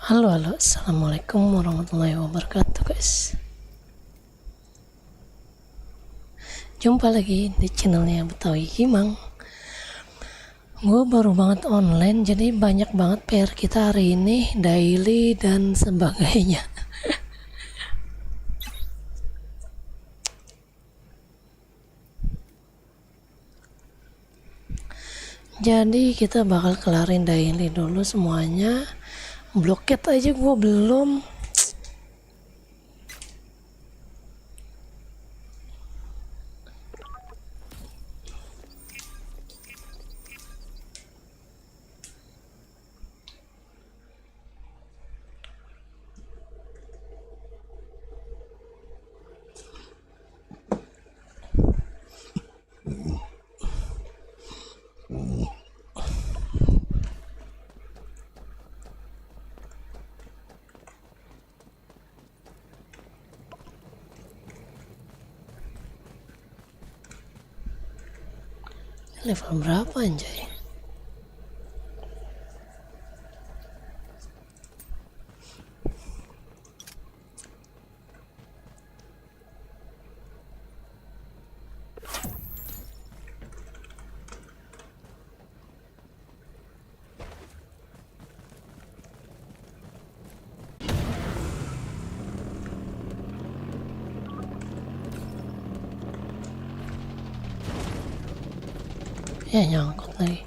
Halo, assalamualaikum warahmatullahi wabarakatuh, guys. Jumpa lagi di channelnya Betawi Gimang. Gue baru banget online, jadi banyak banget PR kita hari ini, daily dan sebagainya. Jadi kita bakal kelarin daily dulu semuanya. Bloket aja gue belum. Level berapa anjay? Ya nyangkut lagi.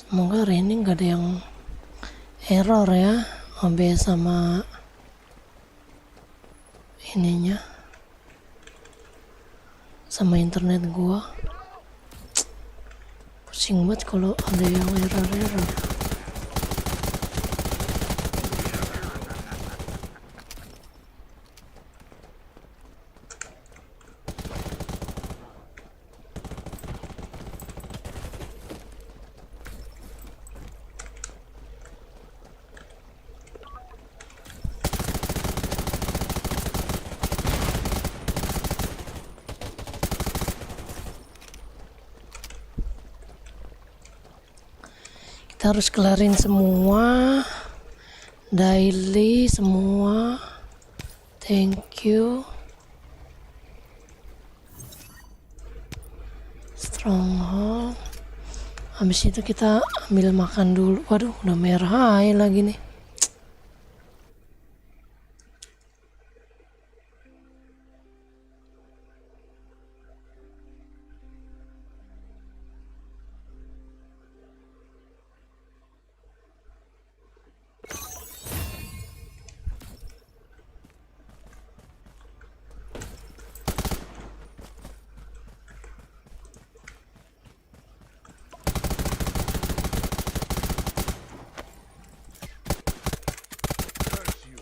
Semoga hari ini gak ada yang error ya, OBS sama ininya, sama internet gua. Pusing banget kalau ada yang error. Kita harus kelarin semua daily, semua. Thank you. Stronghold. Habis itu kita ambil makan dulu. Waduh, udah merah lagi nih. Curse you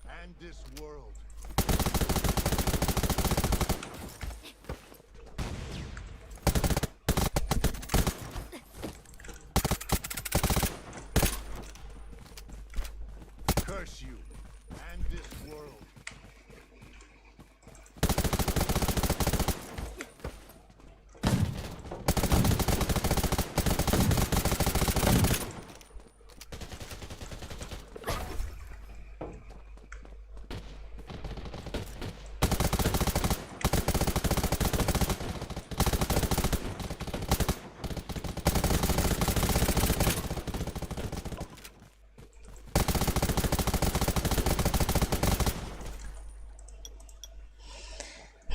and this world. Curse you and this world.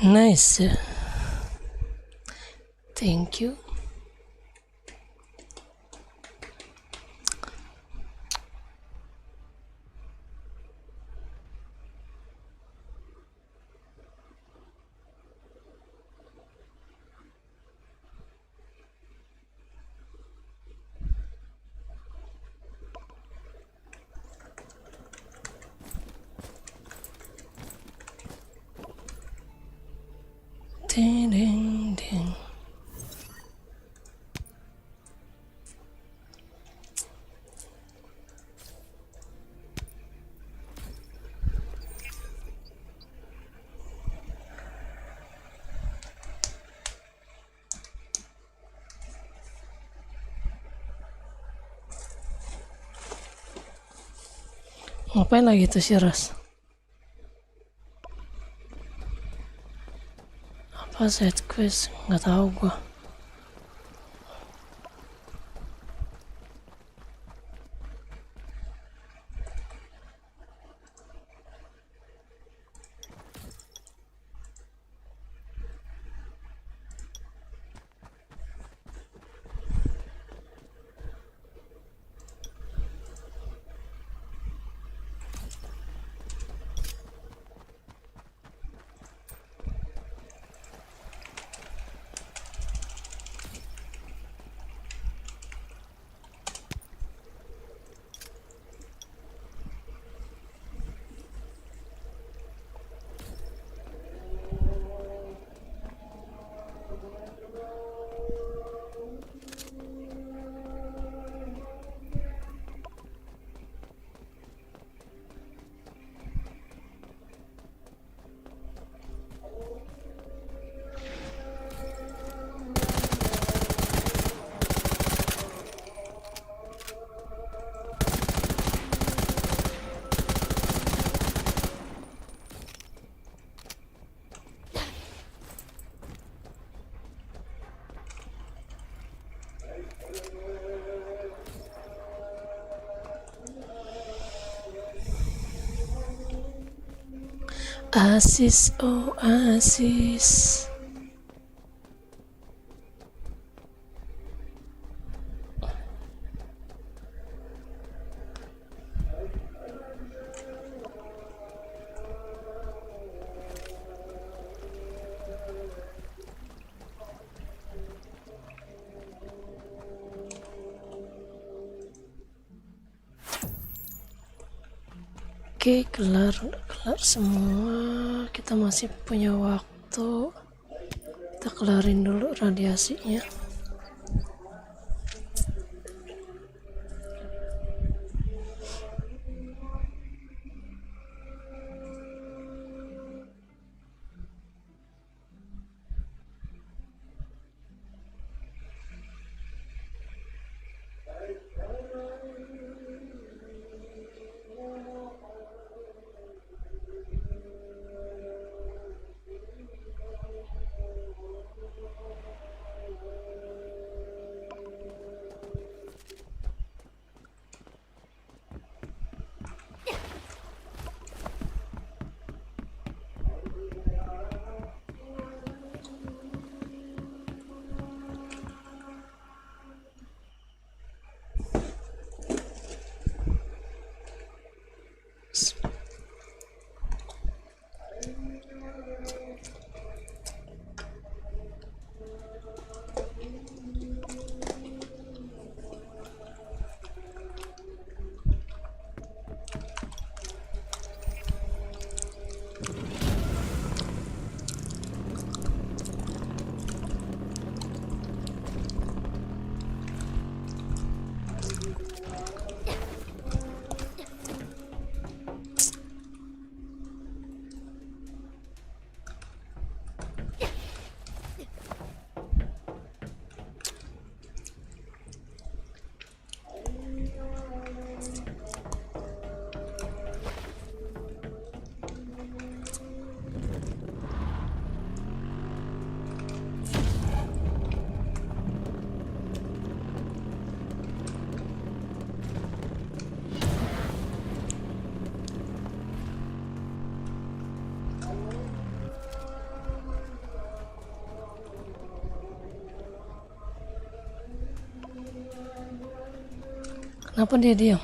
Nice. Thank you. ding ding ding. Ngapain lagi tuh si Ras? Apa side quest? Nggak tahu gua. Asis, oh Asis. Oke, kelar semua. Kita masih punya waktu. Kita kelarin dulu radiasinya. Kenapa dia diam?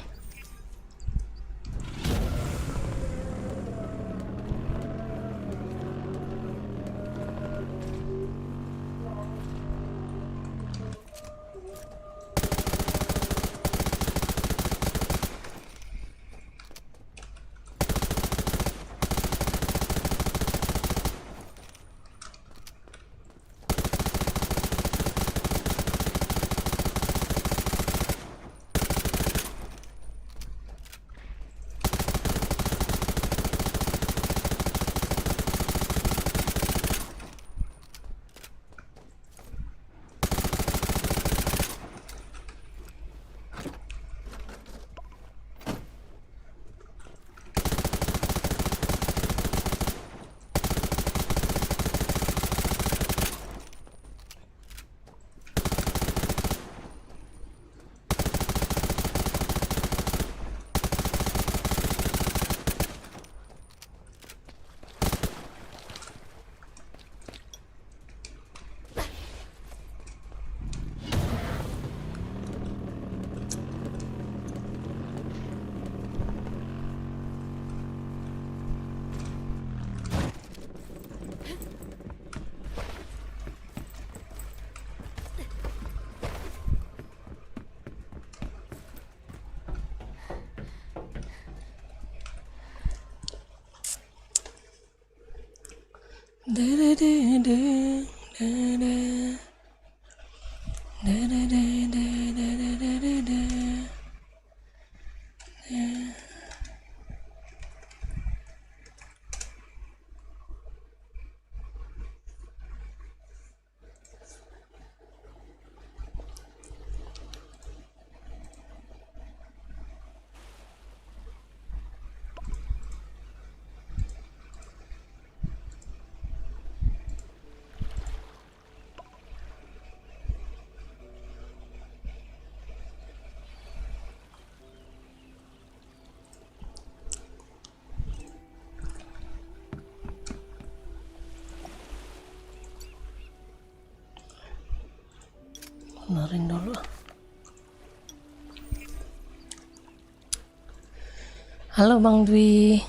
Da-da-da-da, da-da. Da-da-da-da-da-da-da-da. Benerin dulu. Halo Bang Dwi.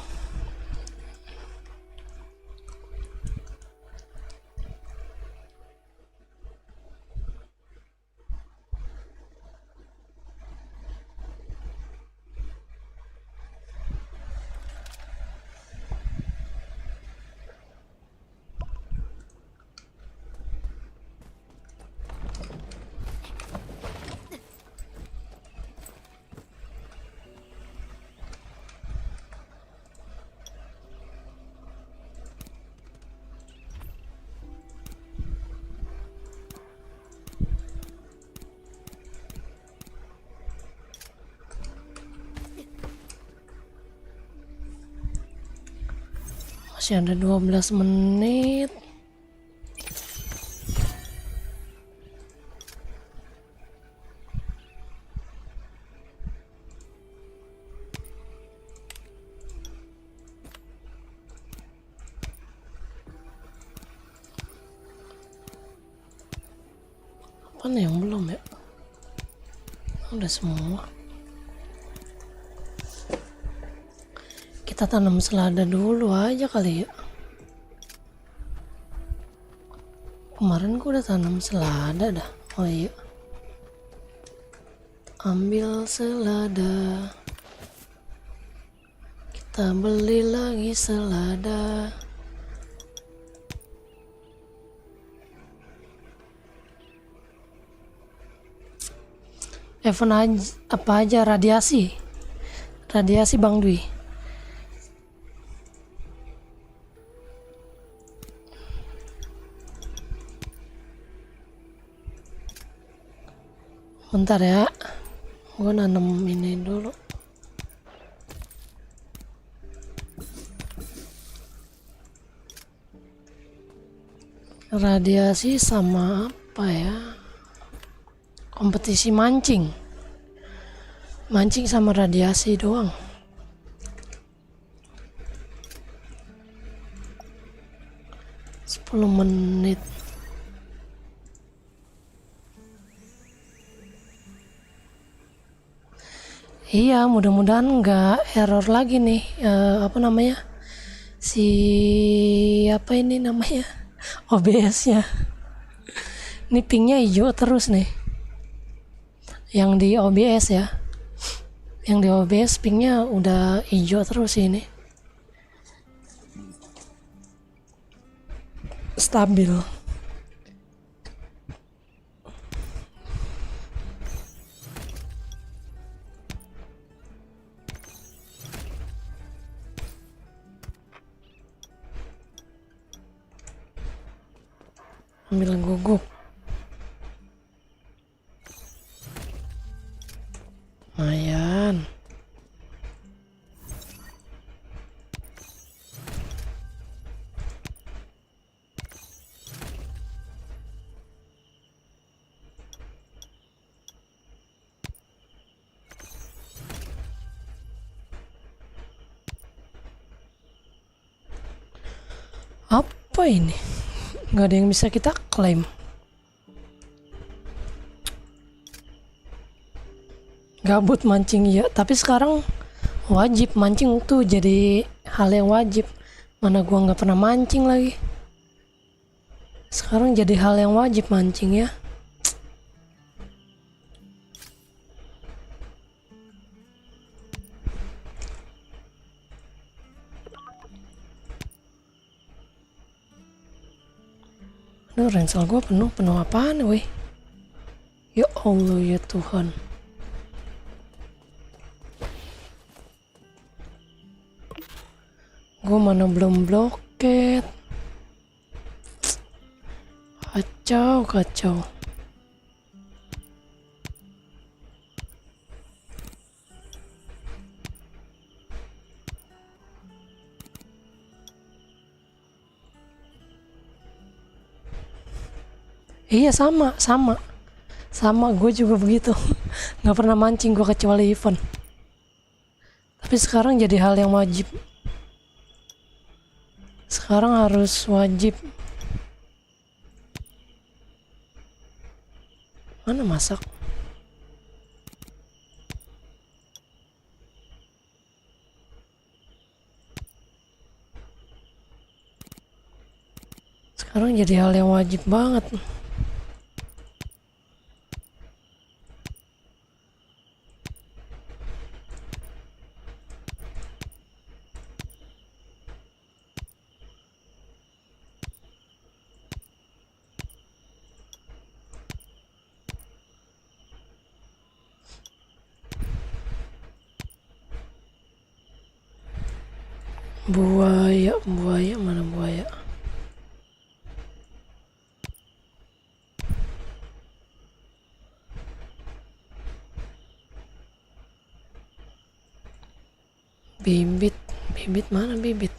Masih ada 12 menit. Apa nih yang belum ya? Udah semua. Kita tanam selada dulu aja kali ya. Kemarin gua udah tanam selada dah. Oh iya. Ambil selada. Kita beli lagi selada. Event aja, apa aja radiasi. Radiasi Bang Dwi. Bentar ya, gue nanam ini dulu. Radiasi sama apa ya? Kompetisi mancing. Mancing sama radiasi doang. Sepuluh menit. Iya, mudah-mudahan nggak error lagi nih. Apa namanya? Apa ini namanya? OBS-nya. Ini pingnya hijau terus nih. Yang di OBS ya. Yang di OBS pingnya udah hijau terus ini. Stabil. Ambil guguk. Lumayan. Apa ini? Nggak ada yang bisa kita klaim. Gabut mancing ya, tapi sekarang wajib mancing tuh jadi hal yang wajib. Mana gua nggak pernah mancing lagi. Sekarang jadi hal yang wajib mancing ya. Duh, ransel gue penuh apaan weh? Ya Allah ya Tuhan. Gue mana belum bloket. Kacau. Iya sama gue juga begitu. Nggak pernah mancing gue kecuali event, tapi sekarang jadi hal yang wajib. Sekarang harus wajib. Mana masak? Sekarang jadi hal yang wajib banget. Buaya, mana buaya? Bibit mana bibit?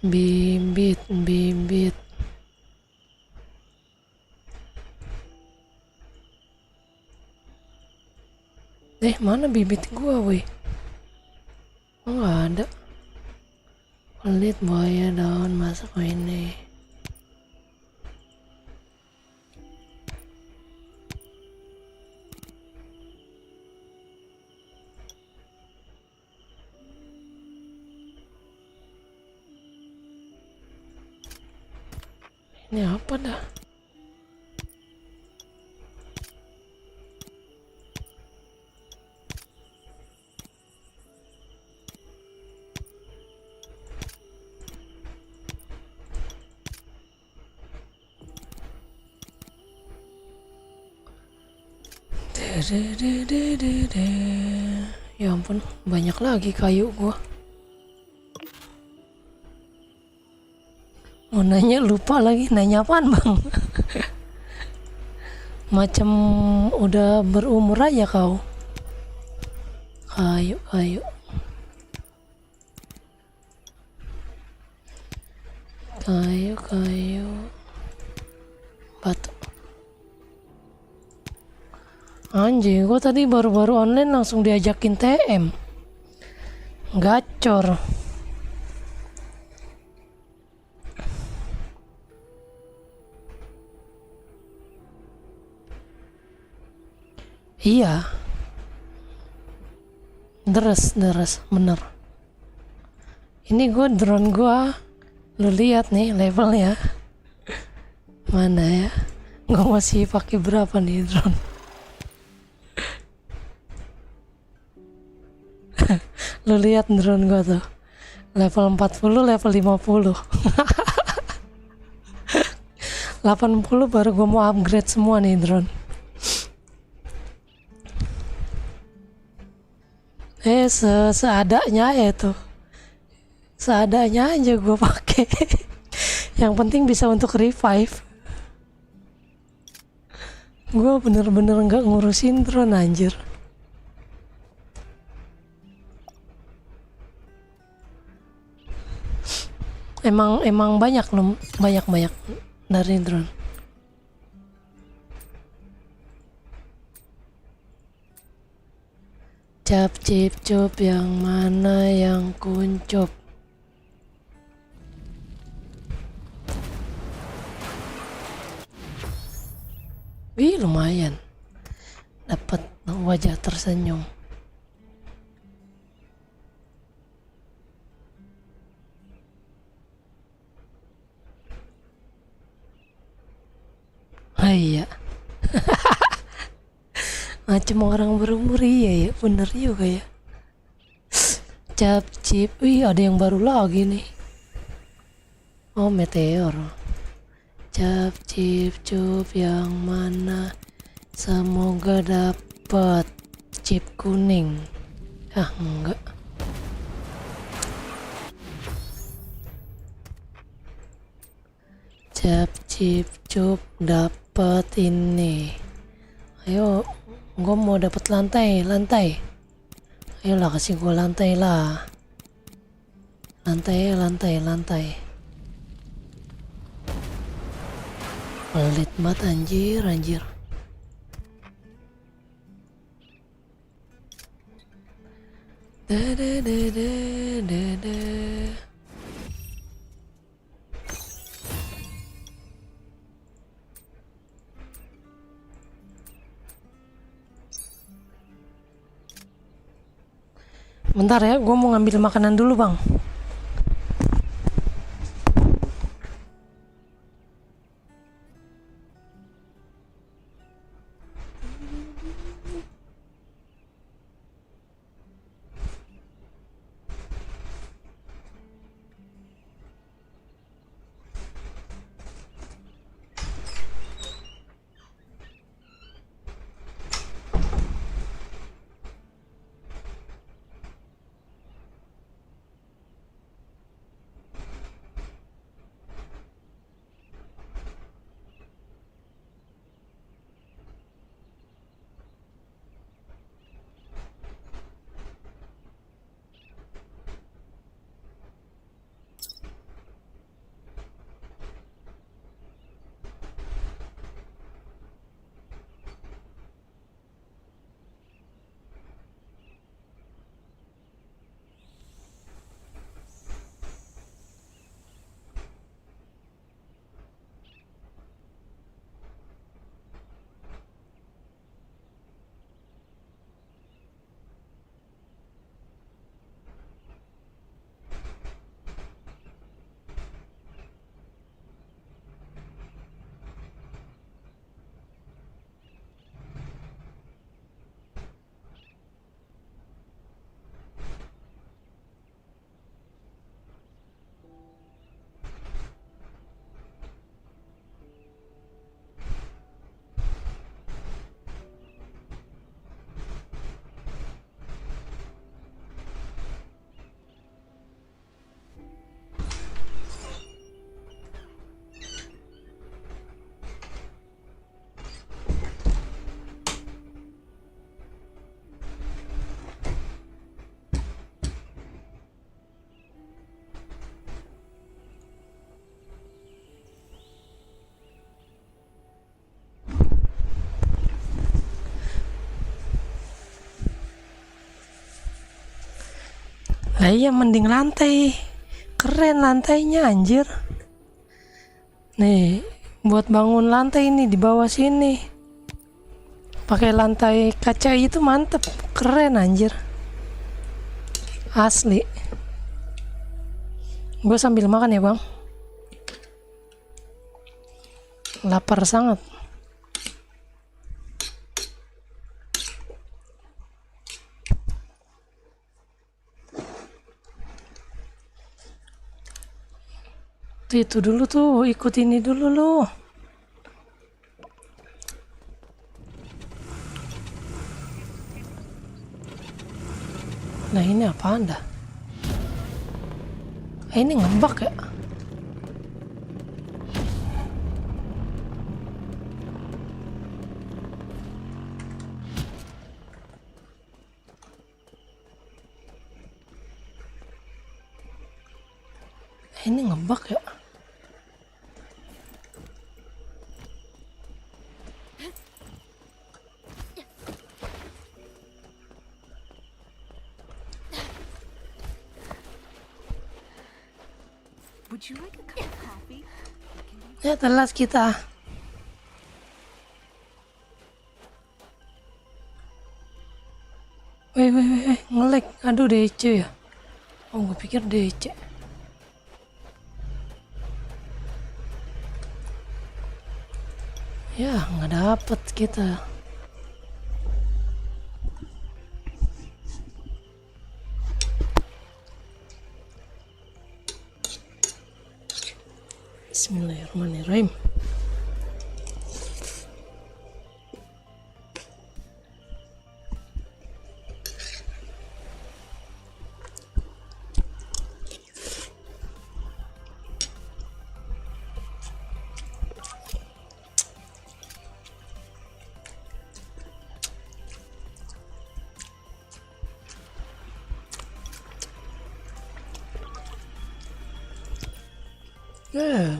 Bibit. Mana bibit gua weh? Oh nggak ada. Pelit buaya daun masak ini. Ini apa dah? Ya ampun, banyak lagi kayu gua. Mau nanya lupa lagi, nanya apaan bang? Macam udah berumur aja kau. Kayu. Batu. Anjing, gua tadi baru-baru online langsung diajakin TM. Gacor. Iya. Deres, bener. Ini drone gua, lu lihat nih levelnya. Mana ya? Gua masih pakai berapa nih drone? Lu lihat drone gua tuh. Level 40, level 50. 80 baru gua mau upgrade semua nih drone. Seadanya ya tuh. Seadanya aja gue pakai. Yang penting bisa untuk revive. Gue bener-bener nggak ngurusin drone anjir. Emang banyak dari drone. Cap cip cup, yang mana yang kuncup? Wih, lumayan. Dapat wajah tersenyum. Iya. Macam orang berumur, iya ya, bener juga ya. Cap cip. Wih, ada yang baru lagi nih. Oh, meteor. Cap cip cup yang mana? Semoga dapat chip kuning. Ah, enggak. Cap cip cup dapat ini. Ayo, gue mau dapat lantai. Ayolah, kasih gue lantai lah. Lantai. Pelit banget anjir. Da. Bentar ya, gue mau ngambil makanan dulu bang. Lah iya, mending lantai. Keren lantainya anjir. Nih, buat bangun lantai ini di bawah sini. Pakai lantai kaca itu mantep, keren anjir. Asli. Gue sambil makan ya bang. Lapar sangat. Itu dulu tuh, ikut ini dulu loh. Nah ini apa anda? Ini ngebug ya? Ini ngebug ya? Would you like a cup of coffee? Ya telat kita. Weh, nge-lag. Aduh DC ya. Oh gue pikir DC. Ya nggak dapet kita. Bismillahirrahmanirrahim. Yeah.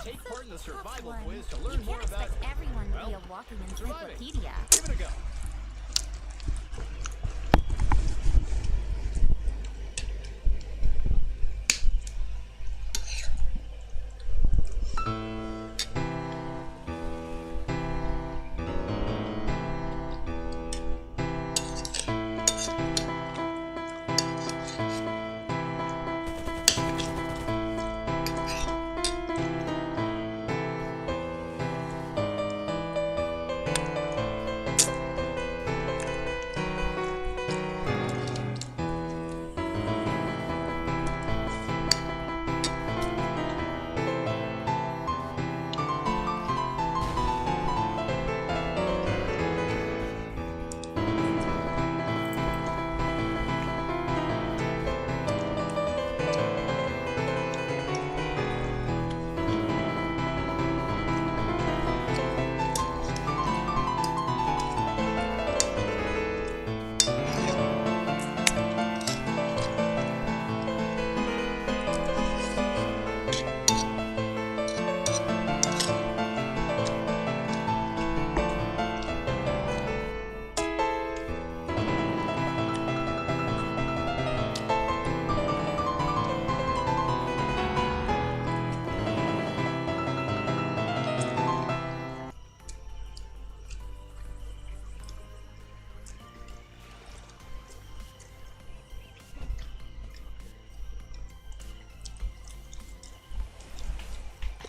Take part in the survival One. quiz to You learn more can't about expect everyone to be well, a walking surviving. encyclopedia. Give it a go.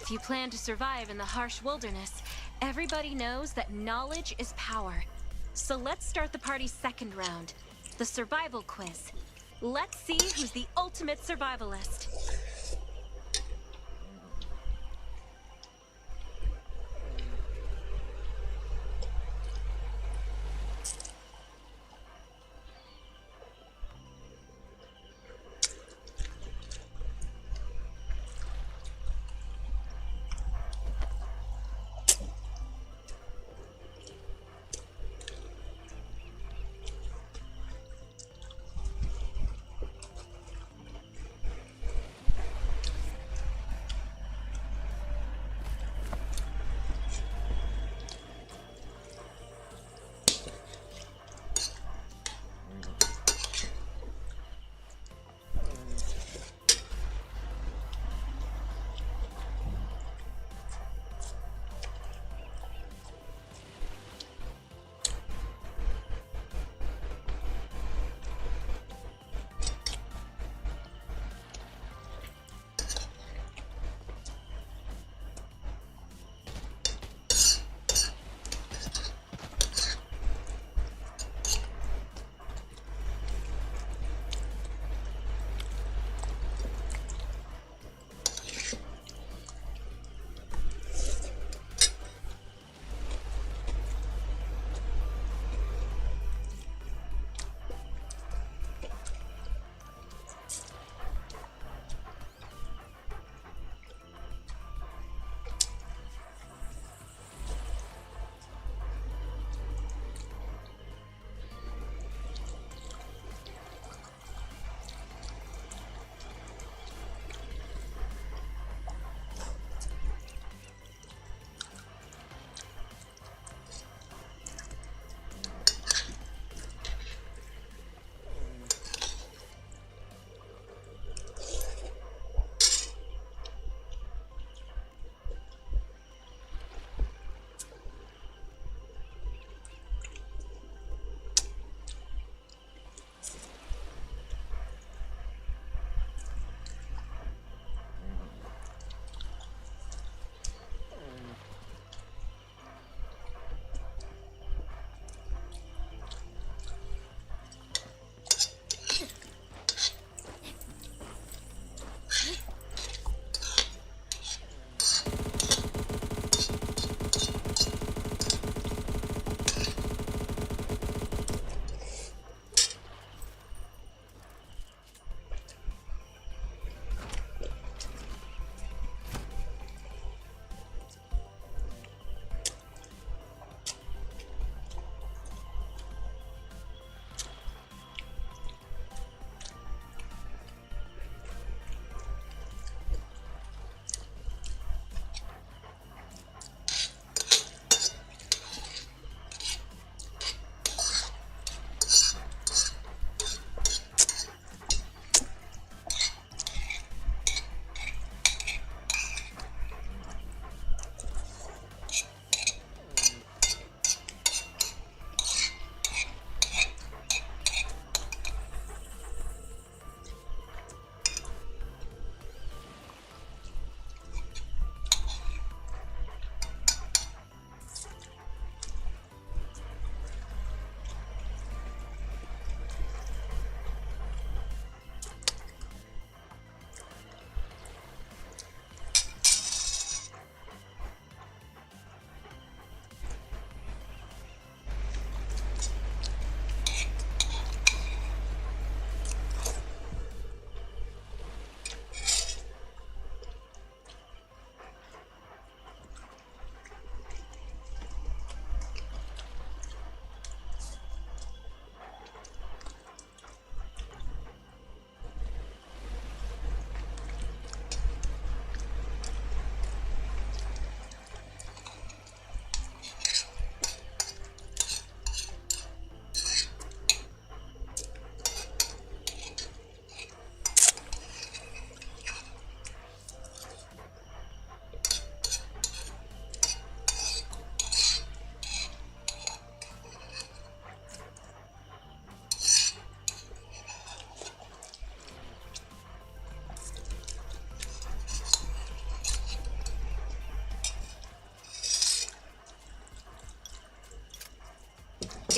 If you plan to survive in the harsh wilderness, everybody knows that knowledge is power. So let's start the party's second round, the survival quiz. Let's see who's the ultimate survivalist.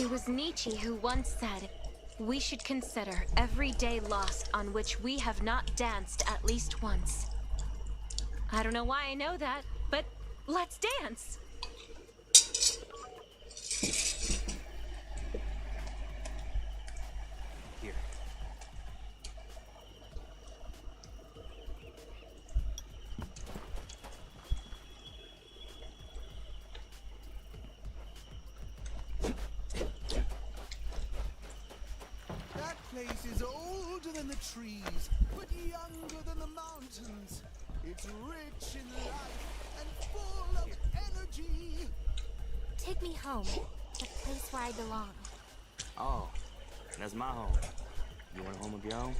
It was Nietzsche who once said, "We should consider every day lost on which we have not danced at least once." I don't know why I know that, but let's dance! Here. That place is older than the trees, but younger than the mountains. It's rich in life and full of energy. Take me home. The place where I belong. Oh, that's my home. You want a home of your own?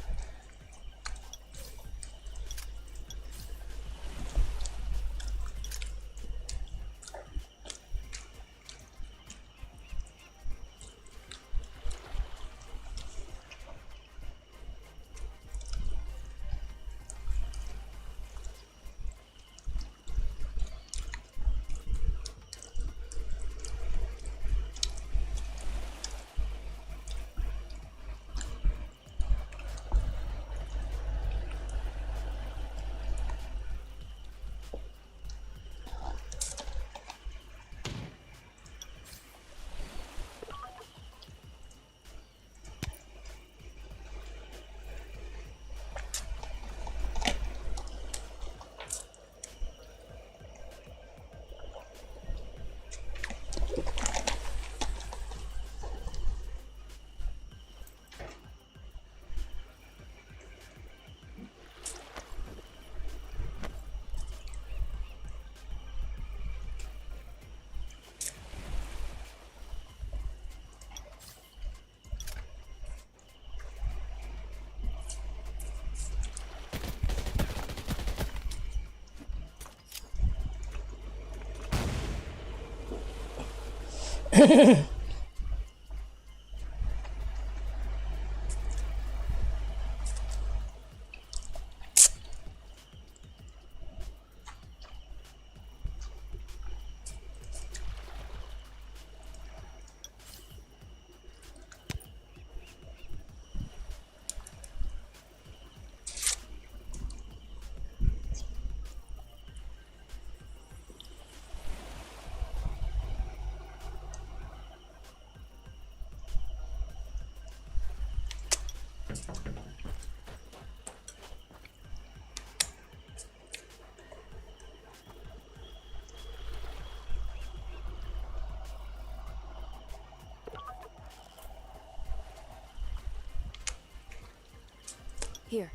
Here.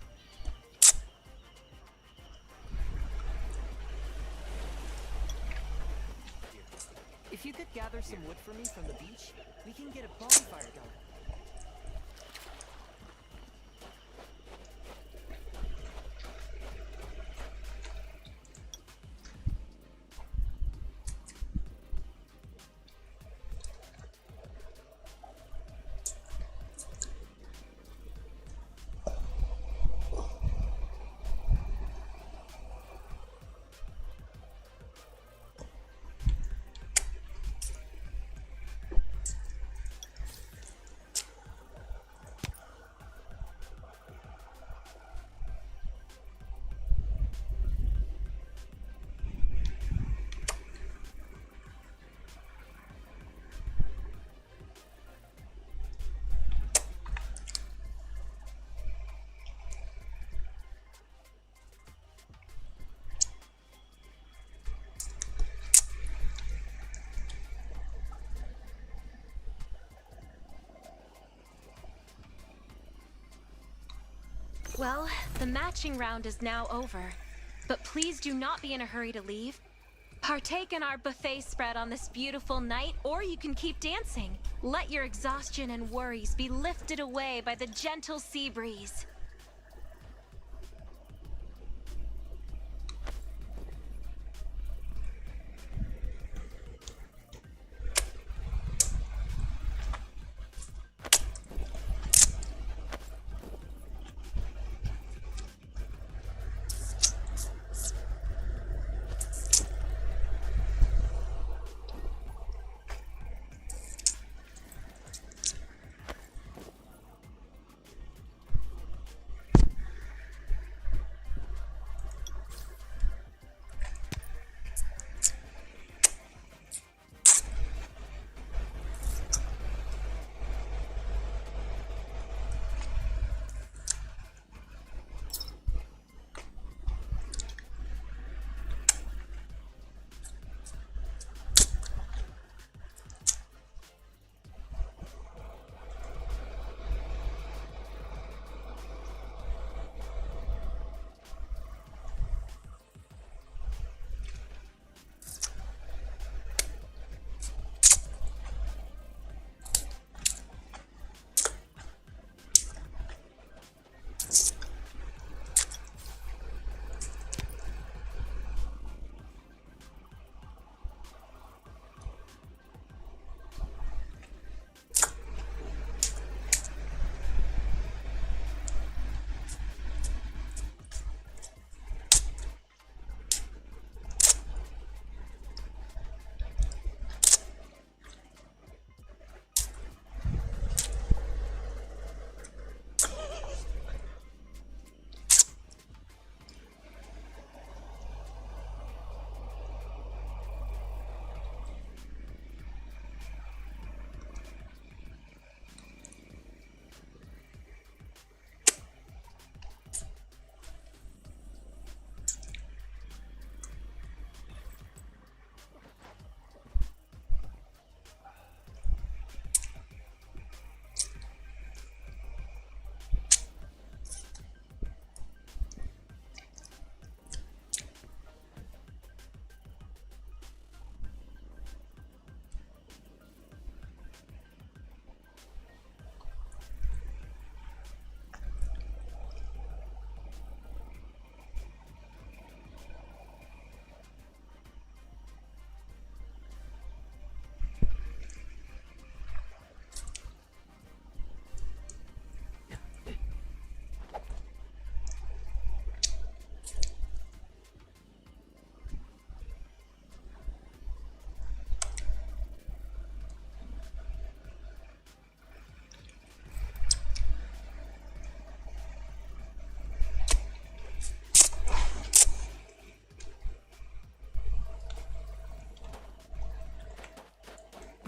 If you could gather some wood for me from the beach, we can get a bonfire going. Well, the matching round is now over. But please do not be in a hurry to leave. Partake in our buffet spread on this beautiful night, or you can keep dancing. Let your exhaustion and worries be lifted away by the gentle sea breeze.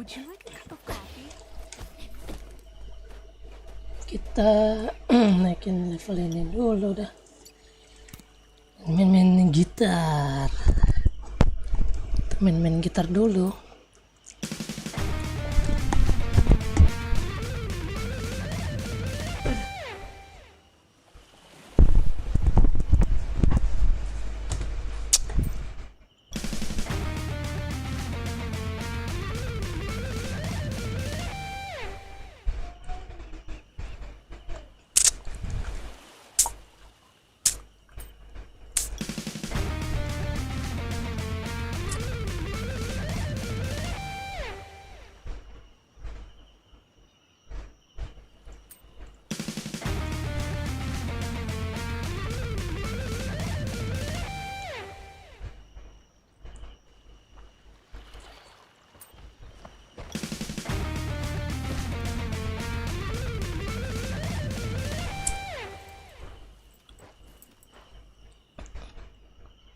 Would you like a cup of coffee? Kita naikin level ini dulu dah. Main gitar. Kita main gitar dulu.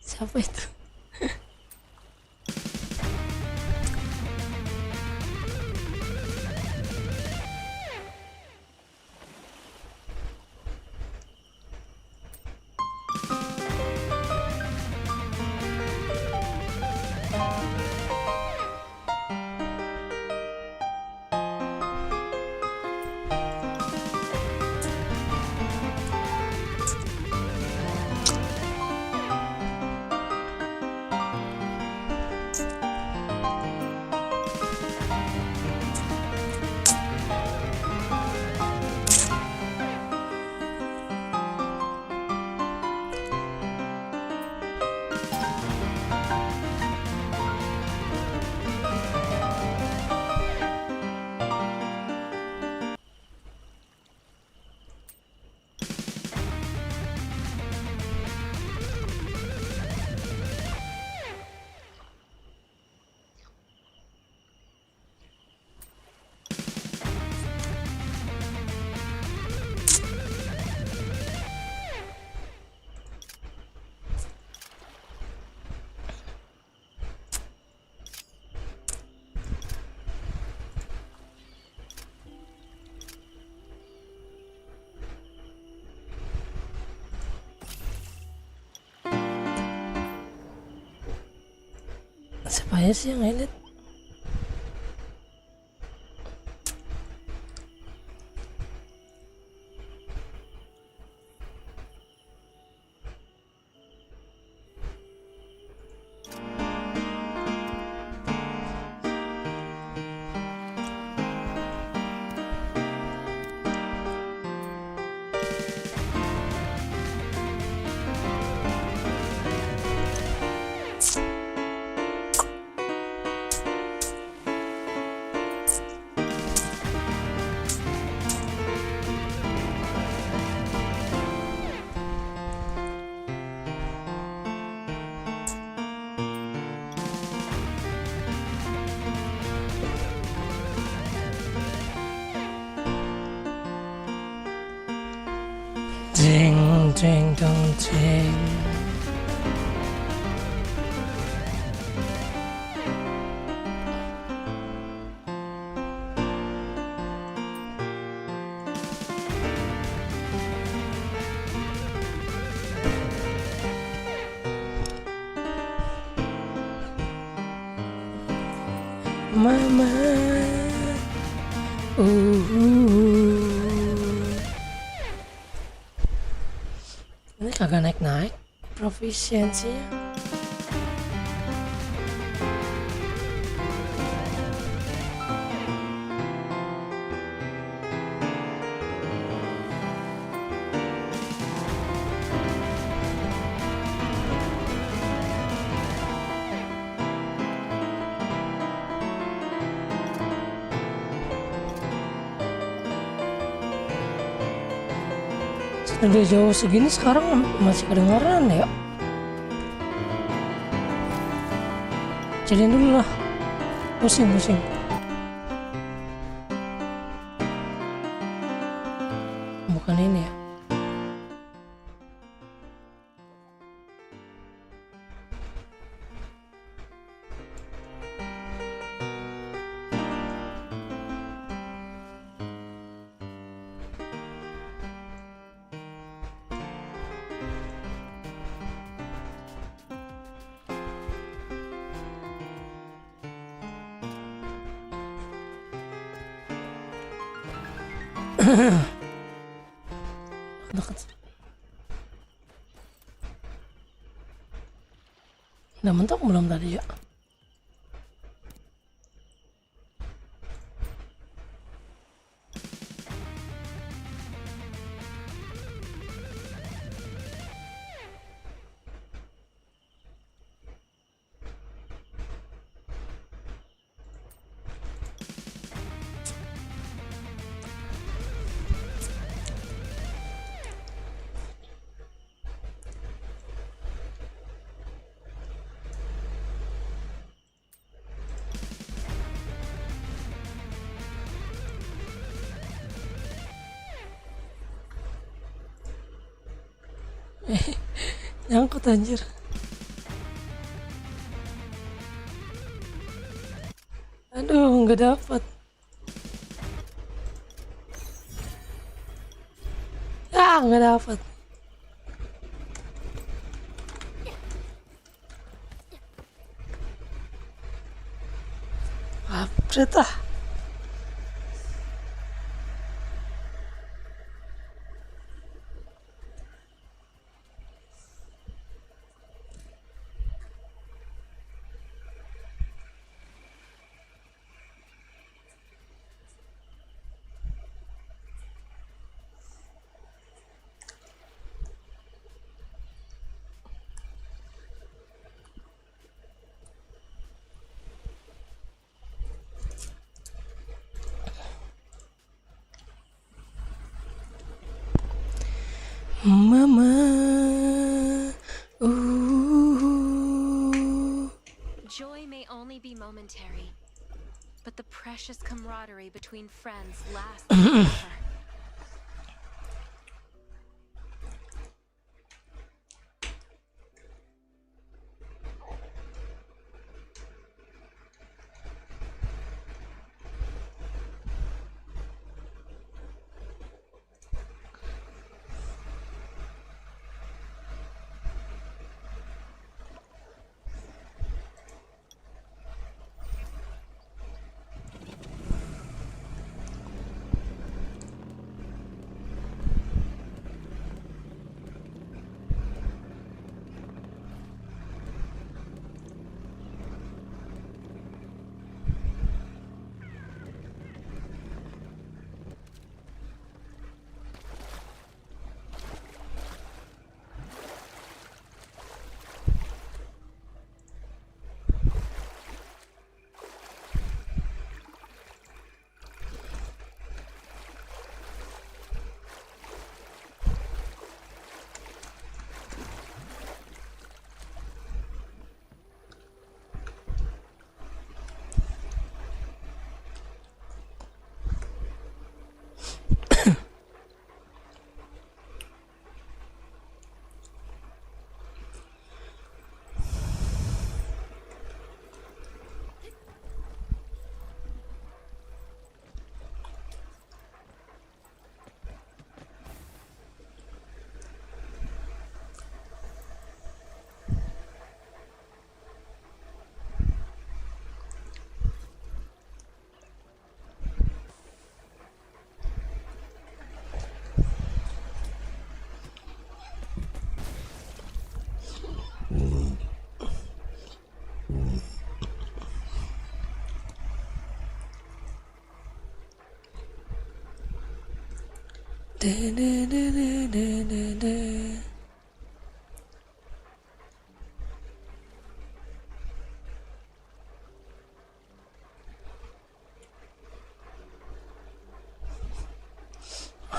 Siapa itu? Siapa aja sih yang edit? Jeng jeng dong jeng. Mama, ini kagak naik-naik profisiensinya. Udah jauh segini sekarang masih kedengaran ya. Jadiin dulu lah. Pusing. Bukan ini ya. Deket. Udah mentok belum tadi ya? Nyangkut anjir. Aduh, nggak dapat. Nggak dapat. Apret ah. Mama, Joy may only be momentary, but the precious camaraderie between friends lasts forever.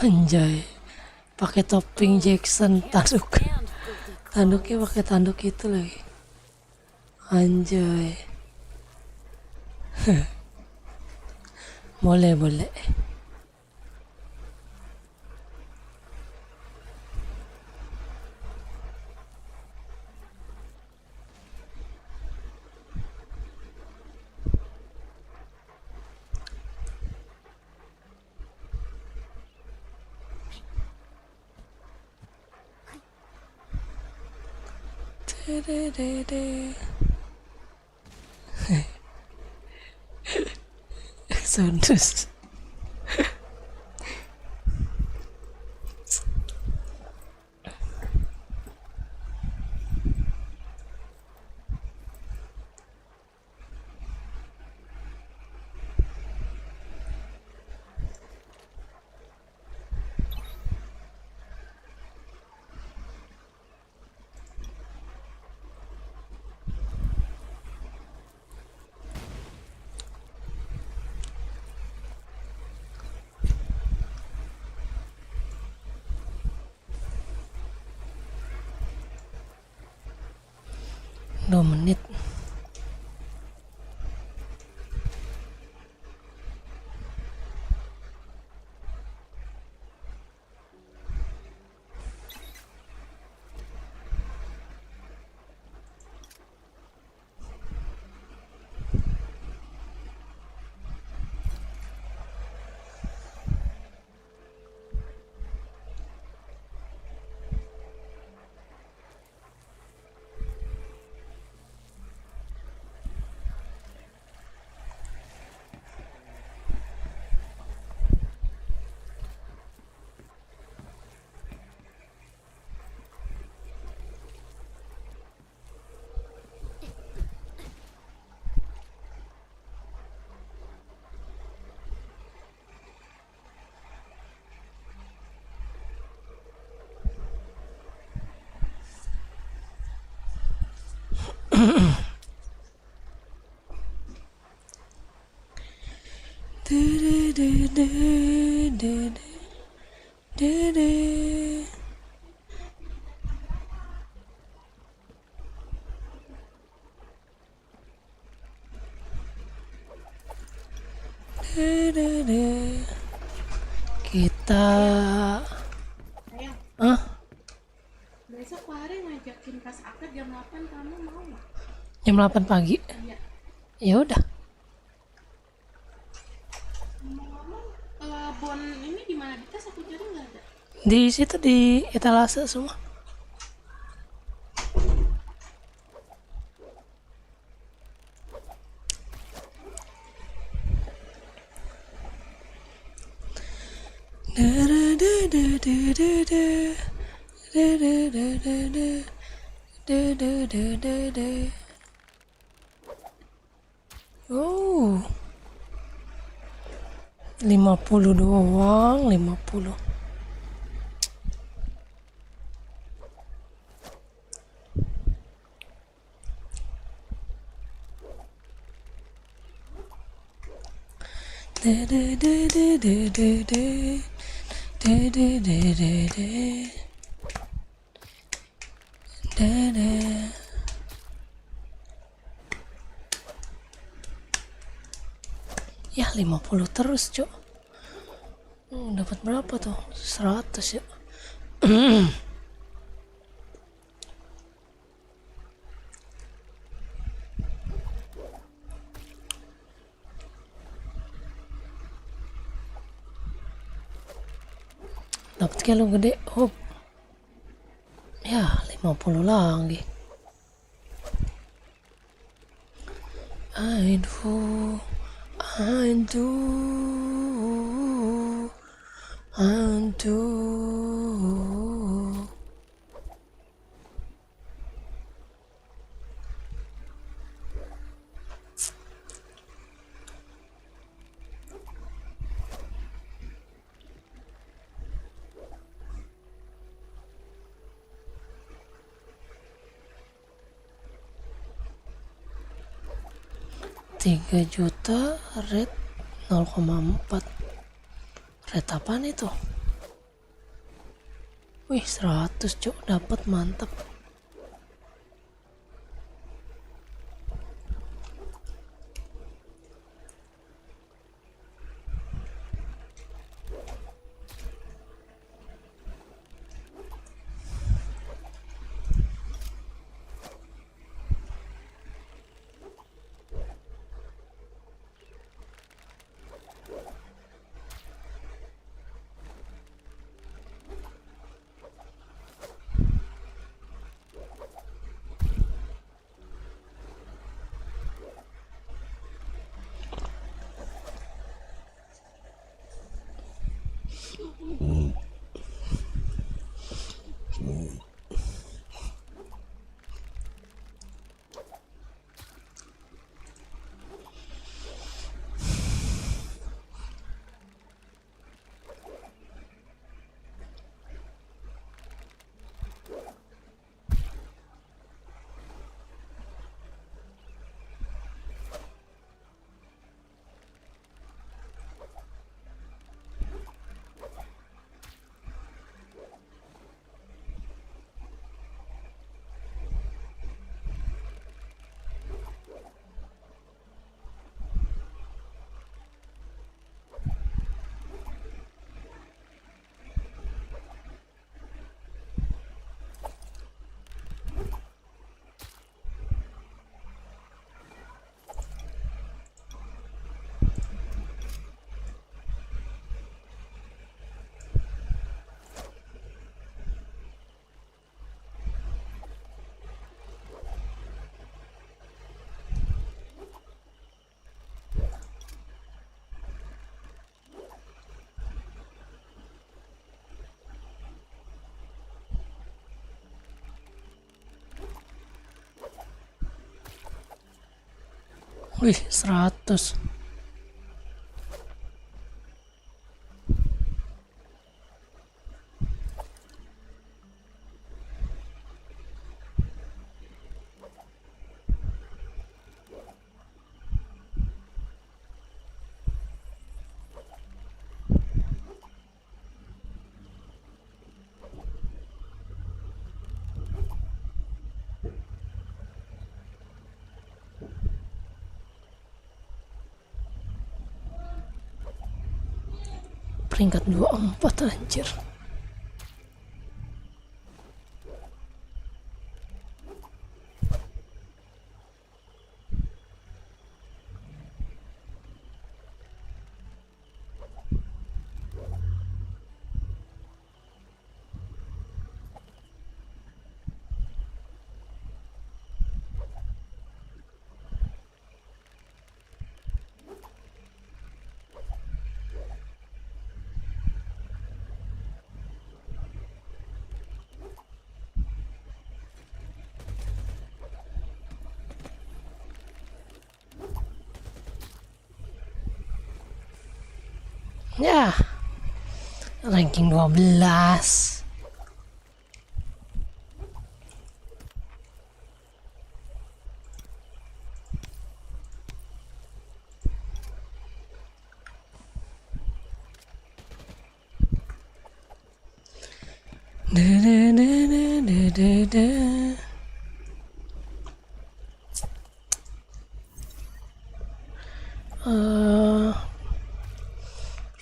Anjay, pakai topping Jackson tanduknya pakai tanduk itu lagi. Anjay. Boleh. Exodus. 2 menit. Kita Besok Fahri ngajakin pas akad jam 8, kamu mau nggak? jam 8 pagi. Iya. Ya udah. Ngomong-ngomong, bon ini di mana? Di tas aku cari nggak ada. Di situ di etalase semua. Oh, 50 doang, 50. Ya 50 terus, Cok. Dapat berapa tuh? 100 ya. Dapat kilo gede. Oh. Ya, 50 lagi. Aduh. Tiga juta red 0,4. Red apaan itu? Wih, 100, Cok, dapat, mantap. Wih, 100. Peringkat 24 anjir. Ya, ranking 12.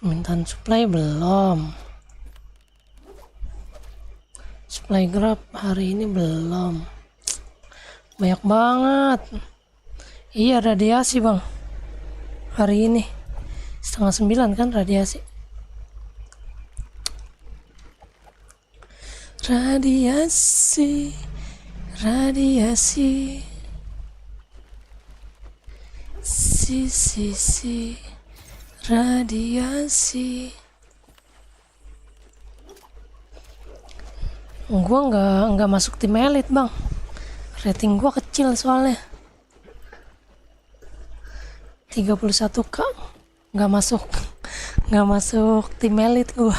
Permintaan supply belum. Supply grab hari ini belum. Banyak banget. Iya, radiasi bang. Hari ini 8:30 kan radiasi. Radiasi, radiasi. Si radiasi. Gua nggak masuk tim elit bang, rating gua kecil soalnya 31k, nggak masuk tim elit gua.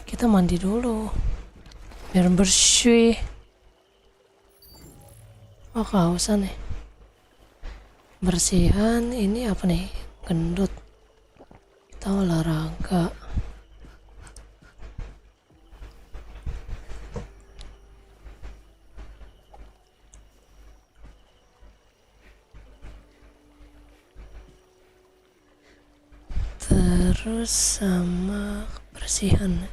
Kita mandi dulu biar bersih. Oh, kehausan nih. Bersihan ini apa nih? Gendut. Kita olahraga. Terus sama kebersihan.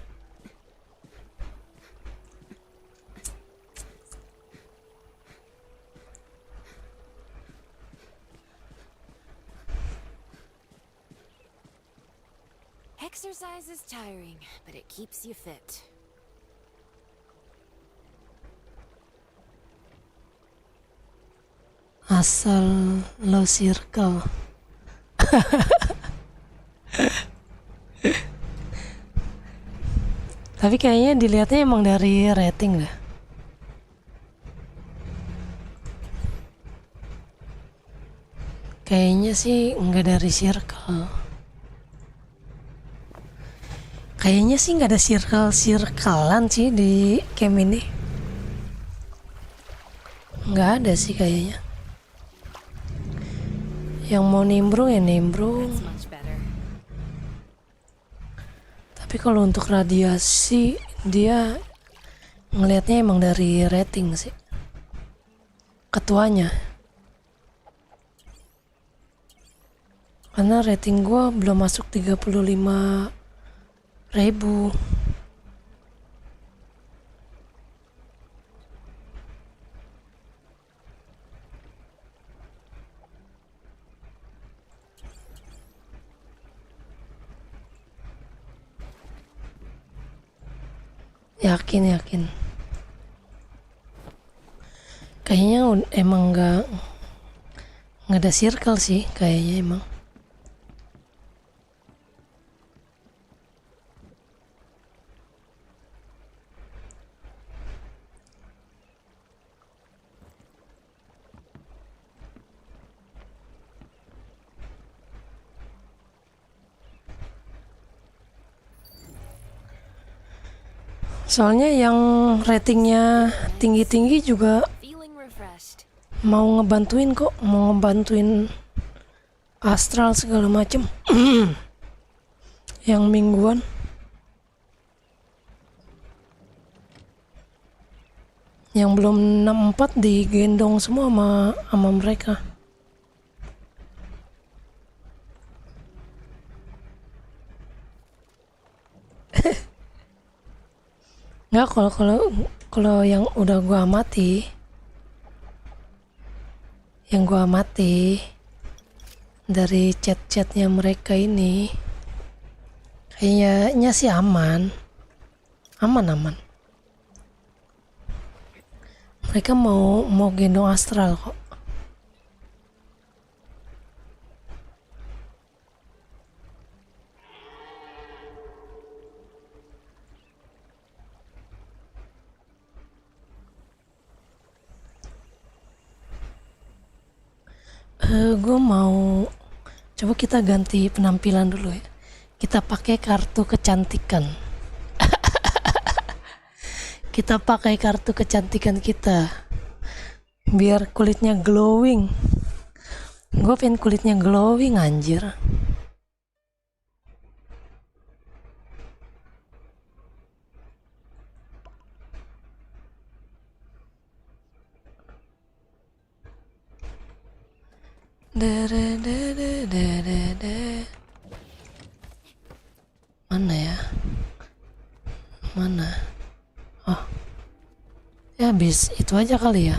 Exercise is tiring, but it keeps you fit. Asal low circle. Tapi kayaknya dilihatnya emang dari rating dah. Kayaknya sih nggak dari circle. Kayaknya sih nggak ada circle-circlean sih di game ini. Nggak ada sih kayaknya. Yang mau nimbrung ya nimbrung. Tapi kalau untuk radiasi dia ngelihatnya emang dari rating sih. Ketuanya. Karena rating gua belum masuk 35.000. Yakin. Kayaknya emang nggak ada circle sih kayaknya emang. Soalnya yang ratingnya tinggi-tinggi juga Feeling refreshed. mau ngebantuin kok, mau ngebantuin Astral segala macem. Yang mingguan. Yang belum 64 digendong semua sama mereka. Nggak, kalau yang udah gua amati, dari chat-chatnya mereka ini, kayaknya sih aman. Mereka mau gendong Astral kok. Gue mau coba kita ganti penampilan dulu ya. Kita pakai kartu kecantikan. Kita pakai kartu kecantikan kita. Biar kulitnya glowing. Gue pengen kulitnya glowing anjir. Mana ya? Mana? Oh, ya habis itu aja kali ya.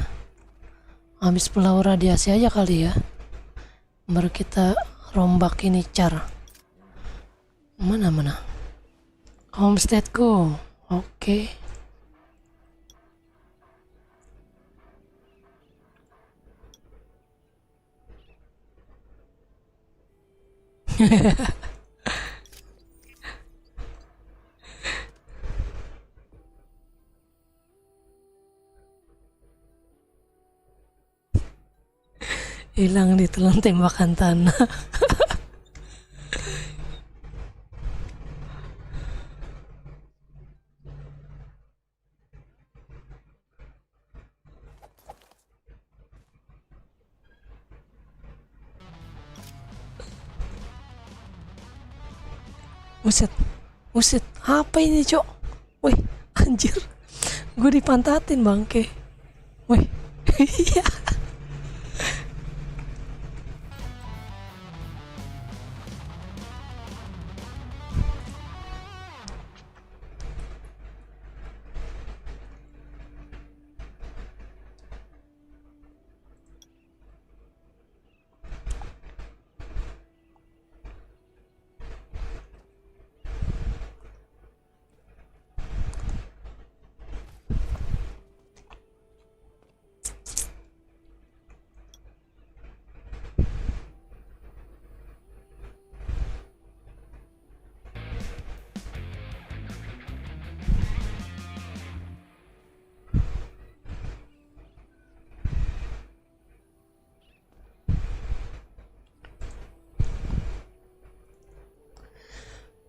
Habis pulau radiasi aja kali ya. Baru kita rombak ini cara. Mana? Homesteadku. Oke. Hilang ditelan tembakan tanah. Buset, apa ini cok? Wih, anjir, gue dipantatin bangke. Wih, iya.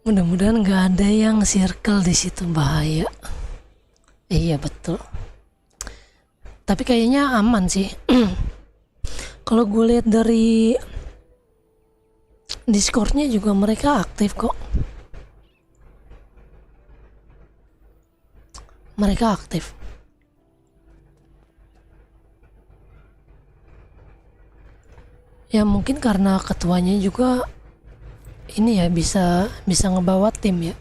Mudah-mudahan nggak ada yang circle di situ, bahaya. Iya betul. Tapi kayaknya aman sih. Kalau gue lihat dari Discord-nya juga mereka aktif kok. Mereka aktif. Ya mungkin karena ketuanya juga ini ya bisa ngebawa tim ya.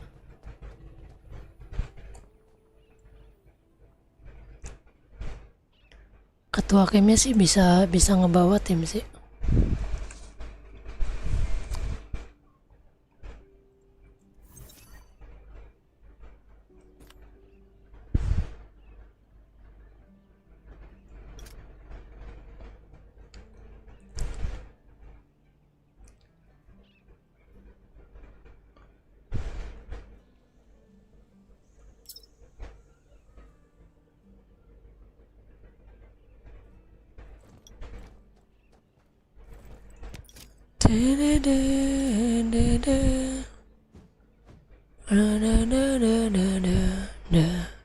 Ketua timnya sih bisa ngebawa tim sih. Da da da da da da da.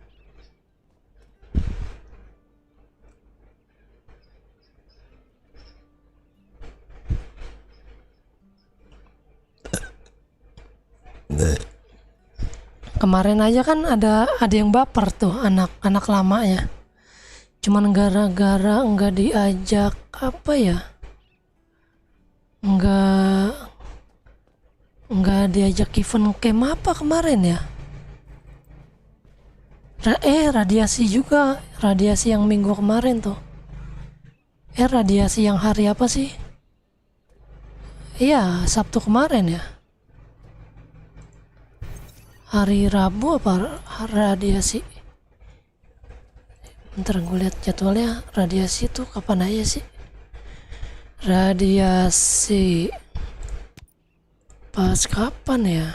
Kemarin aja kan ada yang baper tuh, anak lamanya. Cuman gara-gara nggak diajak apa ya? Nggak diajak event camp apa kemarin ya? Radiasi juga, radiasi yang minggu kemarin tuh. Radiasi yang hari apa sih? Iya, Sabtu kemarin ya. Hari Rabu apa radiasi? Bentar gue lihat jadwalnya, radiasi tuh kapan aja sih? Radiasi pas kapan ya?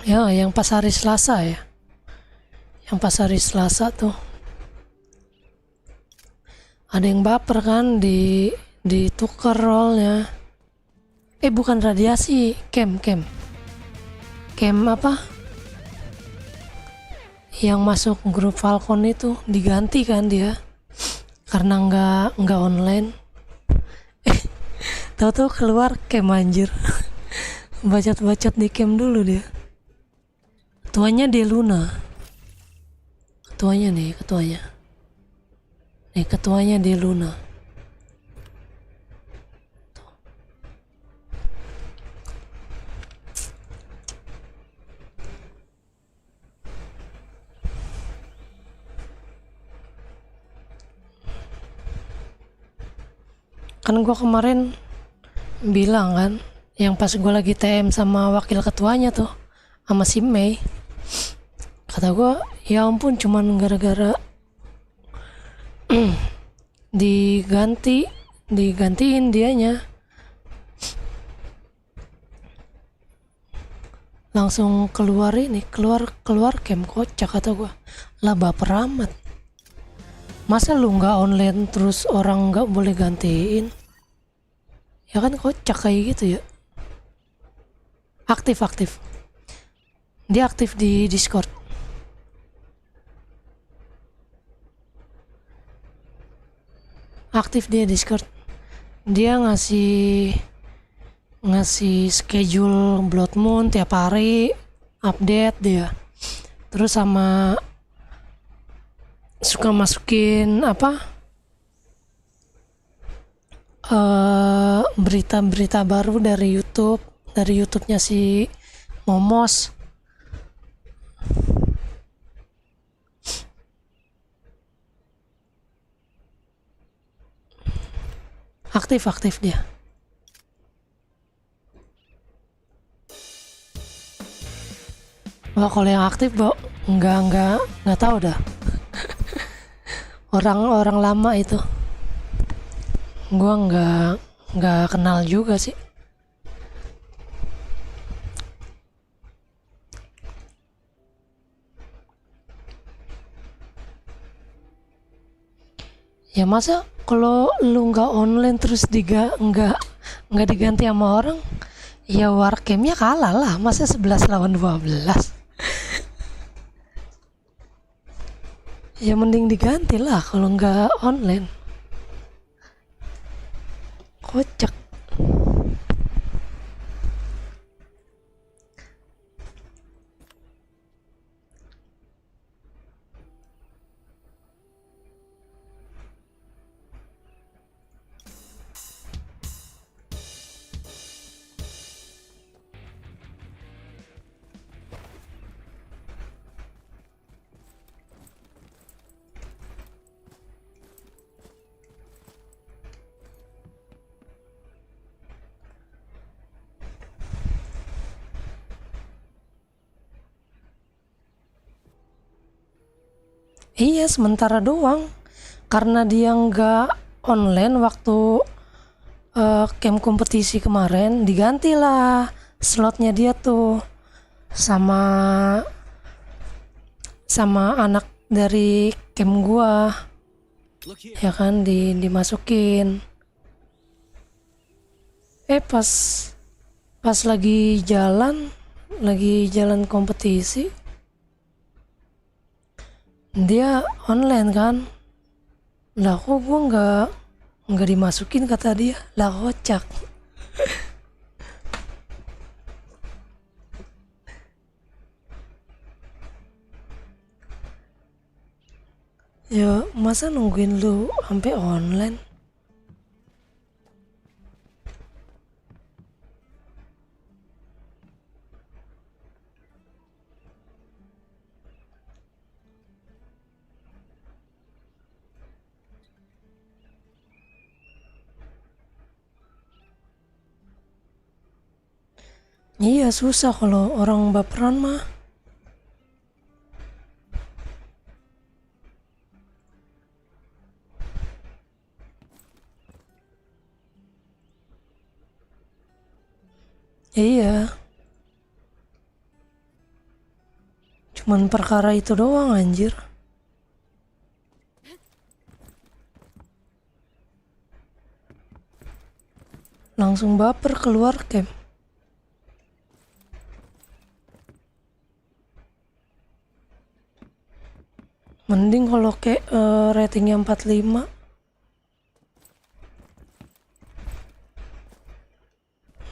Ya, yang pas hari Selasa ya. Yang pas hari Selasa tuh. Ada yang baper kan ditukar role-nya. Bukan radiasi, camp apa? Yang masuk grup Falcon itu diganti kan dia karena nggak online. Tahu-tahu keluar camp anjir. Bacot-bacot di camp dulu dia. Ketuanya dia Luna. Ketuanya. Nih ketuanya dia Luna. Kan gue kemarin bilang kan, yang pas gue lagi TM sama wakil ketuanya tuh, sama si Mei, kata gue, ya ampun cuman gara-gara digantiin dianya, langsung keluar camp. Kocak kata gue, lah baper amat. Masa lu nggak online terus orang nggak boleh gantiin? Ya kan kocak kayak gitu ya. Aktif. Dia aktif di Discord. Dia ngasih schedule Blood Moon tiap hari, update dia. Terus sama suka masukin berita-berita baru dari YouTube-nya si Momos. Aktif dia. Wah, kalau yang aktif nggak tahu dah. Orang lama itu gua nggak kenal juga sih. Ya masa kalau lu nggak online terus nggak diganti sama orang, ya warcamnya kalah lah. Masa 11 lawan 12. Ya mending diganti lah kalau nggak online. Kocak. Iya, sementara doang. Karena dia nggak online waktu camp kompetisi kemarin, digantilah slotnya dia tuh sama anak dari camp gua. Ya kan, dimasukin. Pas lagi jalan kompetisi, dia online kan. Lah kok gue nggak dimasukin, kata dia. Lah kocak. Ya masa nungguin lu sampai online? Iya susah kalau orang baperan mah. Iya, cuman perkara itu doang anjir. Langsung baper keluar camp. Mending kalau kayak ratingnya 45.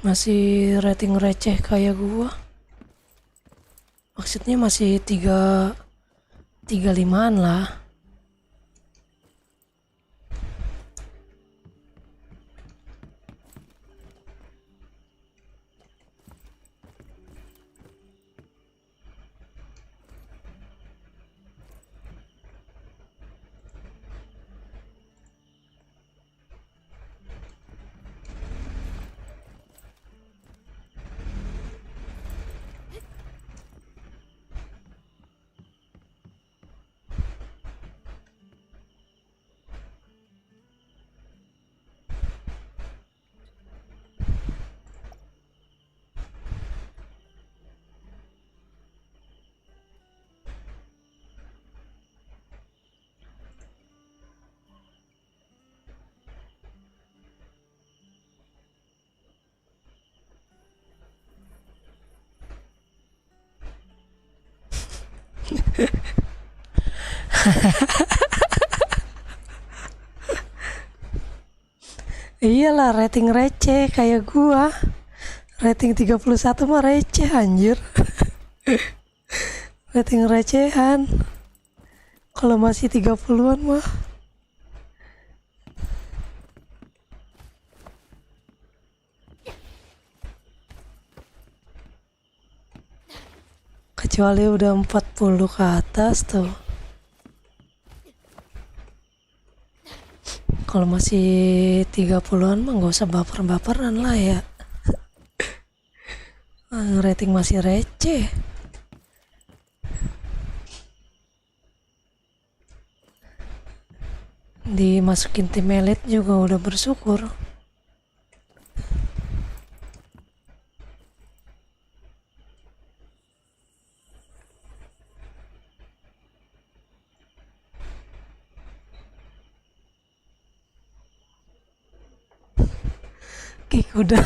Masih rating receh kayak gua. Maksudnya masih 35-an lah. Iyalah rating receh kayak gua. Rating 31 mah receh anjir. Rating recehan. Kalau masih 30-an mah kecuali udah 40 ke atas tuh. Kalau masih 30-an mah gak usah baper-baperan lah ya. Rating masih receh. Dimasukin tim elite juga udah bersyukur. Kick udah.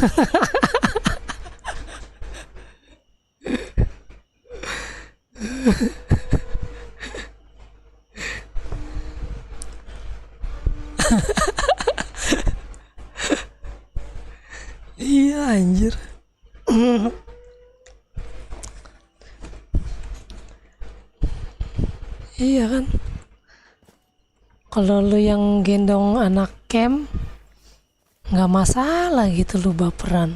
Iya anjir. Iya kan. Kalau lu yang gendong anak camp nggak masalah gitu lu baperan.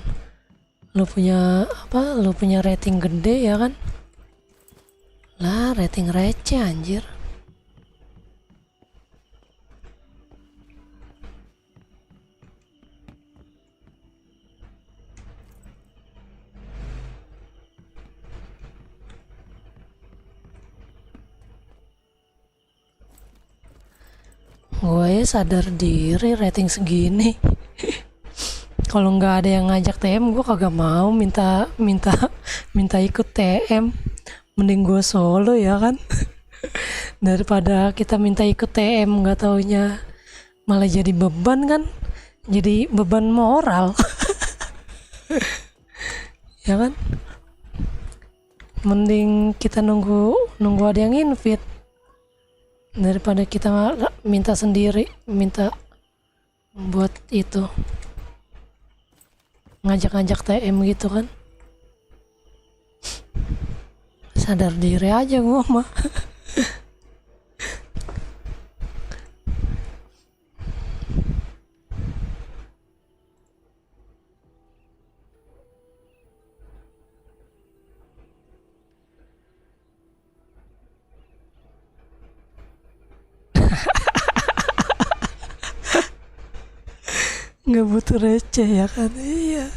Lu punya apa? Lu punya rating gede ya kan? Lah rating receh anjir. Gue sadar diri rating segini. Kalau nggak ada yang ngajak TM, gue kagak mau minta ikut TM. Mending gue solo ya kan. Daripada kita minta ikut TM nggak taunya malah jadi beban kan. Jadi beban moral. Ya kan. Mending kita nunggu ada yang invite daripada kita minta sendiri, minta buat itu ngajak-ngajak TM gitu kan. Sadar diri aja gua mah. nggak butuh receh ya kan, iya.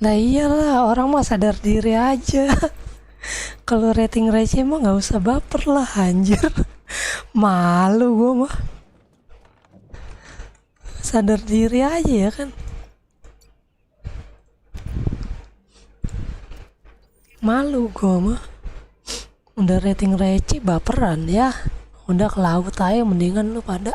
Nah iyalah, orang mah sadar diri aja. Kalau rating receh mah nggak usah baper lah anjir. Malu gue mah. Sadar diri aja ya kan. Malu gue mah. Udah rating receh baperan ya. Udah ke laut aja mendingan lu pada.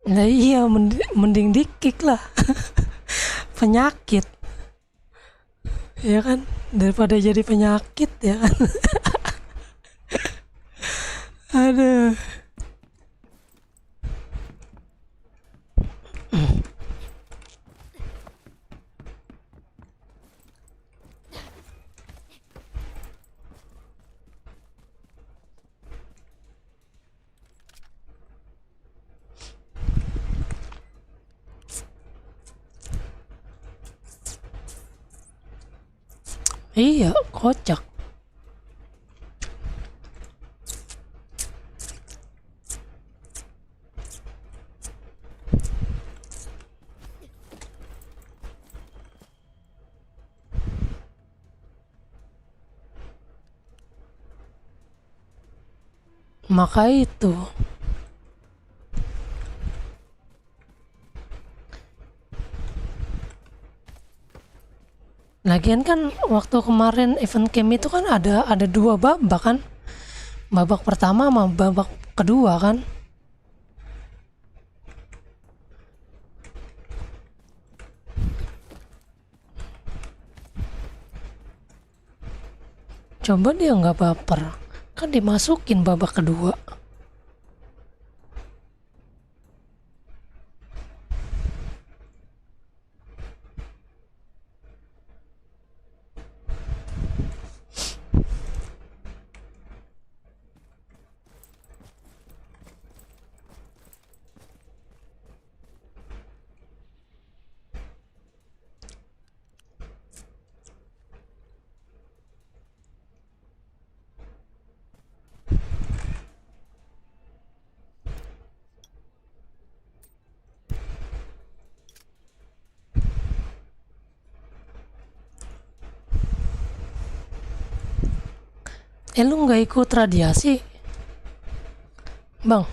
Nah iya, mending di-kick lah. Penyakit. Ya kan? Daripada jadi penyakit ya kan. Aduh. Iya, kocak. Maka itu. Lagian kan waktu kemarin event camp itu kan ada dua babak kan. Babak pertama sama babak kedua kan. Coba dia nggak baper, kan dimasukin babak kedua. Lu nggak ikut radiasi, Bang?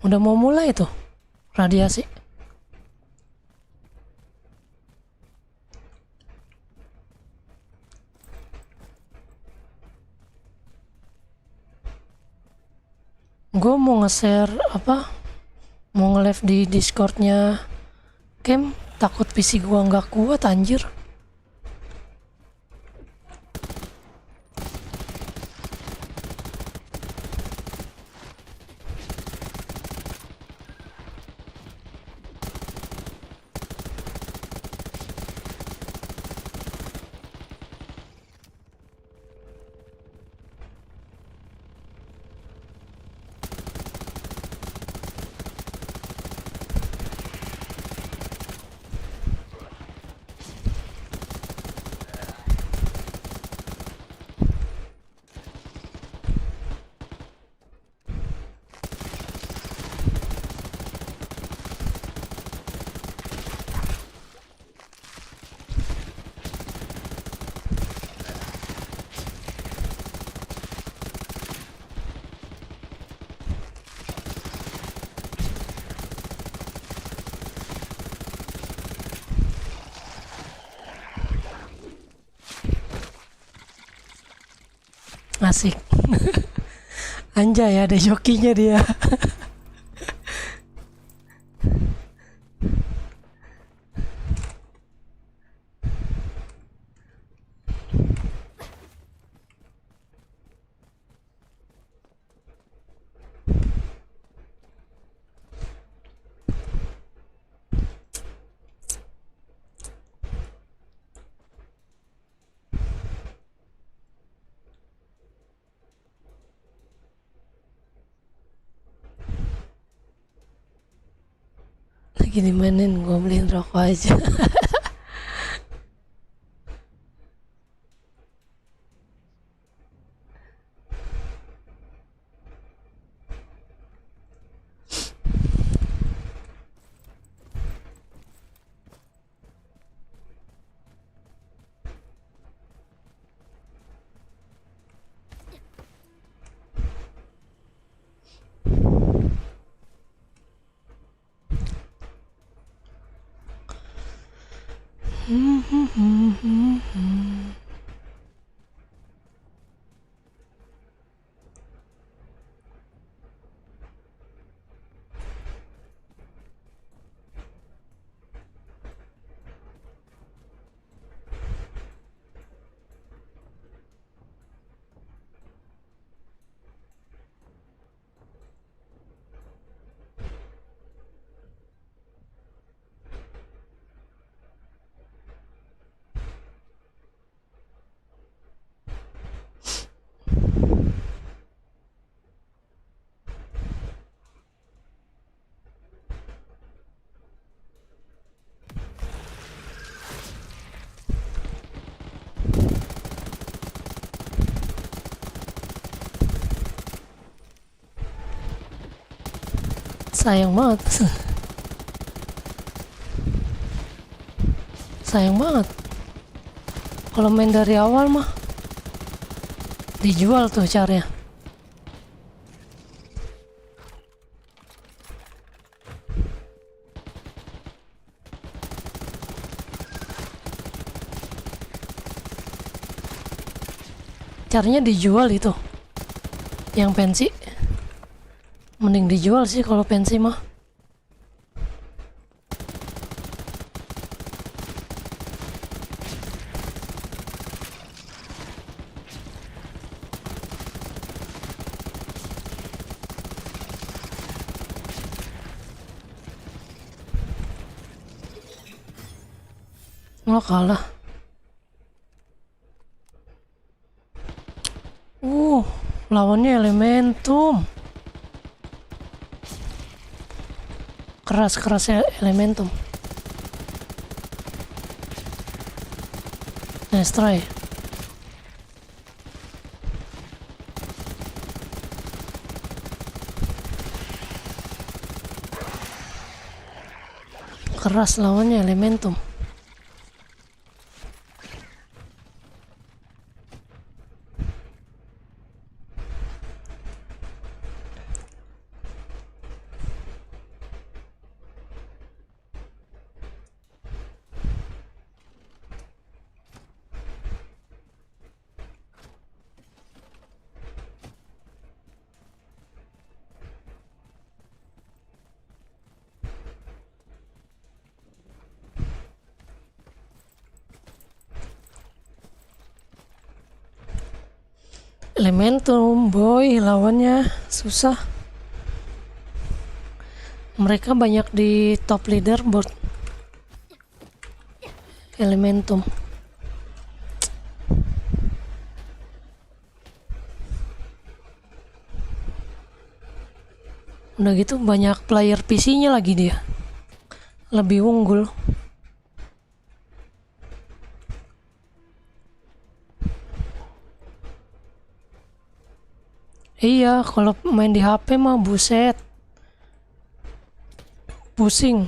Udah mau mulai tuh radiasi. Gue mau nge-share mau nge-live di Discordnya Camp, takut PC gua nggak kuat anjir. Asik. Anjay, ada jokinya dia. Lagi dimainin, gue beliin rokok aja. Sayang banget. Sayang banget. Kalau main dari awal mah dijual tuh caranya. Caranya dijual itu. Yang pensi mending dijual sih kalau pensi mah. Oh, kalah. Lawannya Elementum. Keras Elementum. Nice try. Keras lawannya Elementum. Elementum boy lawannya susah. Mereka banyak di top leaderboard. Elementum. Udah gitu banyak player PC-nya lagi dia. Lebih unggul. Iya, kalau main di HP mah buset. Pusing.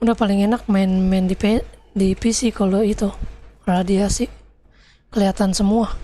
Udah paling enak main di PC kalau itu radiasi kelihatan semua.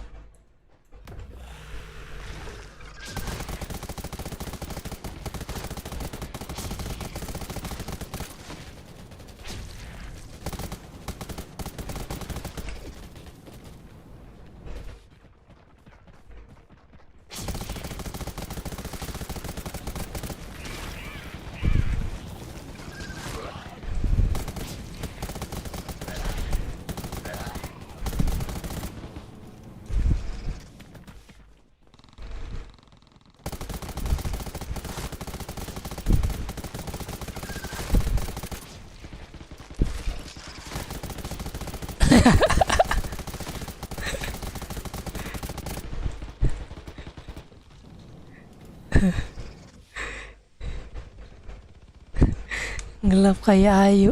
Gelap kayak Ayu.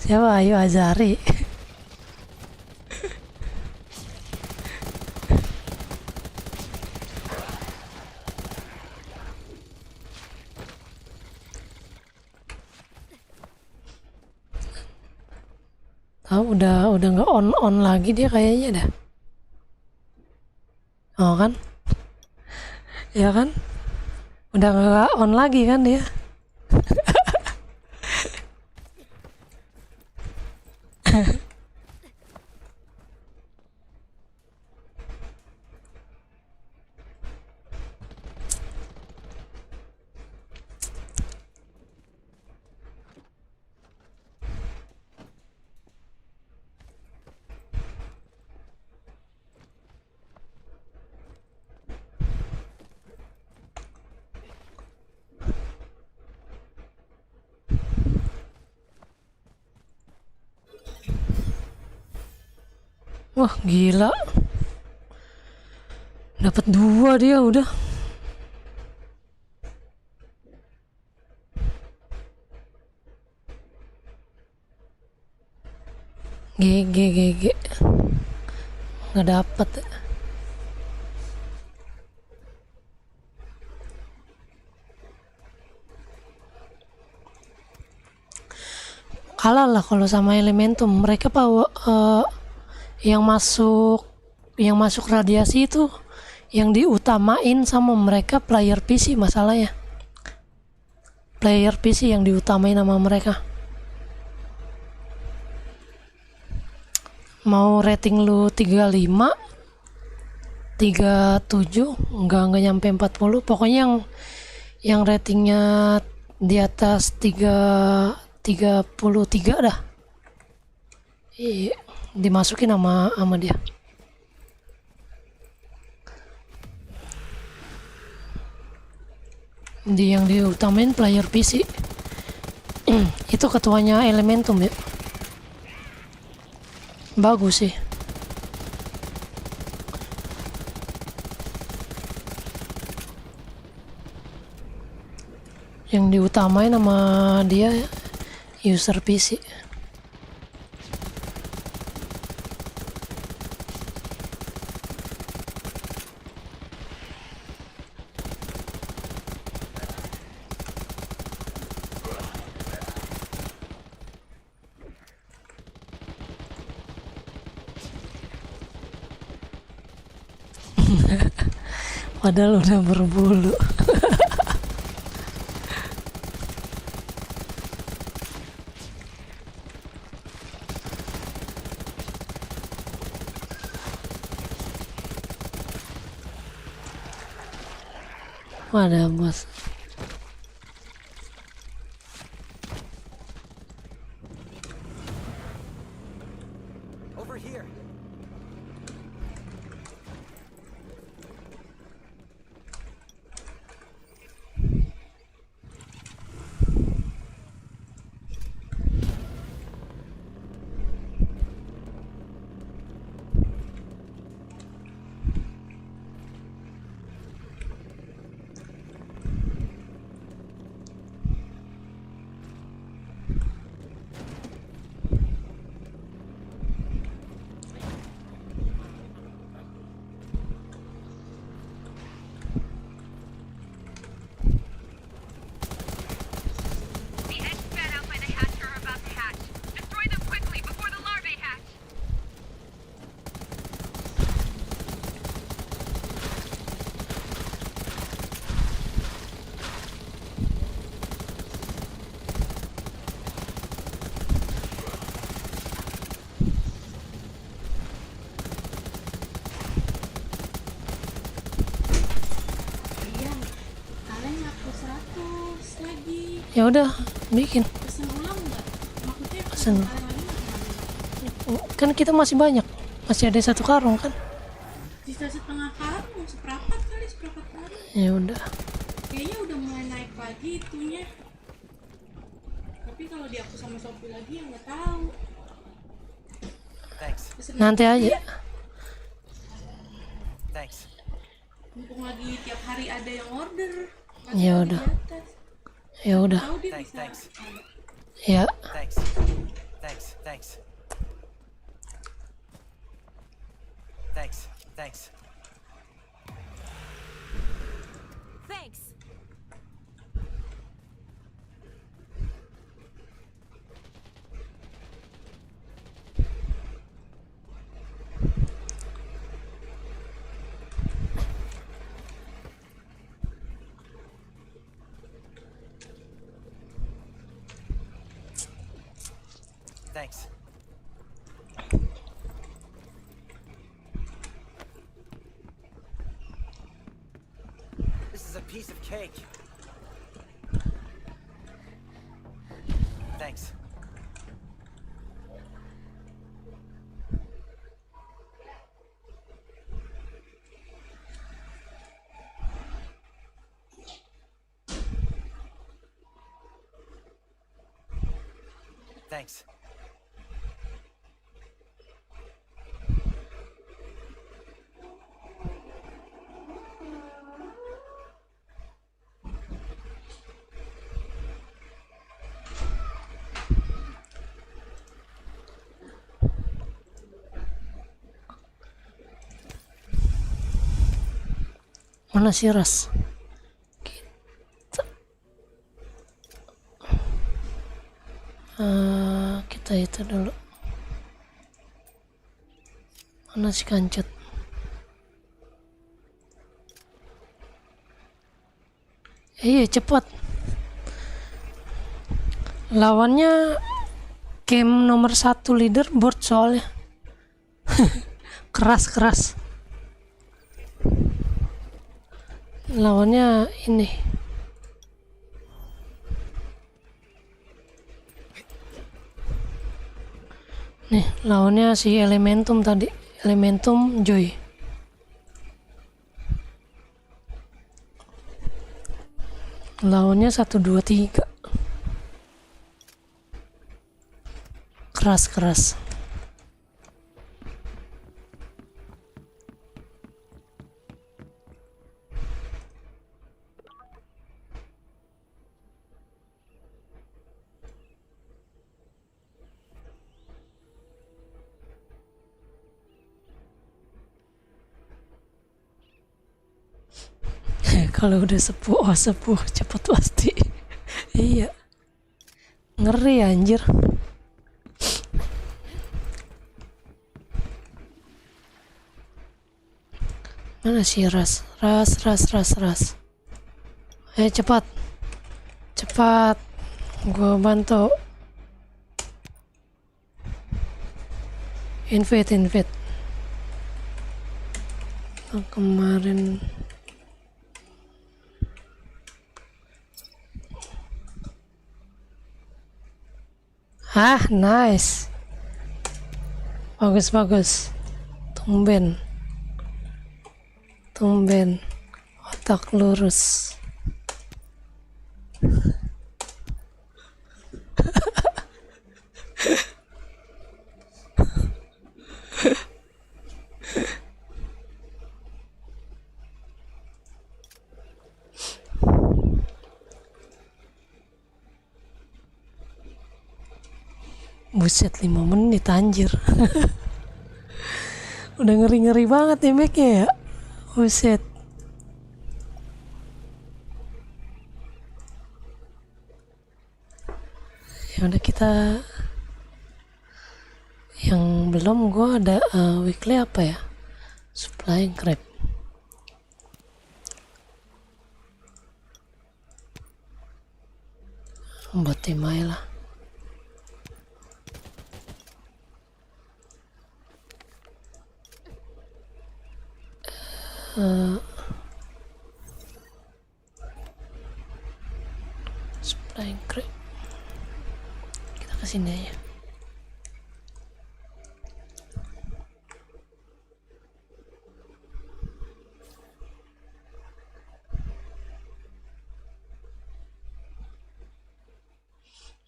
Siapa Ayu Azari? Tahu udah nggak on lagi dia kayaknya dah. Oh kan? Ya kan? Udah nggak on lagi kan dia? Wah gila, dapat 2 dia udah. GG nggak dapet. Kalah lah kalau sama Elementum. Mereka yang masuk radiasi itu yang diutamain sama mereka player PC masalahnya. Player PC yang diutamain sama mereka. Mau rating lu 35 37 enggak nyampe 40, pokoknya yang ratingnya di atas 33 dah. Iya, dimasukin sama dia. Yang diutamain player PC. Itu ketuanya Elementum ya. Bagus sih. Yang diutamain sama dia user PC. Padahal udah berbulu. Wadah bos. Over here. The eggs fed out by the hatch are about to hatch. Destroy them quickly before the larvae hatch. Iya, kalian ngapus 100 lagi. Ya udah, bikin. Pesen ulang nggak? Maksudnya Pesen. kalian lagi nggak? Kan kita masih banyak. Masih ada 1 karung kan? Sisa setengah karung, seperempat kali, seperempat karung. Ya udah. Kayaknya udah mulai naik lagi itunya. Tapi kalau dihapus sama Shopee lagi ya nggak tahu. Thanks. Pesen Nanti aja. Thanks. mumpung lagi tiap hari ada yang order. Ya udah. Ya udah. Tahu dia Thanks, bisa. thanks. Ya. Thanks. Thanks. Thanks. Thanks. Thanks. Thanks. Thanks. This is a piece of cake. Thanks. Thanks. Mana si Ras? Kita itu dulu. Mana si Kancut? Iya cepat. Lawannya game nomor 1 leaderboard soalnya. Keras. Lawannya ini. Nih, lawannya si Elementum tadi. Elementum Joy. Lawannya 1 2 3. Keras. Kalau udah sepuh cepet pasti. Iya, ngeri anjir. Mana sih Ras? Ayo cepat, gua bantu. Invite. Oh, kemarin nice. Bagus. Tumben. Otak lurus. Buset 5 menit anjir. Udah ngeri banget nih mic-nya ya. Buset. Ya udah kita yang belum gua ada weekly apa ya? Supplying crab. Buat tim aja lah. Supplying crab. Kita kesini aja.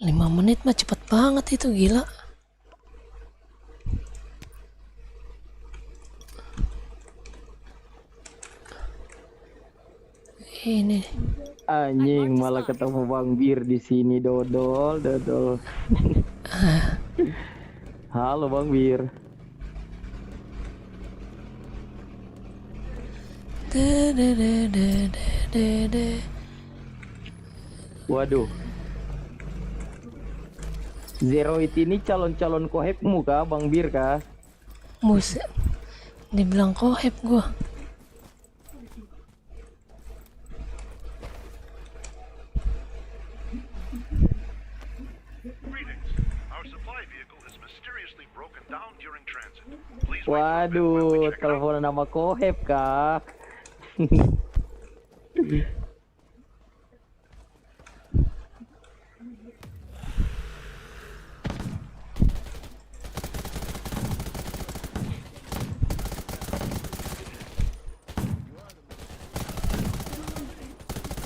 Lima menit mah cepet banget itu, gila. Ini Anjing malah ketemu Bang Bir di sini dodol. Halo Bang Bir. Waduh. Zeroid ini calon-calon kohepmu kah Bang Bir kah? Buset, dibilang kohep gua. Greetings. Our supply vehicle is mysteriously broken down during transit. Please wait for a bit while we Waduh, check it out. telepon nama kohep kah?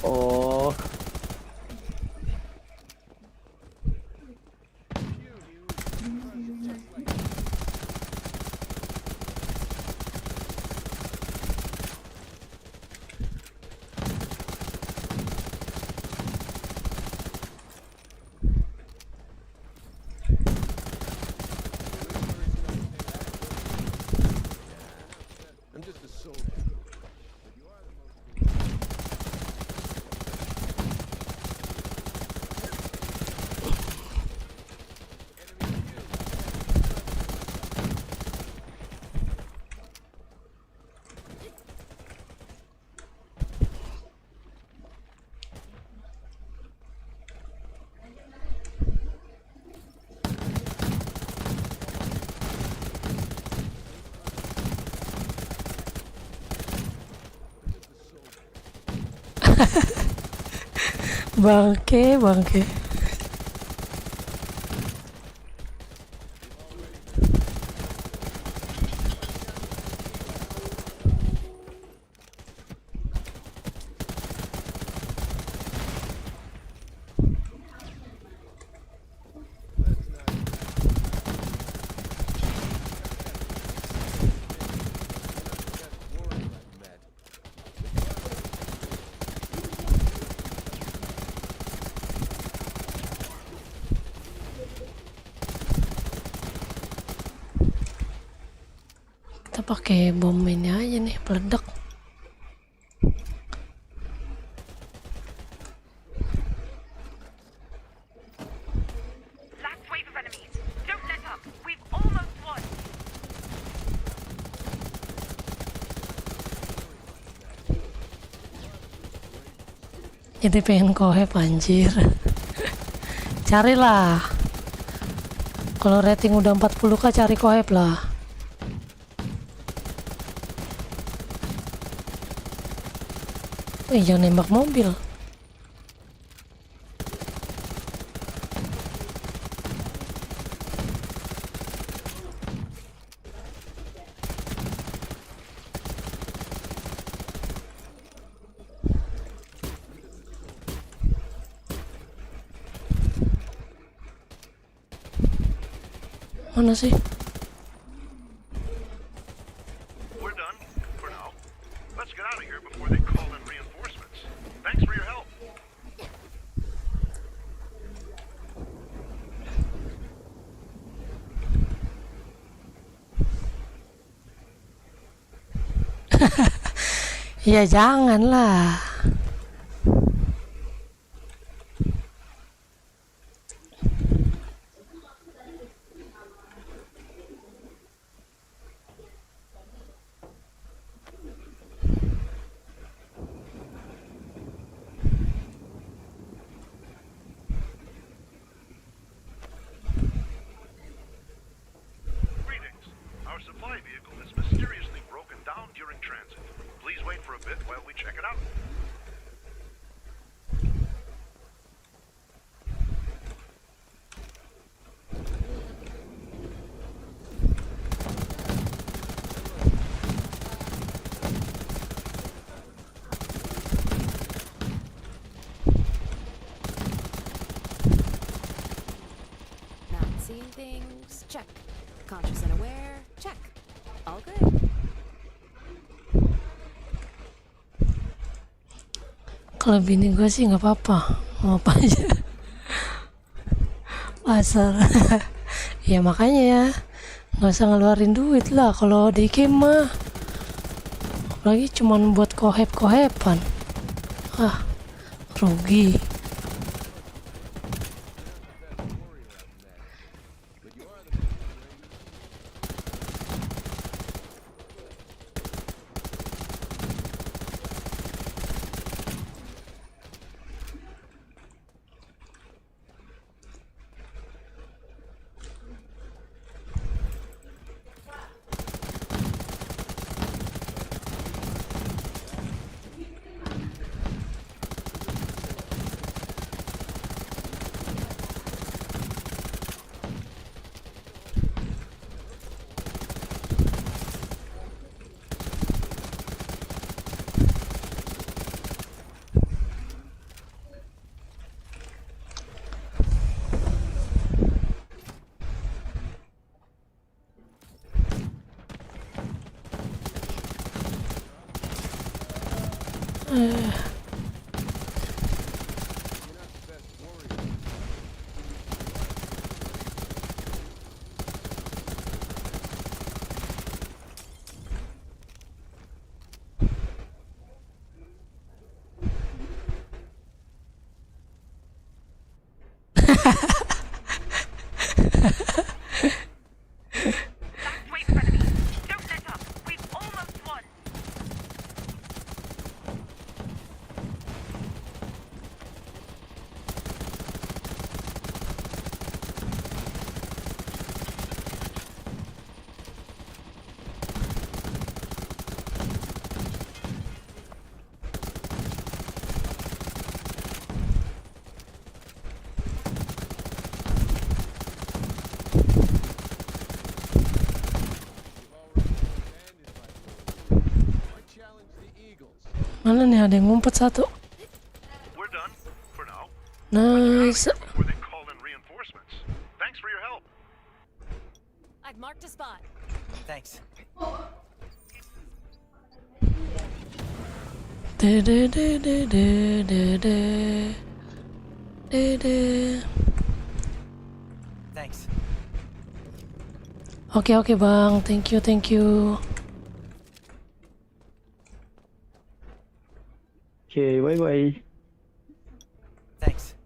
Oh, I'm just a soldier. Bangke. Kita pakai bom ini aja nih, peledak. Last wave of enemies. Don't let up. We've almost won. Jadi pengen kohep anjir. Carilah. Kalau rating udah 40k cari kohep lah. Jangan nembak mobil. Mana sih? We're done for now. Let's get out of here before they call in reinforcements. Thanks for your help. Ya janganlah. Greetings. Our supply vehicle is mysteriously broken down during transit. Please wait for a bit while we check it out. Not seeing things? Check. Conscious and aware? Check. All good. Kalau bini gue sih nggak apa-apa, mau apa aja. Pasar. Ya makanya ya, nggak usah ngeluarin duit lah kalau di game mah. Apalagi cuman buat kohep-kohepan. Ah, rugi. Don't wait for enemy. Don't let up. We've almost won. Mana nih ada yang ngumpet satu. We're done for now. Nice. Before they call in reinforcements. Thanks for your help. I've marked a spot. Thanks. Thanks. Oke bang, thank you. Oke, bye. Thanks.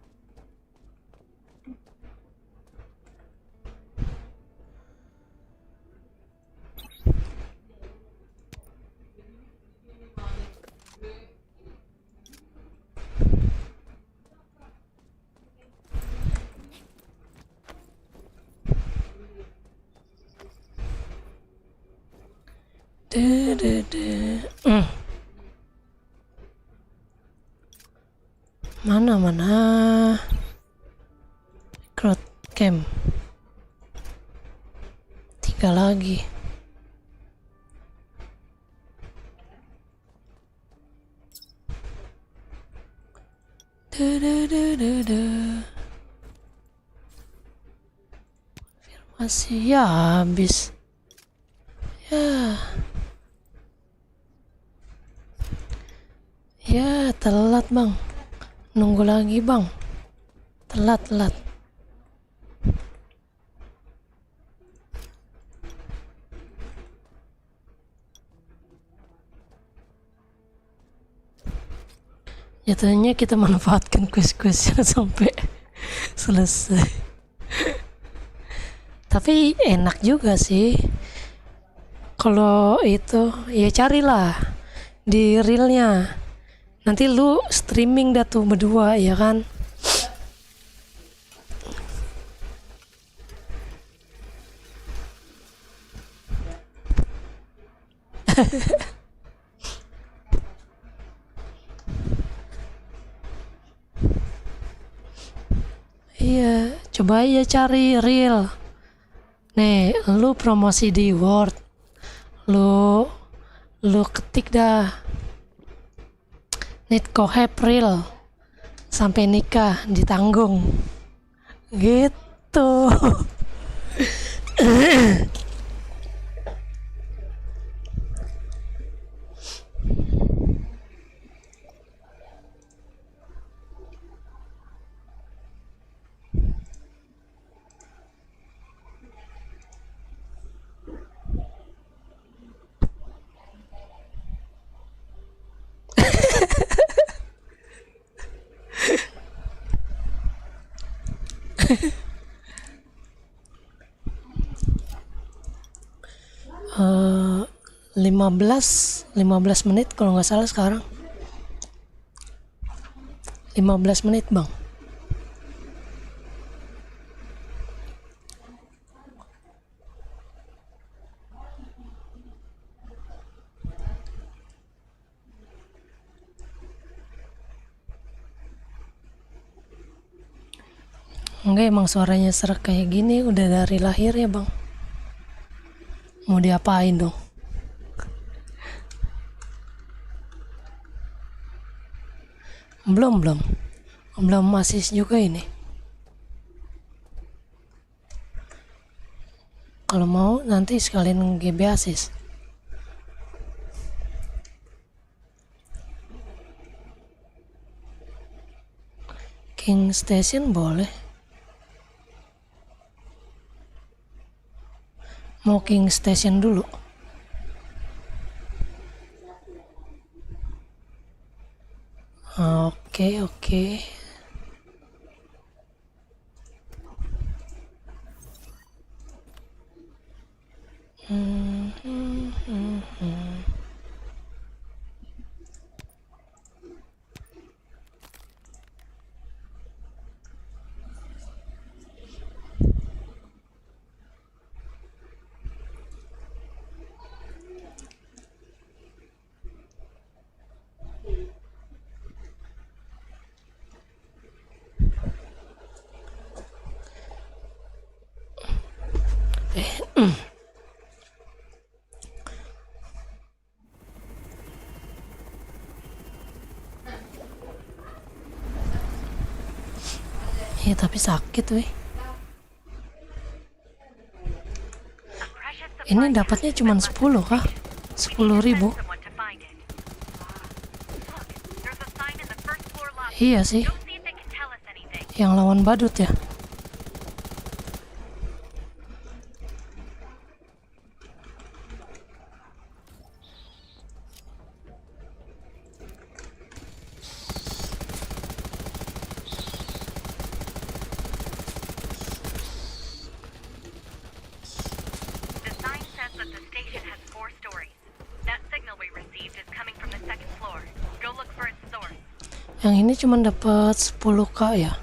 Mana crowd camp 3 lagi. Masih ya habis ya telat bang, nunggu lagi bang, telat. Jatuhnya kita manfaatkan kuis-kuisnya sampai selesai. Tapi enak juga sih. Kalau itu ya carilah di realnya. Nanti lu streaming dah tuh berdua ya kan. Iya, coba aja cari real. Nih, lu promosi di Word. Lu ketik dah. Nitko April sampai nikah ditanggung. Gitu. 15 menit kalau nggak salah sekarang. 15 menit bang. Enggak, emang suaranya serak kayak gini udah dari lahir ya bang. Mau diapain dong? Belum masih juga ini. Kalau mau nanti sekalian GB asis. King Station boleh. Mau King Station dulu. Oke. Iya tapi sakit weh. Ini dapatnya cuma 10 kah? 10.000. Iya sih. Yang lawan badut ya. Yang ini cuma dapat 10k ya.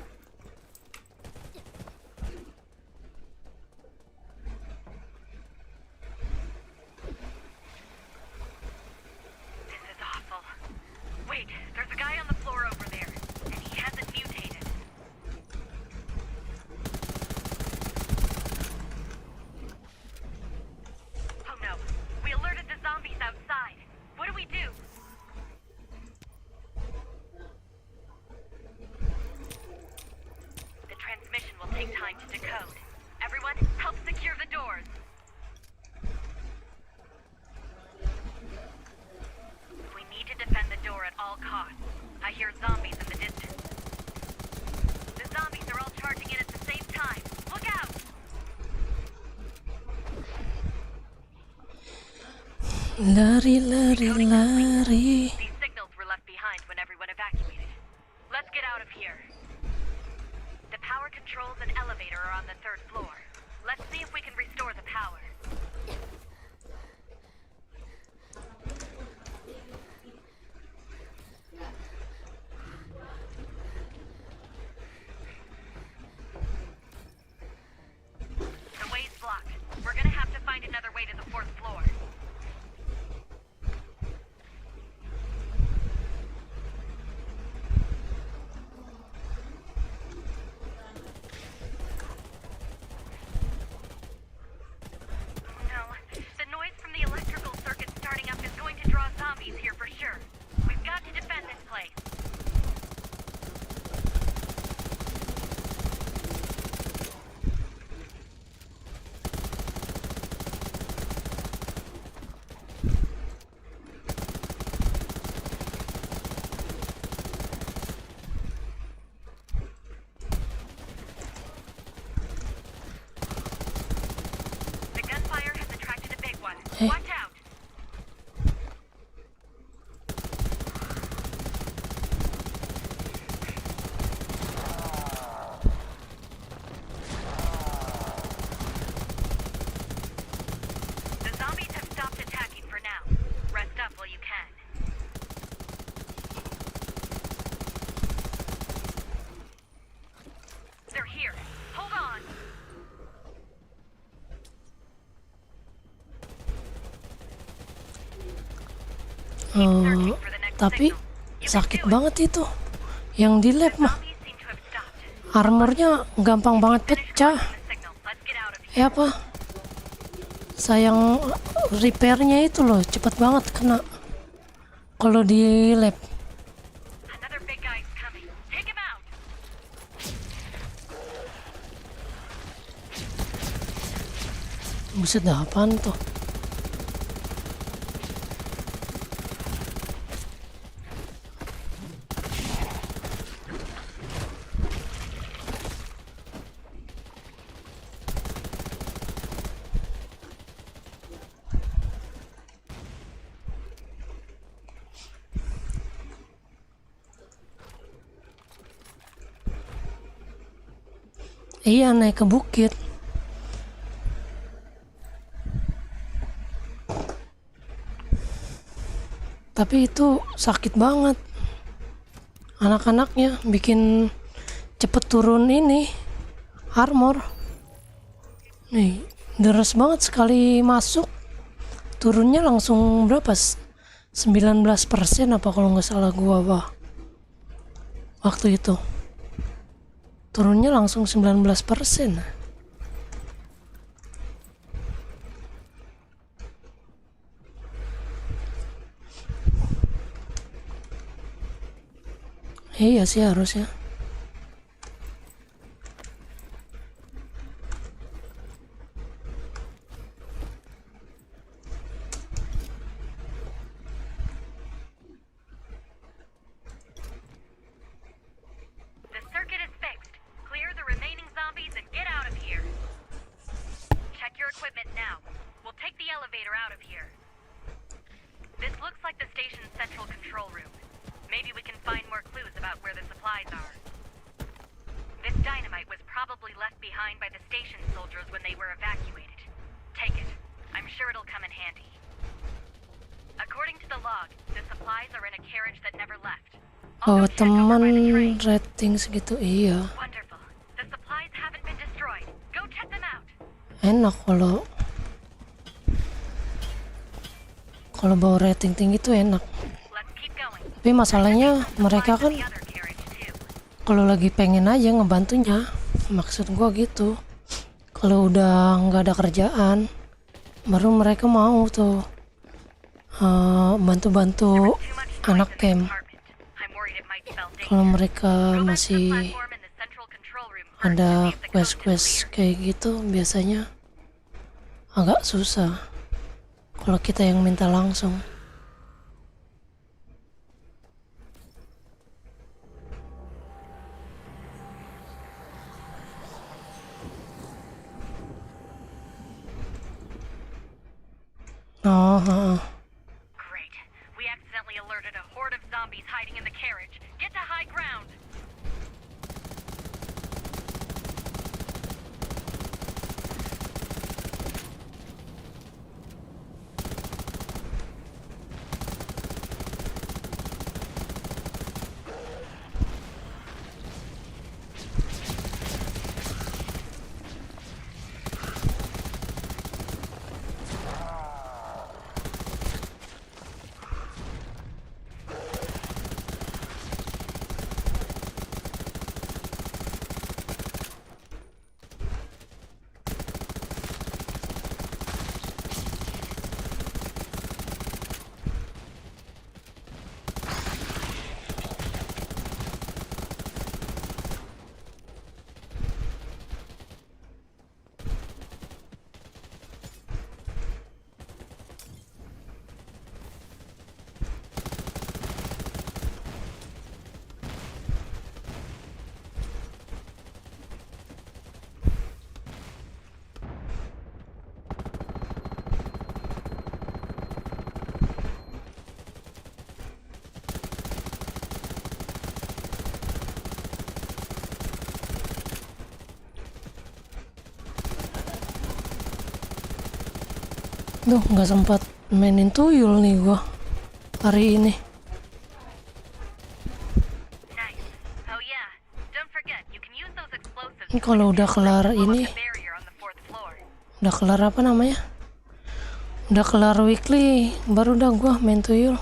Lari. These signals were left behind when everyone evacuated. Let's get out of here. The power controls and elevator are on the 3rd floor. Let's see if we can restore the power. The way's blocked. We're gonna have to find another way to the 4th floor. Here for sure. We've got to defend this place. The gunfire has attracted a big one. Watch out! The zombies have Tapi sakit banget itu. Yang di lab mah armornya gampang banget pecah. Apa? Sayang repairnya itu loh cepet banget kena. Kalau di lab. Another big guy's coming. Take him out. Buset dah, apaan tuh? Iya, naik ke bukit. Tapi itu sakit banget. Anak-anaknya bikin cepet turun ini armor. Nih, deres banget sekali masuk. Turunnya langsung berapa? 19% apa kalau nggak salah gua, waktu itu. Turunnya langsung 19%. Iya sih harusnya. The circuit is fixed. Clear the remaining zombies and get out of here. Check your equipment now. We'll take the elevator out of here. This looks like the station's central control room. Maybe we can find more clues about where the supplies are. This dynamite was probably left behind by the station soldiers when they were evacuated. Take it. I'm sure it'll come in handy. According to the log, the supplies are in a carriage that never left. Oh, teman rating segitu, iya. Wonderful. The supplies haven't been destroyed. Go check them out. Enak kalau bawa rating tinggi tuh enak. Let's keep going. Tapi masalahnya mereka kan The other carriage too. kalau lagi pengen aja ngebantunya, maksud gua gitu. Kalau udah nggak ada kerjaan, baru mereka mau tuh bantu-bantu Too much anak noise in camp. this apartment. I'm worried it might spell Kalau danger. mereka Go back to the masih platform in the central control room first to ada see if the code is quest-quest clear. kayak gitu, biasanya agak susah kalau kita yang minta langsung. Oh, Great. We accidentally alerted a horde of zombies hiding in the carriage. Get to high ground. duh, nggak sempat mainin tuyul nih gua hari ini. Nice. Oh yeah. Don't forget, you can use those explosives. Ini kalau udah kelar ini, The barrier on the 4th floor. udah kelar apa namanya? Udah kelar weekly, baru dah gua main tuyul.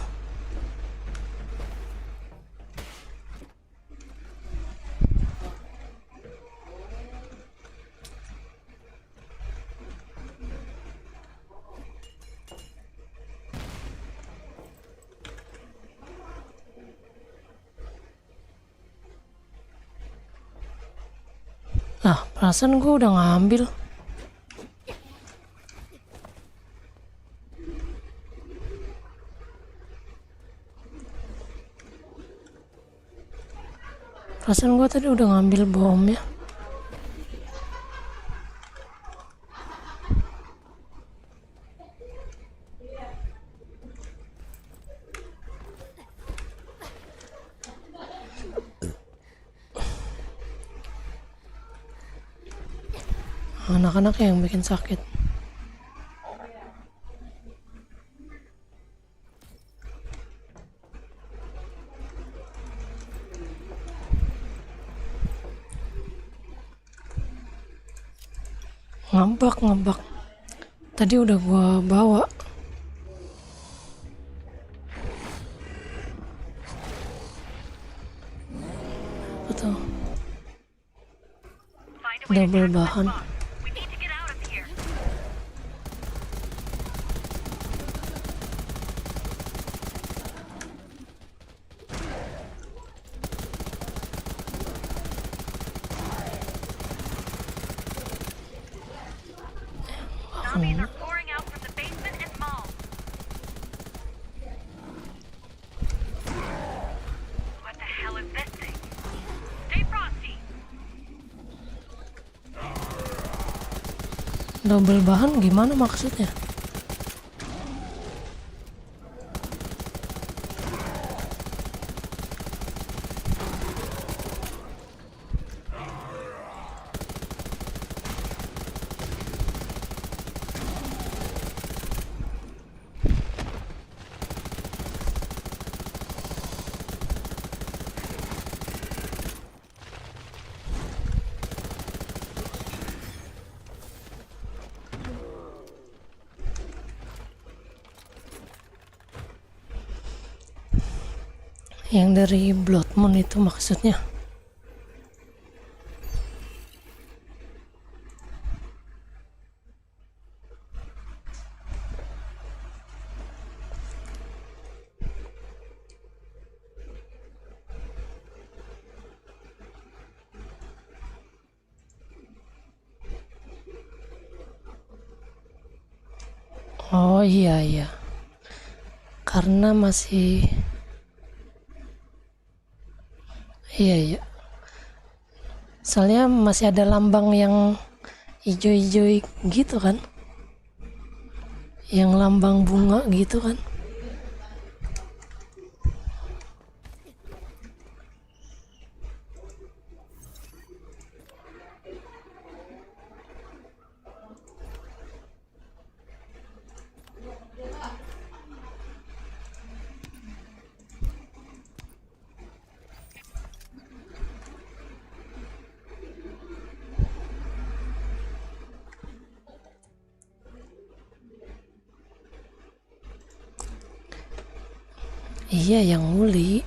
Perasaan gue udah ngambil. Perasaan gue tadi udah ngambil bomnya. Anak-anak yang bikin sakit. Ngambak. Tadi udah gua bawa. Betul. Double bahan. We need to get out of here. Zombies are pouring out from the basement and mall. What the hell is this thing? Stay frosty. Double bahan gimana maksudnya? Yang dari Blood Moon itu maksudnya. Oh iya. Karena masih Iya. Soalnya masih ada lambang yang hijau-hijau gitu kan. Yang lambang bunga gitu kan. Iya, yang muli.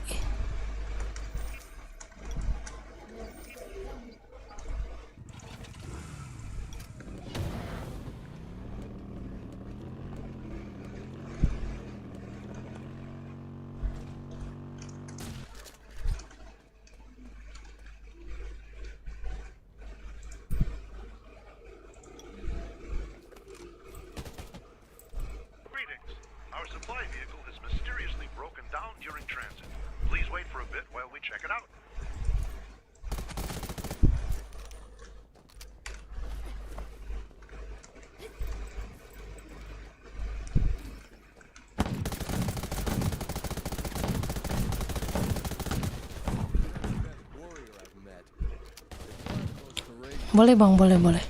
Greetings. Our supply vehicle has mysteriously broken down during transit. Please wait for a bit while we check it out. Boleh bang, boleh.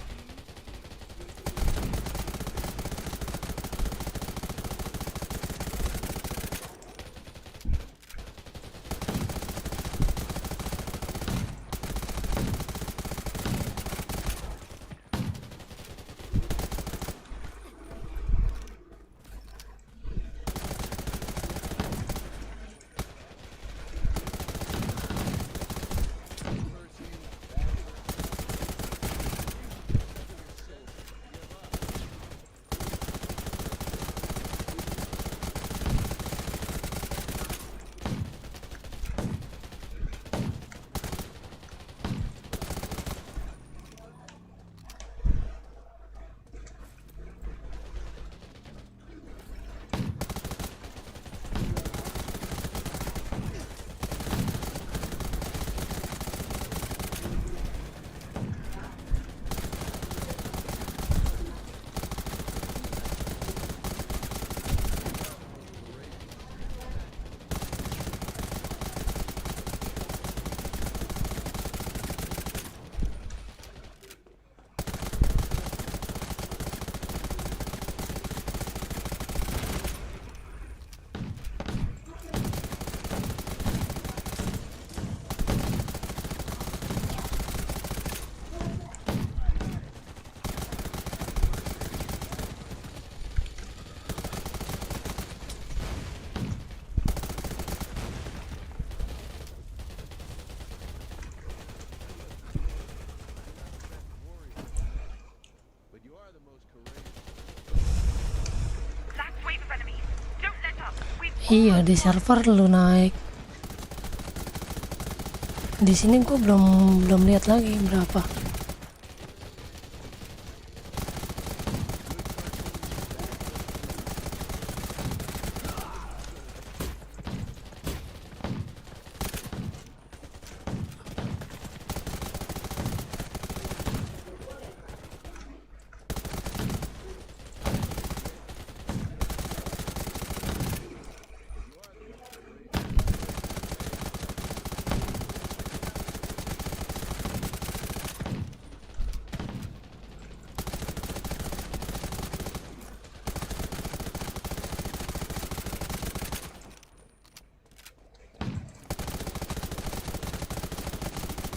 Iya, di server lu naik. Di sini gue belum lihat lagi berapa.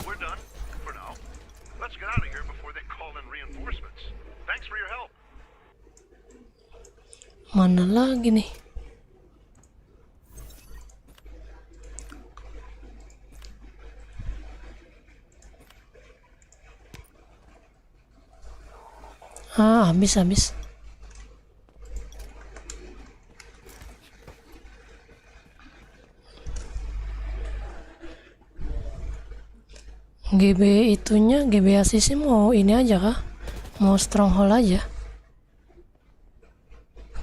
We're done for now. Let's get out of here before they call in reinforcements. Thanks for your help. Mana lagi nih? Habis. GB itunya, GB asisnya mau ini aja kah? Mau stronghold aja?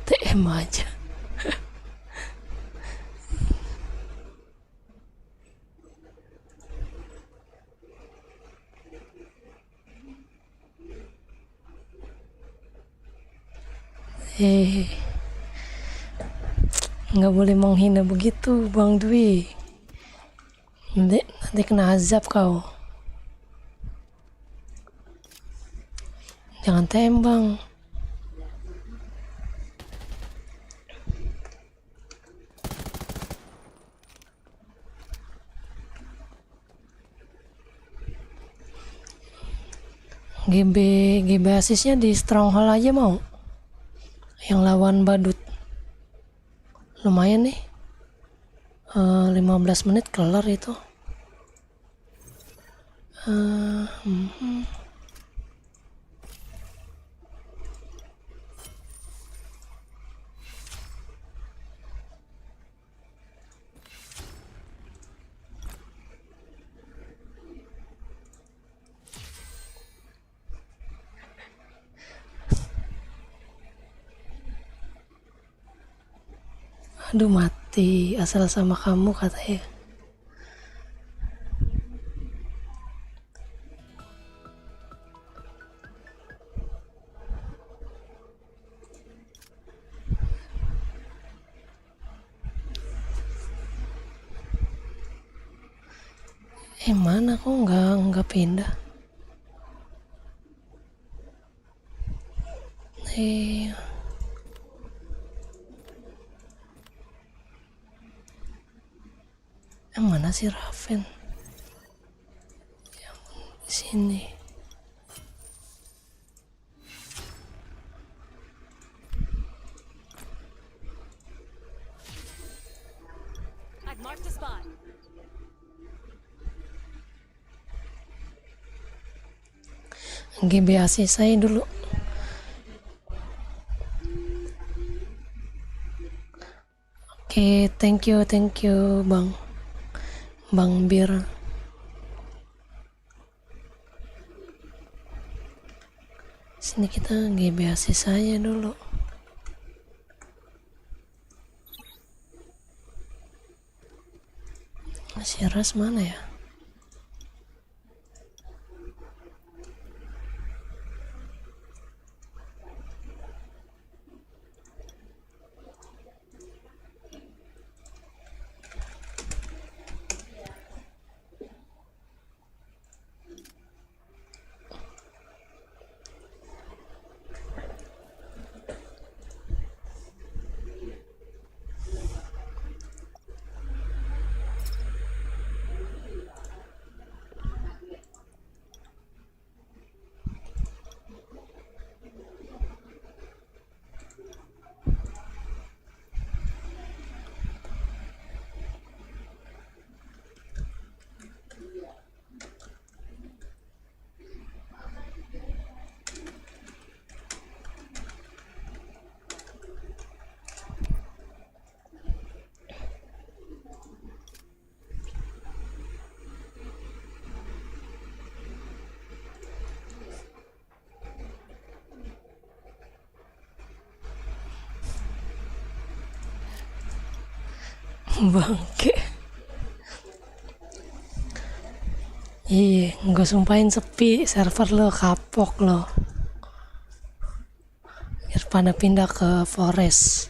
TM aja. Nggak boleh menghina begitu, Bang Dwi. Nanti kena azab kau. Jangan tembang. GB asisnya di stronghold aja mau. Yang lawan badut. Lumayan nih. 15 menit kelar itu. Aduh, mati asal sama kamu katanya. Mana kok nggak pindah? Mana sih Raven? Yang di sini. I've marked a spot. GBAC saya dulu. Oke, thank you Bang Bir. Sini kita GBAC saya dulu. Masih ras mana ya? Bangke. Iya, gue sumpahin sepi server lo, kapok lo. Biar pada pindah ke forest.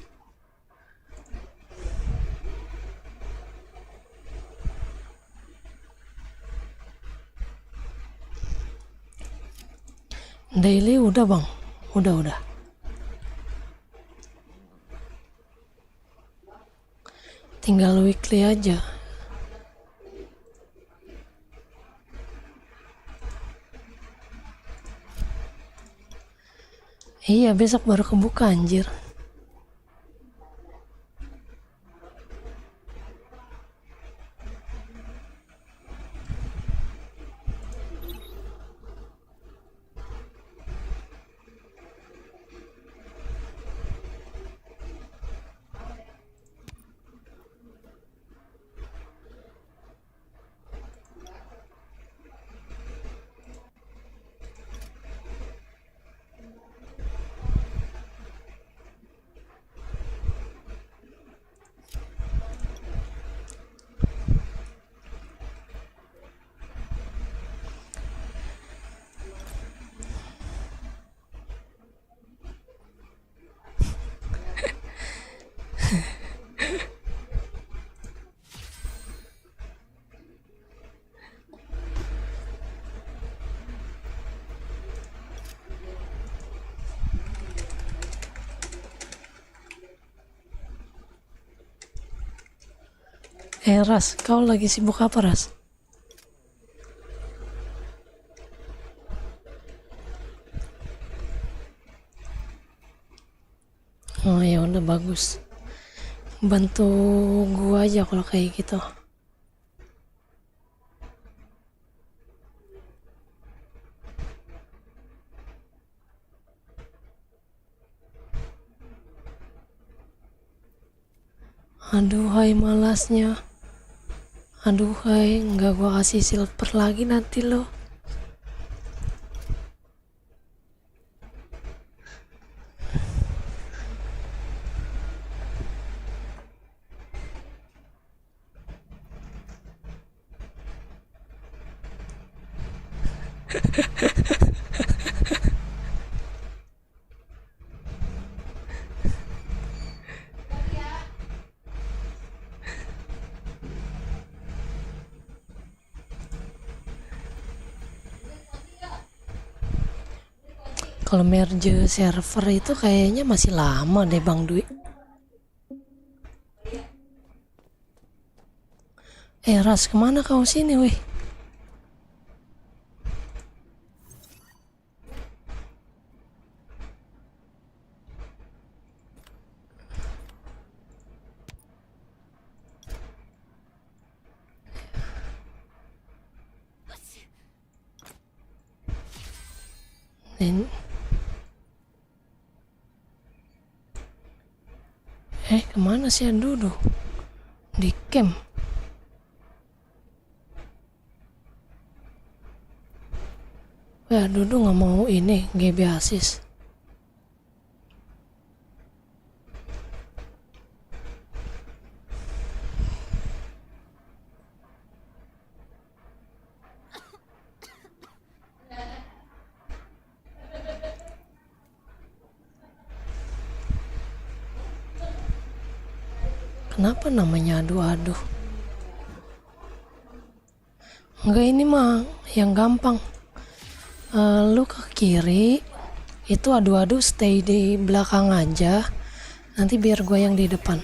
Daily udah bang, udah. Tinggal weekly aja. Iya, besok baru kebuka anjir. Ras, kau lagi sibuk apa, Ras? Oh ya udah bagus. Bantu gua aja kalau kayak gitu. Aduhai malasnya. Aduhai, nggak gua kasih silver lagi nanti lo. Kalau merge server itu kayaknya masih lama deh Bang Dwi. Ras, kemana kau sini weh? Kemana sih Dudu? Di camp. Ya Dudu nggak mau ini GB Asis. Kenapa namanya adu-adu? Enggak, ini mah yang gampang. Lu ke kiri, itu adu-adu stay di belakang aja. Nanti biar gue yang di depan.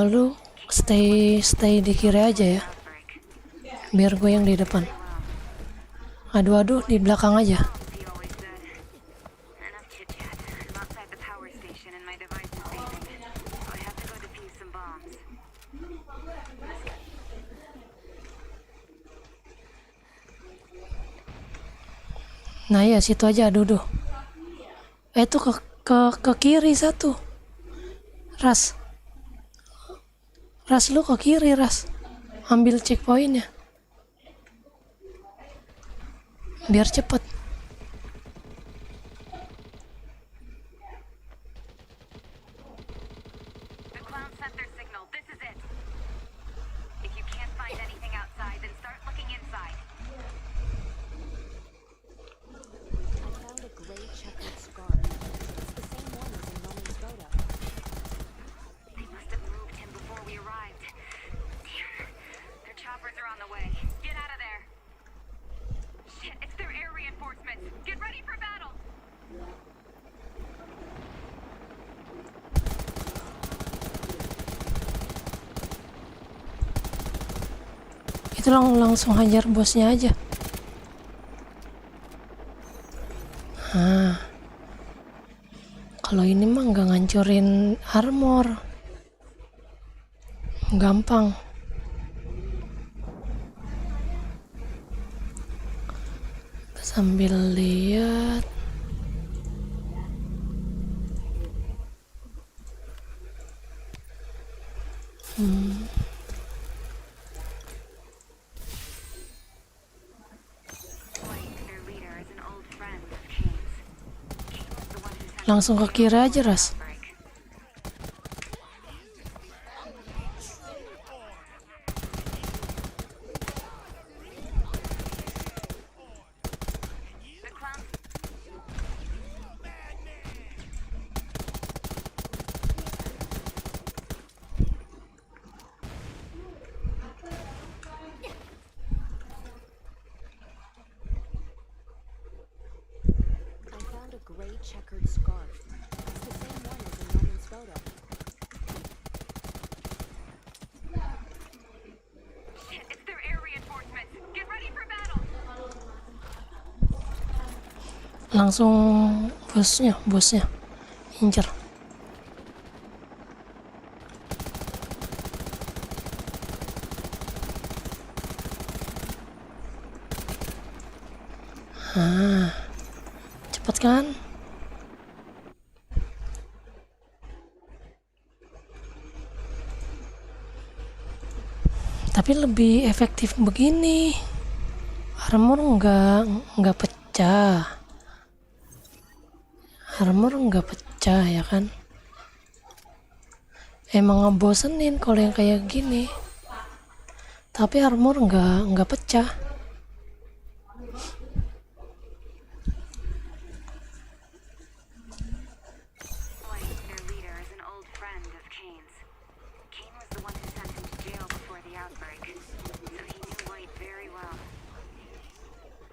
Lu stay di kiri aja ya. Biar gue yang di depan. Adu-adu di belakang aja. Nah ya situ aja Dudu. Itu ke kiri satu. Ras lu ke kiri Ras. Ambil checkpointnya. Biar cepet. The clown sent their signal. find anything outside, then start looking inside. I found a gray checkered scarf. It's the same one as in Roman's photo. They must have moved him before we arrived. Their choppers are on the way. Get out of there. Shit, it's their air reinforcements. Get ready for battle. Itu langsung hajar bosnya aja. Nah, kalau ini mah nggak ngancurin armor, gampang. Sambil lihat. Their leader is an old friend of Kane's. Kane was the one who sent Langsung ke kiri aja, Ras. outbreak. The clowns. I found a gray checkered scarf. It's the same one as in Roman's photo. Shit, it's their air reinforcements. Get ready for battle. Langsung bosnya incer. Cepet kan? Tapi lebih efektif begini. Armor nggak pecah. Armor nggak pecah ya kan? Emang ngebosenin kalau yang kayak gini. Tapi armor nggak pecah. White, their leader, is an old friend of Kane's. Kane was the one who sent him to jail before the outbreak, so he knew White very well.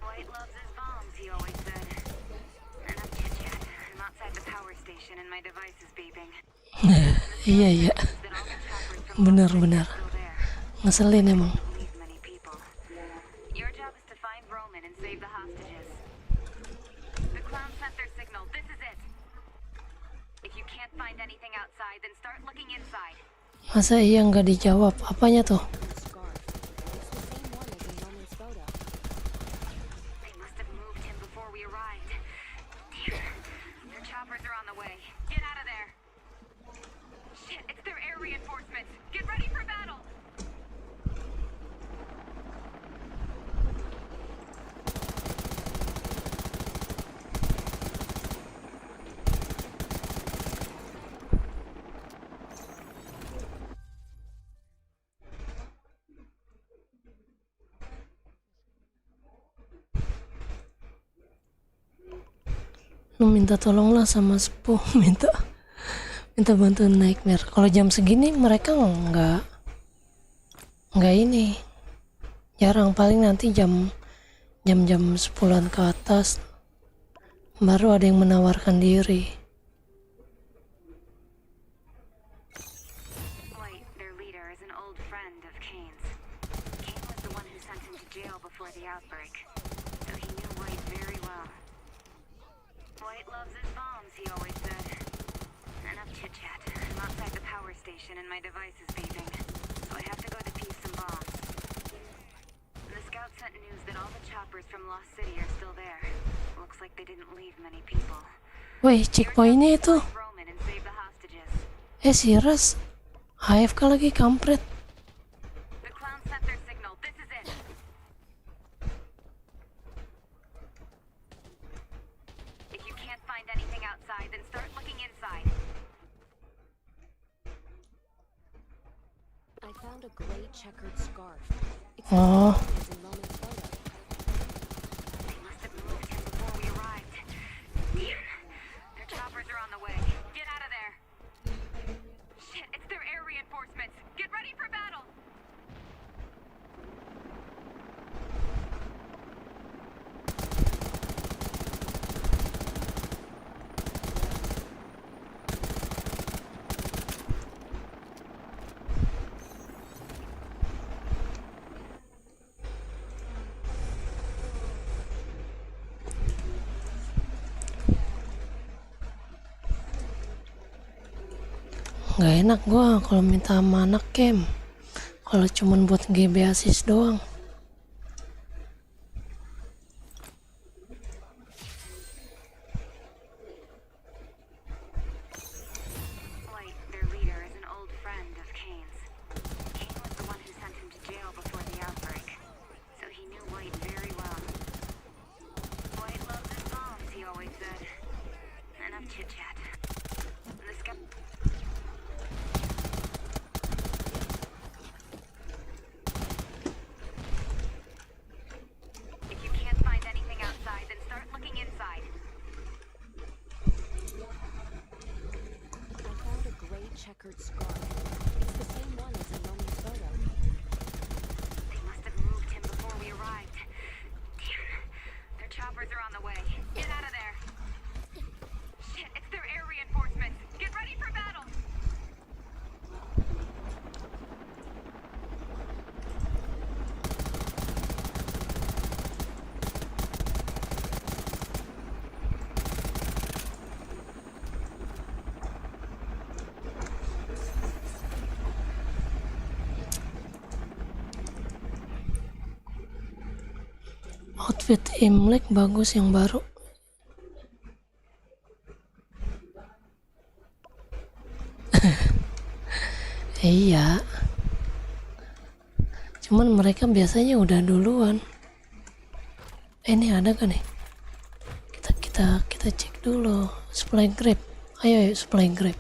White loves his bombs, he always said. Enough chit-chat. I'm outside the power station and my device is beeping. Iya. That all the choppers from Benar. still there. Ngeselin emang. Leave many people. Your job is to find Roman and save the hostages. The clowns sent their signal. This is it. If you can't find anything outside, then start looking inside. Masa iya nggak dijawab? Apanya tuh? Scarf. It's the same one as in Roman's photo. They must have moved him before we arrived. Their choppers are on the way. Get out of there. Shit, it's their air reinforcements. Get ready for battle. Lu minta tolonglah sama sepuh, minta bantuan Nightmare. Kalau jam segini mereka nggak ini, jarang, paling nanti jam 10-an ke atas baru ada yang menawarkan diri. White, their leader, is an old friend of Kane's. Kane was the one who sent him to jail before the outbreak, so he knew White very well. White loves his bombs, he always said. Enough chit-chat. I'm outside the power station and my device is beeping, so I have to go defuse some bombs. The scout sent news that all the choppers from Lost City are still there. Looks like they didn't leave many people. Wih, checkpointnya itu. Roman and save the hostages. Si Ras AFK lagi, kampret. The clowns sent their signal. This is it. If you can't find anything outside, then start looking inside. I found found a gray checkered scarf. It's Oh, the same one as in Lomi's photo. They must have moved him before we arrived. Damn. Their choppers are on the way. Get out of there. Shit, it's their air reinforcements. Get ready for battle. nggak enak gua kalau minta sama anak camp. Kalau cuman buat GB assist doang. White, their leader, is an old friend of Kane's. Kane was the one who sent him to jail before the outbreak, so he knew White very well. White loves his bombs, he always said. Enough chit-chat. The skep- If you can't find anything outside, then start looking inside. I found a gray checkered scarf. It's the same one as in Lomi's photo. They must have moved him before we arrived. Damn. Their choppers are on the way. Get out of there. Shit, it's their air reinforcements. Get ready for battle. Outfit Imlek bagus yang baru. Iya. Cuman mereka biasanya udah duluan. Ini ada kan nih? Kita cek dulu. Supply grab. Ayo supply grab.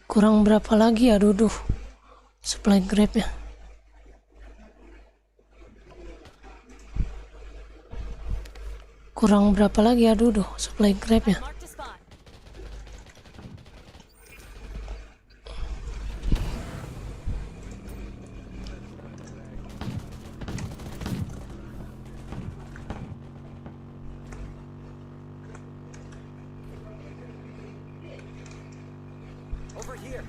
Kurang berapa lagi ya Duduh supply grabnya? Kurang berapa lagi ya Duduh supply grabnya? Marked a spot. Over here.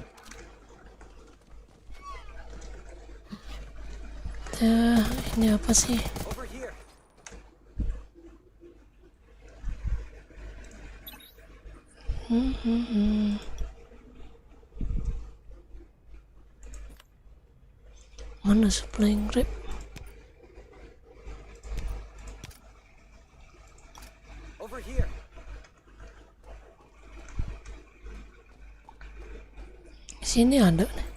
Ini apa sih? Over here. Mana supply grab? Over here. Di sini ada nih.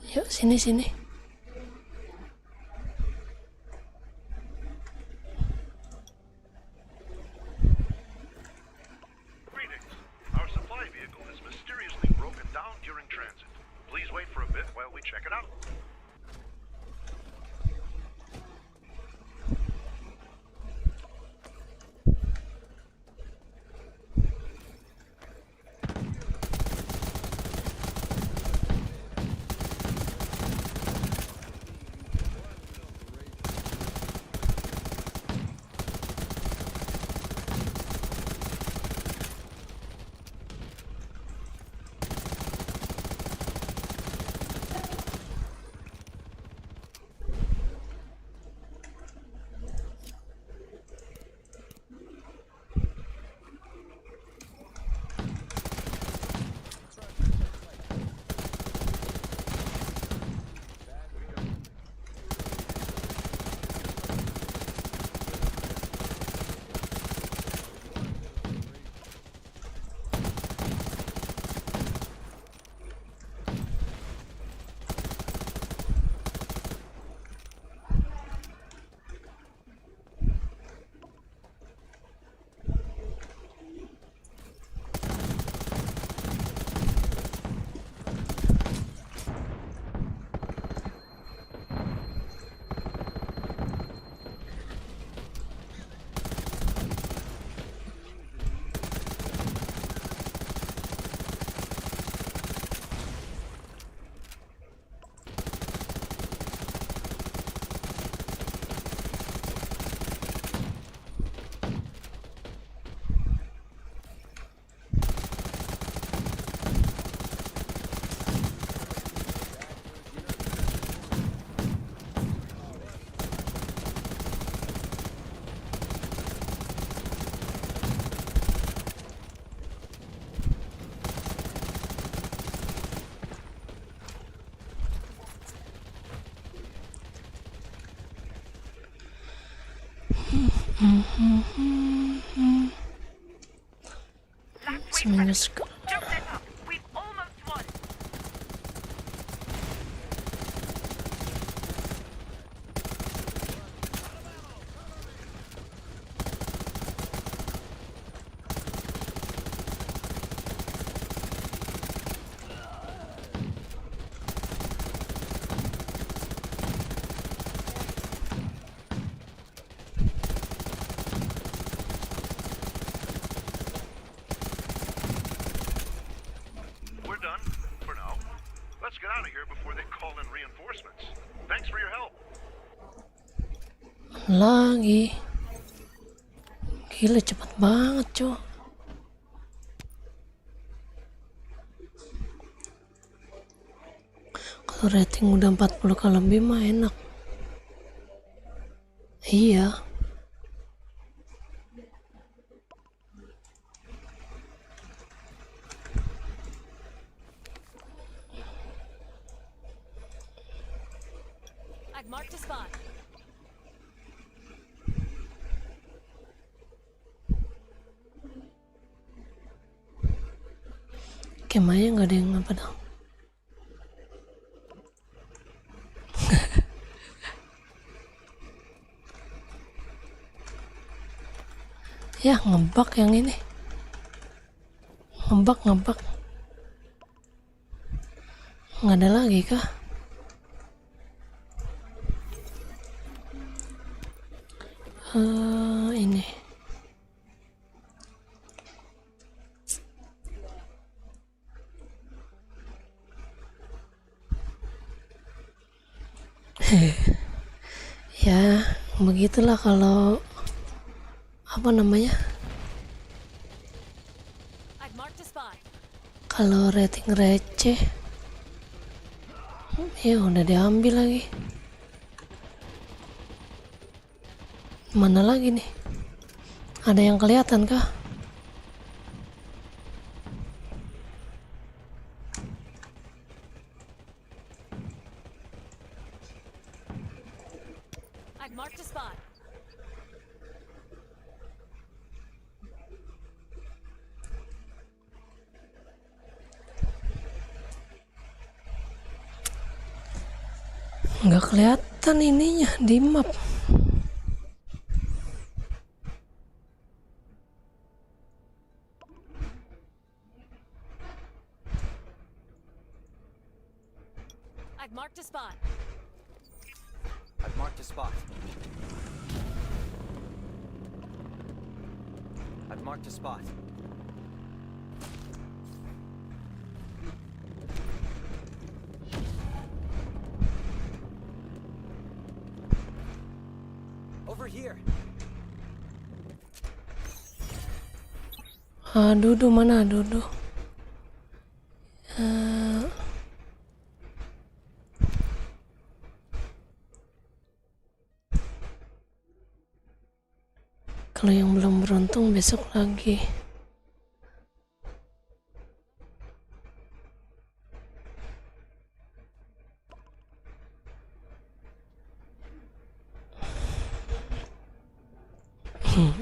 Yuk sini. Greetings. Our supply vehicle is mysteriously broken down during transit. Please wait for a bit while we check it out. Seminggu sekali. Just set up. We've almost won. We're done for now. Let's get out of here before they call in reinforcements. Thanks for your help. Lagi. Gila cepet banget, cuy. Kalau rating udah 40 ke lebih mah enak. Iya. I've marked a spot. Kemanya nggak ada yang apa dong. Ya ngebak yang ini. Ngebak. Nggak ada lagi kah? Ini. Ya, begitulah kalau apa namanya? I've marked a spot. Kalau rating receh, ya udah diambil lagi. Mana lagi nih? Ada yang kelihatan kah? I've marked a spot. Nggak kelihatan ininya di map. I've marked a spot. I've marked a spot. I've marked a spot. Over here. Dudu mana Dudu? Kalau yang belum beruntung besok lagi.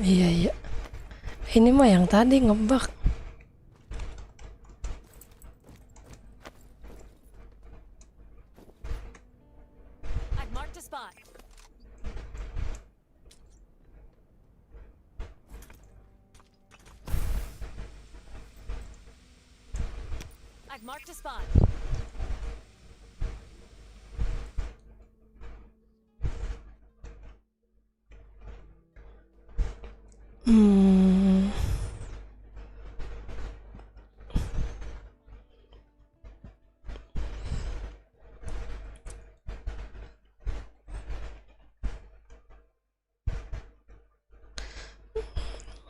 Iya. Ini mah yang tadi ngebak. I've marked a spot. I've marked a spot.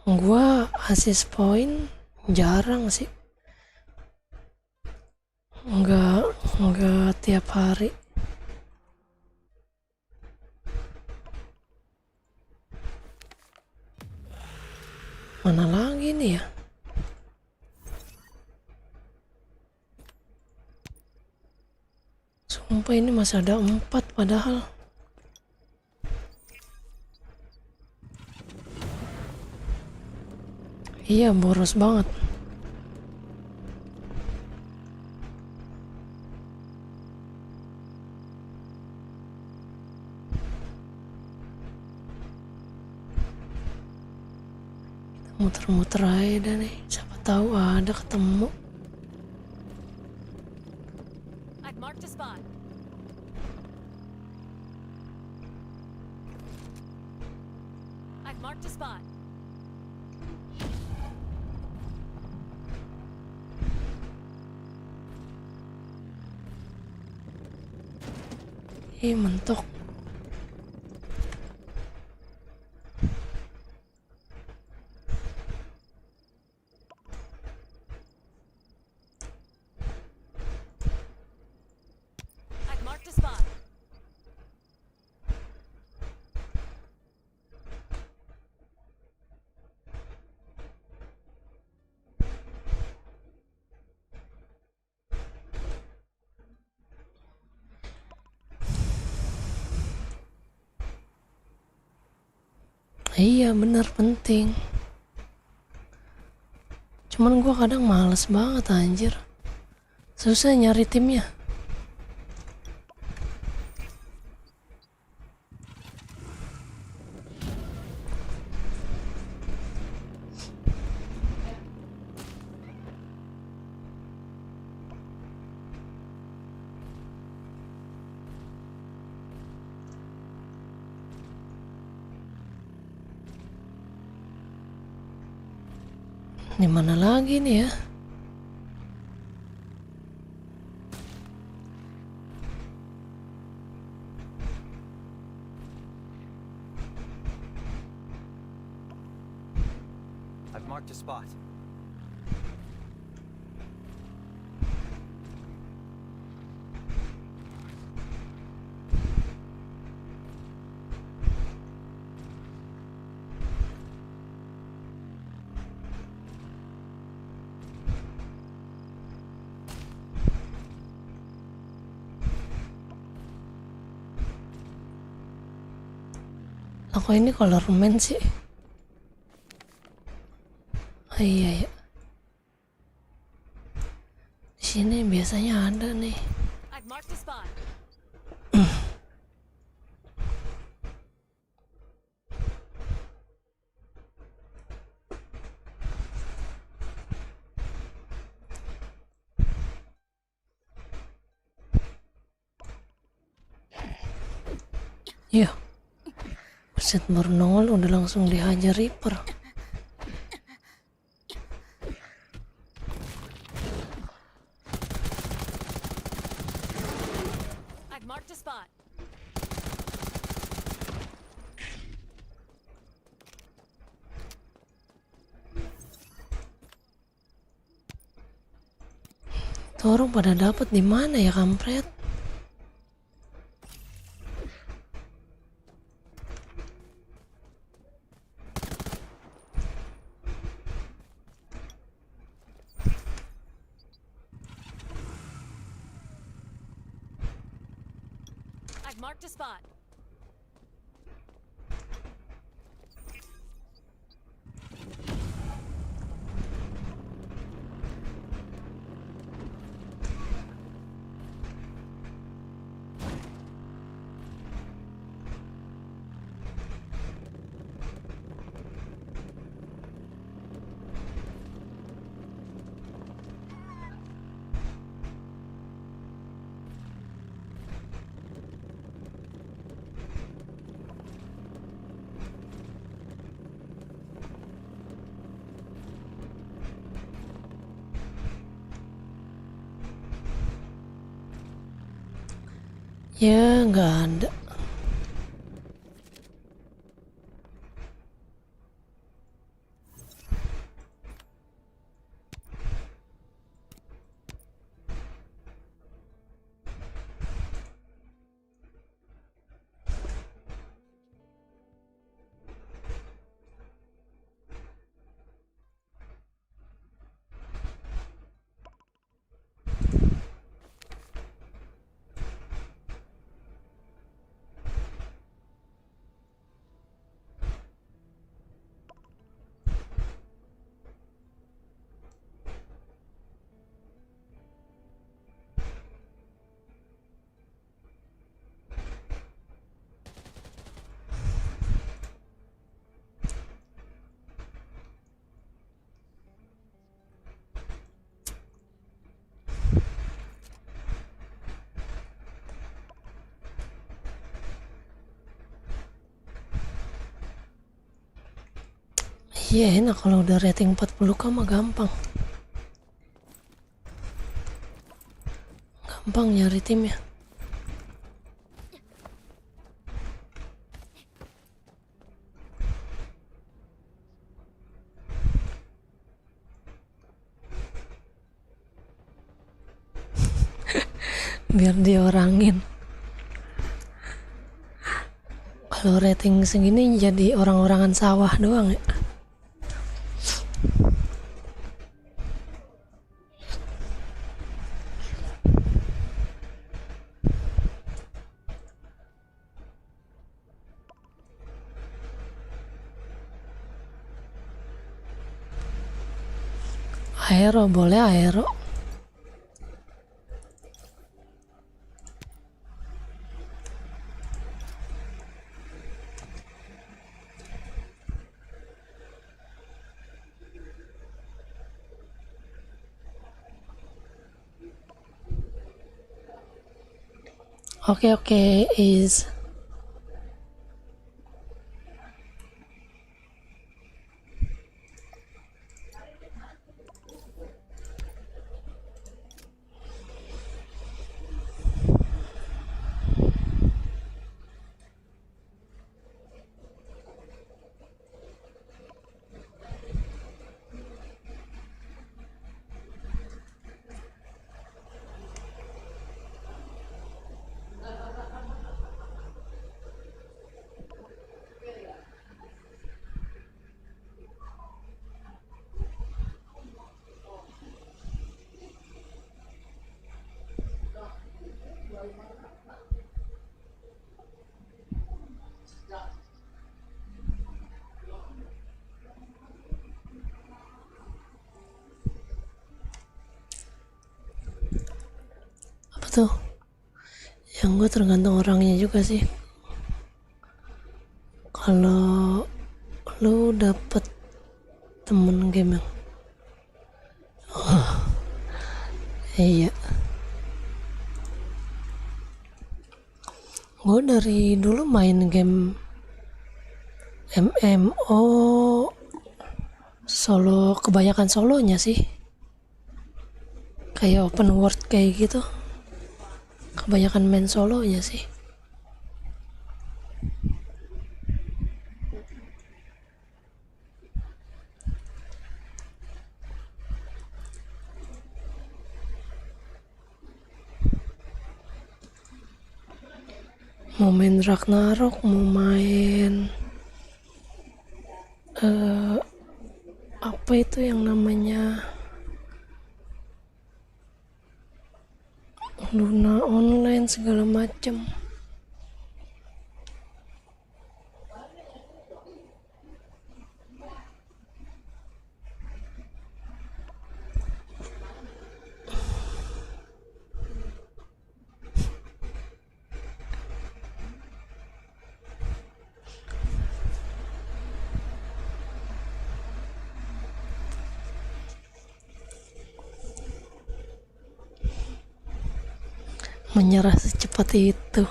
Gua assist point jarang sih. Enggak tiap hari. Mana lagi nih ya? Sumpah ini masih ada 4 padahal. Iya, boros banget. Muter-muter aja dah nih, siapa tahu ada ketemu. I've marked a spot. I've marked a spot. Ih, mentok. I've marked a spot. Iya, bener, penting. Cuman gua kadang males banget anjir. Susah nyari timnya. Di mana lagi nih ya? I've marked a spot. Aku ini color man sih. Oh iya ya. Di sini biasanya ada nih. I've marked a spot. Iya. Buset, baru nongol udah langsung dihajar Reaper. I've marked a spot. Tuh orang pada dapat di mana ya, kampret? I've marked a spot. Ya, nggak ada. Iya enak kalau udah rating 40k mah gampang. Gampang nyari timnya. Biar diorangin. Kalau rating segini jadi orang-orangan sawah doang ya. Aero boleh aero. Oke, is apa tuh? Yang gue tergantung orangnya juga sih. Kalau lu dapet temen game yang iya, gue dari dulu main game MMO solo, kebanyakan solonya sih, kayak open world kayak gitu, kebanyakan main solonya sih. Mau main Ragnarok, mau main apa itu yang namanya Luna online segala macem. Menyerah secepat itu.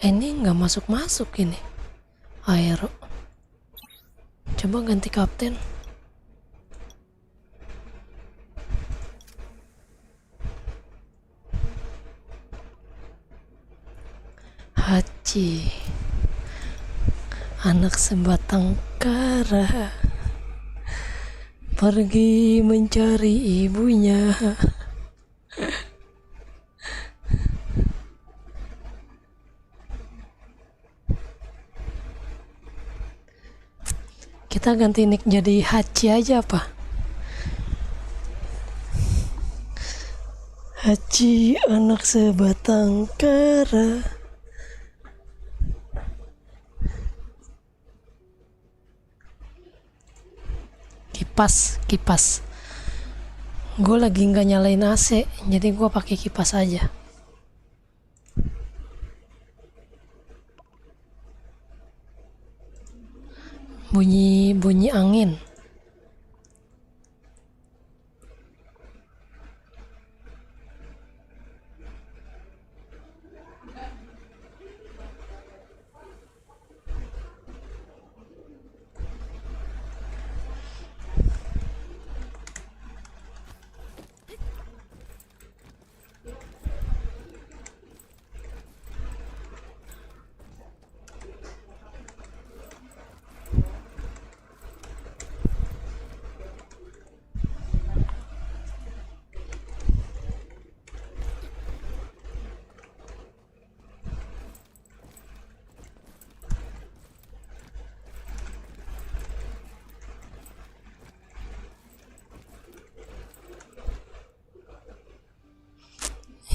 Ini nggak masuk ini. Aero. Coba ganti kapten. Hachi. Anak sebatang kara. Pergi mencari ibunya. Kita ganti nick jadi Hachi aja apa? Hachi anak sebatang kara. Kipas. Gue lagi nggak nyalain AC, jadi gue pakai kipas aja. Bunyi angin.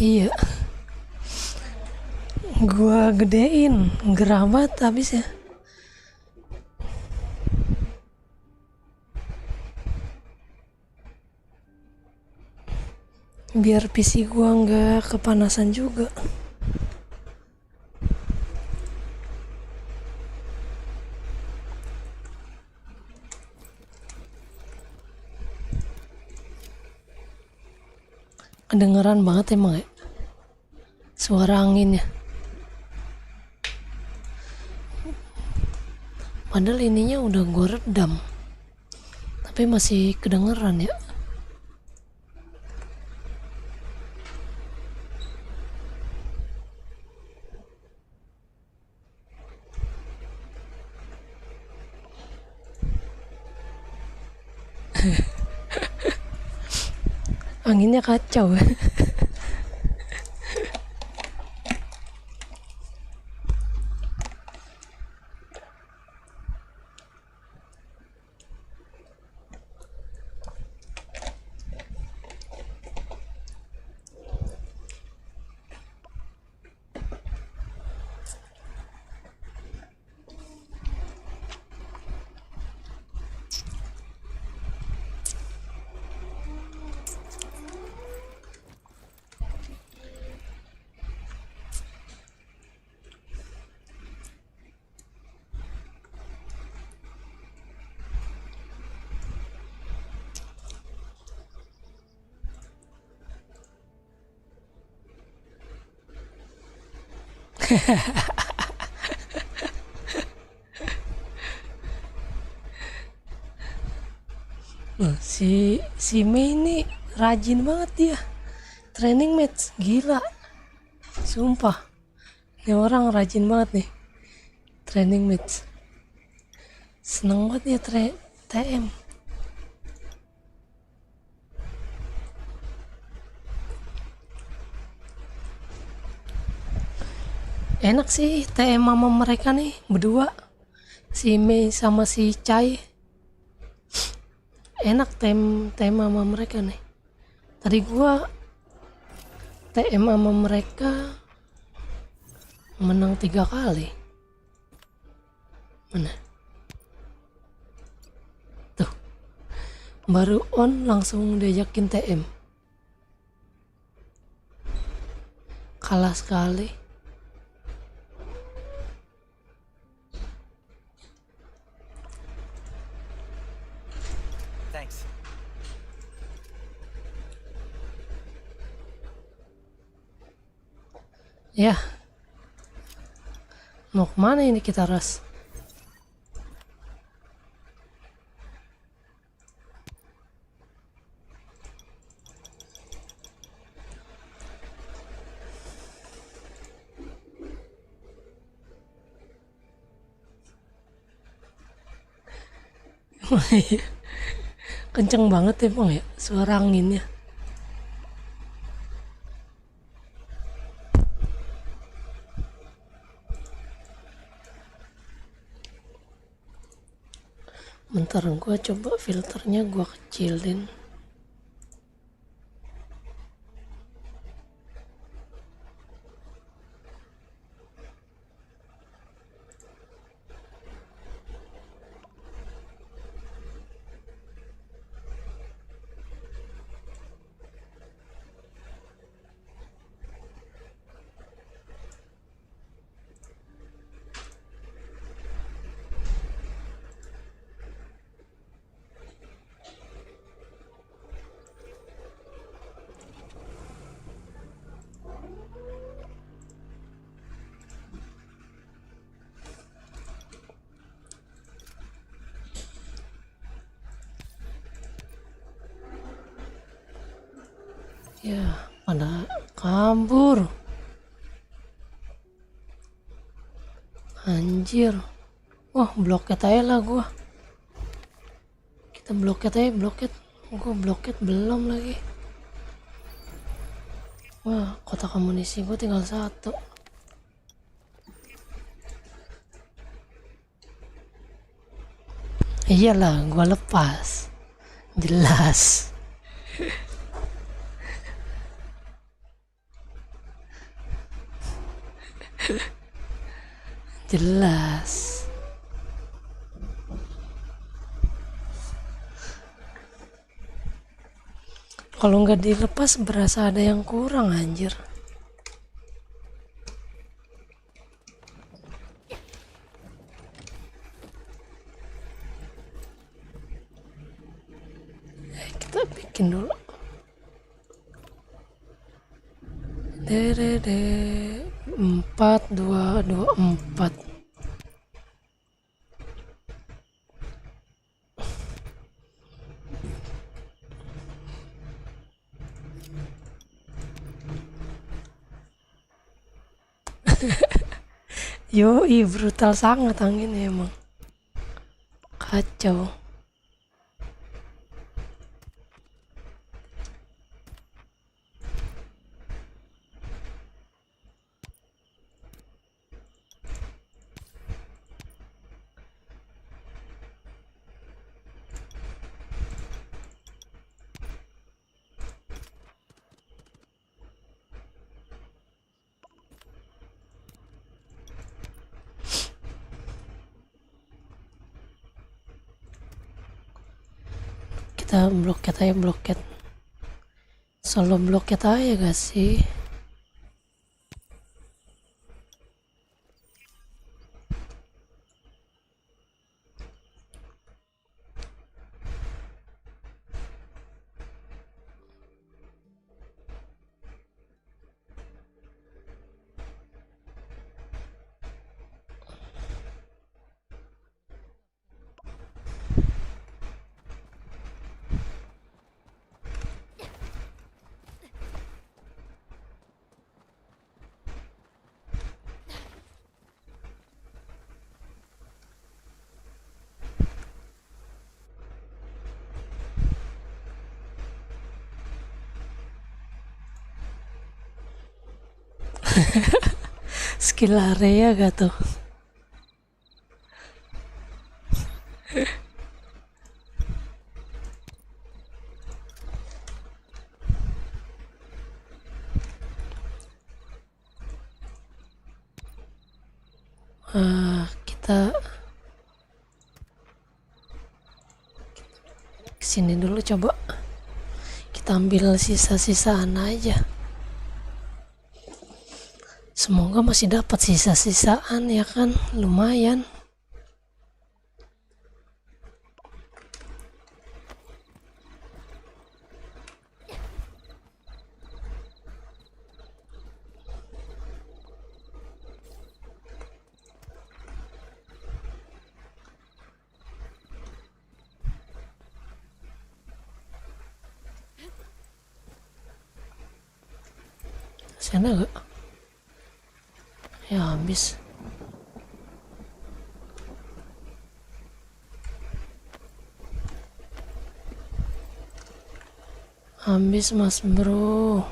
Iya, gua gedein, gerah banget habis ya. Biar PC gua nggak kepanasan juga. Kedengeran banget emang ya suara anginnya. Padahal ininya udah gue redam, tapi masih kedengeran ya. Anginnya kacau. Si Mei ini rajin banget dia. Training match gila. Sumpah. Ini orang rajin banget nih. Training match. Seneng banget ya TM. Enak sih TM sama mereka nih berdua, si Mei sama si Chai. Enak TM sama mereka nih. Tadi gua TM sama mereka menang 3 kali. Mana? Tuh, baru on langsung diajakin TM. Kalah sekali. Thanks. Ya, mau kemana ini kita, Ras? Kenceng banget emang ya suara anginnya. Bentar, gua coba filternya gua kecilin. Ya, pada kabur. Anjir. Wah, bloket aja lah gua. Kita bloket aja, bloket. Gua bloket belum lagi. Wah, kotak amunisi gua tinggal 1. Iyalah, gua lepas. Jelas. Jelas. Kalau nggak dilepas berasa ada yang kurang anjir. Kita bikin dulu. Dede 4224. Yoi, brutal sangat anginnya emang. Kacau. Kita bloket aja, bloket. Solo bloket aja gak sih? Skill area gak tuh? Kita kesini dulu, coba kita ambil sisa-sisaan aja. Semoga masih dapat sisa-sisaan ya kan, lumayan. Sana gak? Ya habis. Habis mas bro.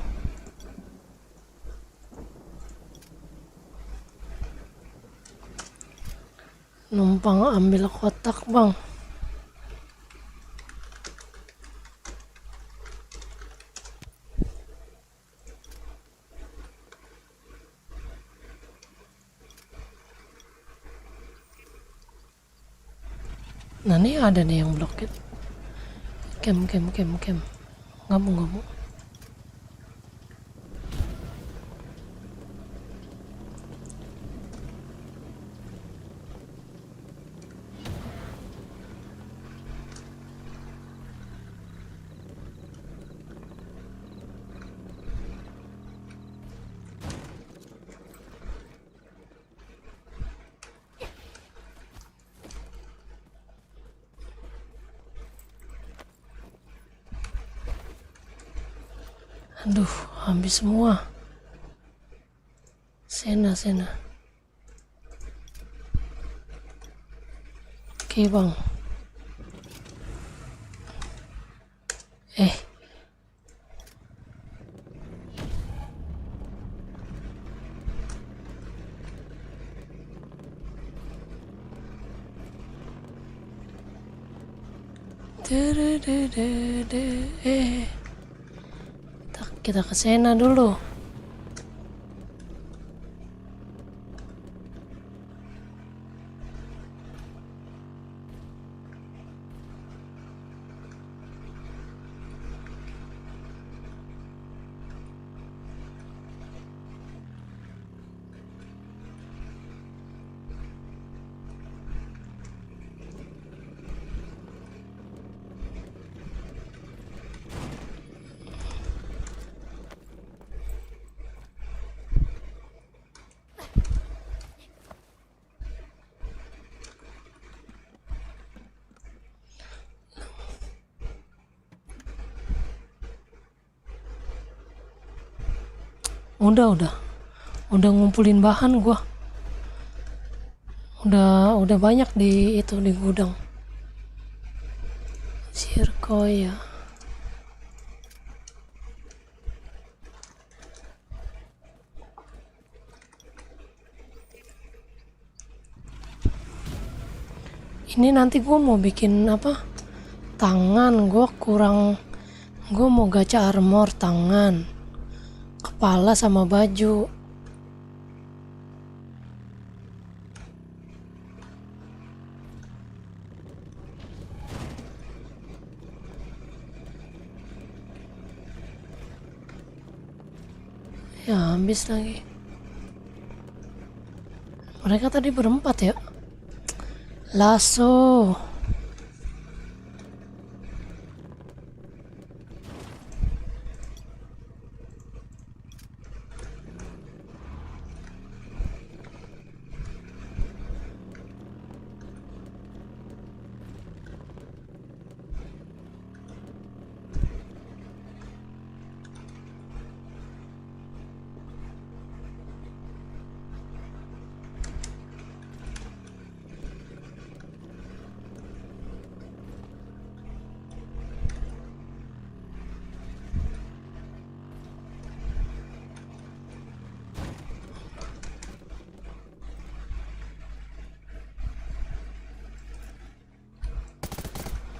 Numpang ambil kotak bang. Nah ini ada nih yang blokit. Kem. Nggak mau. Aduh, habis semua. Sena. Oke bang. Kita ke Sena dulu. Udah ngumpulin bahan gua. Udah banyak di gudang. Sirkoya. Ini nanti gua mau bikin apa? Tangan gua mau gacha armor tangan, kepala sama baju. Ya habis lagi. Mereka tadi berempat ya. Lasso.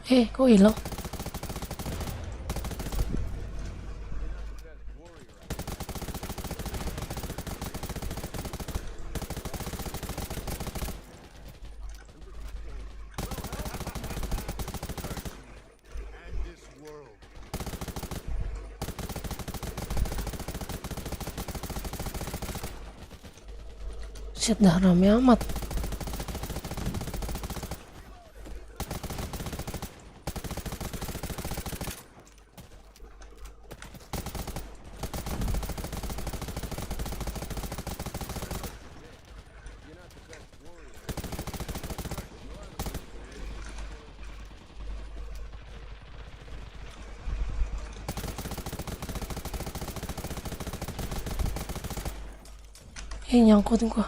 Kok hilang? Shit, dah rame amat. Nyangkut gua.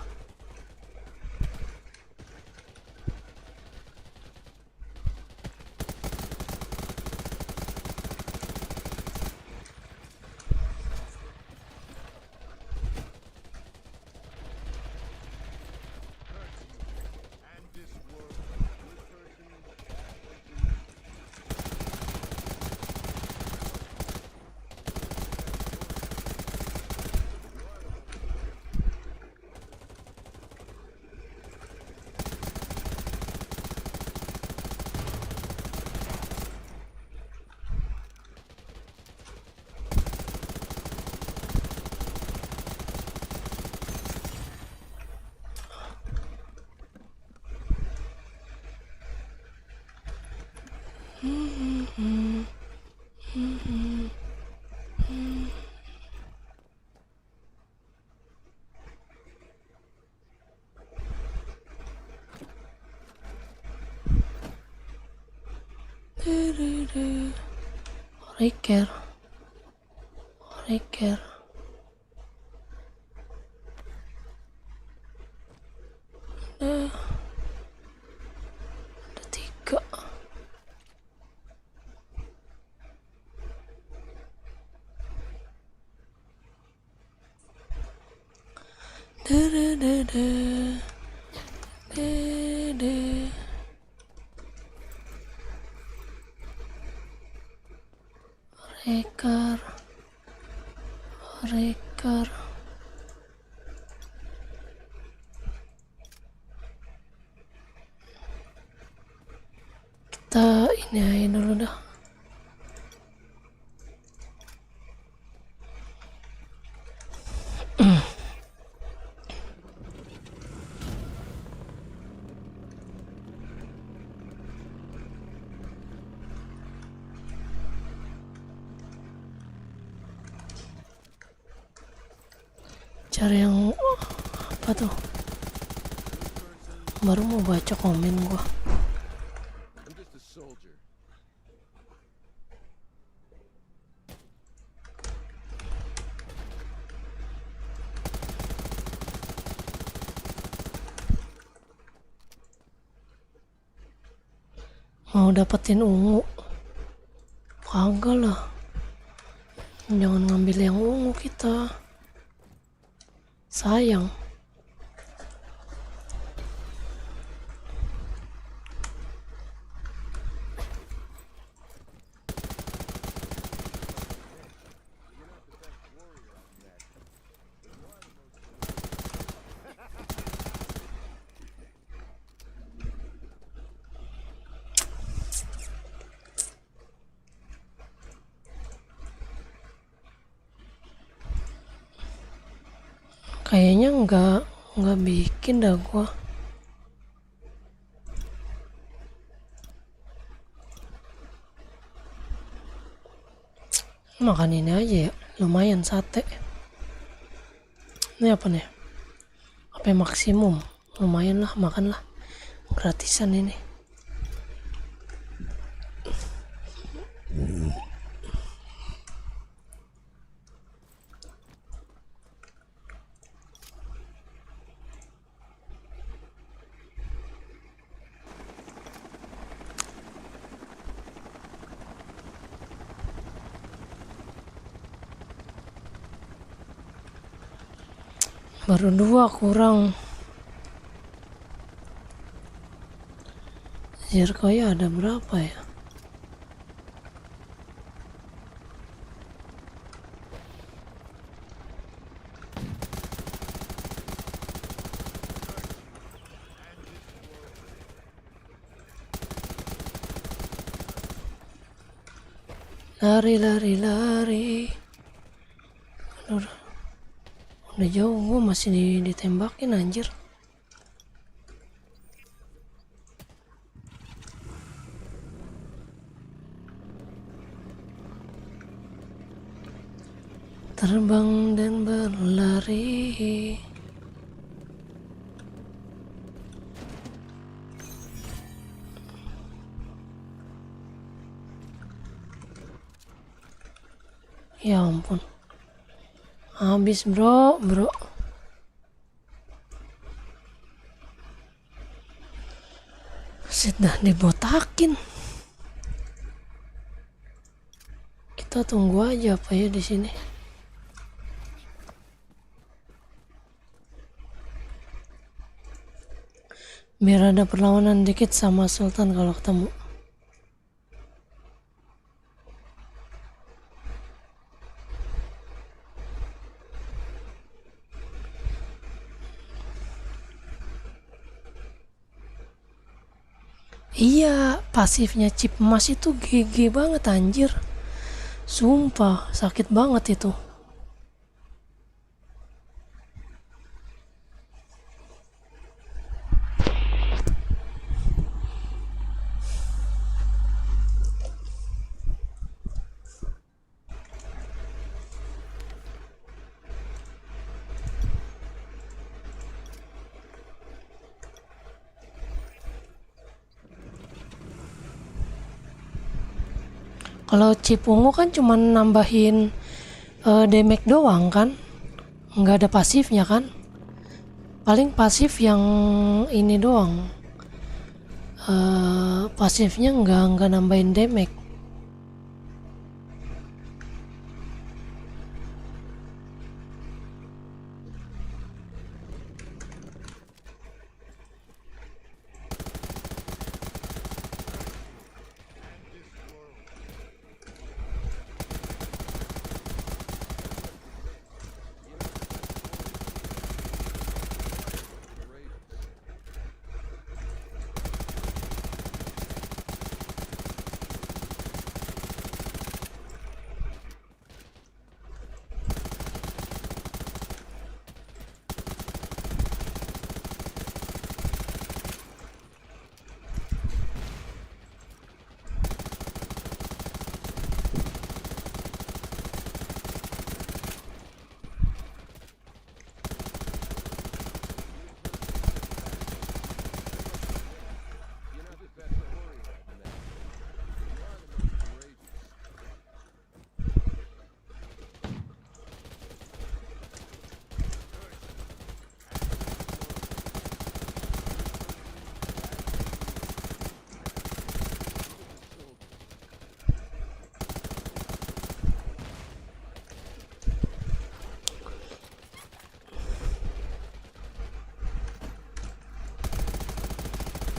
Reker. Ada 3. Reker. Kita ini aja dulu dah. Cari yang apa tuh? Baru mau baca komen gua. I'm just a soldier. Mau dapetin ungu, kagak lah. Jangan ngambil yang ungu kita, sayang. Kayaknya nggak bikin dah gua. Makan ini aja ya, lumayan sate. Ini apa nih? HP maksimum, lumayan lah, makan lah, gratisan ini. Baru 2 kurang. Zirkoya ada berapa ya? Lari. Udah jauh, gue masih ditembakin anjir. Terbang dan berlari. Ya ampun. Habis bro. Sudah dibotakin. Kita tunggu aja apa ya di sini. Biar ada perlawanan dikit sama Sultan kalau ketemu. Iya, pasifnya chip emas itu GG banget anjir. Sumpah, sakit banget itu. Kalau chip ungu kan cuma nambahin damage doang kan, nggak ada pasifnya kan. Paling pasif yang ini doang, pasifnya nggak nambahin damage.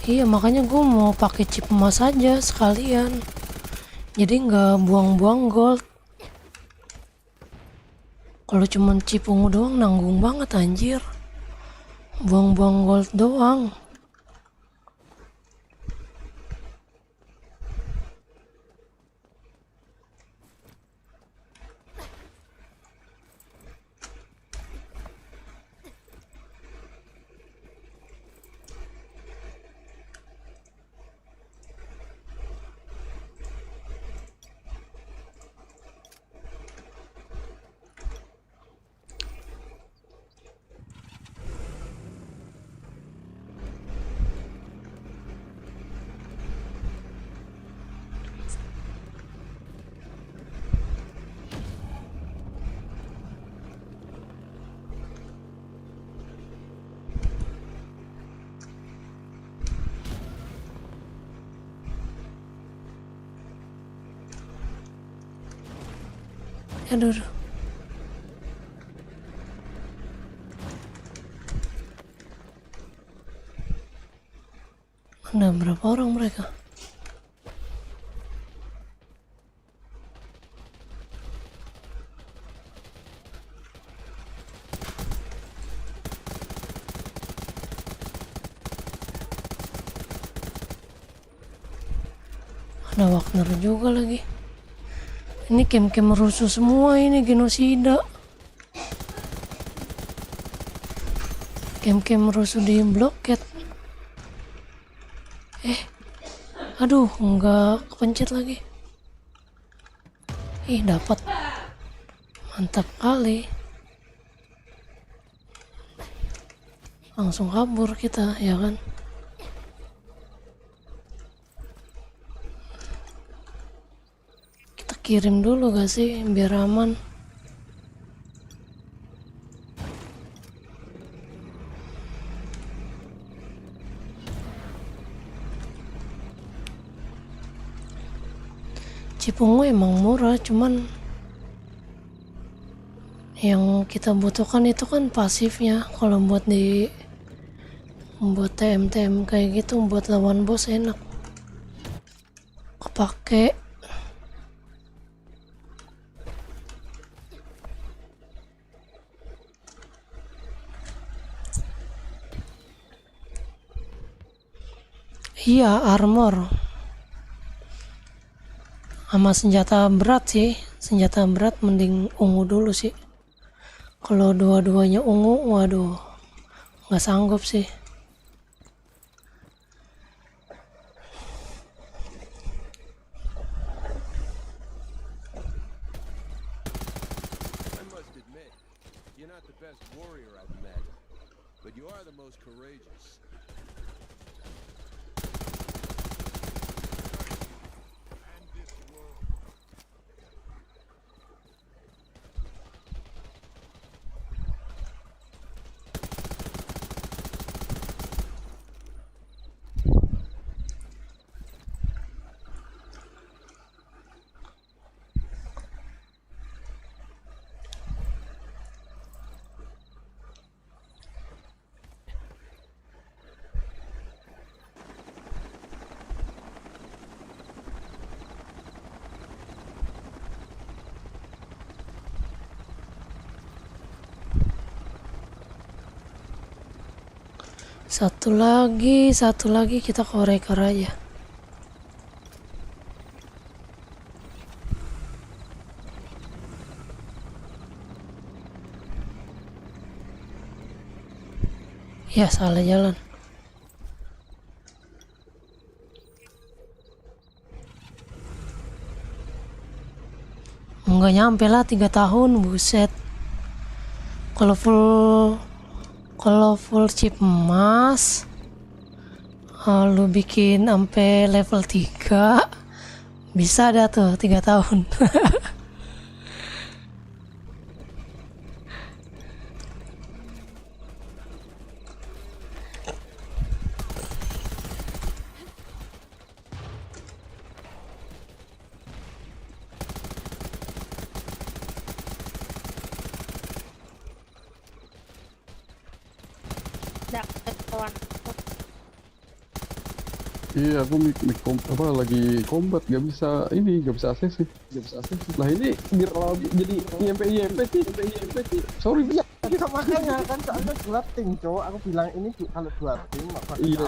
Iya, makanya gue mau pakai chip emas aja sekalian, jadi nggak buang-buang gold. Kalau cuman chip ungu doang nanggung banget anjir, buang-buang gold doang. Aduh. Mana berapa orang mereka? Ada Wagner juga lagi. Ini camp-camp rusuh semua, ini genosida. Camp-camp rusuh di bloket. Aduh, nggak kepencet lagi. Ih, dapat. Mantap kali. Langsung kabur kita, ya kan? Kirim dulu gak sih biar aman. Chip ungu emang murah, cuman yang kita butuhkan itu kan pasifnya. Kalau buat TM-TM kayak gitu, buat lawan bos enak kepake. Iya, armor sama senjata berat sih. Senjata berat mending ungu dulu sih. Kalau dua-duanya ungu, waduh, nggak sanggup sih. I must admit, you're not the best warrior I've met, but you are the most courageous. And this world. Satu lagi kita korekor aja. Ya, salah jalan. Nggak nyampe lah 3 tahun, buset. Kalau full chip emas, lu bikin sampai level 3, bisa dah tuh 3 tahun. Iya, aku lagi combat, gak bisa ACC. Lah ini biar jadi IMP sih. Sorry, Iya, makanya kan soalnya 2 tim, cowok. Aku bilang ini kalau 2 tim apa? iya.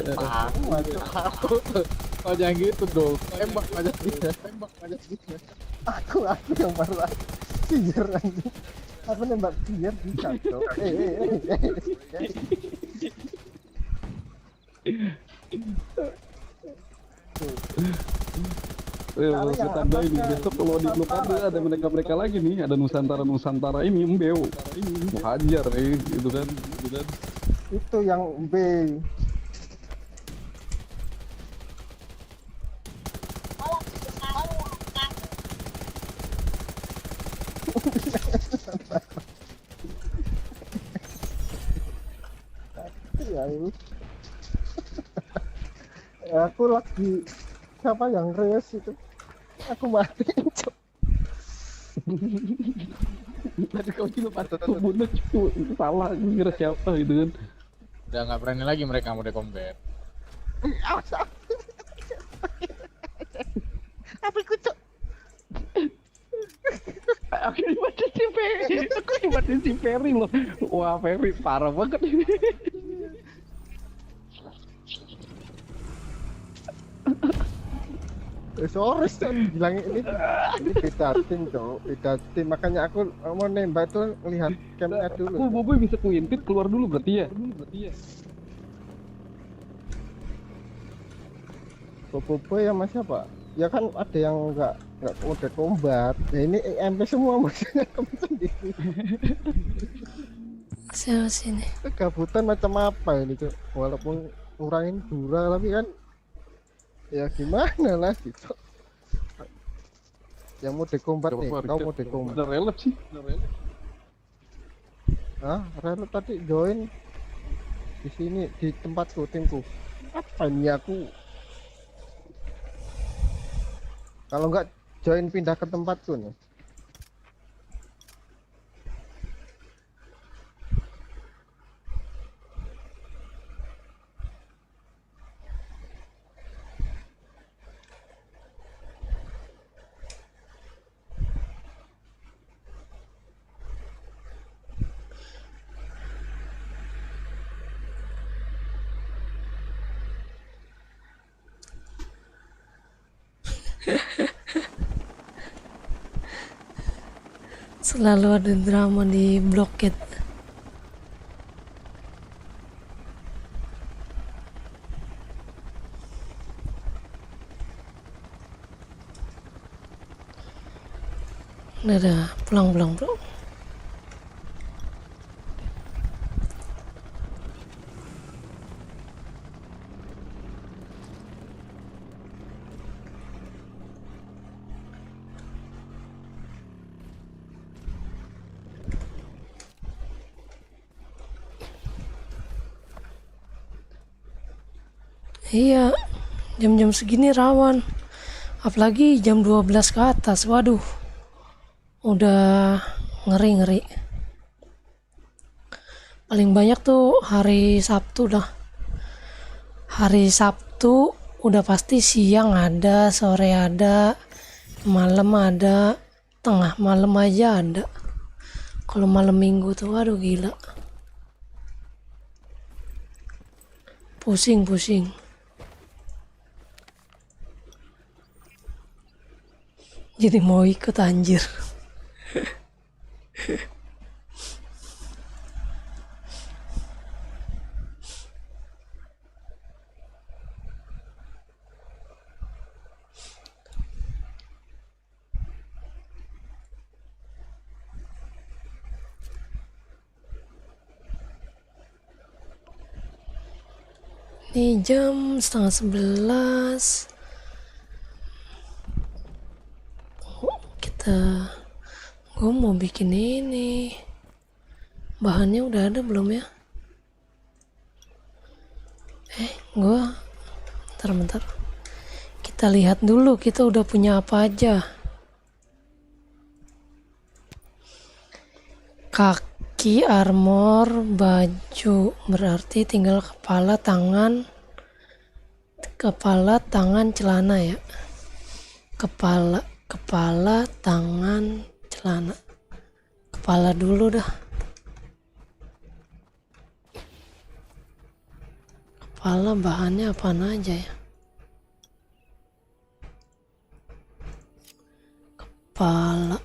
Oh, jangan gitu dong. Tembak aja dia. Aku yang baru biar nanti. Aku nembak biar bisa, cowok. Tanda ini besok kalau di blokade ada mereka lagi nih, ada Nusantara ini Mbeo. Mau hajar gitu kan. Itu yang B. Ya ini. Aku lagi siapa yang race itu? Aku mati, cok. Tadi kau cuma patut bunuh itu salah, ngira siapa gitu kan. Udah nggak berani lagi mereka mau combat. Apa ikut, cok? Aku dimatiin si Ferry loh. Wah, Ferry parah banget. Sorry, bilang ini beda tim, cok. Beda tim, makanya aku mau nembak tuh lihat campnya dulu. Aku Boboy bisa kuintit keluar dulu berarti ya. Boboiboy sama siapa? Ya kan ada yang nggak udah combat. Nah ini EMP semua maksudnya kamu sendiri. Sini. Kegabutan macam apa ini, cok? Walaupun ngurangin dura tapi kan ya gimana lah gitu. Yang mau dekombat nih, kau mau dekombat. Udah relap sih. Relap tadi join di sini di tempatku, timku. Apa ini aku? Kalau nggak join pindah ke tempatku nih. Selalu ada drama di Blockade. Udah, pulang. Iya, jam-jam segini rawan. Apalagi jam 12 ke atas, waduh. Udah ngeri. Paling banyak tuh hari Sabtu dah. Hari Sabtu udah pasti siang ada, sore ada, malam ada, tengah malam aja ada. Kalau malam minggu tuh waduh gila. Pusing. Jadi mau ikut anjir. Ini jam 10:30. Gue mau bikin ini. Bahannya udah ada belum ya? Bentar. Kita lihat dulu kita udah punya apa aja. Kaki, armor, baju, berarti tinggal kepala, tangan, celana ya. Kepala, tangan, celana. Kepala dulu dah. Kepala bahannya apaan aja ya? Kepala.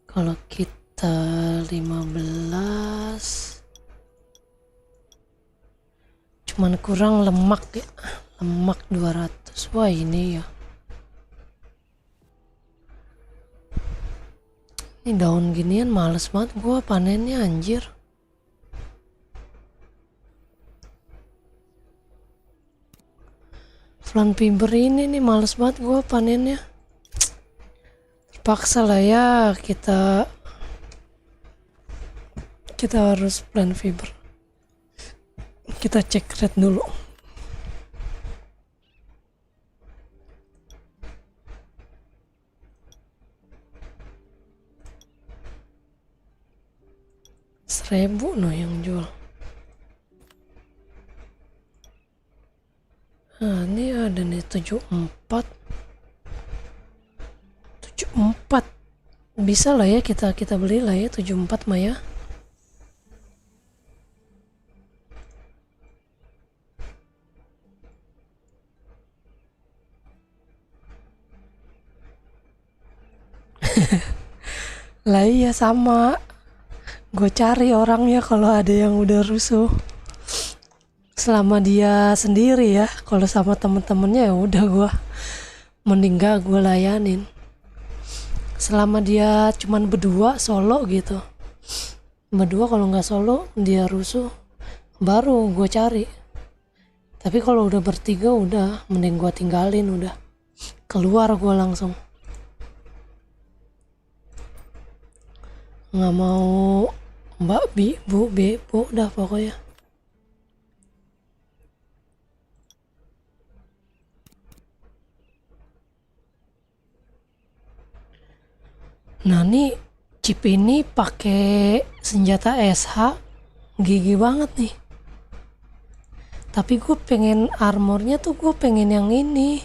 Kalau kita 15, cuman kurang lemak ya. Lemak 200. Wah ini ya. Ini daun ginian males banget gua panennya anjir. Flan fiber ini nih males banget gua panennya. Paksa lah ya, kita harus plant fiber. Kita cek rate dulu. Seribu no yang jual. Nah ini ada nih 74. Bisa lah ya kita beli lah ya 74 mah ya. Lah iya sama. Gue cari orangnya kalau ada yang udah rusuh. Selama dia sendiri ya, kalau sama temen-temennya ya udah mending gak gue layanin. Selama dia cuman berdua solo gitu, berdua kalau nggak solo dia rusuh baru gue cari. Tapi kalau udah bertiga udah mending gue tinggalin, udah keluar gue langsung. Nggak mau mbak bu bebo dah pokoknya. Nah nih chip ini pakai senjata SH, gigi banget nih. Tapi gue pengen armornya tuh gue pengen yang ini.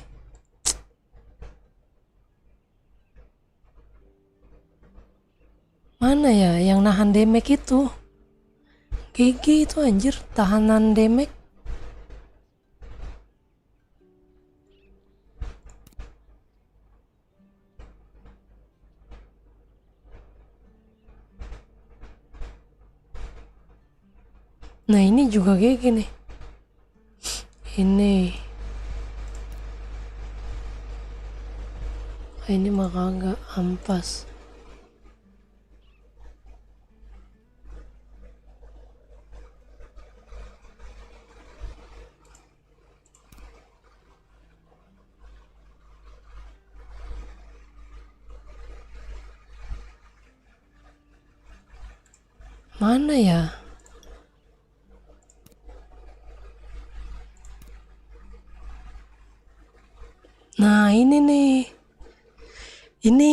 Mana ya yang nahan damage itu? Gigi itu anjir tahanan damage. Nah ini juga kayak gini. Ini mah kagak ampas. Mana ya? Nah ini nih. Ini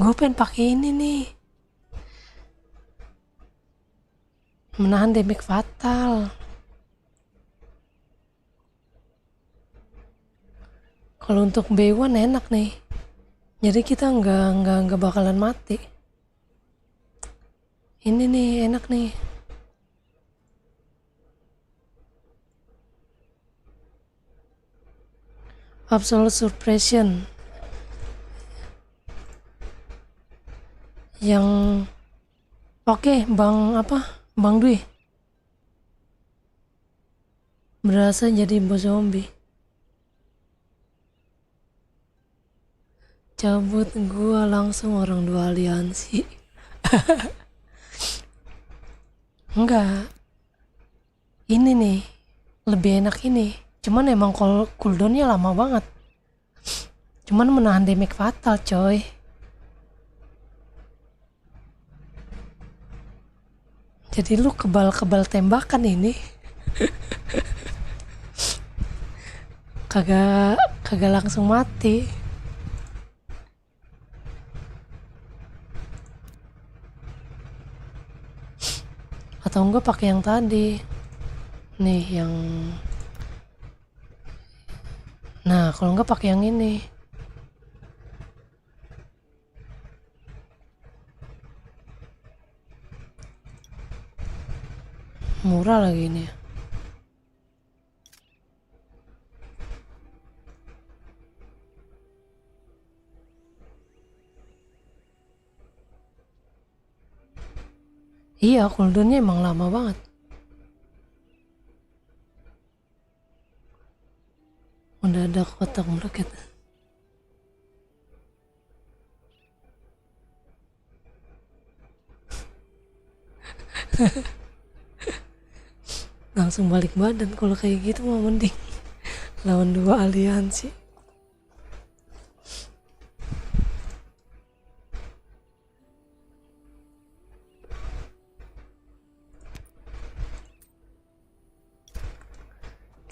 gue pengen pakai ini nih. Menahan damage fatal. Kalau untuk B1 enak nih. Jadi kita nggak bakalan mati. Ini nih enak nih. Absolute suppression. Yang oke, Bang apa? Bang Dwi. Berasa jadi bos zombie. Cabut gua langsung orang 2 aliansi. Enggak. Ini nih lebih enak ini. Cuman emang cooldownnya lama banget. Cuman menahan damage fatal coy. Jadi lu kebal-kebal tembakan ini. kagak langsung mati. Atau enggak pakai yang tadi. Nih yang nah, kalau enggak pakai yang ini. Murah lagi ini. Iya, cooldownnya emang lama banget. Udah ada kotak bracket. Langsung balik badan kalau kayak gitu mah mending lawan 2 aliansi.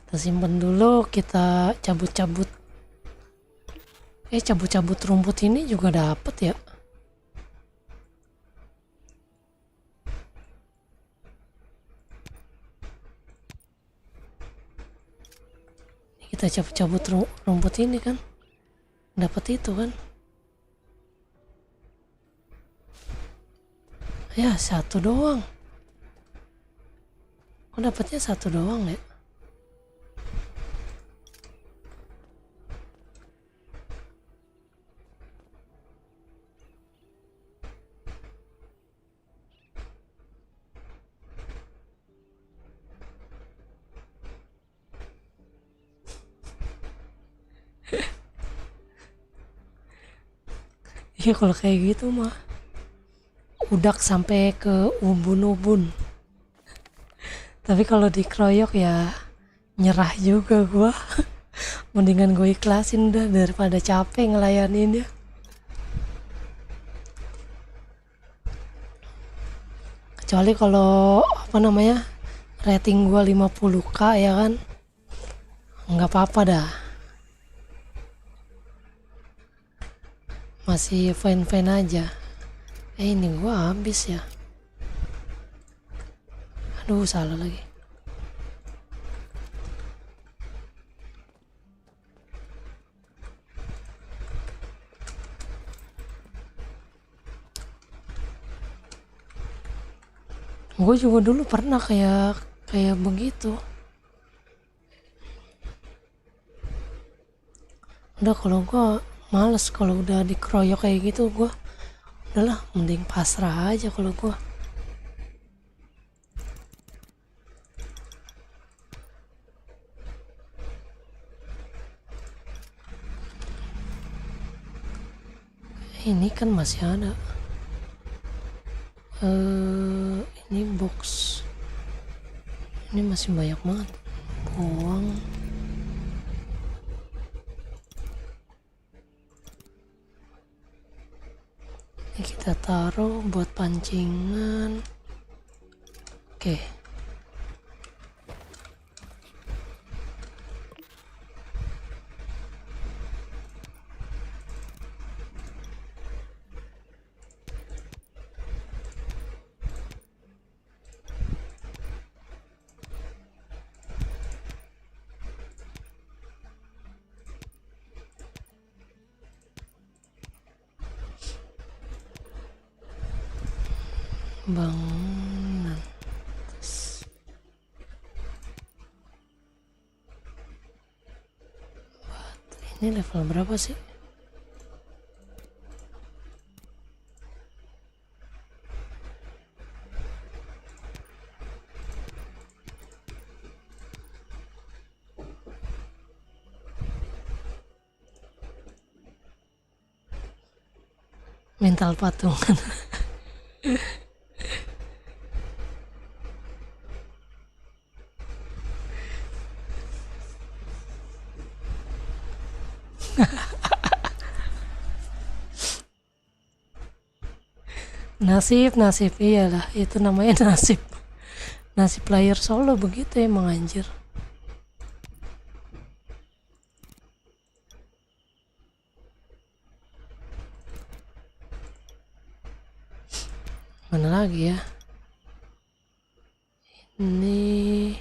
Kita simpen dulu, kita cabut-cabut. Cabut-cabut rumput ini juga dapet ya. Kita cabut-cabut rumput ini kan. Dapat itu kan. Ya, 1 doang. Kok dapatnya 1 doang ya? Iya kalau kayak gitu mah udak sampai ke ubun-ubun. Tapi kalau dikeroyok ya nyerah juga gua. Mendingan gue ikhlasin udah daripada capek ngelayaninnya. Kecuali kalau apa namanya rating gua 50k ya kan, nggak apa-apa dah. Masih fine-fine aja. Ini gua habis ya. Aduh, salah lagi. Gue juga dulu pernah kayak begitu. Udah kalau gue males kalau udah dikeroyok kayak gitu, gue udahlah mending pasrah aja kalau gue. Ini kan masih ada. Ini box. Ini masih banyak banget. Buang. Ini kita taruh buat pancingan. Oke. bangunan. Ini level berapa sih? Mental patungan. Nasib iyalah, itu namanya nasib player solo begitu emang anjir. Mana lagi ya? Ini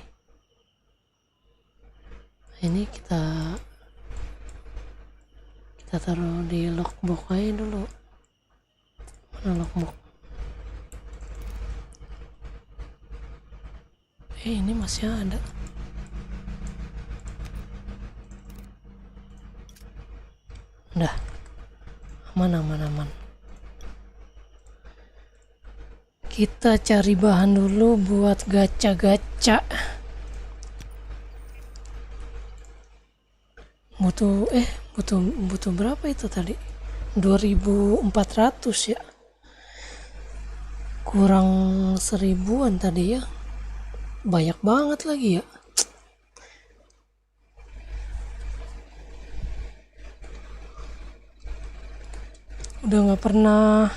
kita taruh di lockbox aja dulu. Mana lockbox? Ini masih ada. Udah. Aman. Kita cari bahan dulu buat gacha-gacha. Butuh berapa itu tadi? 2.400 ya. Kurang 1.000-an tadi ya. Banyak banget lagi ya. Udah nggak pernah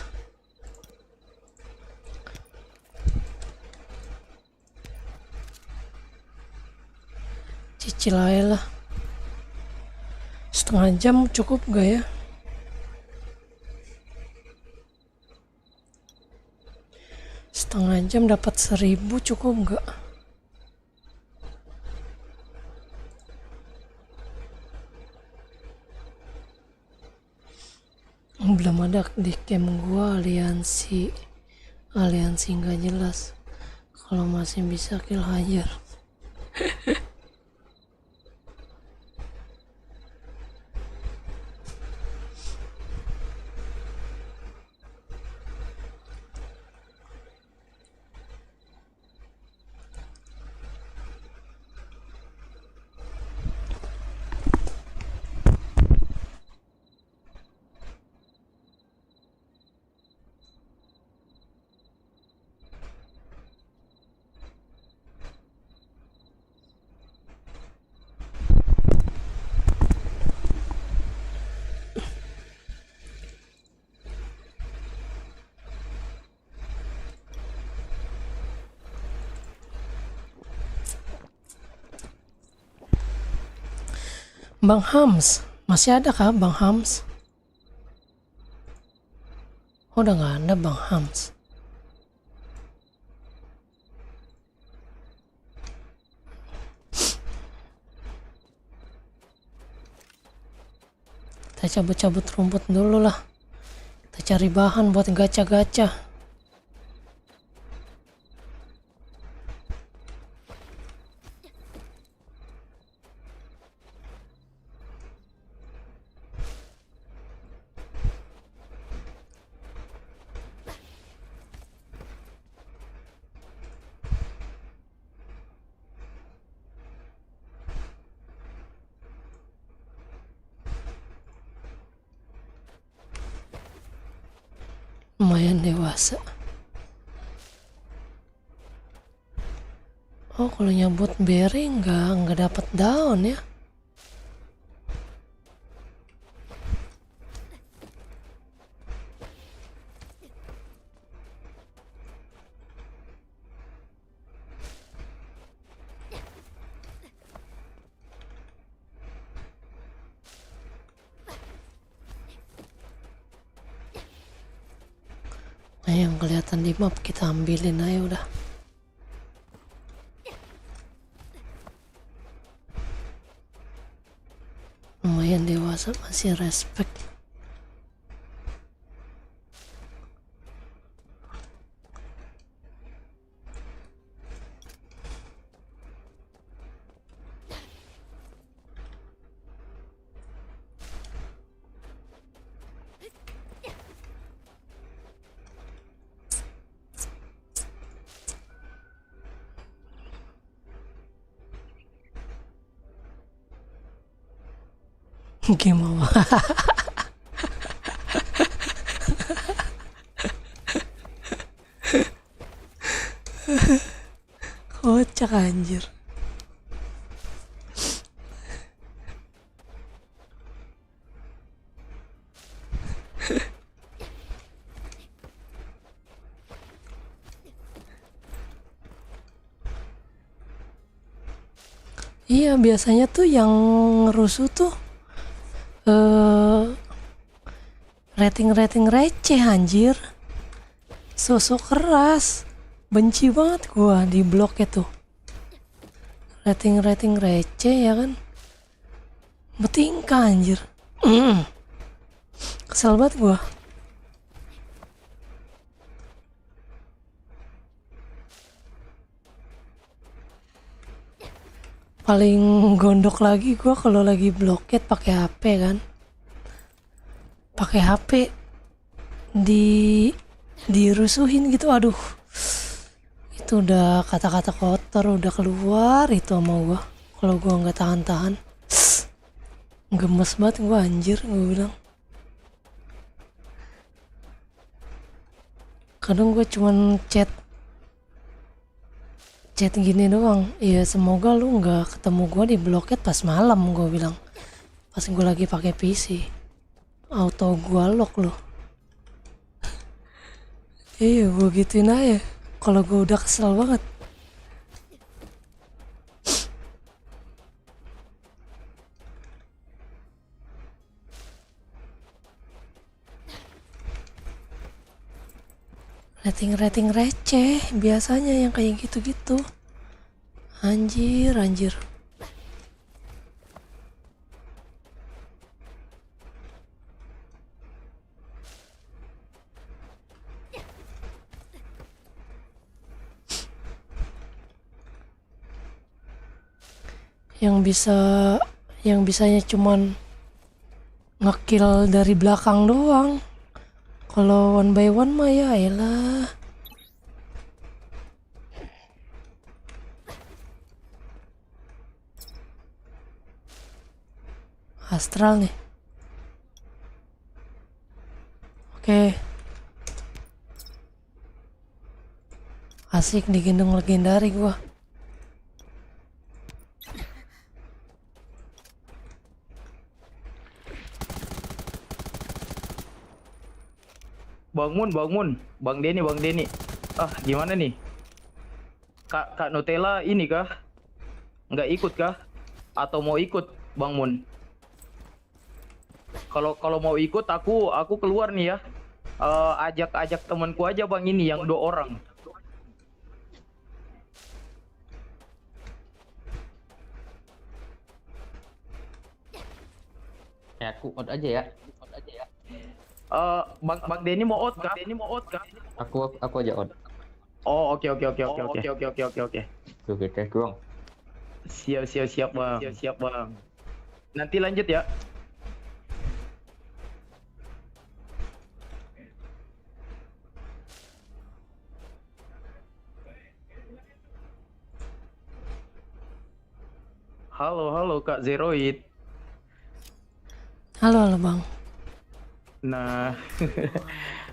cicil aja lah. Setengah jam cukup gak ya? Setengah jam dapat 1.000 cukup gak? Belum ada di camp gua aliansi nggak jelas. Kalau masih bisa kill hajar. Bang Hams, masih ada kah Bang Hams? Oh, udah nggak ada Bang Hams. Kita cabut-cabut rumput dulu lah. Kita cari bahan buat gacha-gacha. Lumayan dewasa. Oh, kalau nyabut berry nggak dapat daun ya? Nah, yang kelihatan di map kita ambilin aja udah. Lumayan dewasa, masih respect. Game apa? Kocak anjir. Iya, biasanya tuh yang rusuh tuh rating-rating receh anjir. Sosok keras. Benci banget gua di blog itu. Rating-rating receh ya kan. Betingkah anjir. Kesel banget gua. Paling gondok lagi gua kalau lagi bloket pakai HP kan. Pakai HP dirusuhin gitu, aduh. Itu udah kata-kata kotor udah keluar itu sama gua. Kalau gua nggak tahan-tahan. Gemes banget gua anjir, gua bilang. Kadang gua cuman chat gini doang, ya semoga lu nggak ketemu gua di bloket pas malam, gua bilang pas gua lagi pakai PC, auto gua lock lu. Iya gua gituin aja kalau gua udah kesel banget. Rating receh biasanya yang kayak gitu-gitu. Anjir. Yang bisanya cuman ngekill dari belakang doang. Kalau one by one mah ya elah. Astral nih. Oke. Asik digendong legendari gua. Bangun, Bang Denny. Ah, gimana nih? Kak Nutella ini kah? Nggak ikut kah? Atau mau ikut, Bang Mun? Kalau mau ikut aku keluar nih ya. Ajak temanku aja Bang ini yang 2 orang. Ya aku out aja ya. Bang Denny mau out kah? Aku aja out. Oh, oke. Oke, thank you, Bang. Siap Bang. Nanti lanjut ya. Halo Kak Zeroid. Halo Bang. Nah,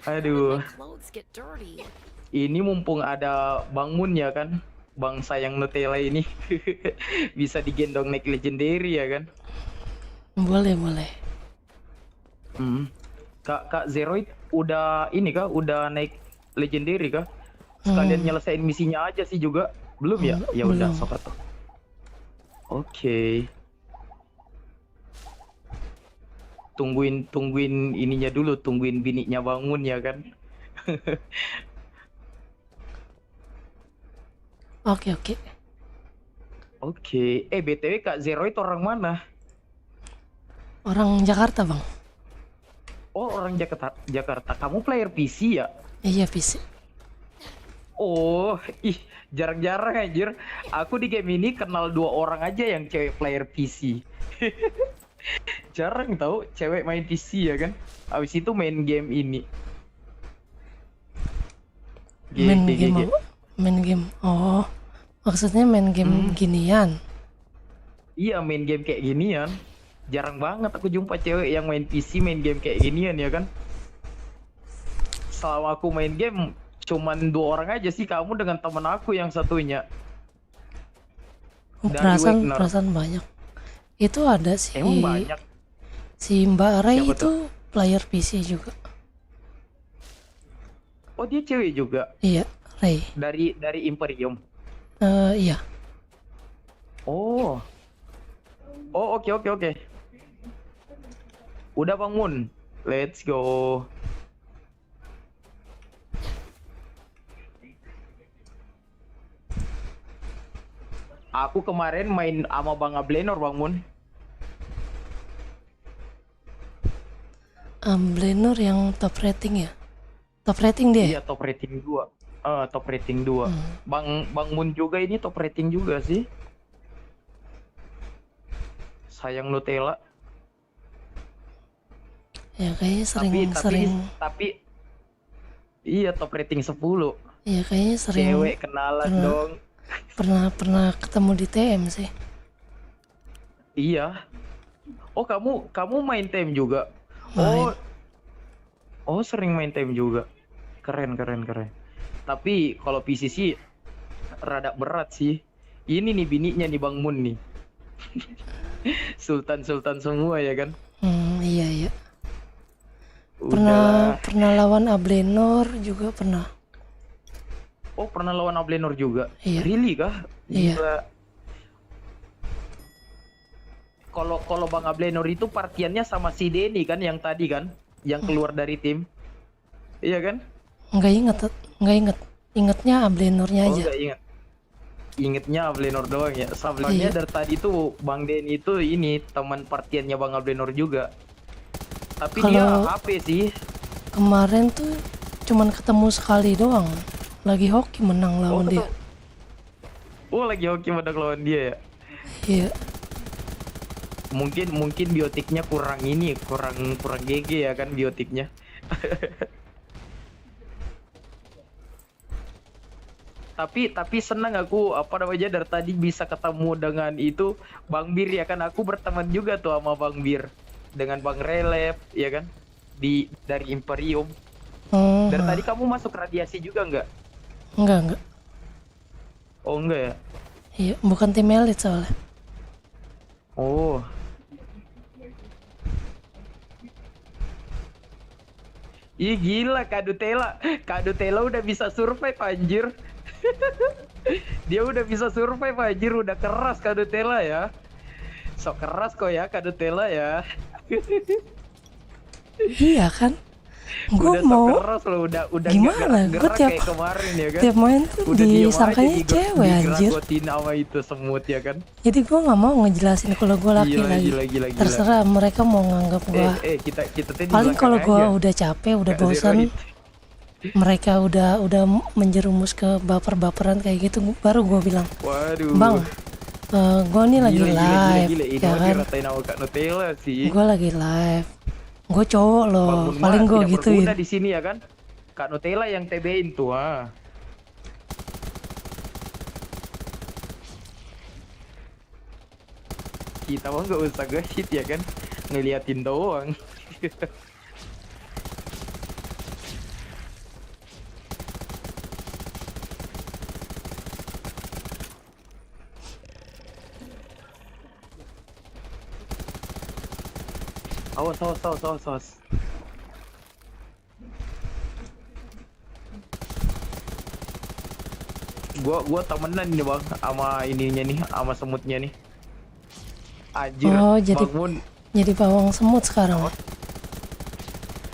aduh. Ini mumpung ada Bang Mun ya kan, Bang sayang Nutella ini. Bisa digendong naik legendary ya kan? Boleh. Kak Zeroid udah ini kah? Udah naik legendary kah? Sekalian nyelesain misinya aja sih juga. Belum ya? Ya udah sok atuh. Oke. Tungguin ininya dulu, tungguin bininya bangun ya kan. Oke. BTW Kak Zeroid orang mana? Orang Jakarta Bang. Oh, orang Jakarta. Kamu player PC ya? Iya PC. Oh, jarang-jarang anjir. Aku di game ini kenal 2 orang aja yang cewek player PC. Jarang tahu cewek main PC ya kan. Abis itu main game ini. Main game. Oh, maksudnya main game ginian. Iya, main game kayak ginian. Jarang banget aku jumpa cewek yang main PC, main game kayak ginian ya kan. Selama aku main game cuman 2 orang aja sih, kamu dengan temen aku yang satunya. Dari Wagner. Perasaan banyak. Itu ada si Emang banyak. si Mbak Ray Siapa itu player PC juga. Oh dia cewek juga. Iya, Ray. Dari Imperium. Iya. Oh. Oh oke. Udah bangun. Let's go. Aku kemarin main sama Bang Ablenor Bang Mun. Blenor yang top rating ya? Top rating dia? Iya top rating 2. Top rating 2. Bang Mun juga ini top rating juga sih. Sayang Nutella. Ya kayaknya sering. Tapi iya top rating 10. Iya kayaknya sering. Cewek kenalan dong. Pernah ketemu di TM sih. Iya. Oh kamu main TM juga. Main. Oh sering main TM juga. Keren. Tapi kalau PC sih rada berat sih. Ini nih bininya nih Bang Mun nih. Sultan semua ya kan. Iya. Pernah lawan Ablenor juga pernah. Oh pernah lawan Ablenor juga. Iya. Really kah? Iya. Kalau Bang Ablenor itu partiannya sama si Denny kan yang tadi kan, yang keluar dari tim. Iya kan? Nggak inget. Ingetnya Ablenornya aja. Nggak inget. Ingetnya Ablenor doang ya. Sebelumnya dari tadi tuh Bang Denny itu ini teman partiannya Bang Ablenor juga. Tapi dia HP sih. Kemarin tuh cuman ketemu sekali doang. Lagi hoki menang lawan dia. Oh lagi hoki menang lawan dia ya? Iya. Mungkin biotiknya kurang GG ya kan biotiknya. tapi senang aku dari tadi bisa ketemu dengan itu Bang Bir ya kan, aku berteman juga tuh sama Bang Bir dengan Bang Relep ya kan dari Imperium. Dari tadi kamu masuk radiasi juga nggak? Enggak. Oh enggak ya? Iya, bukan tim elit soalnya. Oh. Ih gila Kak Dutella udah bisa survive anjir. Dia udah bisa survive anjir, udah keras Kak Dutella ya. Sok keras kok ya Kak Dutella ya. Iya kan? Gue mau keras loh, udah gimana? Gue kayak kemarin ya kan. Tiap main tuh disangkanya cewek anjir. Digeragotin sama itu semut ya kan. Jadi gue nggak mau ngejelasin kalau gue laki lagi. Gila. Terserah mereka mau nganggap gue. Kita paling kalau gue udah capek, udah bosan, mereka udah menjerumus ke baperan kayak gitu, baru gue bilang, waduh. Bang, gue nih lagi live, ya kan? Gue lagi live. Gue cowok loh, paling gue gituin. Di sini ya kan, Kak Nutella yang TB-in tuh. Kita mah nggak usah gesit ya kan, ngeliatin doang. Awas. Gua temenan nih Bang sama ininya nih, sama semutnya nih. Anjir. Oh, jadi pawang semut sekarang.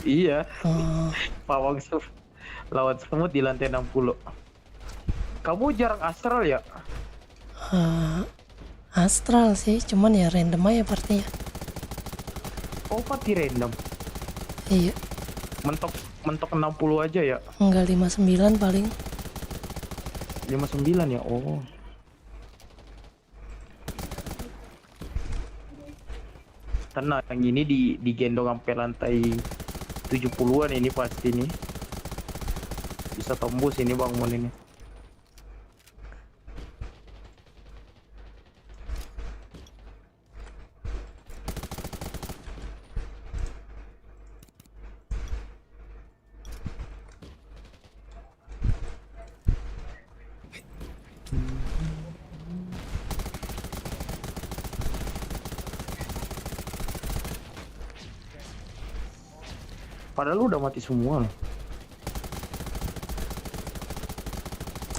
Iya. Pawang semut lawan semut di lantai 60. Kamu jarang astral ya? Astral sih, cuman ya random aja partinya. Oh, party random. Iya. Mentok 60 aja ya? Enggak, 59 paling. 59 ya? Oh. Tenang, yang ini digendong sampai lantai 70-an ini pasti nih. Bisa tembus ini bangun ini. Padahal lu udah mati semua loh.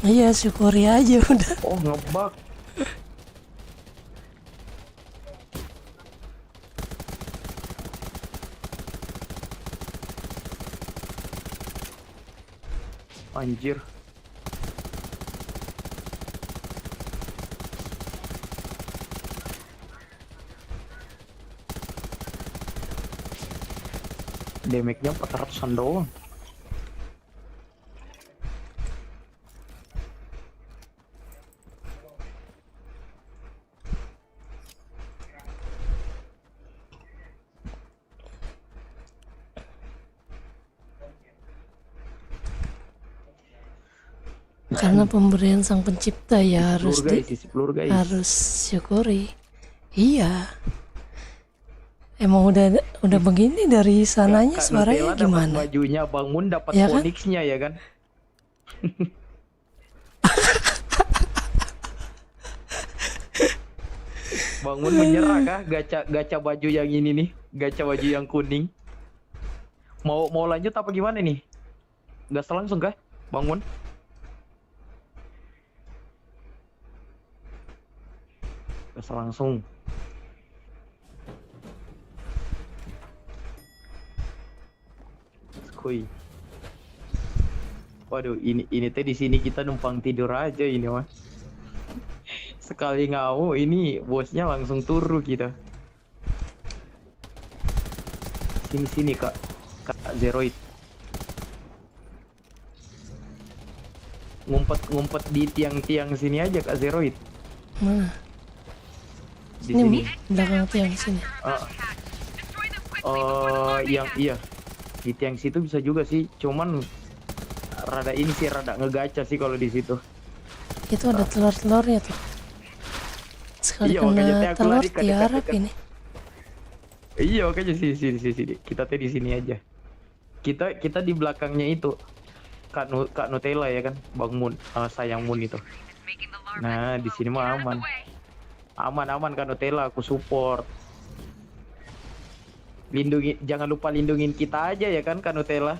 Iya, syukuri aja udah. Oh, ngebug. Anjir. Damage-nya 400-an doang. Karena pemberian sang pencipta ya harus pelur guys. harus syukuri. Iya. Emang udah begini dari sananya Kak suaranya Nutella dapat gimana? bajunya, Bang Mun dapat Ya kan? Phoenix-nya ya kan? Bang Mun menyerah kah gacha baju yang ini nih, gacha baju yang kuning. Mau lanjut apa gimana nih? Gas langsung kah, Bang Mun? Gas langsung. Skuy. Waduh, ini teh di sini kita numpang tidur aja ini mah. Sekali ngau ini bosnya langsung turu kita. Sini Kak Zeroid. Ngumpet di tiang-tiang sini aja Kak Zeroid. Mana? Di Ini sini. belakang tiang sini. Yang iya. Di tiang situ bisa juga sih, cuman rada ini sih rada ngegaca sih kalau di situ. Itu ada telur-telurnya tuh. Sekali Iya, makanya teh kena aku telur lari ke tiarap dekat-dekat. ini. Iya, makanya sini. Kita teh di sini aja. Kita di belakangnya itu. Kak Nutella ya kan, Bang Mun, sayang Mun itu. Nah, di sini mah aman. Aman Kak Nutella, aku support. Jangan lupa lindungin kita aja ya kan Kak Nutella.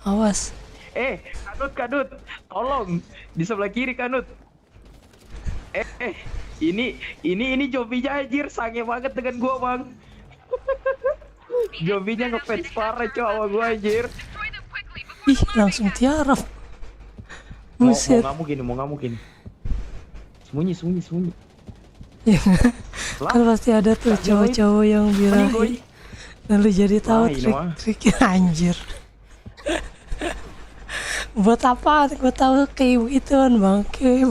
Awas. Kanut, tolong di sebelah kiri Kanut. Ini Jobinya anjir sange banget dengan gua Bang. Jobinya ngefans parah cow sama gua anjir. Ih, langsung tiarap. Mau Buset. ngamuk gini. Sembunyi. Kan pasti ada tuh cowok-cowok yang birahi. Lalu jadi tahu trik-trik anjir. Buat apa? Gue tahu kayak ituan bangke.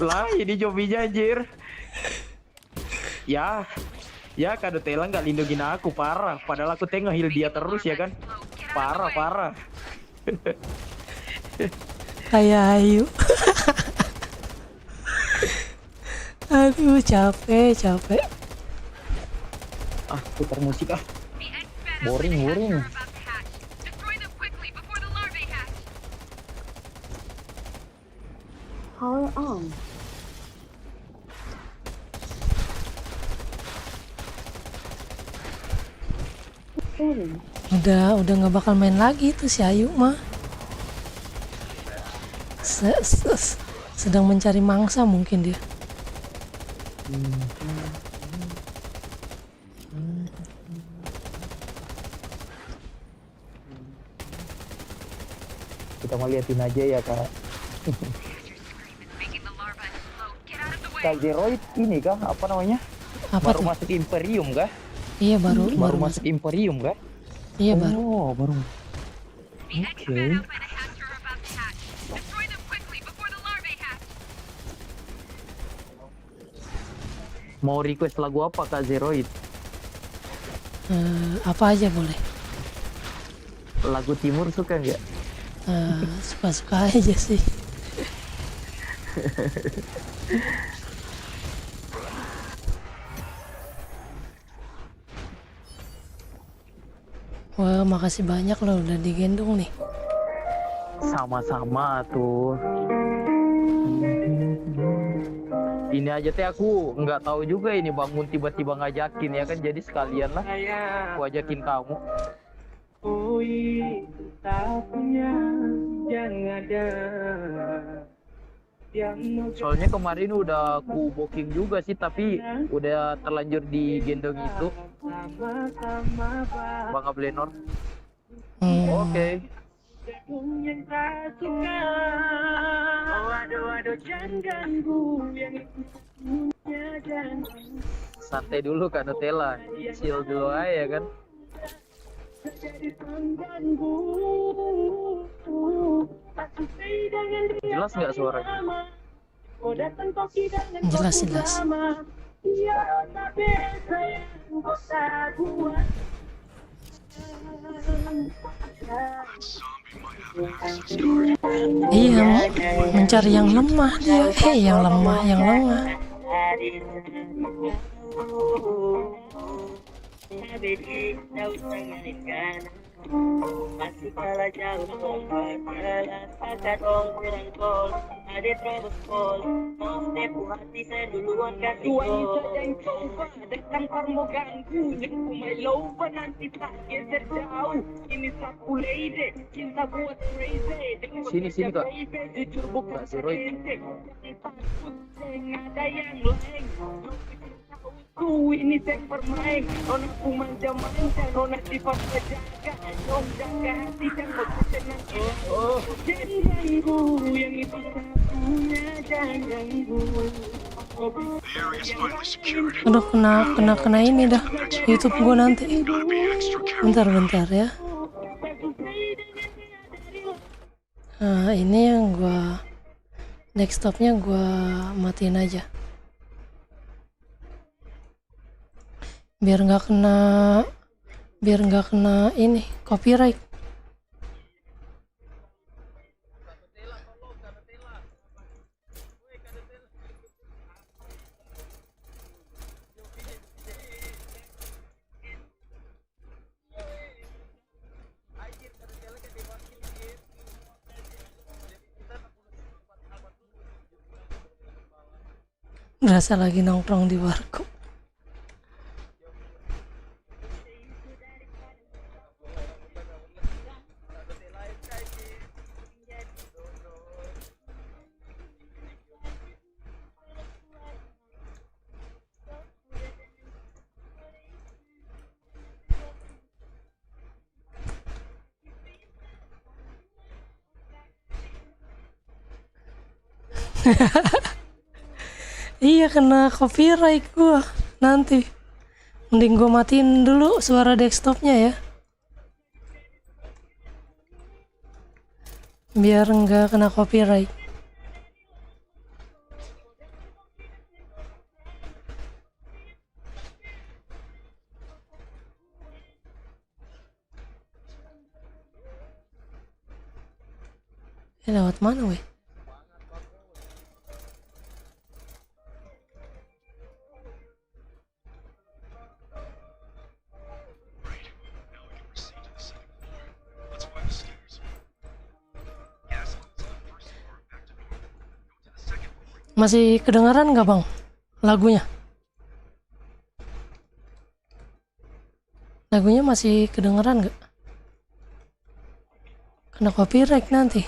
Lah ini Jobinya anjir. Ya Kak Nutella nggak lindungin aku parah. Padahal aku nge-heal dia terus ya kan. Parah. Kayak Ayu. Aduh capek. Putar musik boring. Power on. Udah nggak bakal main lagi tuh si Ayu mah. Sedang mencari mangsa mungkin dia. Kita mau liatin aja ya Kak. Kak Zeroid ini kah? Apa namanya? Apa baru tuh? masuk Imperium kah? Iya baru masuk Imperium kah? Iya baru. Oh baru. Oke. Mau request lagu apa Kak Zeroid? Apa aja boleh. Lagu Timur suka nggak? Suka-suka aja sih. Wah, makasih banyak loh udah digendong nih. Sama-sama tuh. Ini aja teh aku nggak tahu juga ini bangun tiba-tiba ngajakin ya kan, jadi sekalian lah aku ajakin kamu. Soalnya kemarin udah aku booking juga sih, tapi udah terlanjur digendong itu. Bang Ablenor. Oke. Santai dulu kan Nutella, chill dulu aja kan. Jelas nggak suaranya? Jelas. Iya, mencari yang lemah dia. Yang lemah. Masih kalah jauh memperjalan pakai kurang tol ada terus pol mau step hati saya duluan kasih gol yang coba datang karmo ganggu yang kumai loba nanti tak geser jauh ini satu lady cinta buat crazy Sini kak. jujur bukan si Roy. ada yang lain ku ini seng permain nona ku manja-manja nona sifat penjaga nona jaga hati dan bersenang jangan ganggu yang itu satunya jangan ganggu. Aduh, kena ini dah YouTube gua nanti. Bentar ya. Nah, ini yang gua desktopnya gua matiin aja. Biar nggak kena ini copyright. Berasa lagi nongkrong di warkop. Iya, kena copyright gua nanti. Mending gua matiin dulu suara desktopnya ya, biar nggak kena copyright. Lewat mana weh? Masih kedengaran nggak bang lagunya? Lagunya masih kedengaran nggak? Kena copyright nanti.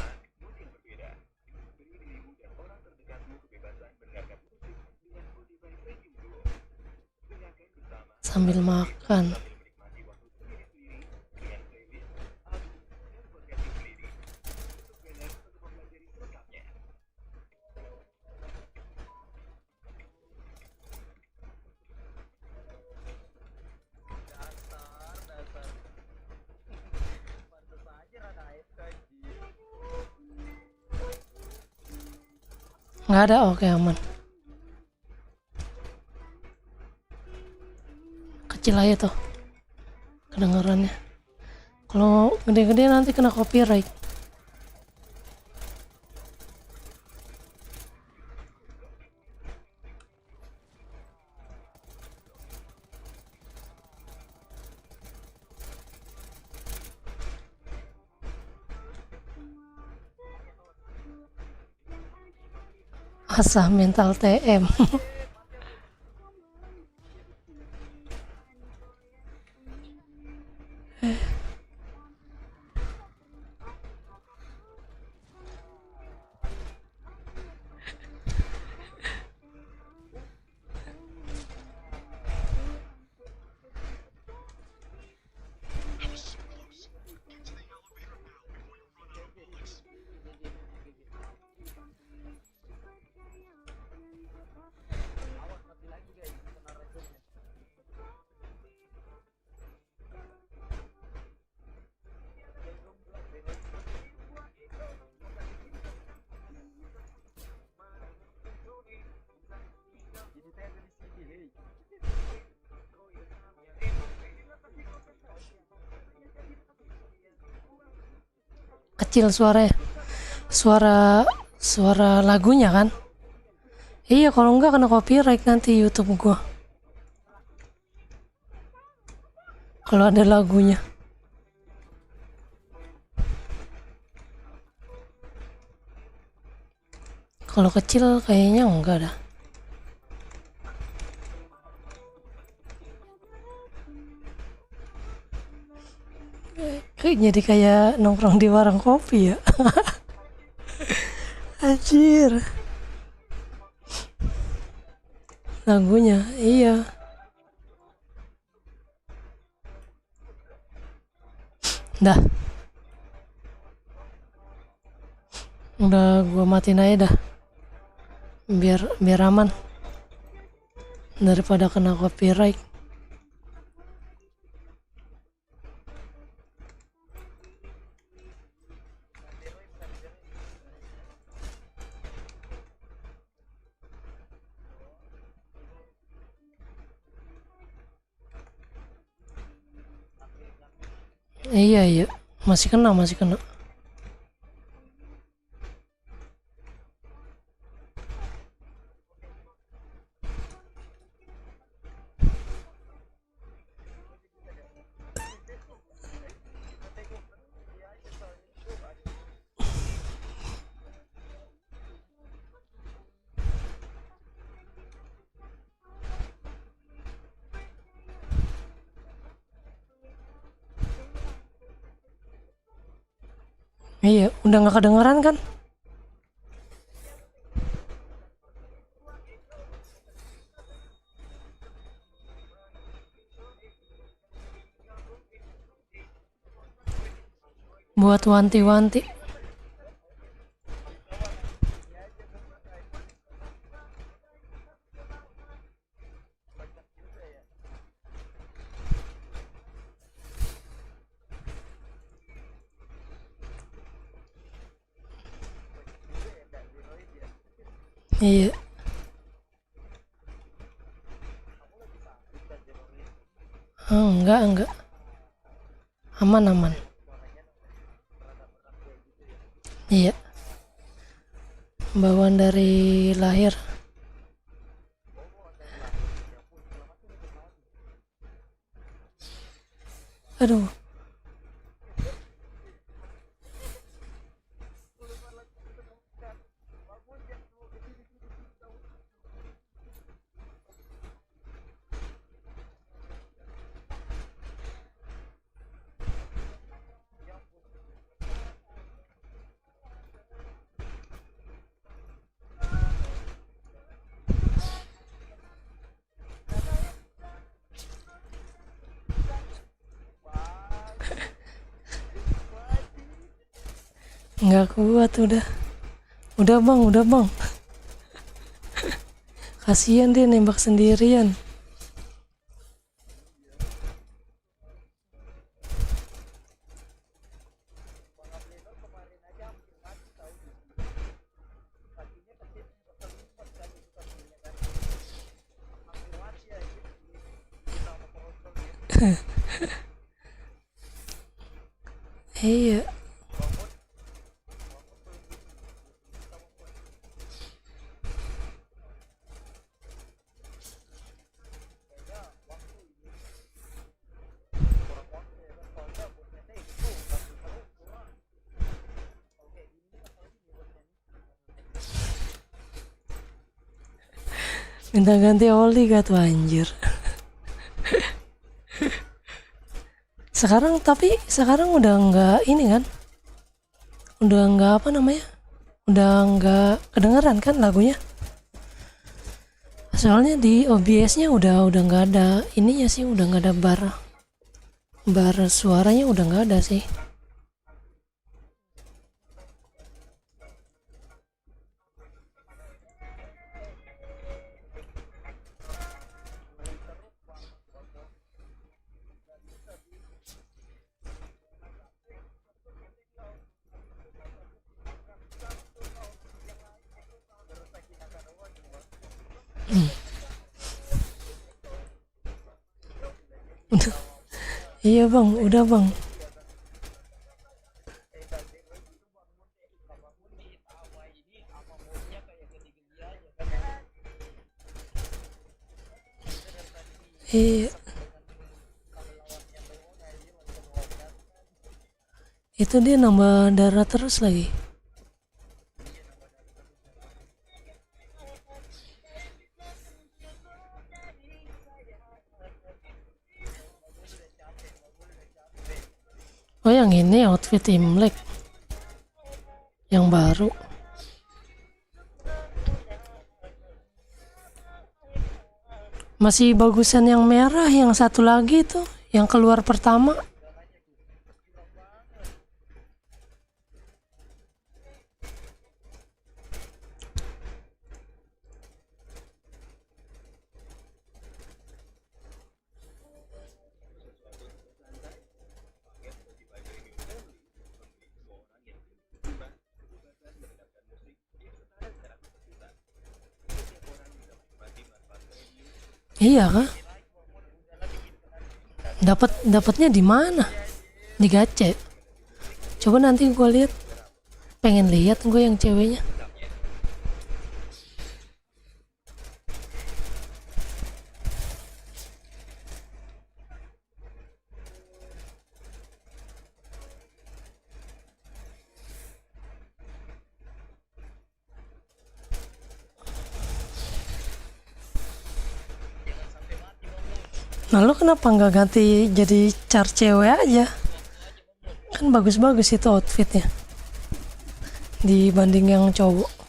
Sambil makan. Nggak ada, oke aman. Kecil aja tuh kedengarannya. Kalau gede-gede nanti kena copyright. Asah mental TM. kecil suaranya. Suara lagunya kan. Iya, kalau enggak kena copyright nanti YouTube gua. Kalau ada lagunya. Kalau kecil kayaknya enggak dah. Jadi kayak nongkrong di warung kopi ya. Anjir. Lagunya, iya. Dah. Udah gua matiin aja dah. Biar aman. Daripada kena copyright. Iya, masih kena. Iya, udah nggak kedengeran kan? Buat wanti-wanti. Iya. Enggak. Aman. Iya. Bawaan dari lahir. Aduh. Nggak kuat udah. Udah bang. Kasihan dia nembak sendirian. Iya. Minta ganti oli gak tuh anjir. Sekarang udah nggak ini kan, udah nggak apa namanya, udah nggak kedengeran kan lagunya, soalnya di OBS-nya udah nggak ada ininya sih, udah nggak ada bar suaranya udah nggak ada sih. Iya bang, udah bang. Iya. Itu dia nambah darah terus lagi. Oh yang ini outfit Imlek yang baru. Masih bagusan yang merah, yang satu lagi tuh yang keluar pertama. Iya kah? Dapatnya di mana? Di Gace. Coba nanti gue lihat. Pengen lihat gue yang ceweknya. Nah lo kenapa nggak ganti jadi car cewek aja? Kan bagus-bagus itu outfitnya dibanding yang cowok.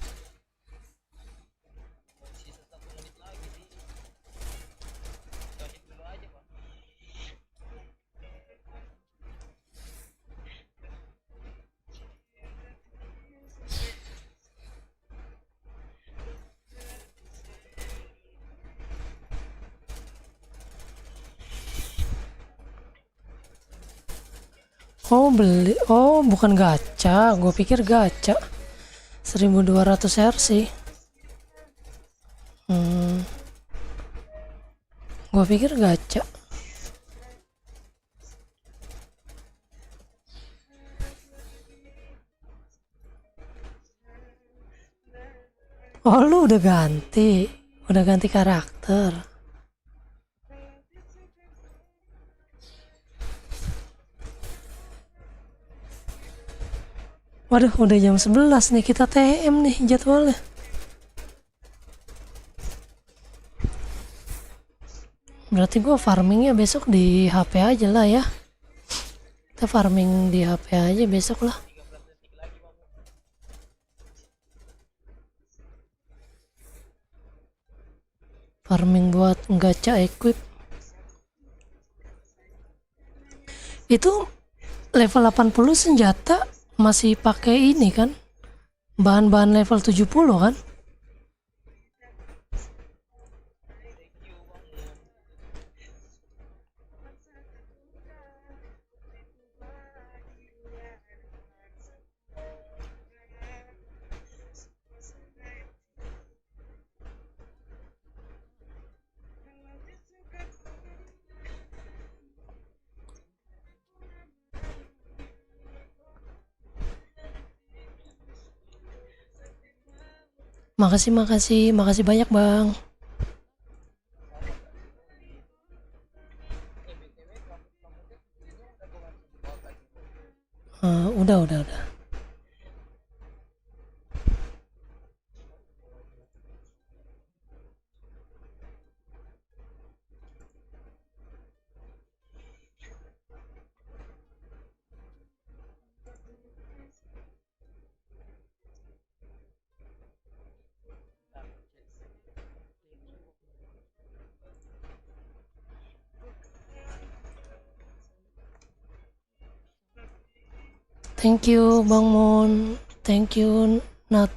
Oh beli, oh bukan gacha, gue pikir gacha. 1200 RC. Gue pikir gacha. Oh lu udah ganti karakter. Waduh, udah jam 11 nih, kita TM nih jadwalnya. Berarti gua farmingnya besok di HP aja lah ya. Kita farming di HP aja besok lah. Farming buat gacha equip. Itu level 80 senjata masih pakai ini kan, bahan-bahan level 70 kan. Makasih banyak bang. Udah. Thank you Bang Mon, thank you Nat.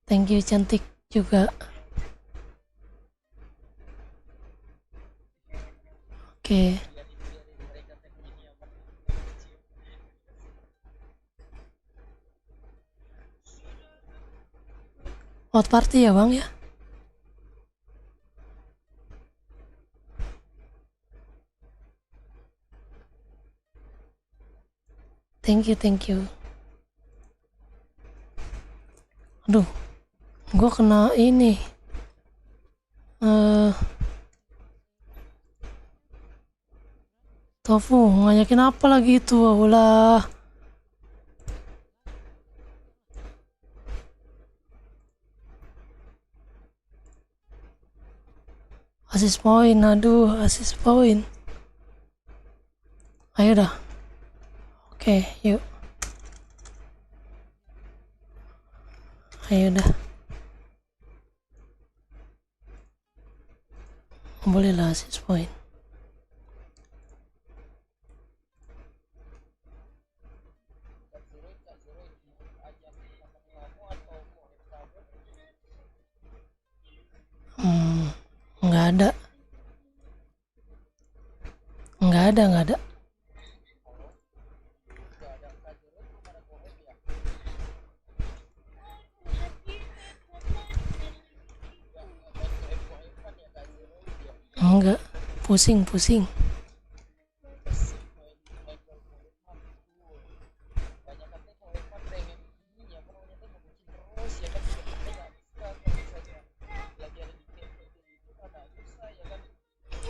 Thank you cantik juga. Oke. Out party ya bang ya. Thank you. Aduh, gue kena ini. Tofu, ngajakin apa lagi itu? Ulah. Assist point, aduh, assist point. Ayo dah. Oke, yuk. Ayo dah. Boleh lah assist point. Nggak ada. Enggak, pusing.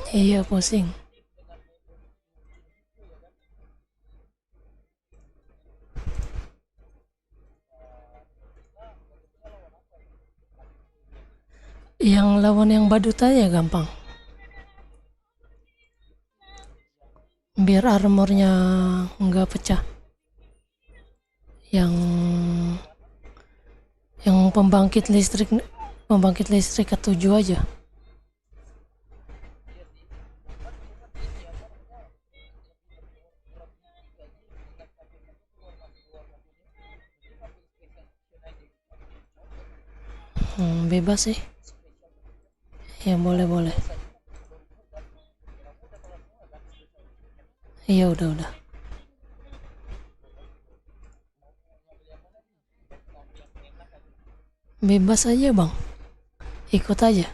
Iya, pusing. Yang lawan yang badut aja gampang. Biar armornya nggak pecah. Yang pembangkit listrik ke-7 aja. Bebas sih. Ya boleh. Iya udah. Bebas aja bang. Ikut aja.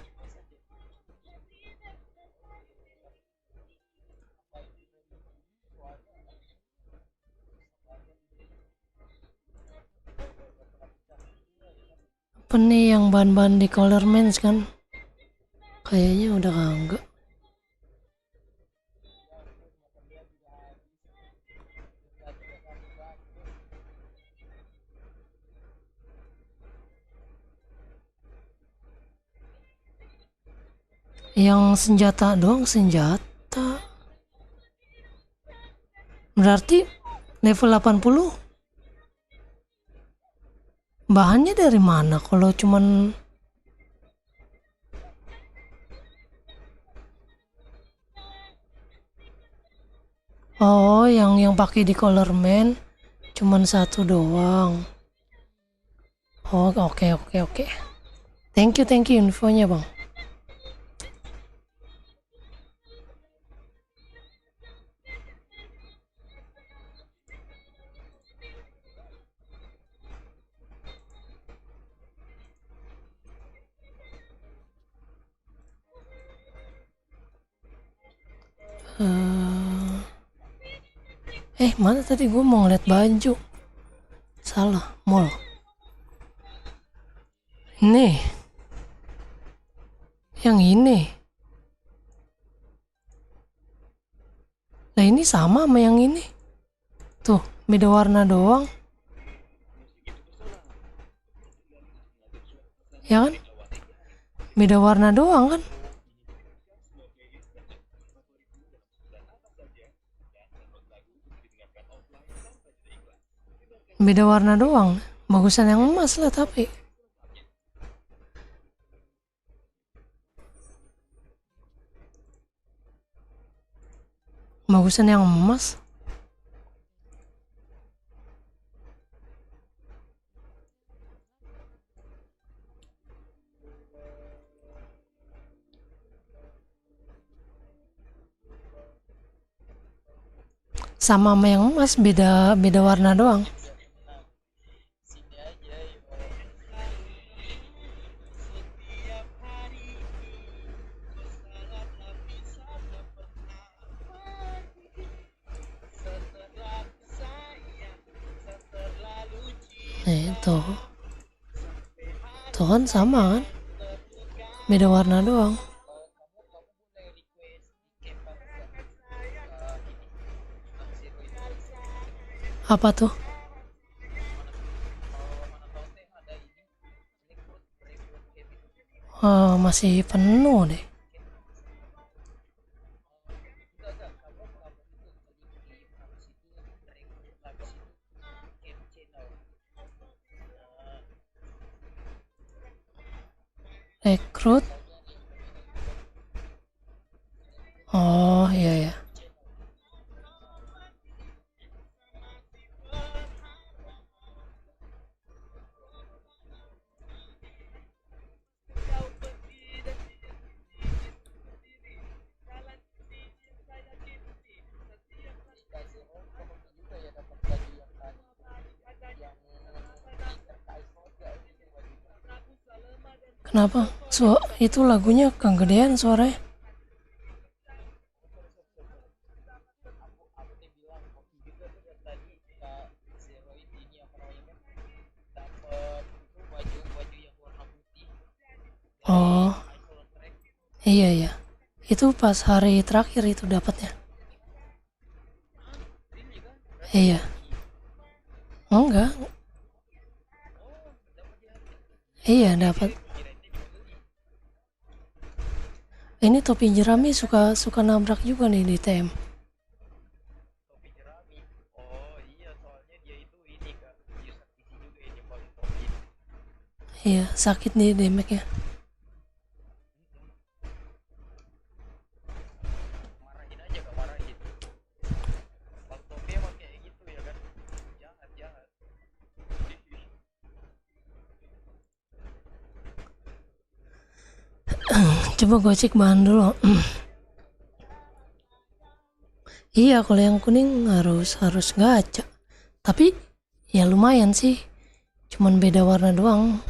Apa nih yang bahan-bahan di color mens kan? Kayaknya udah enggak. Yang senjata doang, senjata. Berarti level 80. Bahannya dari mana kalau cuman oh yang pakai di colorman cuman 1 doang. Oh oke. Thank you infonya bang. Mana tadi gue mau ngeliat baju. Salah, mall. Nih. Yang ini. Nah ini sama yang ini. Tuh, beda warna doang. Ya kan? Beda warna doang kan? Beda warna doang. Bagusan yang emas lah tapi. Bagusan yang emas. Sama yang emas, beda warna doang. Nih tuh kan sama kan, beda warna doang. Apa tuh? Masih penuh deh. Rekrut. Oh iya ya. Kenapa? Itu lagunya kegedean suaranya. Oh, iya ya. Itu pas hari terakhir itu dapatnya. Iya. Enggak. Iya dapat. Ini topi jerami suka nabrak juga nih di TM. Iya, sakit nih damage-nya. Coba gue cek bahan dulu. Iya, kalau yang kuning harus gacha. Tapi ya lumayan sih. Cuman beda warna doang.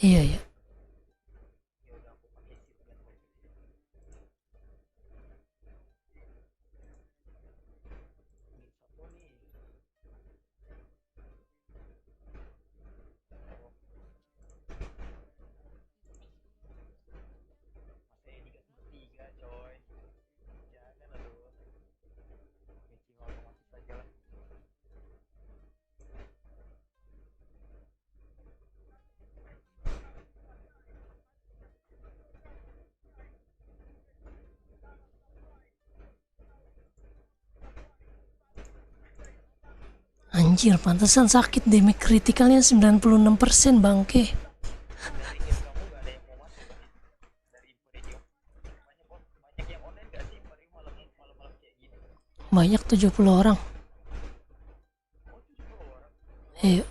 Iya ya. Anjir, pantesan sakit damage kritikalnya 96% bangke. Banyak 70 orang. Iya.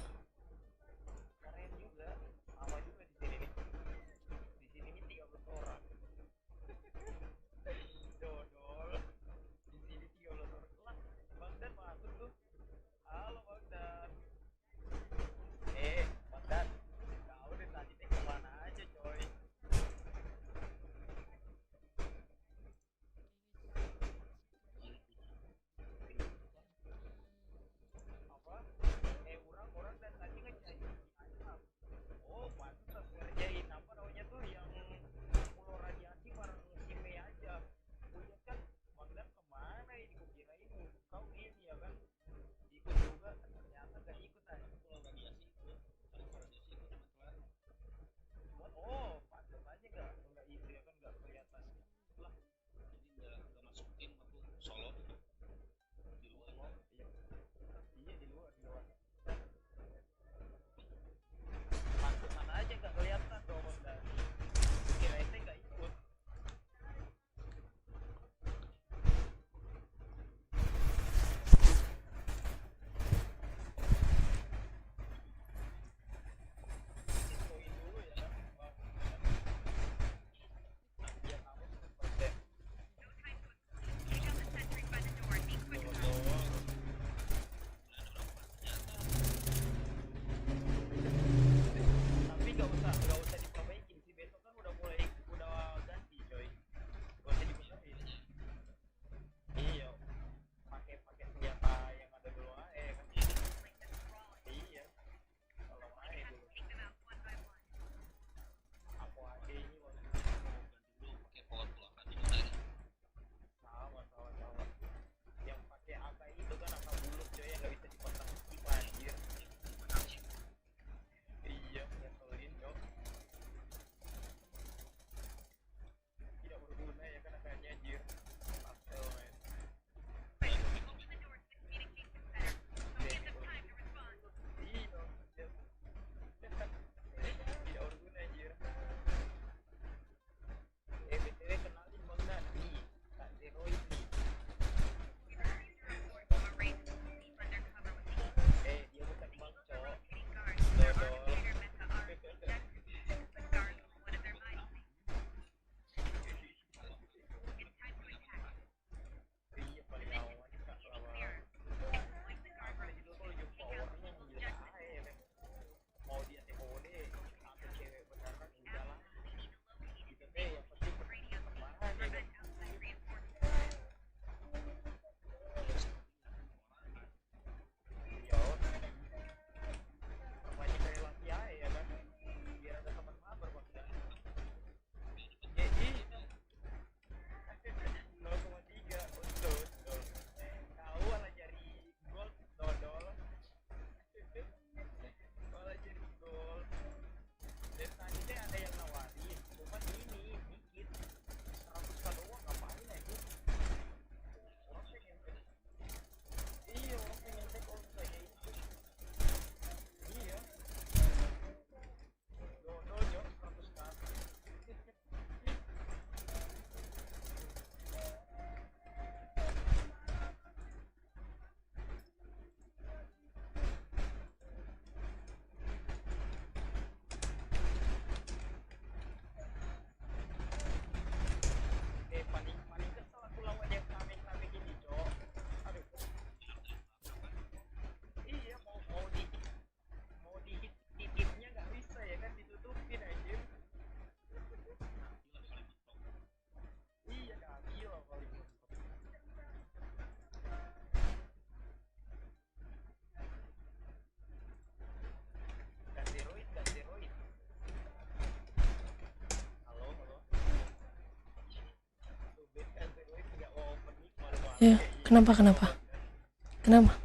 Ya, kenapa? Kenapa?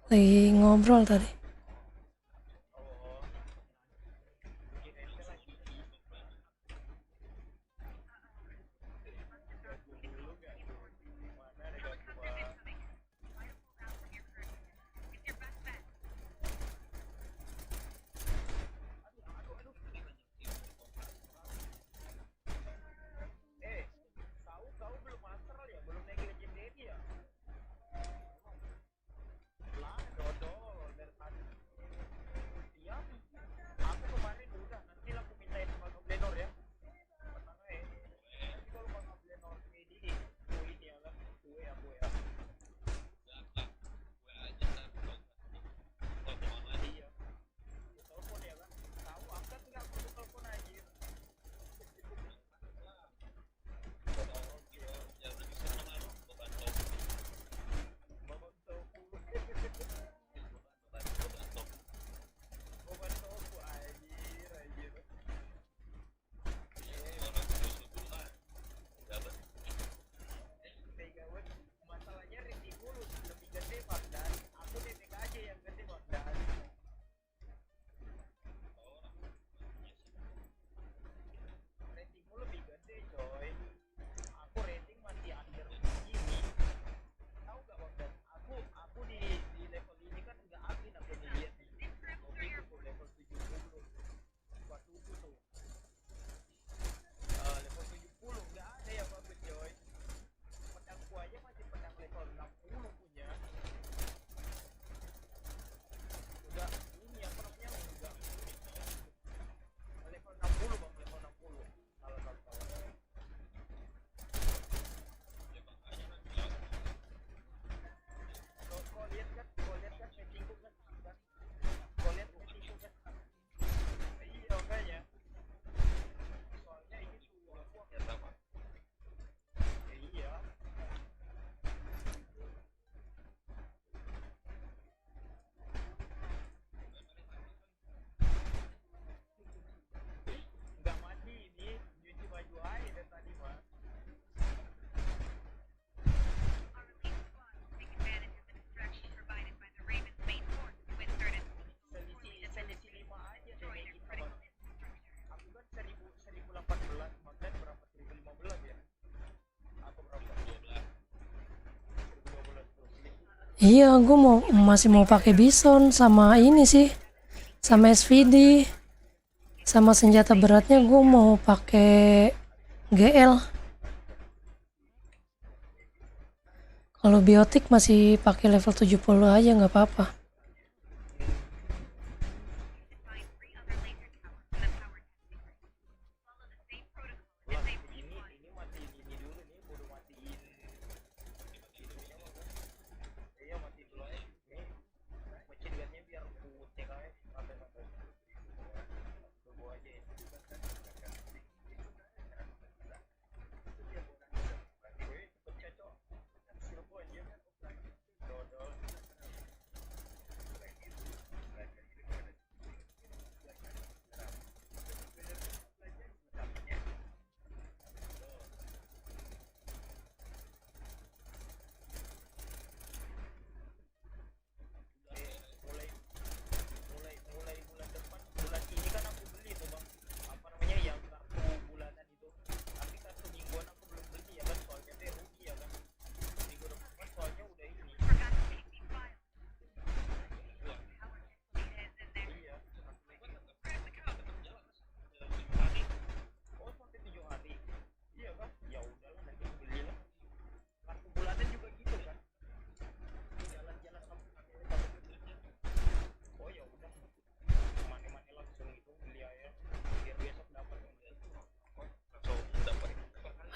Lagi ngobrol tadi. Iya, gue masih mau pakai Bison sama ini sih, sama SVD, sama senjata beratnya gue mau pakai GL. Kalau biotik masih pakai level 70 aja nggak apa-apa.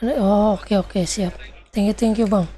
Oh, oke, siap. Thank you bang.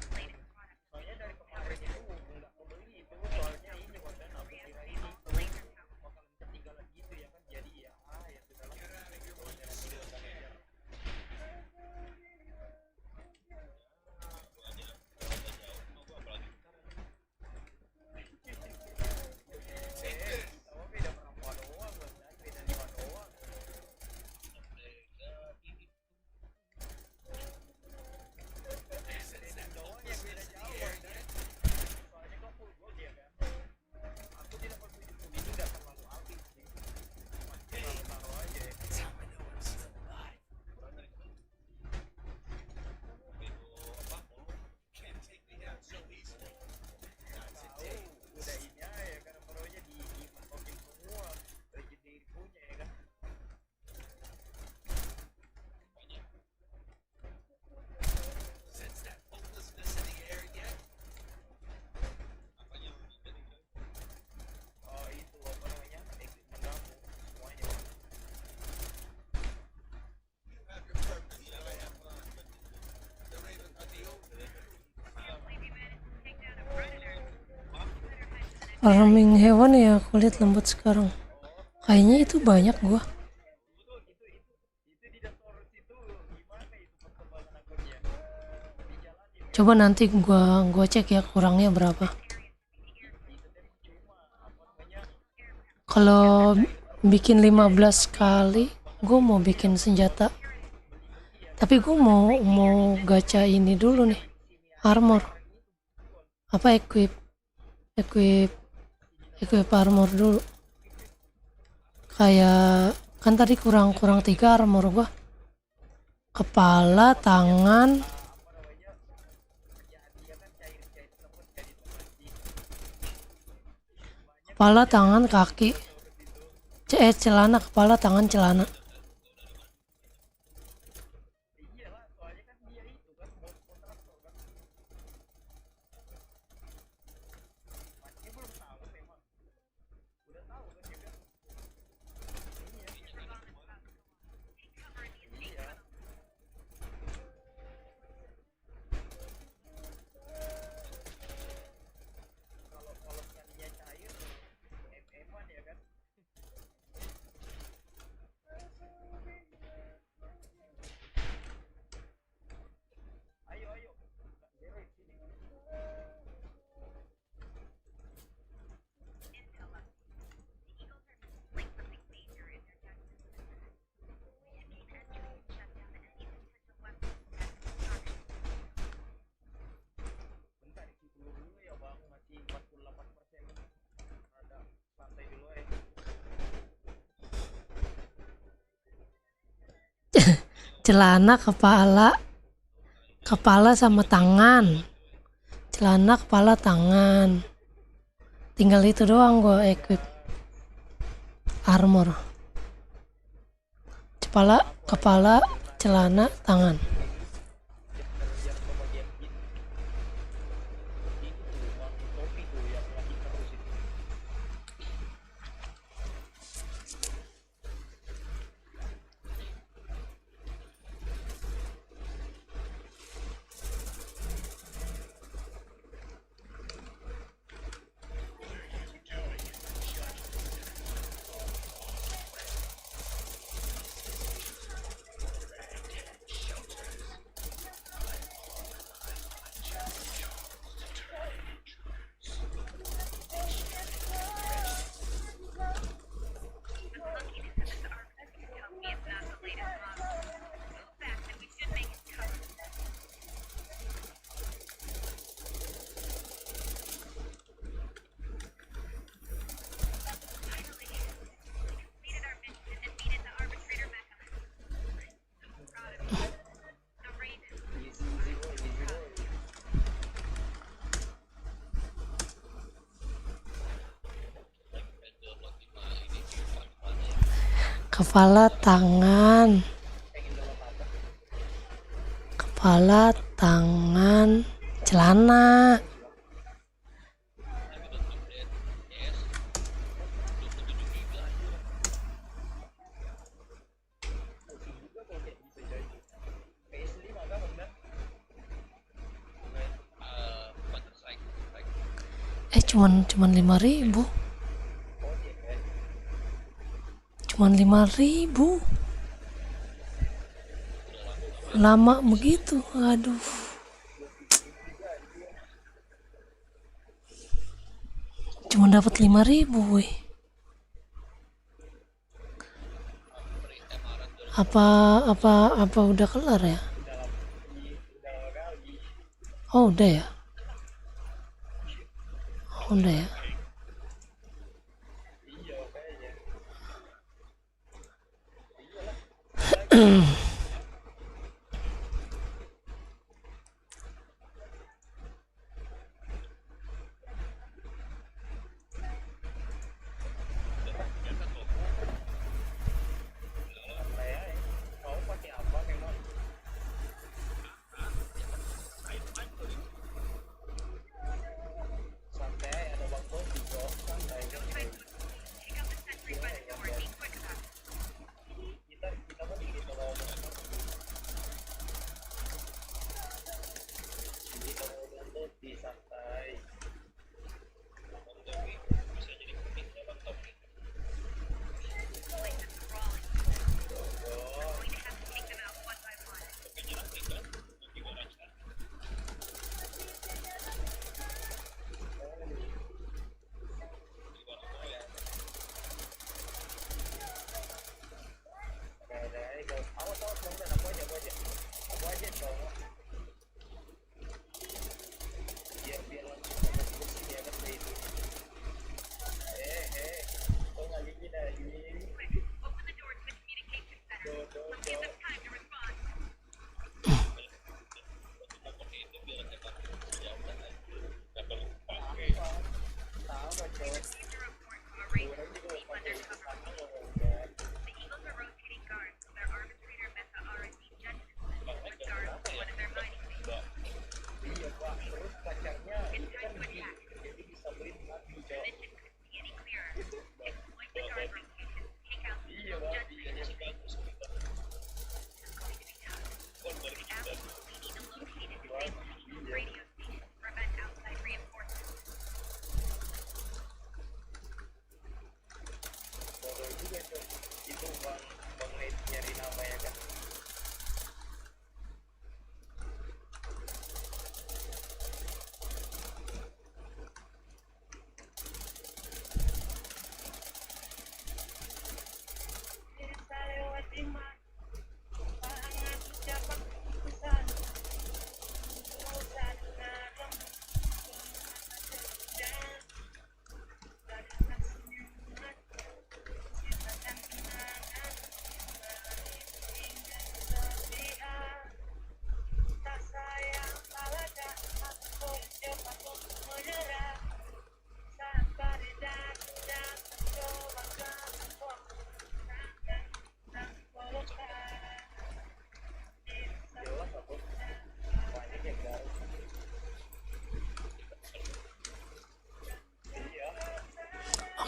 Farming hewan ya, kulit lembut sekarang. Kayaknya itu banyak gua. Coba nanti gua cek ya kurangnya berapa. Kalau bikin 15 kali, gua mau bikin senjata. Tapi gua mau gacha ini dulu nih. Armor. Apa equip armor dulu. Kayak kan tadi kurang 3 armor gua. Kepala, tangan, kaki. Celana, kepala, tangan, celana. Celana, kepala sama tangan. Celana, kepala, tangan. Tinggal itu doang gue equip armor. Kepala, celana, tangan. Kepala, tangan, celana. Cuman 5.000. Cuman 5.000. Lama begitu, aduh. Cuma dapat 5.000, weh. Apa udah kelar ya? Oh, udah ya. Udah ya.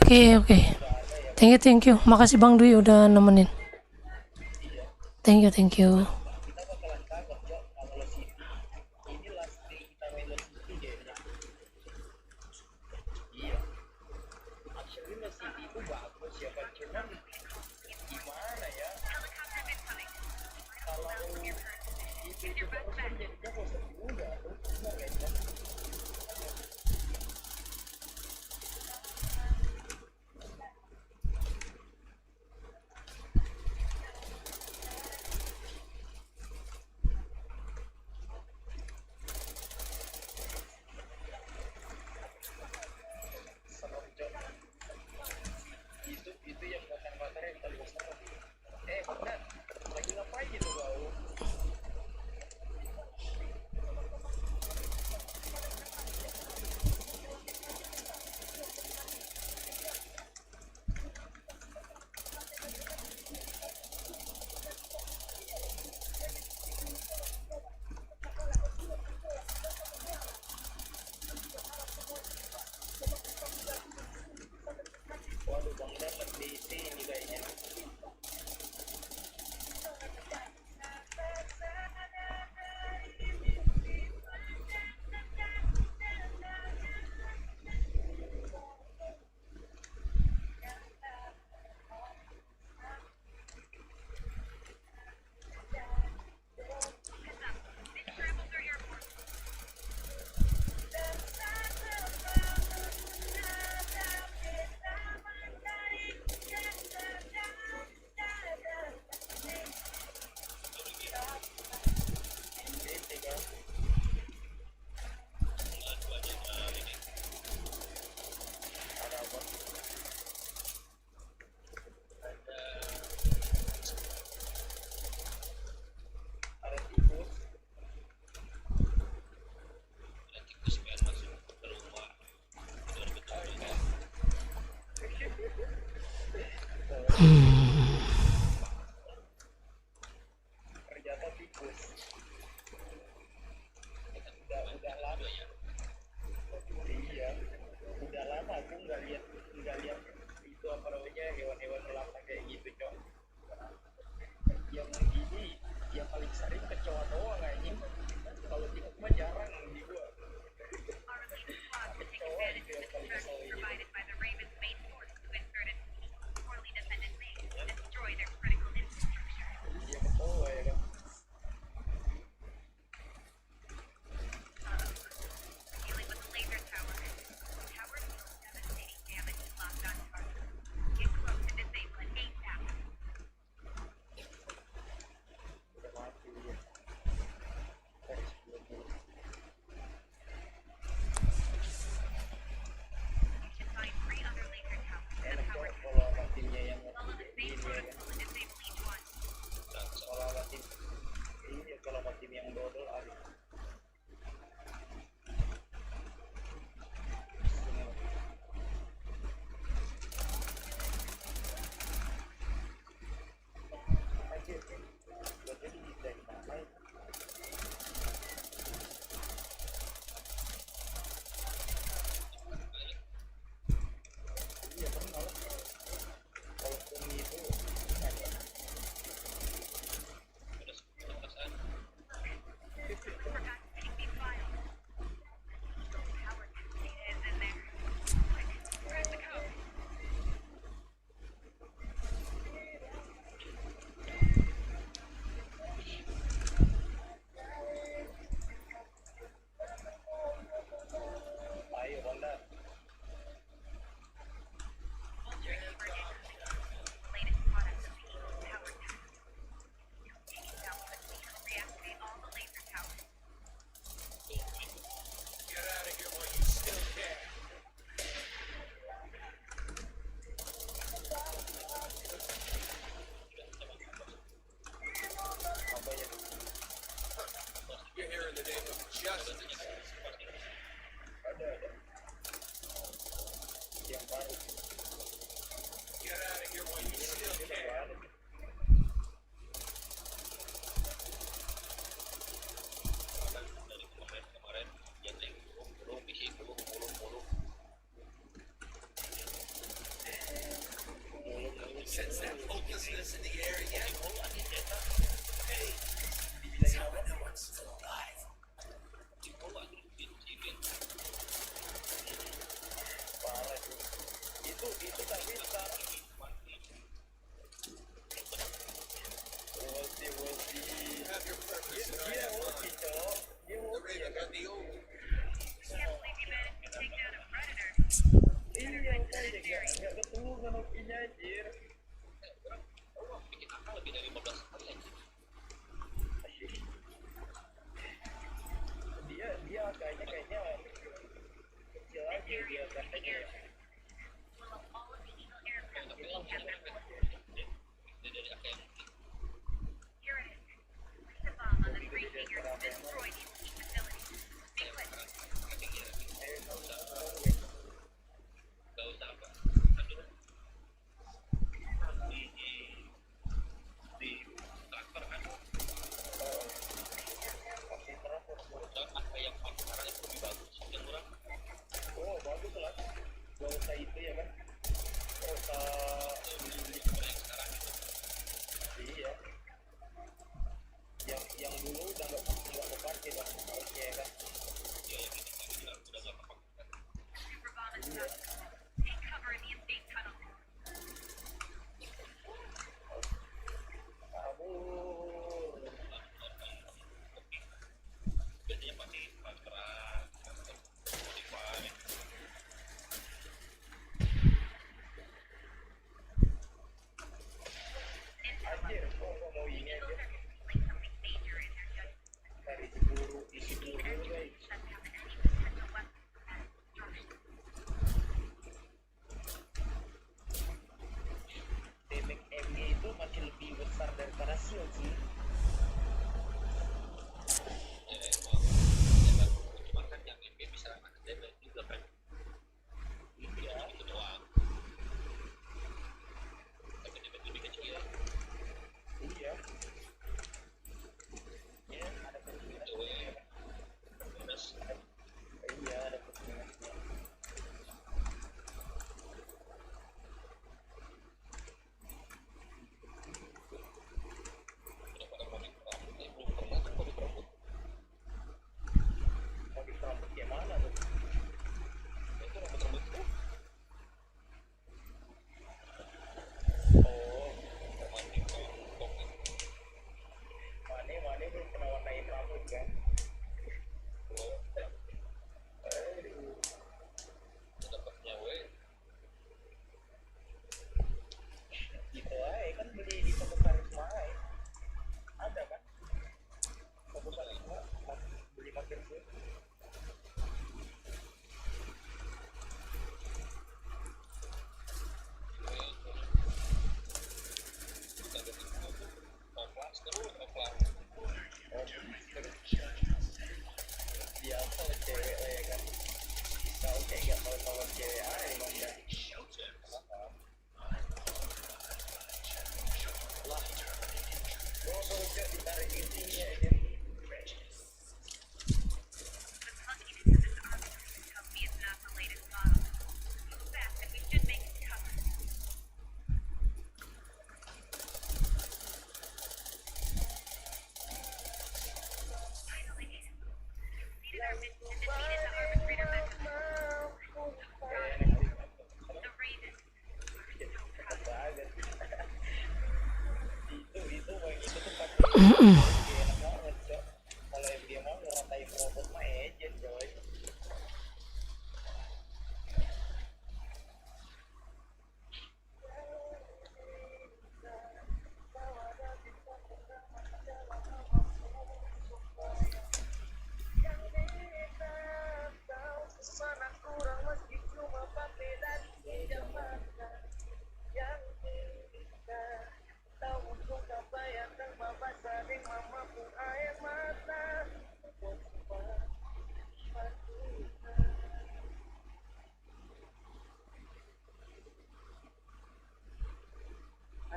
Oke. Thank you. Makasih Bang Dwi udah nemenin. Thank you.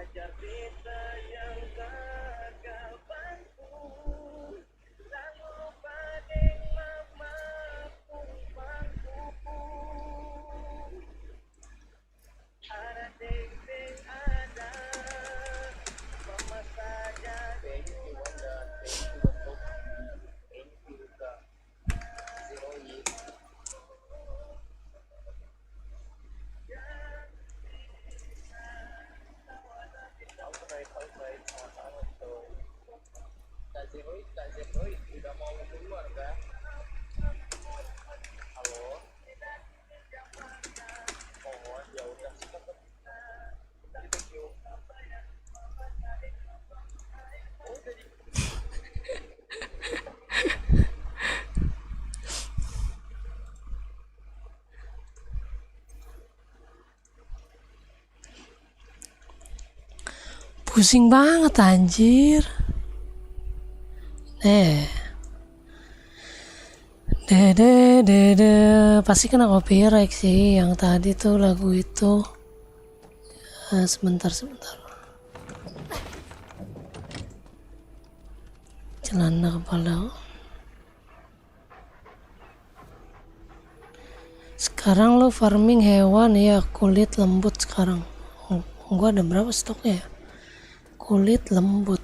Ajar beta yang gagal bangku, lalu badeng mama pun bangku. Ada deng ada, mama saja deng wanda deng untuk deng juga zero. Kak Zeroid udah mau keluar kan? Halo? Oh ya udah cepet. Thank you. Pusing banget anjir. Pasti kena copyright sih yang tadi tuh lagu itu. Sebentar. Celana kepala. Sekarang lo farming hewan ya, kulit lembut sekarang. Gua ada berapa stoknya ya? Kulit lembut.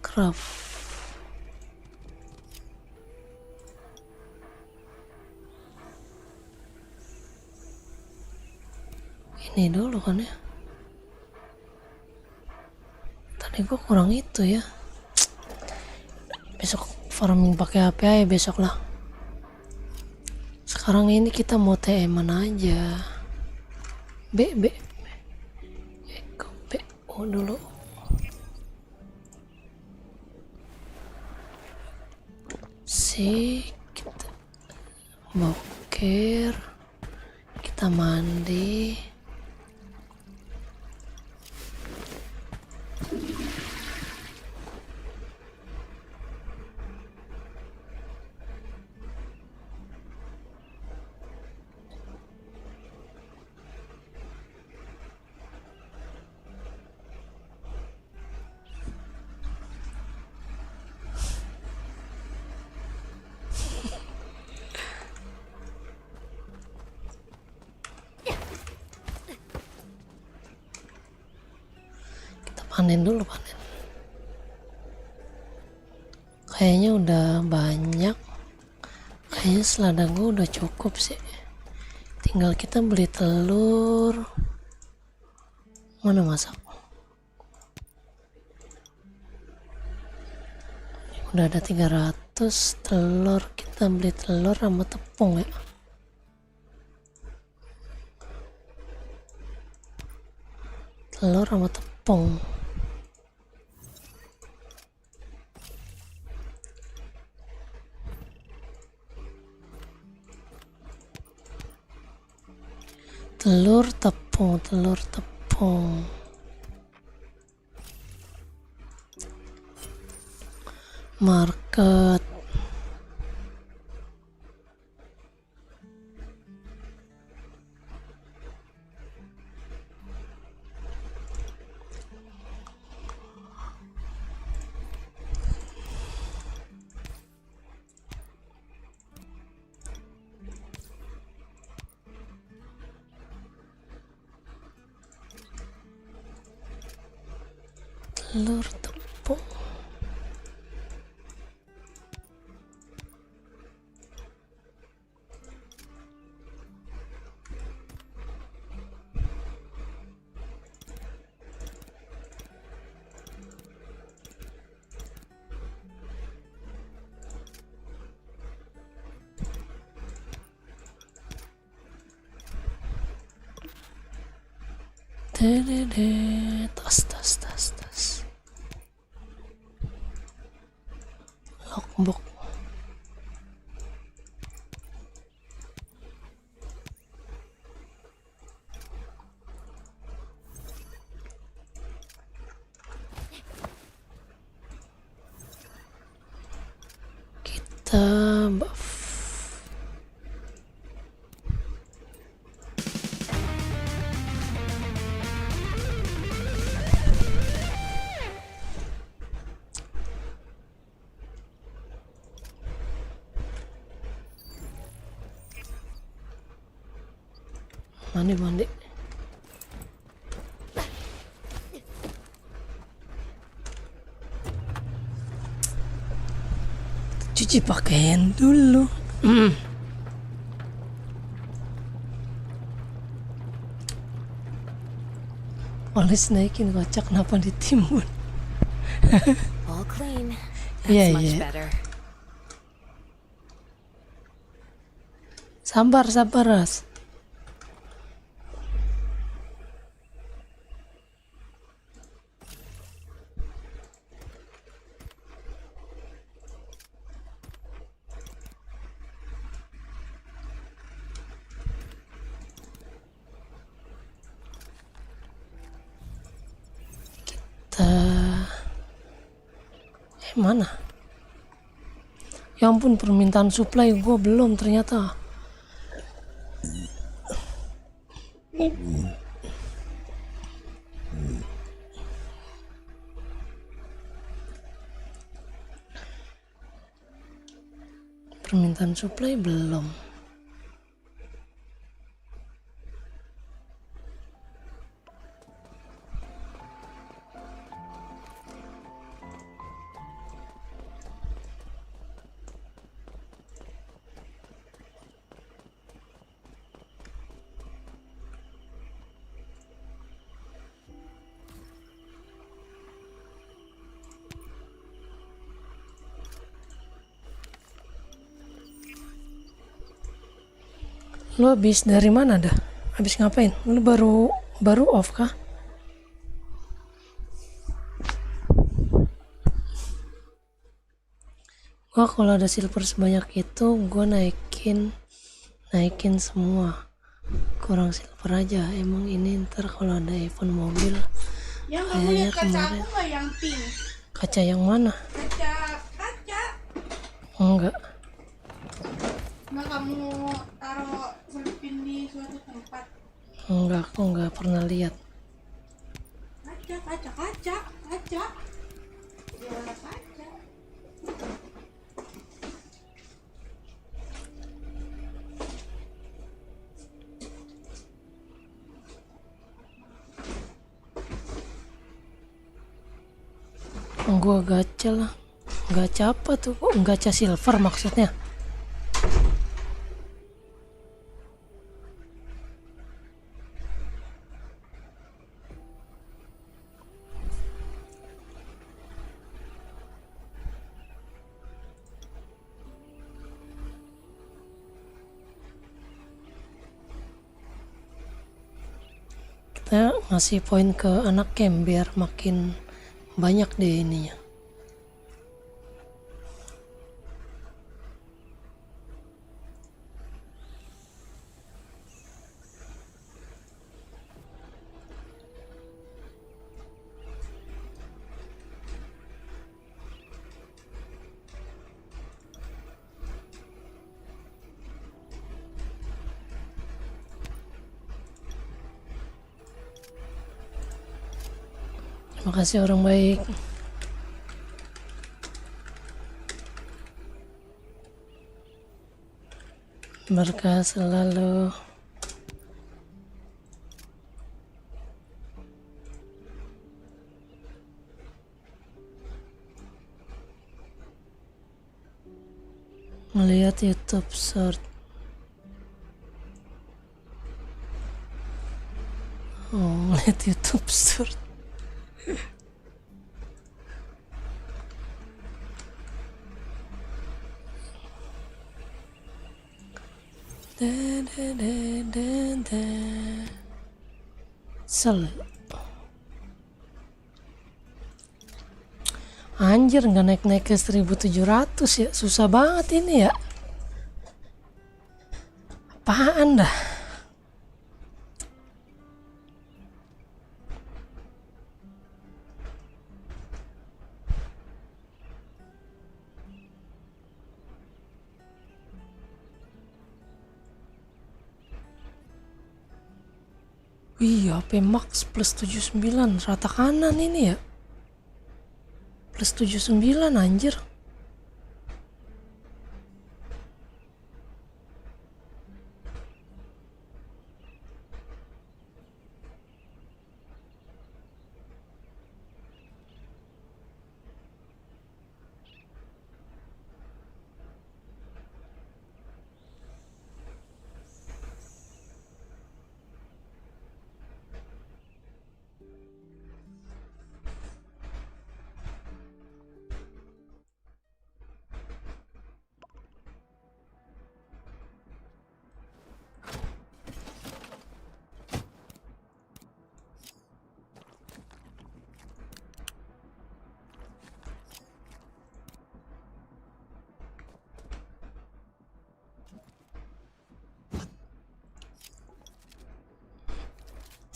Craft. Ini dulu kan ya. Tadi gua kurang itu ya. Besok farming pakai HP aja besok lah. Sekarang ini kita mau TM-an aja. BO dulu. Kita boker, kita mandi. Panen dulu. Kayaknya udah banyak. Kayaknya selada gue udah cukup sih. Tinggal kita beli telur. Mana masak? Udah ada 300 telur. Kita beli telur sama tepung ya. Telur sama tepung. Telur tepung. Market. Telur tepung. Tas. Lockbox. Kita buff. Mandi. Cuci pakaian dulu. Polis naikin kocak kenapa ditimbun? All clean. Iya, That's much iya. better. Sabar, Ras. Mana? Ya ampun, permintaan supply gua belum ternyata. Permintaan supply belum. Lu habis dari mana dah? Habis ngapain? Lu baru off kah? Gua kalau ada silver sebanyak itu, gua naikin semua. Kurang silver aja. Emang ini ntar kalau ada event mobil. Yang kamu lihat kaca aku nggak yang pink? Kaca yang mana? Kaca. Enggak. Nggak kamu taruh selipin di suatu tempat. Enggak, aku nggak pernah lihat. Kaca. Jualan kaca. Gua gacha lah. Gacha apa tuh? Gacha silver maksudnya. Kita ngasih poin ke anak camp biar makin banyak deh ininya. Terima kasih orang baik. Berkah selalu. Melihat YouTube short. Melihat YouTube short. Sel Anjir, nggak naik-naik ke 1700 ya. Susah banget ini ya. Apaan dah? Wih, HP Max plus 79 rata kanan ini ya. Plus 79 anjir.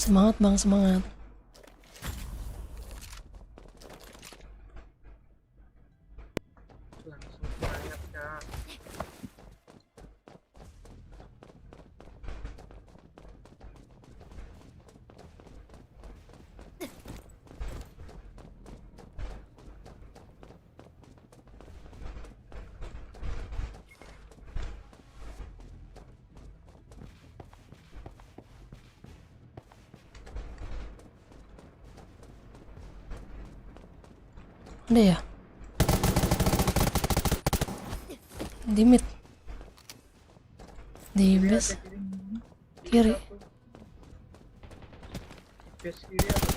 Semangat bang, semangat. Langsung semangat Kak. Ada ya? Di mid. Di base. Kiri. Base kiri apa?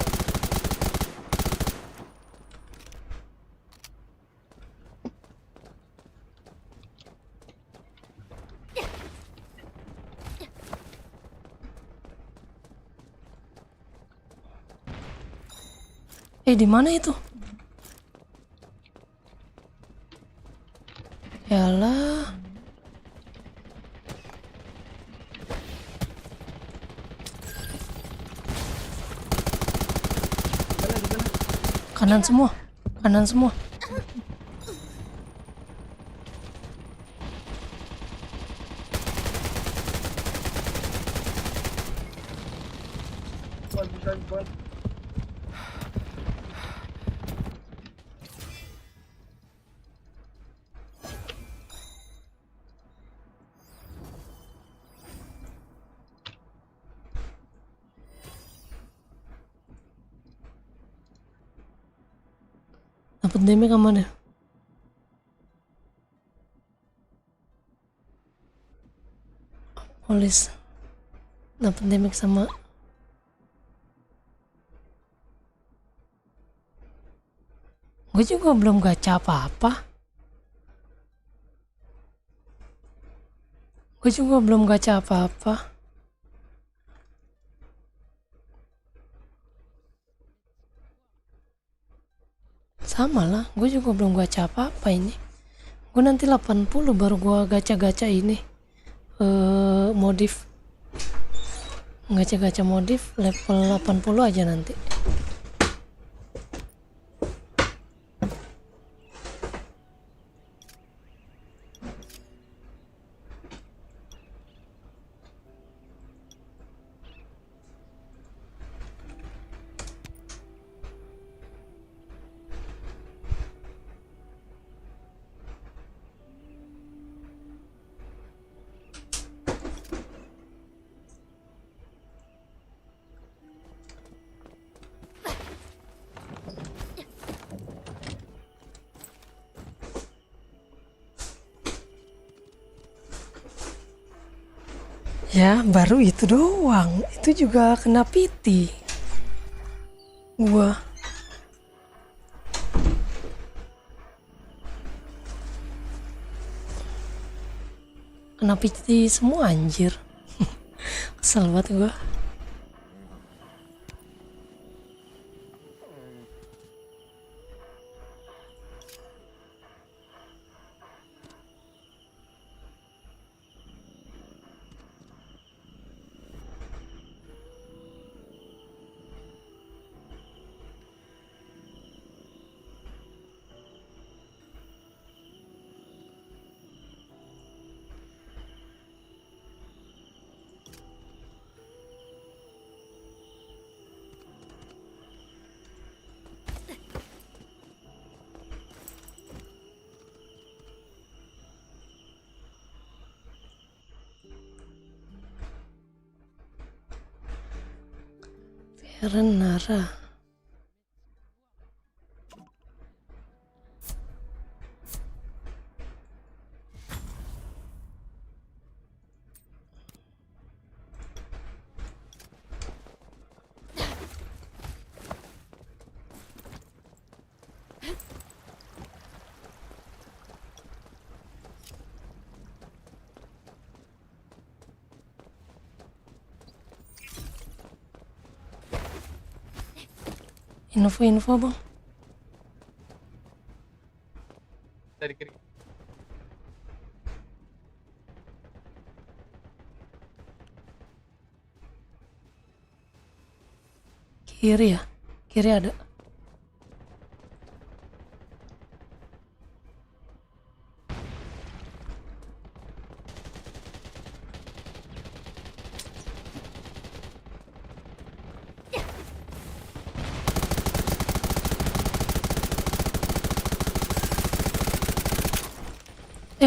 Di mana itu? Yalah. Kanan semua. Kanan semua. Bukan. Dapat damage sama deh. Polis. Dapat damage sama. Gue juga belum gacha apa-apa. Sama lah, gue juga belum gacha apa-apa ini. Gue nanti 80 baru gue gacha-gacha ini. Modif. Gacha-gacha modif level 80 aja nanti. Ya, baru itu doang. Itu juga kena piti. Gua. Kena piti semua anjir. Kesel banget gua. Renara. Info-info bang. Dari kiri. Kiri ya? Kiri ada.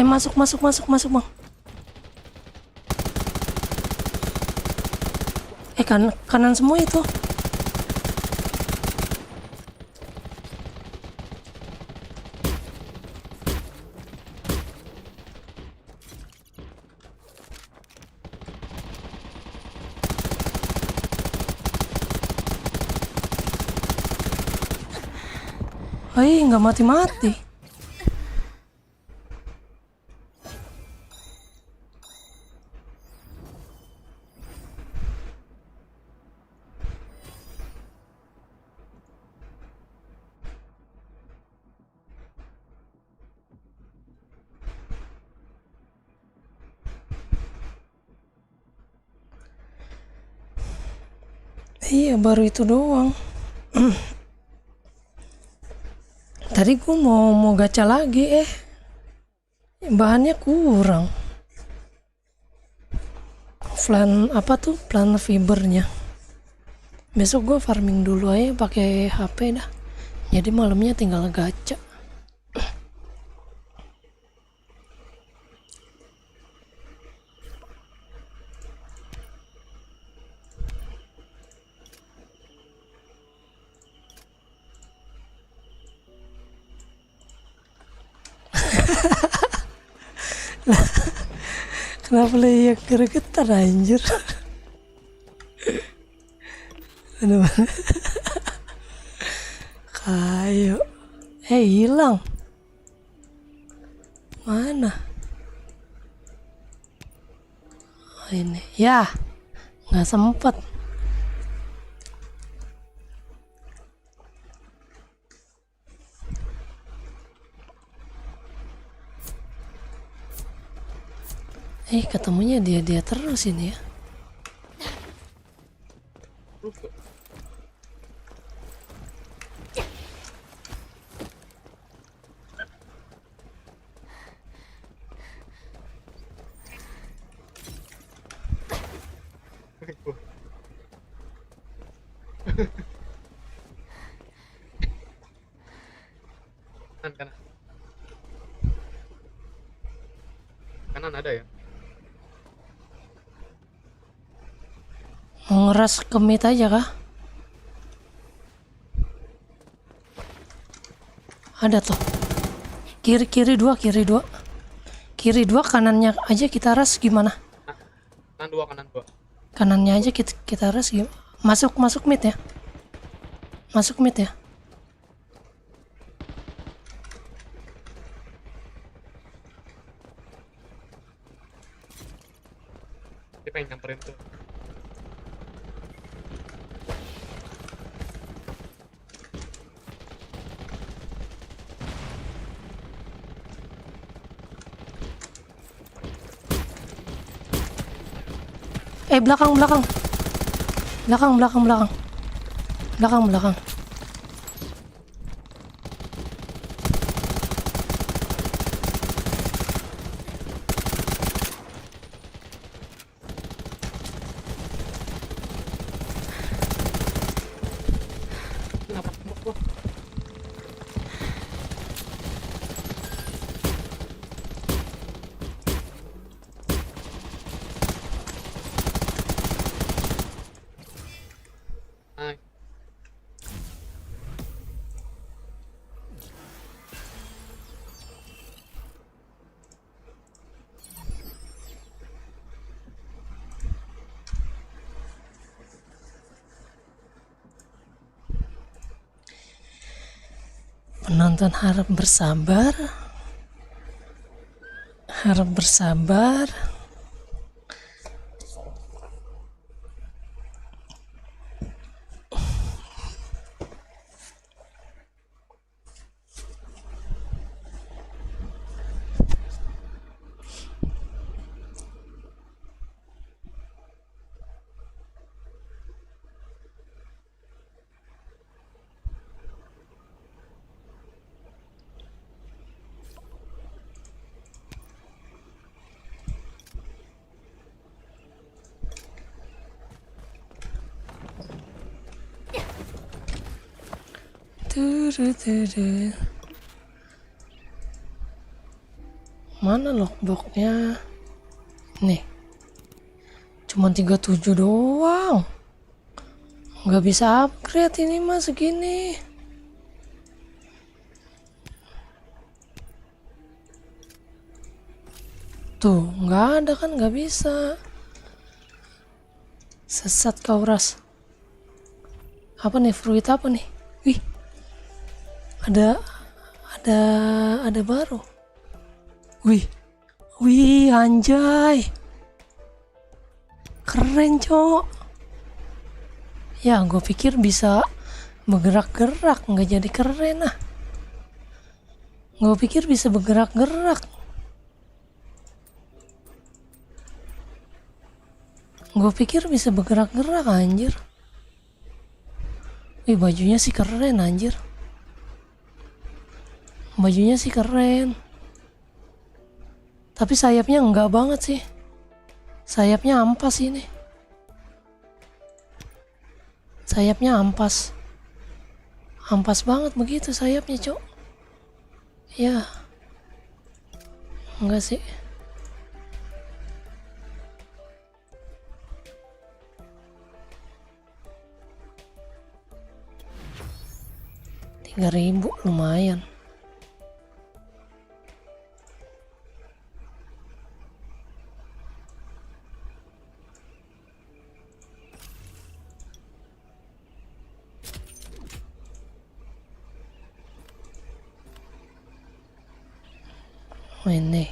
Masuk bang. Kanan semua itu. Nggak mati-mati. Iya, baru itu doang. Tadi gue mau gacha lagi, bahannya kurang. Plan fibernya. Besok gue farming dulu aja pakai HP dah. Jadi malamnya tinggal gacha. Kenapa ya gregetan anjir? Kayu. Hilang. Mana? Ini. Ya. Nggak sempet. Ketemunya dia terus ini ya. Kanan ada ya? Mau ngeras ke mid aja kah? Ada tuh. Kiri dua. Kiri dua, kanannya aja kita ras gimana? Kanan dua. Kanannya aja kita ras gimana? Masuk mid ya. Masuk mid ya. Dia pengen nyamperin tuh. Belakang. Nice. Penonton harap bersabar. Harap bersabar. Tudu. Mana lockboxnya? Nih. Cuma 37 doang. Nggak bisa upgrade ini mah segini. Tuh, nggak ada kan, nggak bisa. Sesat kau ras. Apa nih, fruit apa nih? Wih. Ada baru. Wih, anjay. Keren, Cok. Ya, gue pikir bisa bergerak-gerak, nggak jadi keren ah. Gue pikir bisa bergerak-gerak. Anjir. Wih, bajunya sih keren anjir. Tapi sayapnya enggak banget sih. Sayapnya ampas ini. Ampas banget begitu sayapnya, Cok. Ya. Enggak sih. Rp3.000 lumayan. Ini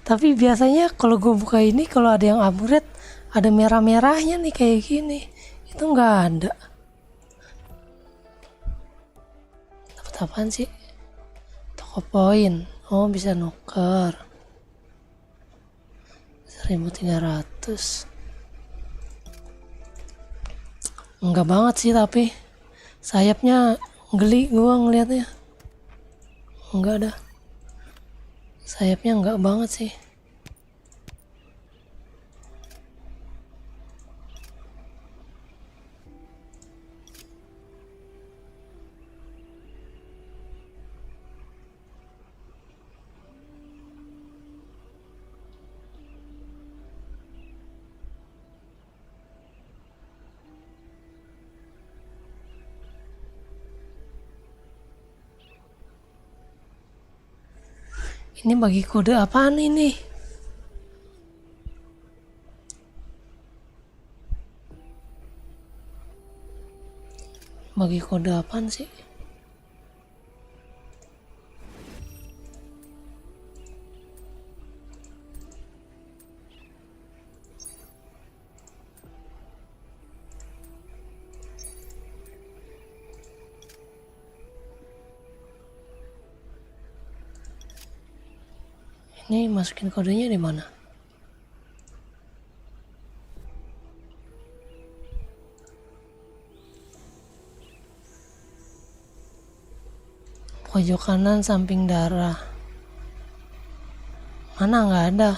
tapi biasanya kalau gue buka ini, kalau ada yang upgrade, ada merah-merahnya nih kayak gini. Itu nggak ada. Dapat apaan sih? Toko poin. Oh, bisa nuker. 1.300. Enggak banget sih, tapi sayapnya geli gua ngeliatnya. Enggak dah. Sayapnya enggak banget sih. Ini bagi kode apaan ini? Bagi kode apaan sih? Ini masukin kodenya di mana? Pojok kanan samping darah. Mana nggak ada?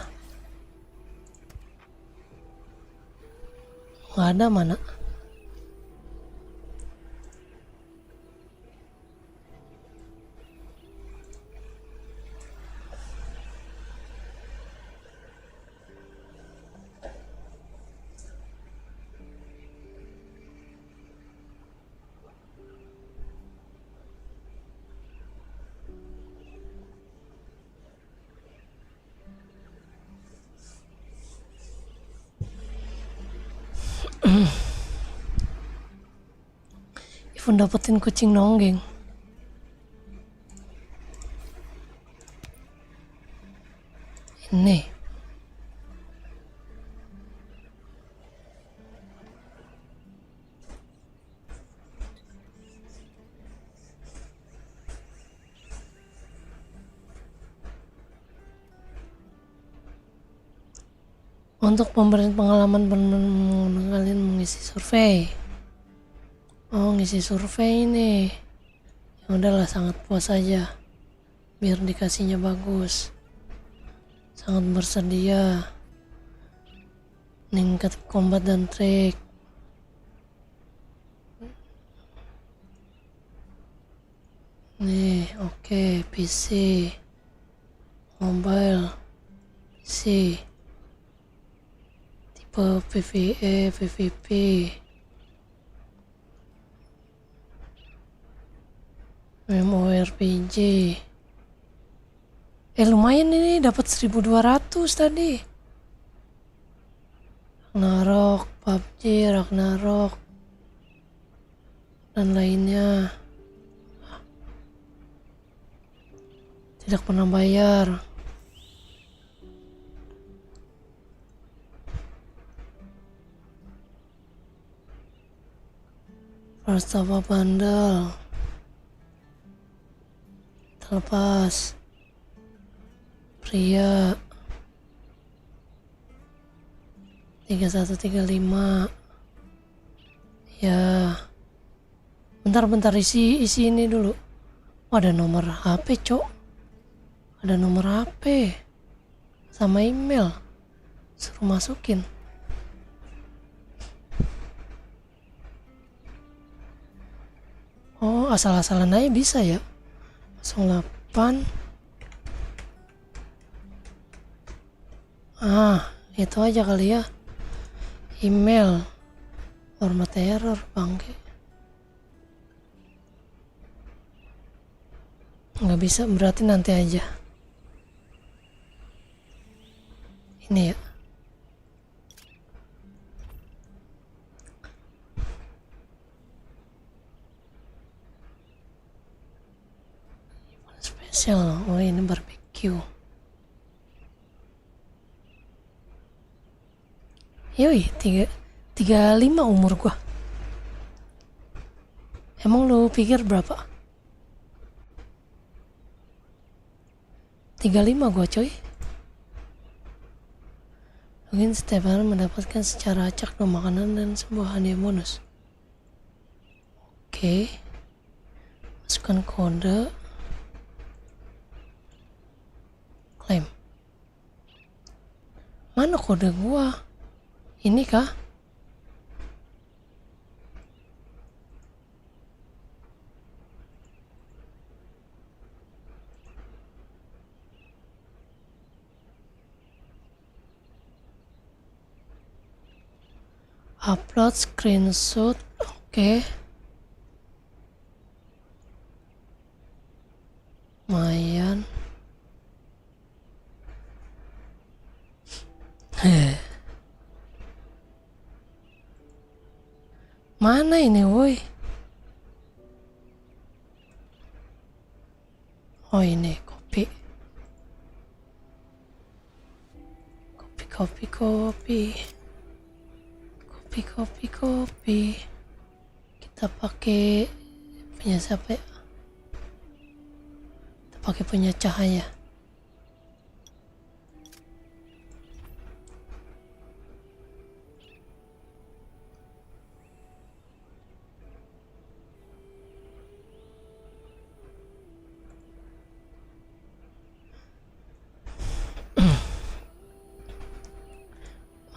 Nggak ada mana? meskipun dapetin kucing nonggeng. Ini untuk pemberian pengalaman kalian mengisi survei. Oh, ngisi survei ini. Ya udahlah, sangat puas aja. Biar dikasihnya bagus. Sangat bersedia. Meningkat combat dan trik. Nih, oke, PC. Mobile. PC. PvE, PvP. MMORPG. Lumayan ini dapat 1200 tadi. Ragnarok, PUBG, Ragnarok dan lainnya. Tidak pernah bayar. Prastawa Bandel terlepas. Pria 3135. Ya, bentar isi ini dulu. Oh, ada nomor HP, cok. Ada nomor HP sama email, suruh masukin. Oh, asal-asalan aja bisa ya. 08. Itu aja kali ya. Email. Format error, bangke. Nggak bisa, berarti nanti aja. Ini ya. Spesial. Oh, ini barbecue. Yoi, 35 umur gua. Emang lu pikir berapa? 35 gua, coy. Mungkin setiap hari mendapatkan secara acak 2 makanan dan sebuah hadiah bonus. Oke. Masukkan kode. Klaim. Mana kode gua? Ini kah? Upload screenshot. Oke. Lumayan. Mana ini, woi? Oh, ini kopi. Kopi. Kita pakai punya siapa ya? Kita pakai punya Cahaya.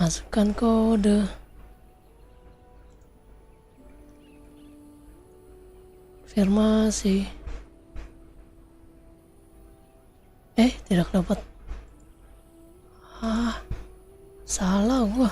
Masukkan kode. Konfirmasi. Tidak dapat. Salah gua.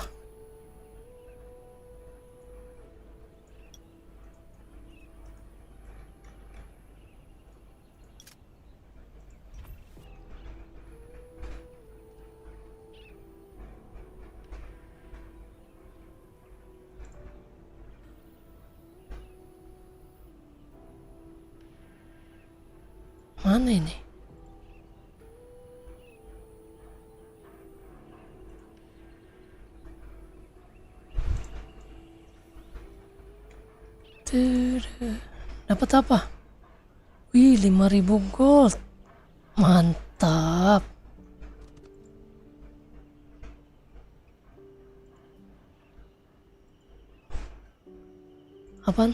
Mana ini? Dapat apa? Wih, 5.000 gold. Mantap. Apaan?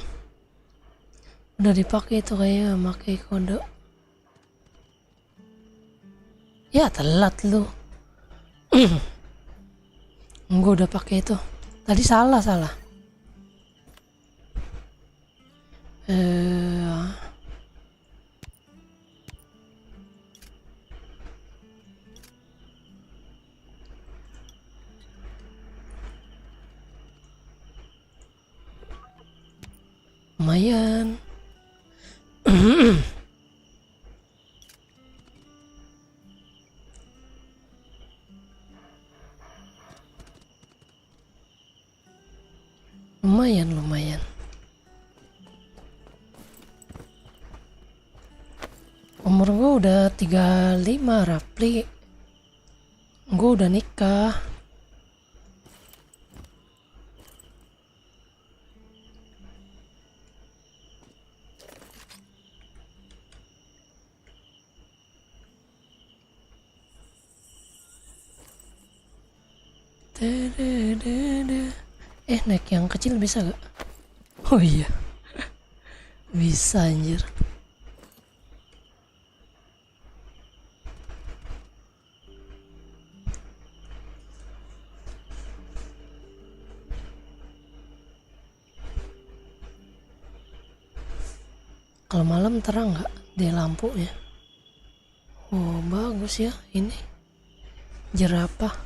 Udah dipakai itu kayaknya, pakai kode. Ya telat lu. Gue udah pakai itu. Tadi salah. Lumayan. Lumayan. Umur gue udah 35, Rapli. Gue udah nikah. Naik yang kecil bisa gak? Oh iya. Bisa anjir. Kalau malam terang nggak di lampunya? Oh bagus ya ini. Jerapah.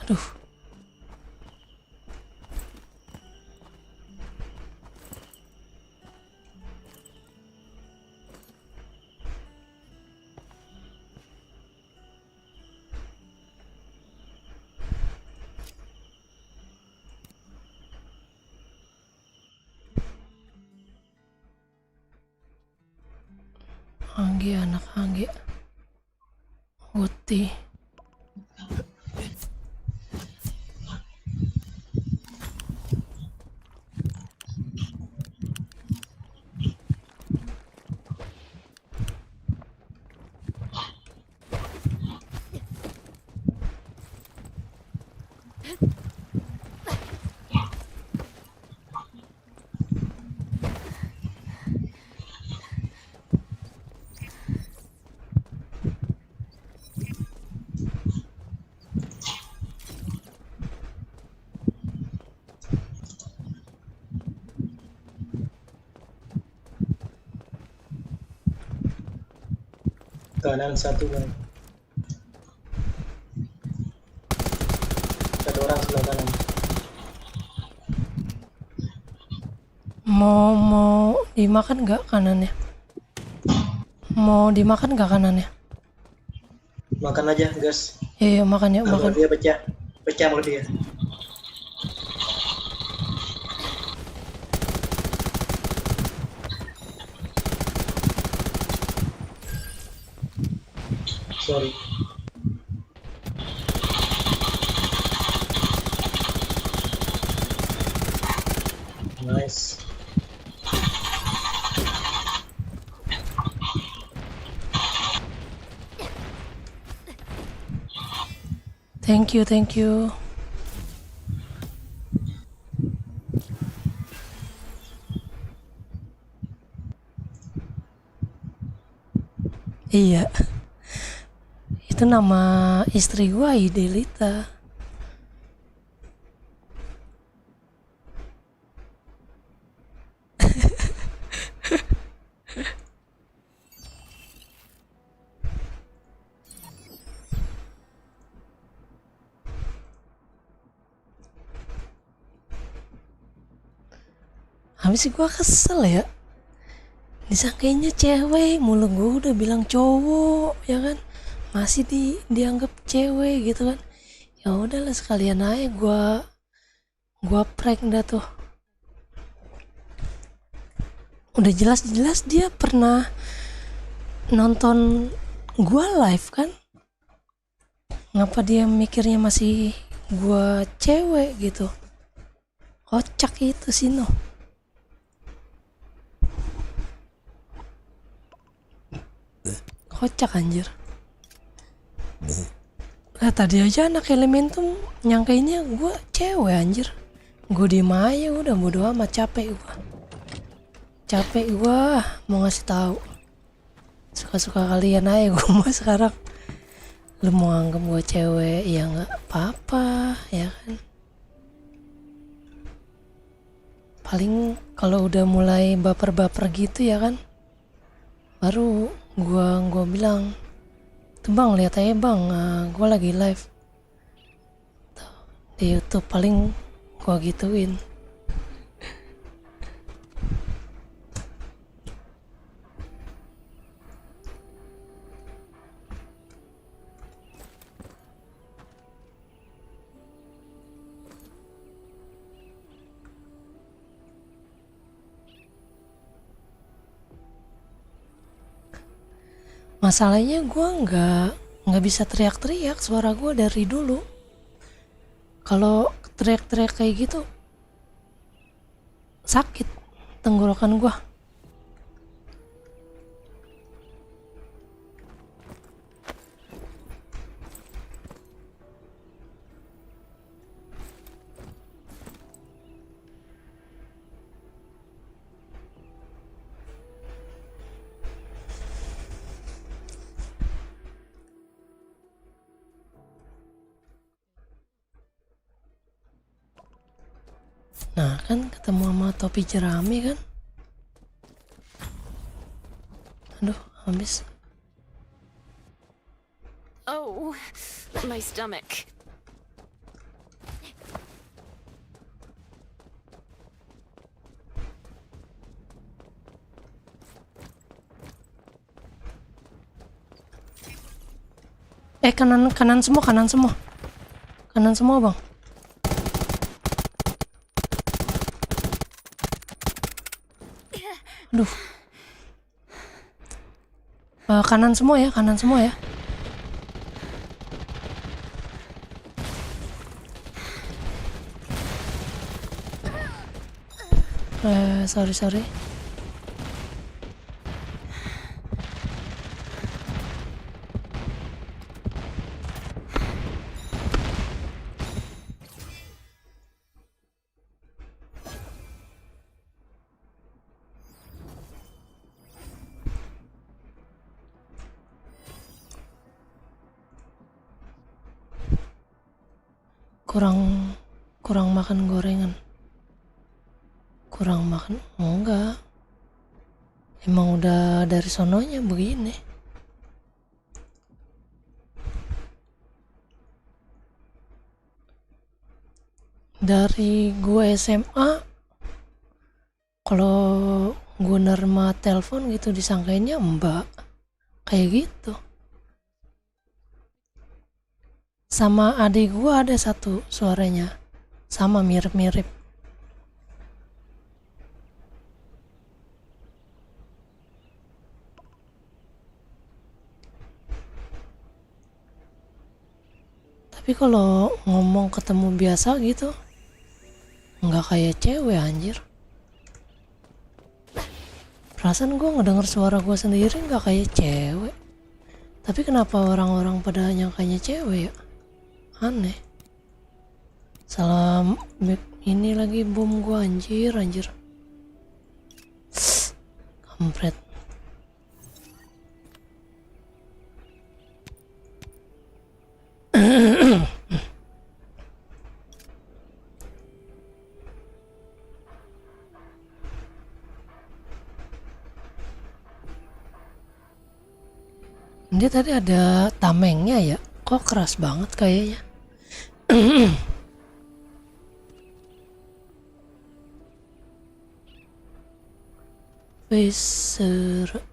Aduh. Anggi, anak Anggi. Uti. Kanan satu bang. Ada orang sebelah kanan. Mau dimakan nggak kanannya? Mau dimakan nggak kanannya? Makan aja gas. Iya makan ya makan. Dia pecah mulut dia. Sorry. Nice. Thank you. Iya. Itu nama istri gua Idelita. Habis gua kesel ya, disangkainya cewek mulu, gua udah bilang cowok ya kan, masih dianggap cewek gitu kan. Ya udahlah sekalian aja gua prank dah tuh. Udah jelas-jelas dia pernah nonton gua live kan, ngapa dia mikirnya masih gua cewek gitu. Kocak itu sih no. Kocak anjir. Nah, tadi aja anak Elementum nyangkainnya gue cewek anjir. Gue diem aja udah, bodo amat, capek gue mau ngasih tahu. Suka-suka kalian aja gue mau sekarang. Lu mau anggap gue cewek ya nggak apa-apa ya kan. Paling kalau udah mulai baper-baper gitu ya kan, baru gua bilang, tuh bang lihat aja bang, gua lagi live tuh, di YouTube, paling gua gituin. Masalahnya gue nggak bisa teriak-teriak, suara gue dari dulu. Kalau teriak-teriak kayak gitu sakit tenggorokan gue. Nah kan ketemu sama topi jerami kan. Aduh habis. Oh, my stomach. Kanan semua bang. Aduh. Kanan semua ya. Sorry. Kurang makan gorengan. Kurang makan? Enggak. Emang udah dari sononya begini. Dari gue SMA, kalau gue nerima telepon gitu disangkainnya mbak. Kayak gitu. Sama adik gue ada satu suaranya sama mirip-mirip. Tapi kalau ngomong ketemu biasa gitu nggak kayak cewek anjir. Perasaan gue ngedenger suara gue sendiri nggak kayak cewek. Tapi kenapa orang-orang pada nyangkanya cewek ya? Aneh. Salam ini lagi bom gua anjir. Kampret. Dia tadi ada tamengnya ya. Kok keras banget kayaknya. Phaser.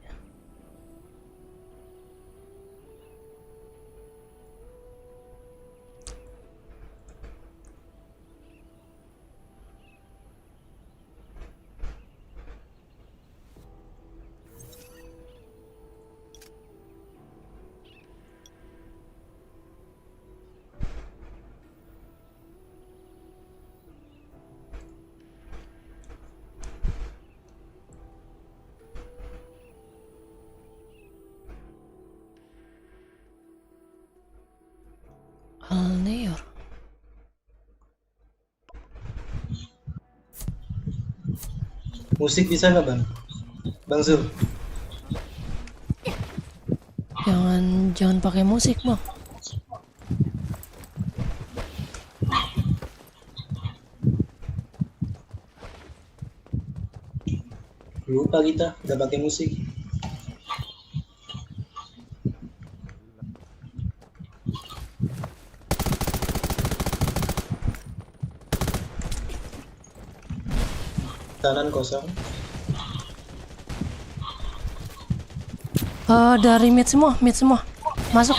Alneor. Musik bisa nggak bang? Bang Zul. Jangan pakai musik bang. Lupa kita udah pakai musik. Kanan kosong. Dari mid semua. Masuk.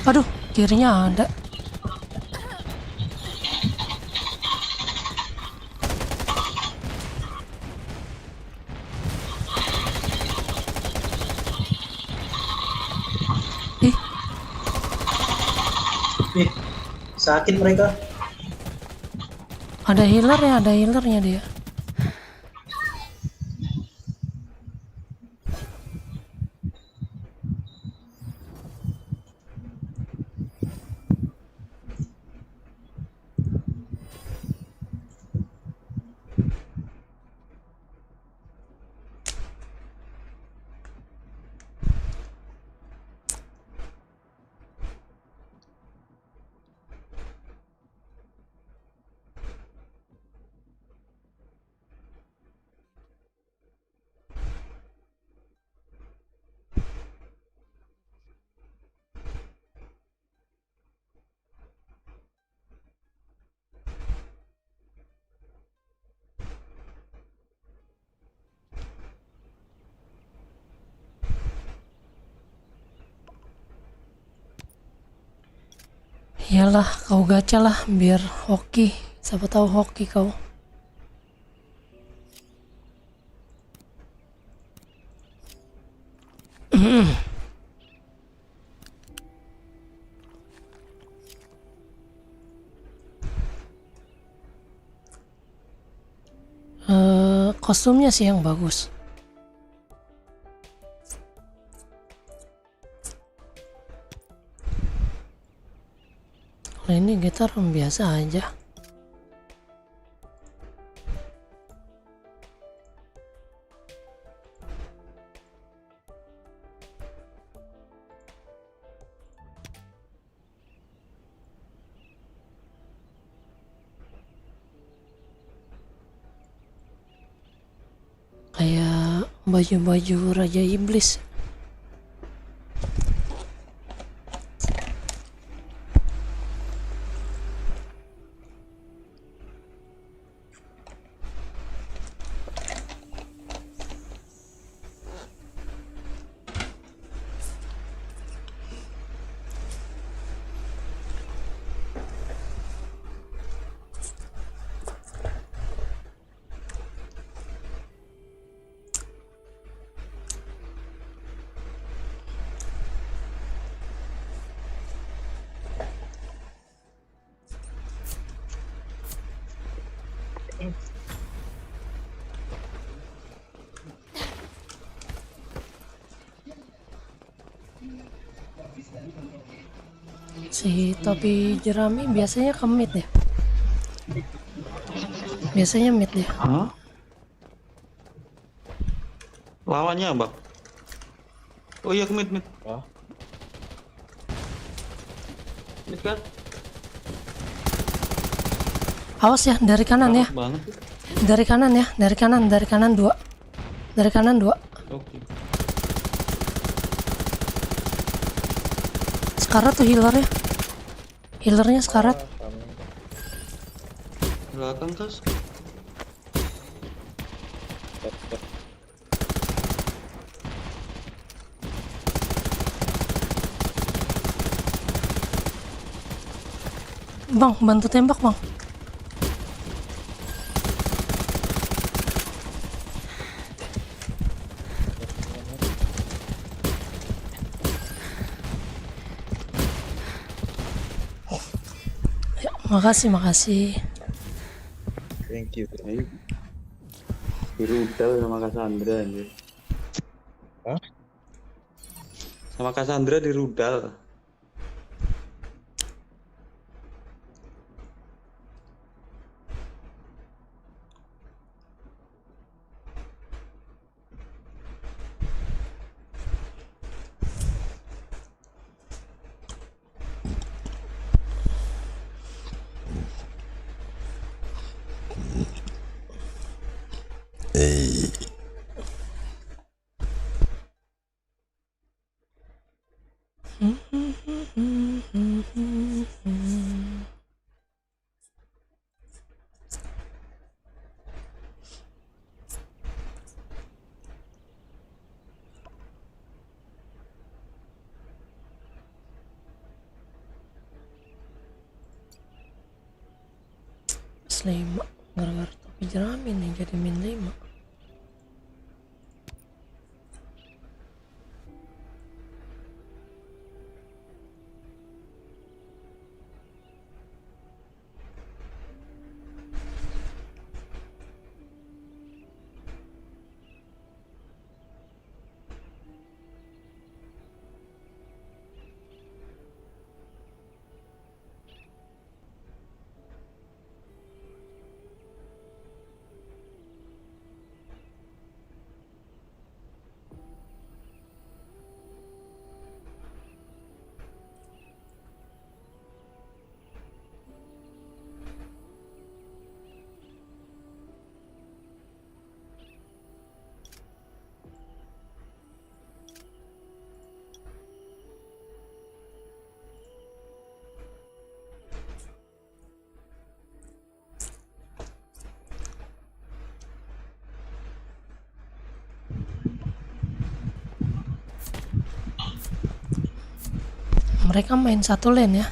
Aduh, kirinya ada. Ih, sakit mereka. Ada healernya dia. Iyalah, kau gacha lah biar hoki. Siapa tahu hoki kau. Kostumnya sih yang bagus. Kalau ini gitar biasa aja. Kayak baju-baju Raja Iblis. Si topi jerami biasanya ke mid ya. Biasanya mid ya. Hah? Lawannya bang? Oh iya ke mid. Mid kan? Awas ya, dari kanan ya. Banget. Dari kanan 2. Dari kanan 2. Oke. Sekarat tuh healernya. Healernya sekarat. Belakang kas. Bang, bantu tembak bang. Ya, makasih. Thank you. Di rudal sama Cassandra anjir. Hah? Sama Cassandra di rudal. +5 gara-gara topi jerami nih jadi -5. Mereka main satu lane ya.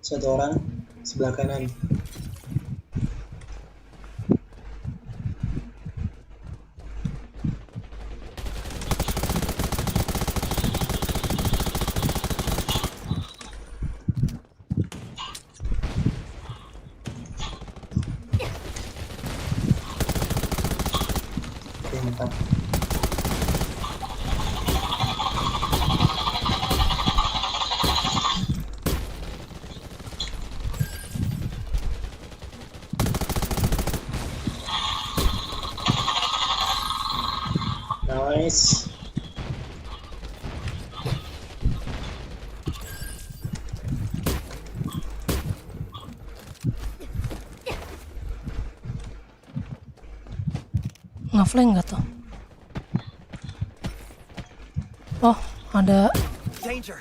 Satu orang sebelah kanan. Oke, mantap. Nice. Ngeflank nggak tuh? Oh, ada Danger.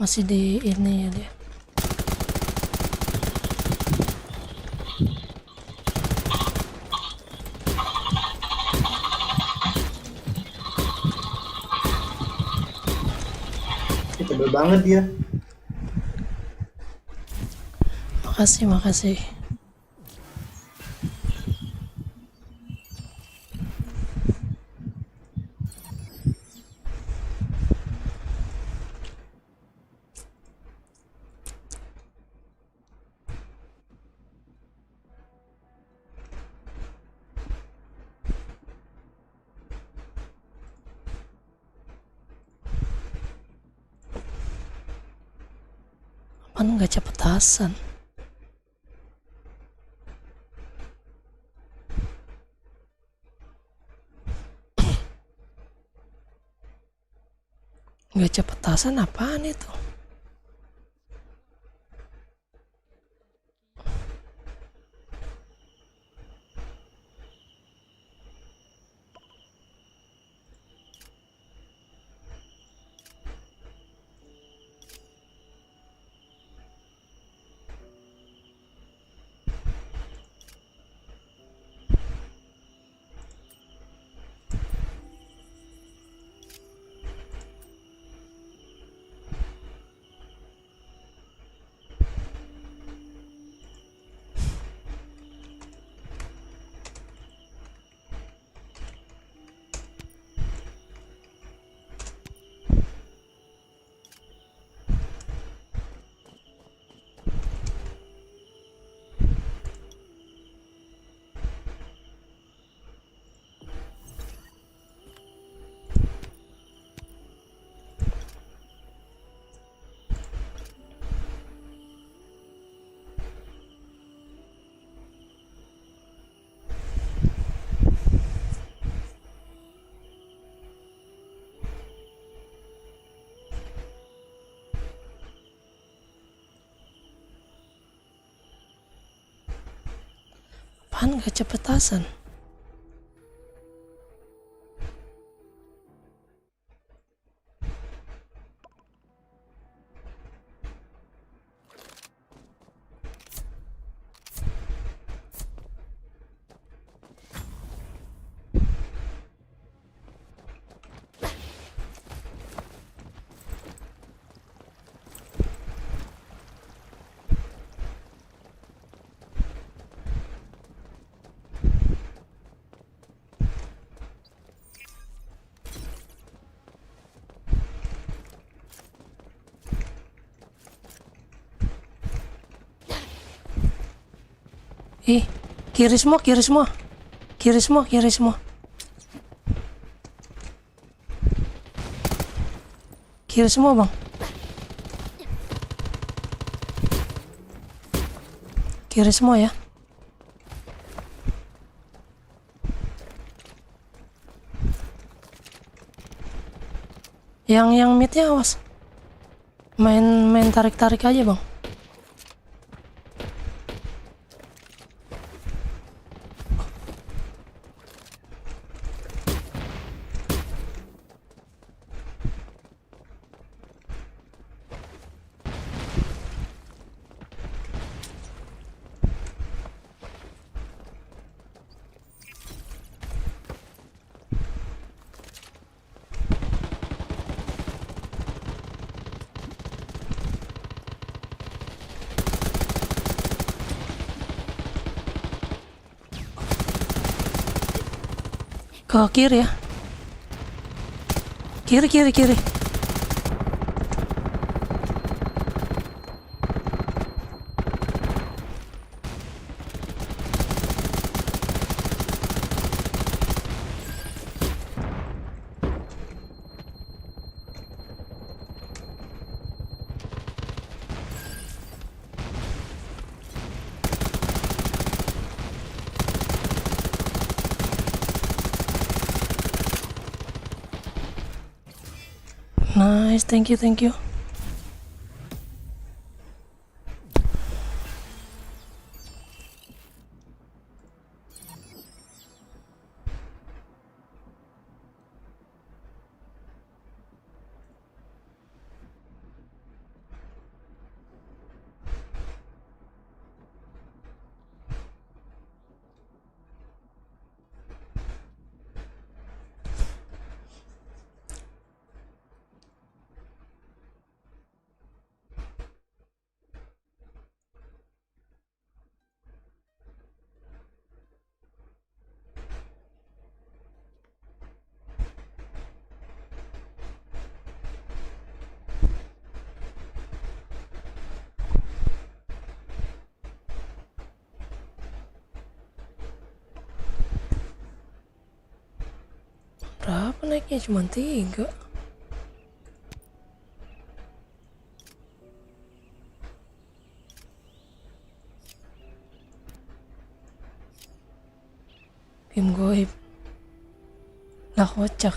masih di ini ya dia. Tebel banget dia. Makasih. Apaan gacha petasan? Gacha petasan apaan itu? Apaan gacha petasan? Ih, kiri semua, kiri semua. Kiri semua, kiri semua. Kiri semua, Bang. Kiri semua ya. Yang midnya awas. Main tarik-tarik aja, Bang. Ke kiri ya. Kiri, kiri, kiri. Nice, thank you, thank you. Berapa naiknya? Cuma 3. Bim goib. Lah kocak.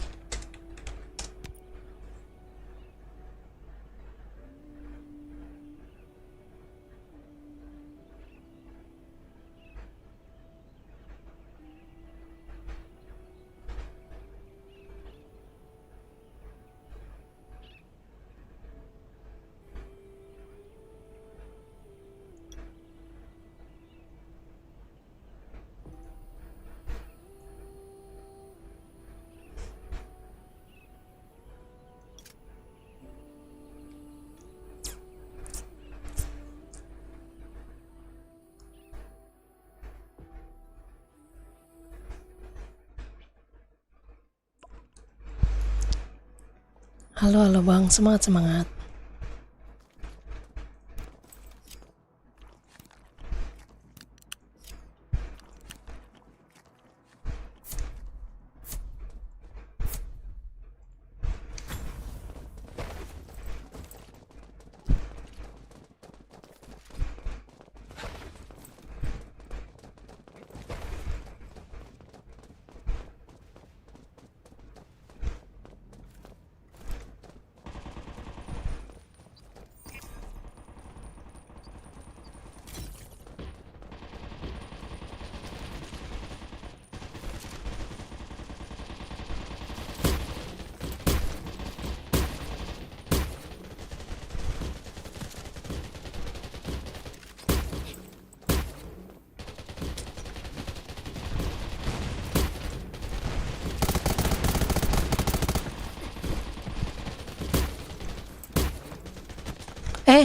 Halo, halo Bang, semangat, semangat.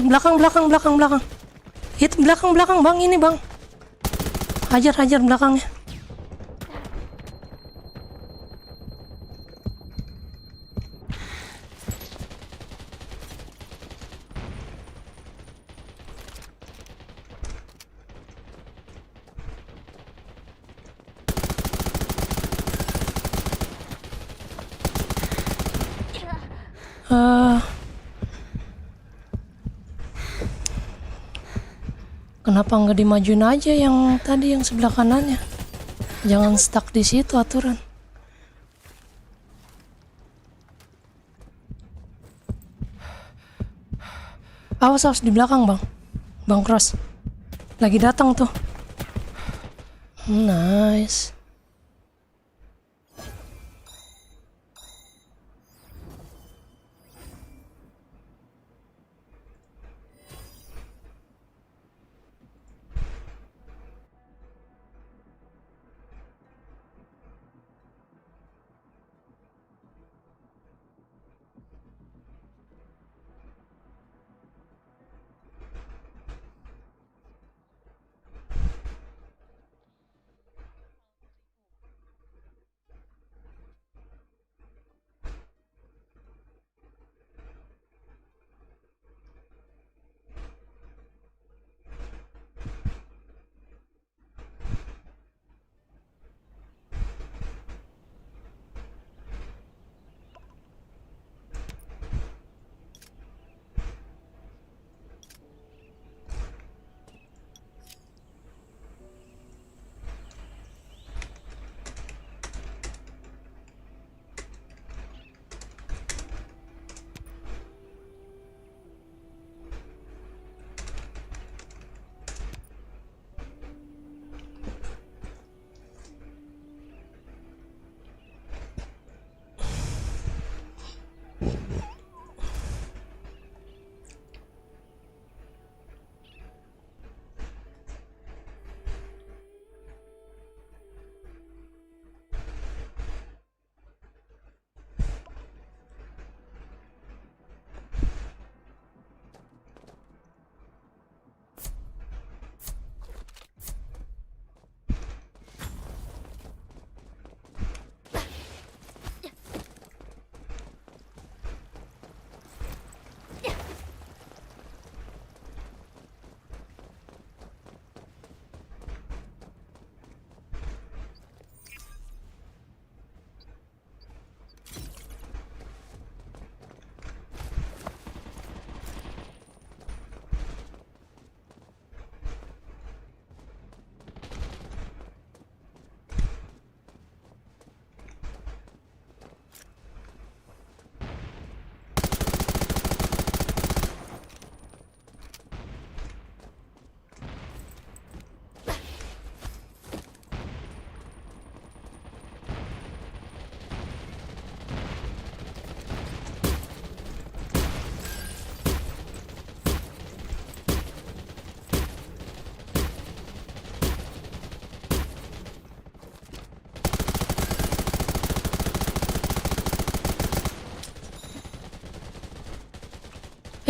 Belakang, belakang, belakang, belakang. Itu belakang, belakang Bang, ini Bang. Hajar, hajar belakangnya. Kenapa nggak dimajuin aja yang tadi yang sebelah kanannya? Jangan stuck di situ aturan. Awas, awas di belakang Bang. Bang Cross. Lagi datang tuh. Nice.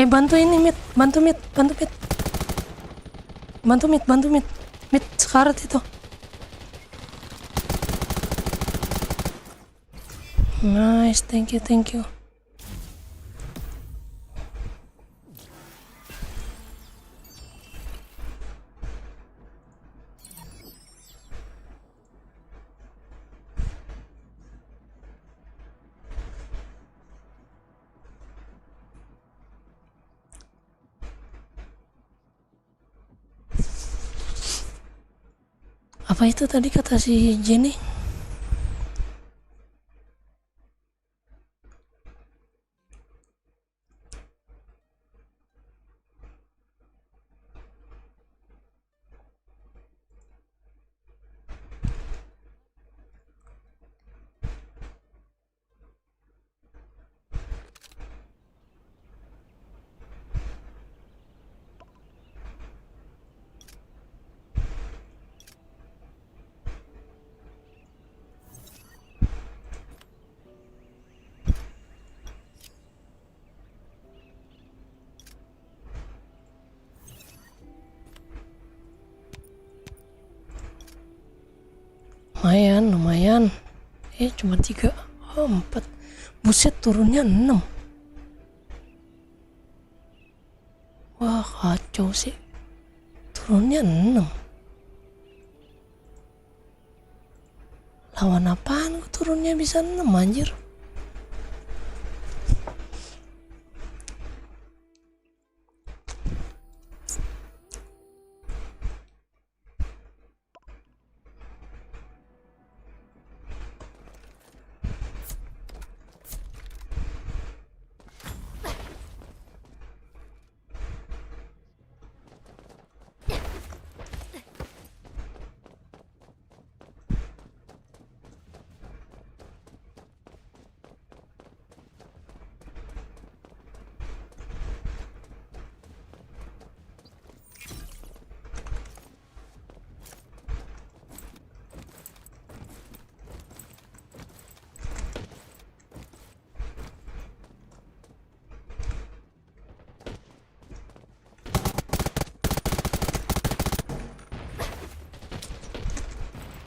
Bantu ini Mit, bantu Mit, bantu Mit. Bantu Mit, bantu Mit. Mit sekarat itu. Nice, thank you, thank you. Apa itu tadi kata si Jenny? Lumayan. Cuma 3. Oh, 4. Buset, turunnya 6. Wah, kacau sih. Turunnya 6. Lawan apaan gua turunnya bisa 6 anjir.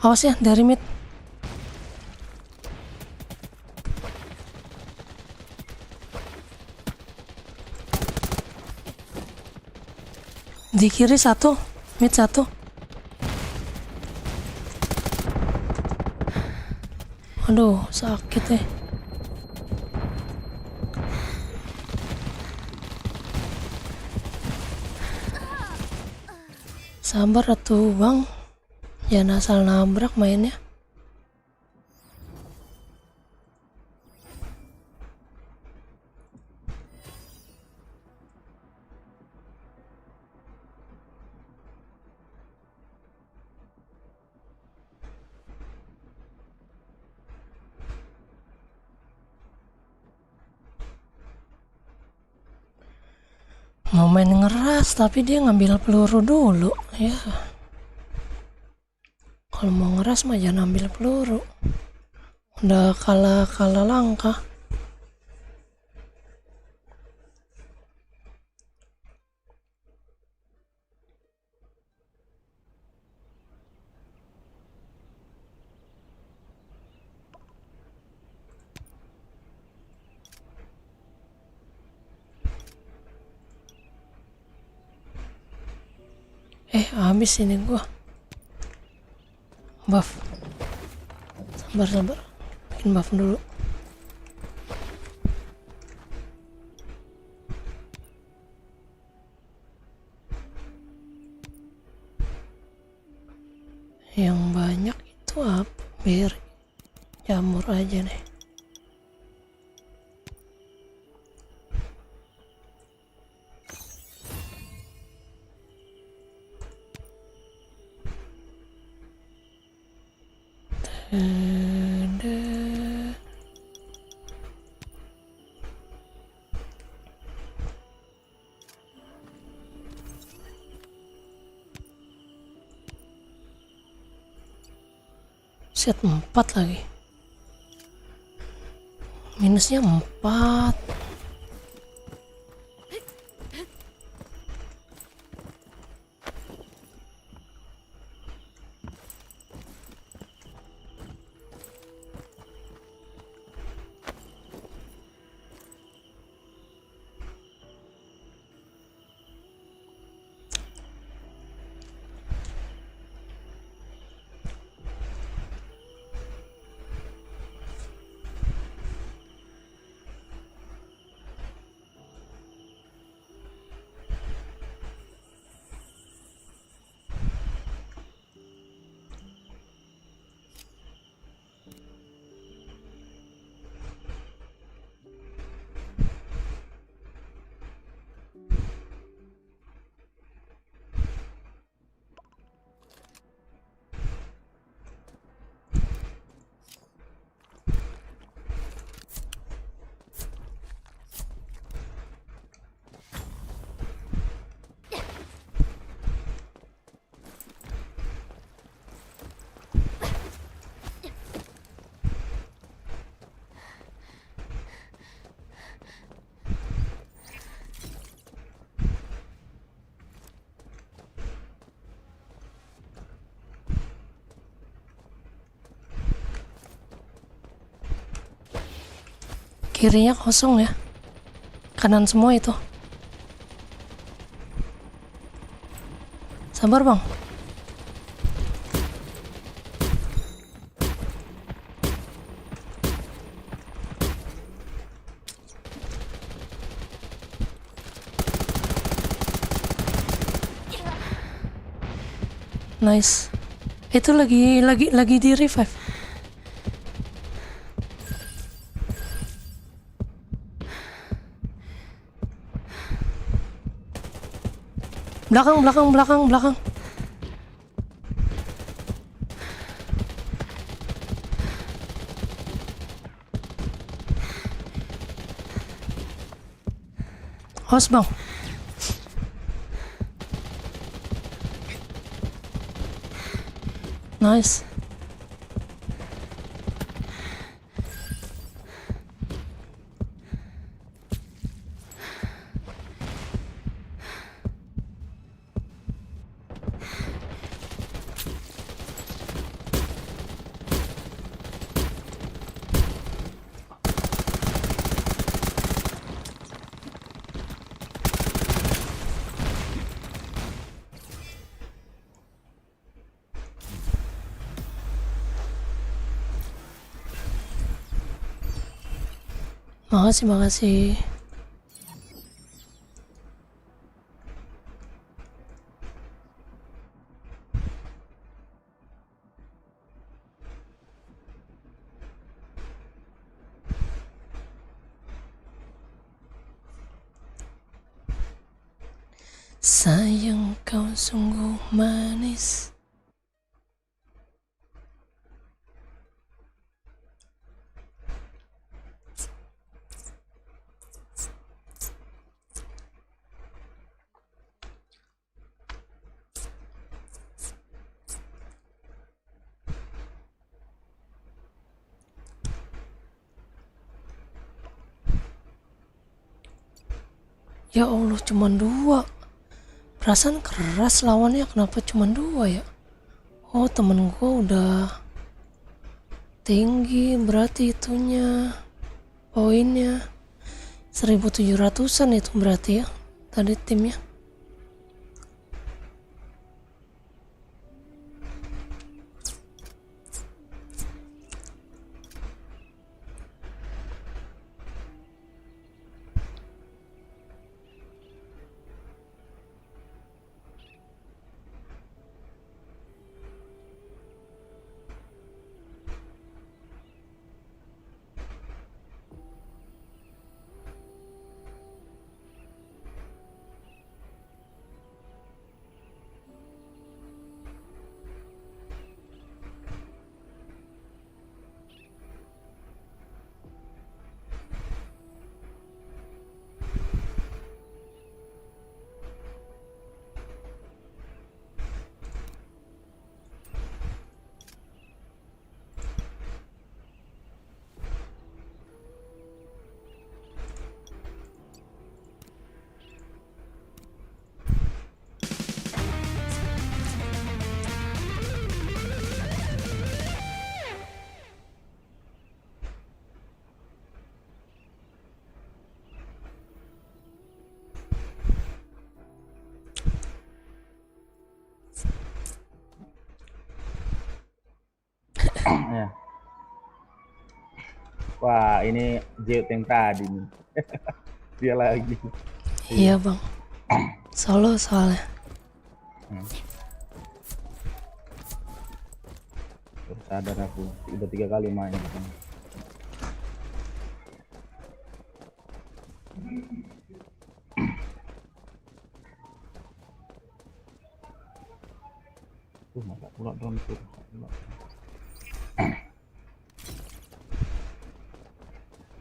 Awas ya dari mid. Di kiri 1, mid 1. Aduh, sakit deh. Sabar atuh bang, jangan asal nabrak mainnya. Mau main ngeras tapi dia ngambil peluru dulu ya. Kalau mau ngeras mah jangan ambil peluru. Udah kalah langkah. Habis ini gua. Buff. Sabar. Bikin buff dulu. Yang banyak itu apa? Biar jamur aja nih. Set 4 lagi. Minusnya 4. Kirinya kosong ya. Kanan semua itu. Sabar bang. Nice. Itu lagi di revive. Belakang. Host bang. Nice. Makasih. Sayang kau sungguh manis. Ya Allah, cuman 2. Perasaan keras lawannya, kenapa cuman 2 ya? Oh, temen gua udah tinggi berarti itunya. Poinnya 1700-an itu berarti ya tadi timnya. Ya. Wah, ini Jeut yang tadi nih. Dia lagi. Iya bang. Solo soalnya. Sadar aku, udah 3 kali main. Masa pula drone tuh.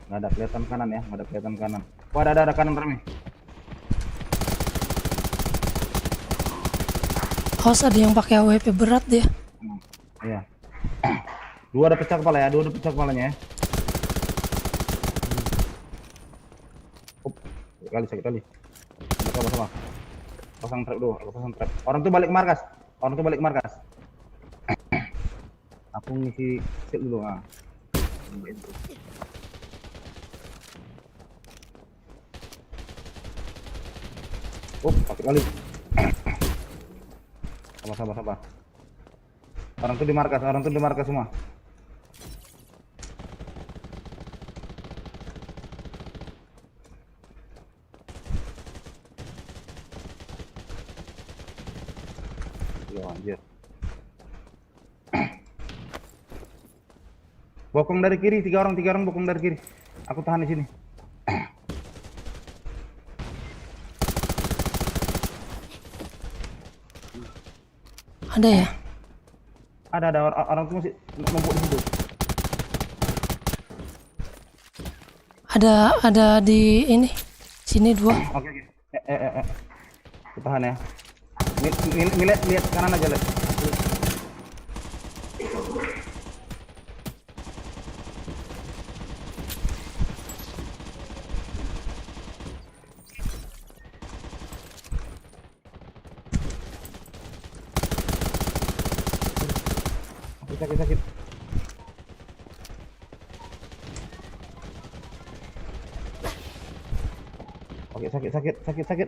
Nggak ada kelihatan kanan ya, nggak ada kelihatan kanan. Wah, ada kanan rame. Host ada yang pakai AWP berat dia. Iya. 2 ada pecah kepala ya, 2 ada pecah kepalanya ya. Sakit kali. Sama-sama. Pasang trap dulu, aku pasang trap. Orang tuh balik markas. Aku ngisi shield dulu. Sakit kali. Sabar. Orang tuh di markas semua. Ya anjir. Bokong dari kiri, tiga orang bokong dari kiri. Aku tahan di sini. Ada ya? Ada orang tuh masih numpuk di situ. Ada di ini. Sini 2. Oke. Aku tahan ya. Lihat kanan aja, lihat. Sakit. Oke, sakit.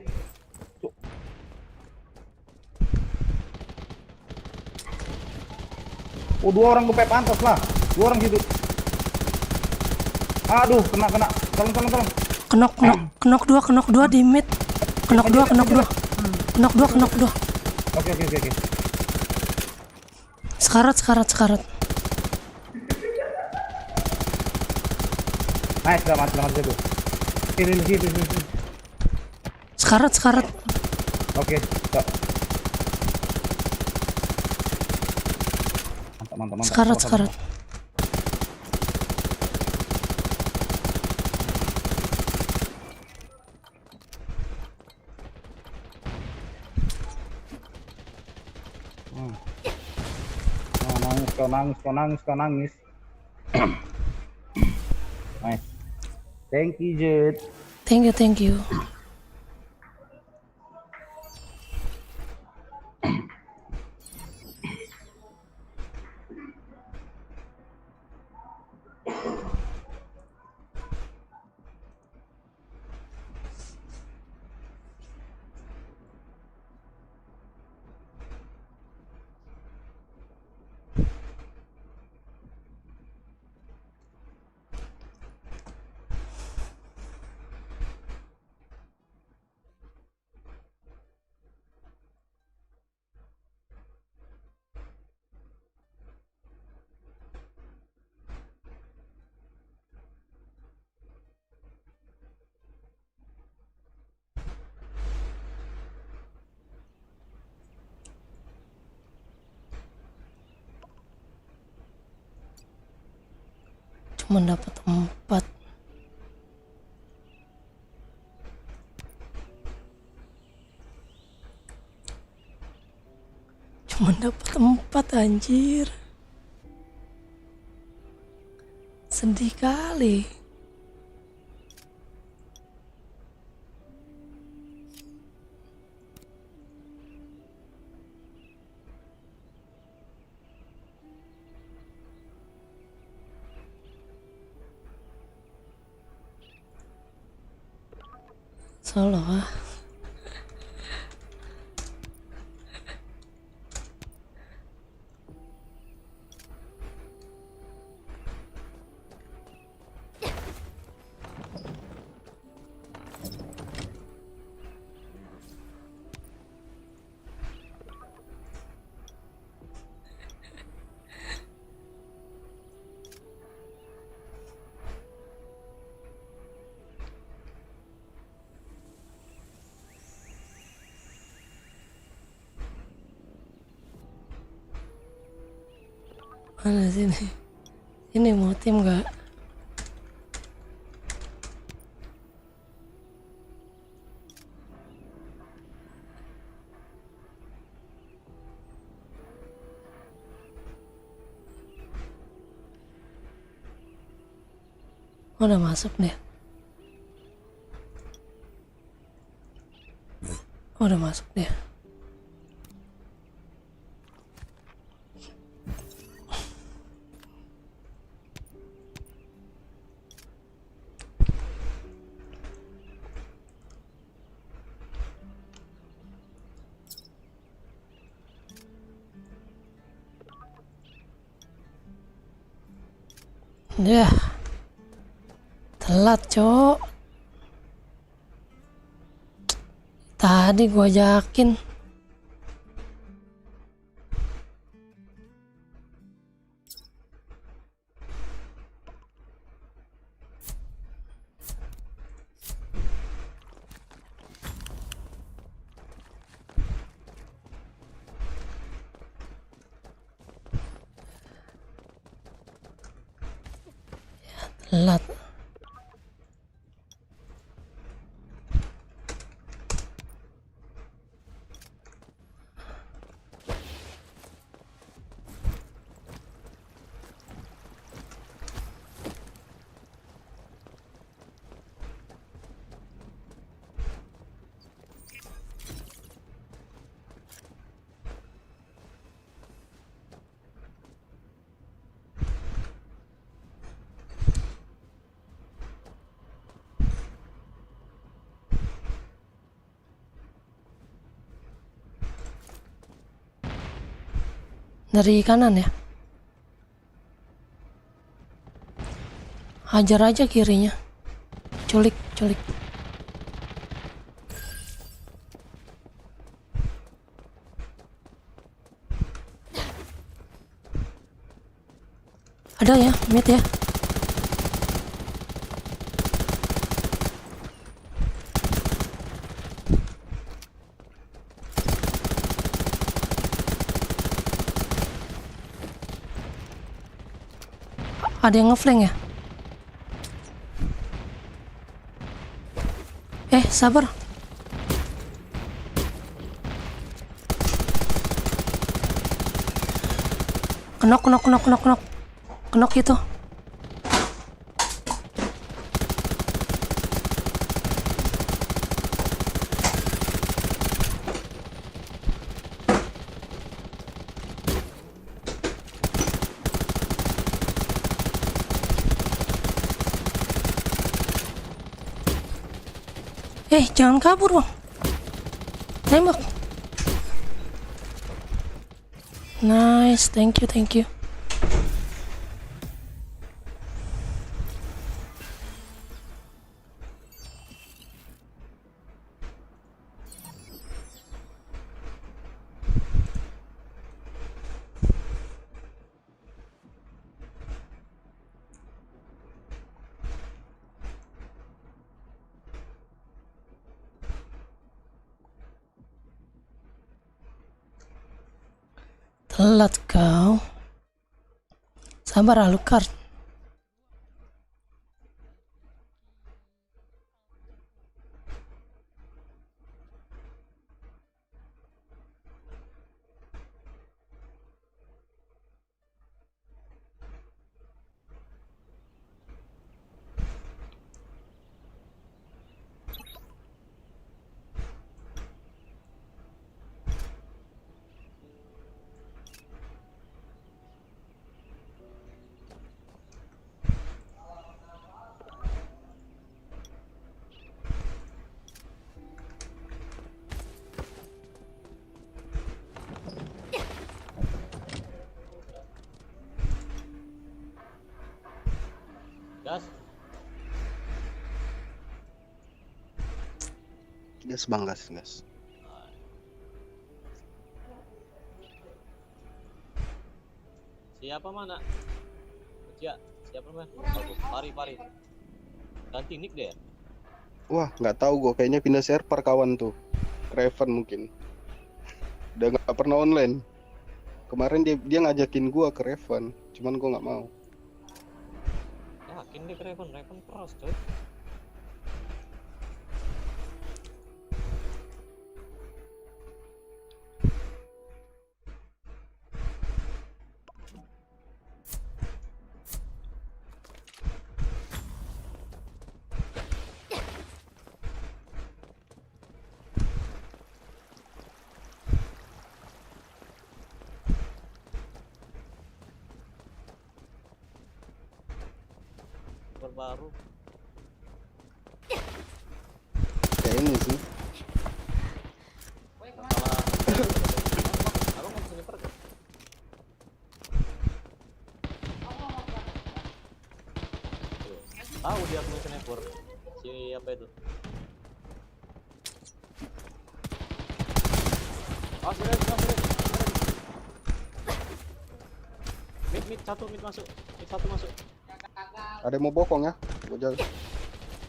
Oh, 2 orang gue pantas lah. 2 orang situ. Aduh, kena. Tolong. Kenok 2 di mid. Kenok 2. Oke. Sekarat. Nice, selamat situ. Ini. Sekarat. Oke, stop. Mantap. Sekarat. Kau nangis. Nice. Thank you, Jude. Thank you. Cuma dapat 4. Anjir. Sedih kali. Solo ah. Mana sini? Ini mau tim gak? Udah masuk deh. Udah masuk deh. Yah, telat cok. Tadi gua ajakin. Telat. Dari kanan ya. Hajar aja kirinya. Culik. Ada ya, mid ya. Ada yang ngeflank ya? Sabar. Kenok itu. Jangan kabur bang. Tembak. Nice, thank you. Telat kau. Sabar Alucard. Gas bang, gas. Siapa mana? Siapa mana? Pari. Ganti nick deh. Wah, nggak tahu gue. Kayaknya pindah server kawan tuh. Raven mungkin. Udah nggak pernah online. Kemarin dia ngajakin gue ke Raven, cuman gue nggak mau. Yakin deh ke Raven pros coy. Baru kayak ini sih. apa itu? Siren. Mid satu masuk. Ada yang mau bokong ya? Gua jaga.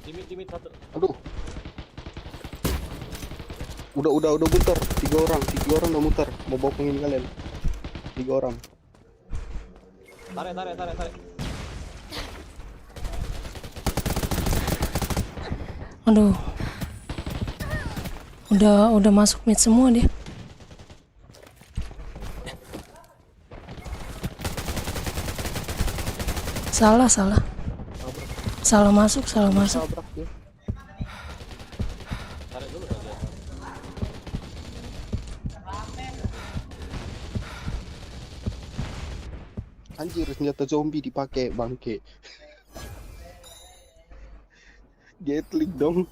Di mid satu. Aduh. Udah muter. Tiga orang udah muter. Mau bokongin kalian. 3 orang. Tarik. Aduh. Udah masuk mid semua dia. Salah masuk. Tabrak dia. Tarik dulu aja. Anjir, senjata zombie dipakai bangke. Gatling dong.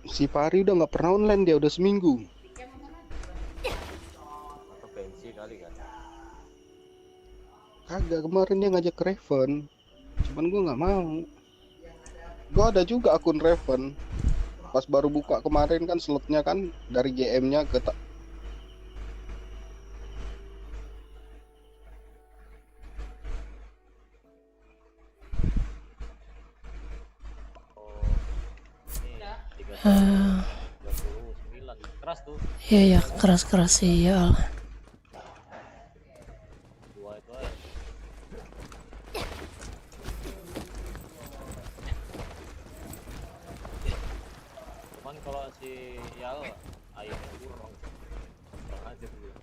Si Pari udah nggak pernah online, dia udah seminggu. Atau pensi kali kan. Kagak, kemarin dia ngajak Raven. Cuman gue nggak mau. Gue ada juga akun Raven. Pas baru buka kemarin kan slotnya kan dari GM-nya ke Keras tuh. Iya, keras sih ya. Dua itu aja. Cuman kalau si Yal airnya kurang aja dulu.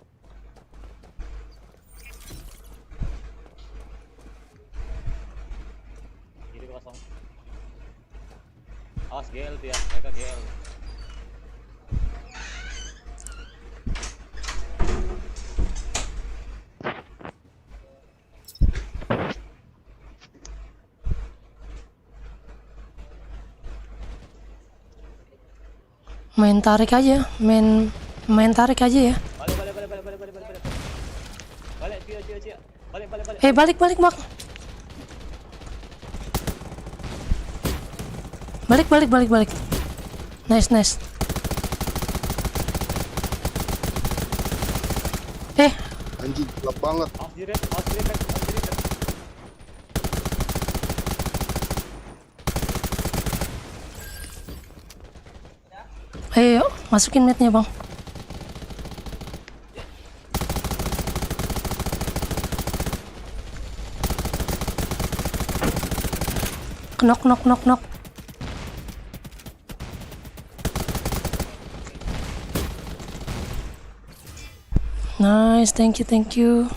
Kiri kosong. Awas GL tuh ya, mereka GL. Main tarik aja ya. Balik, Cia. Balik. Balik, Bang. Balik. Nice. anjing, gelap banget. Ayo, masukin netnya, Bang. Knock. Nice, thank you.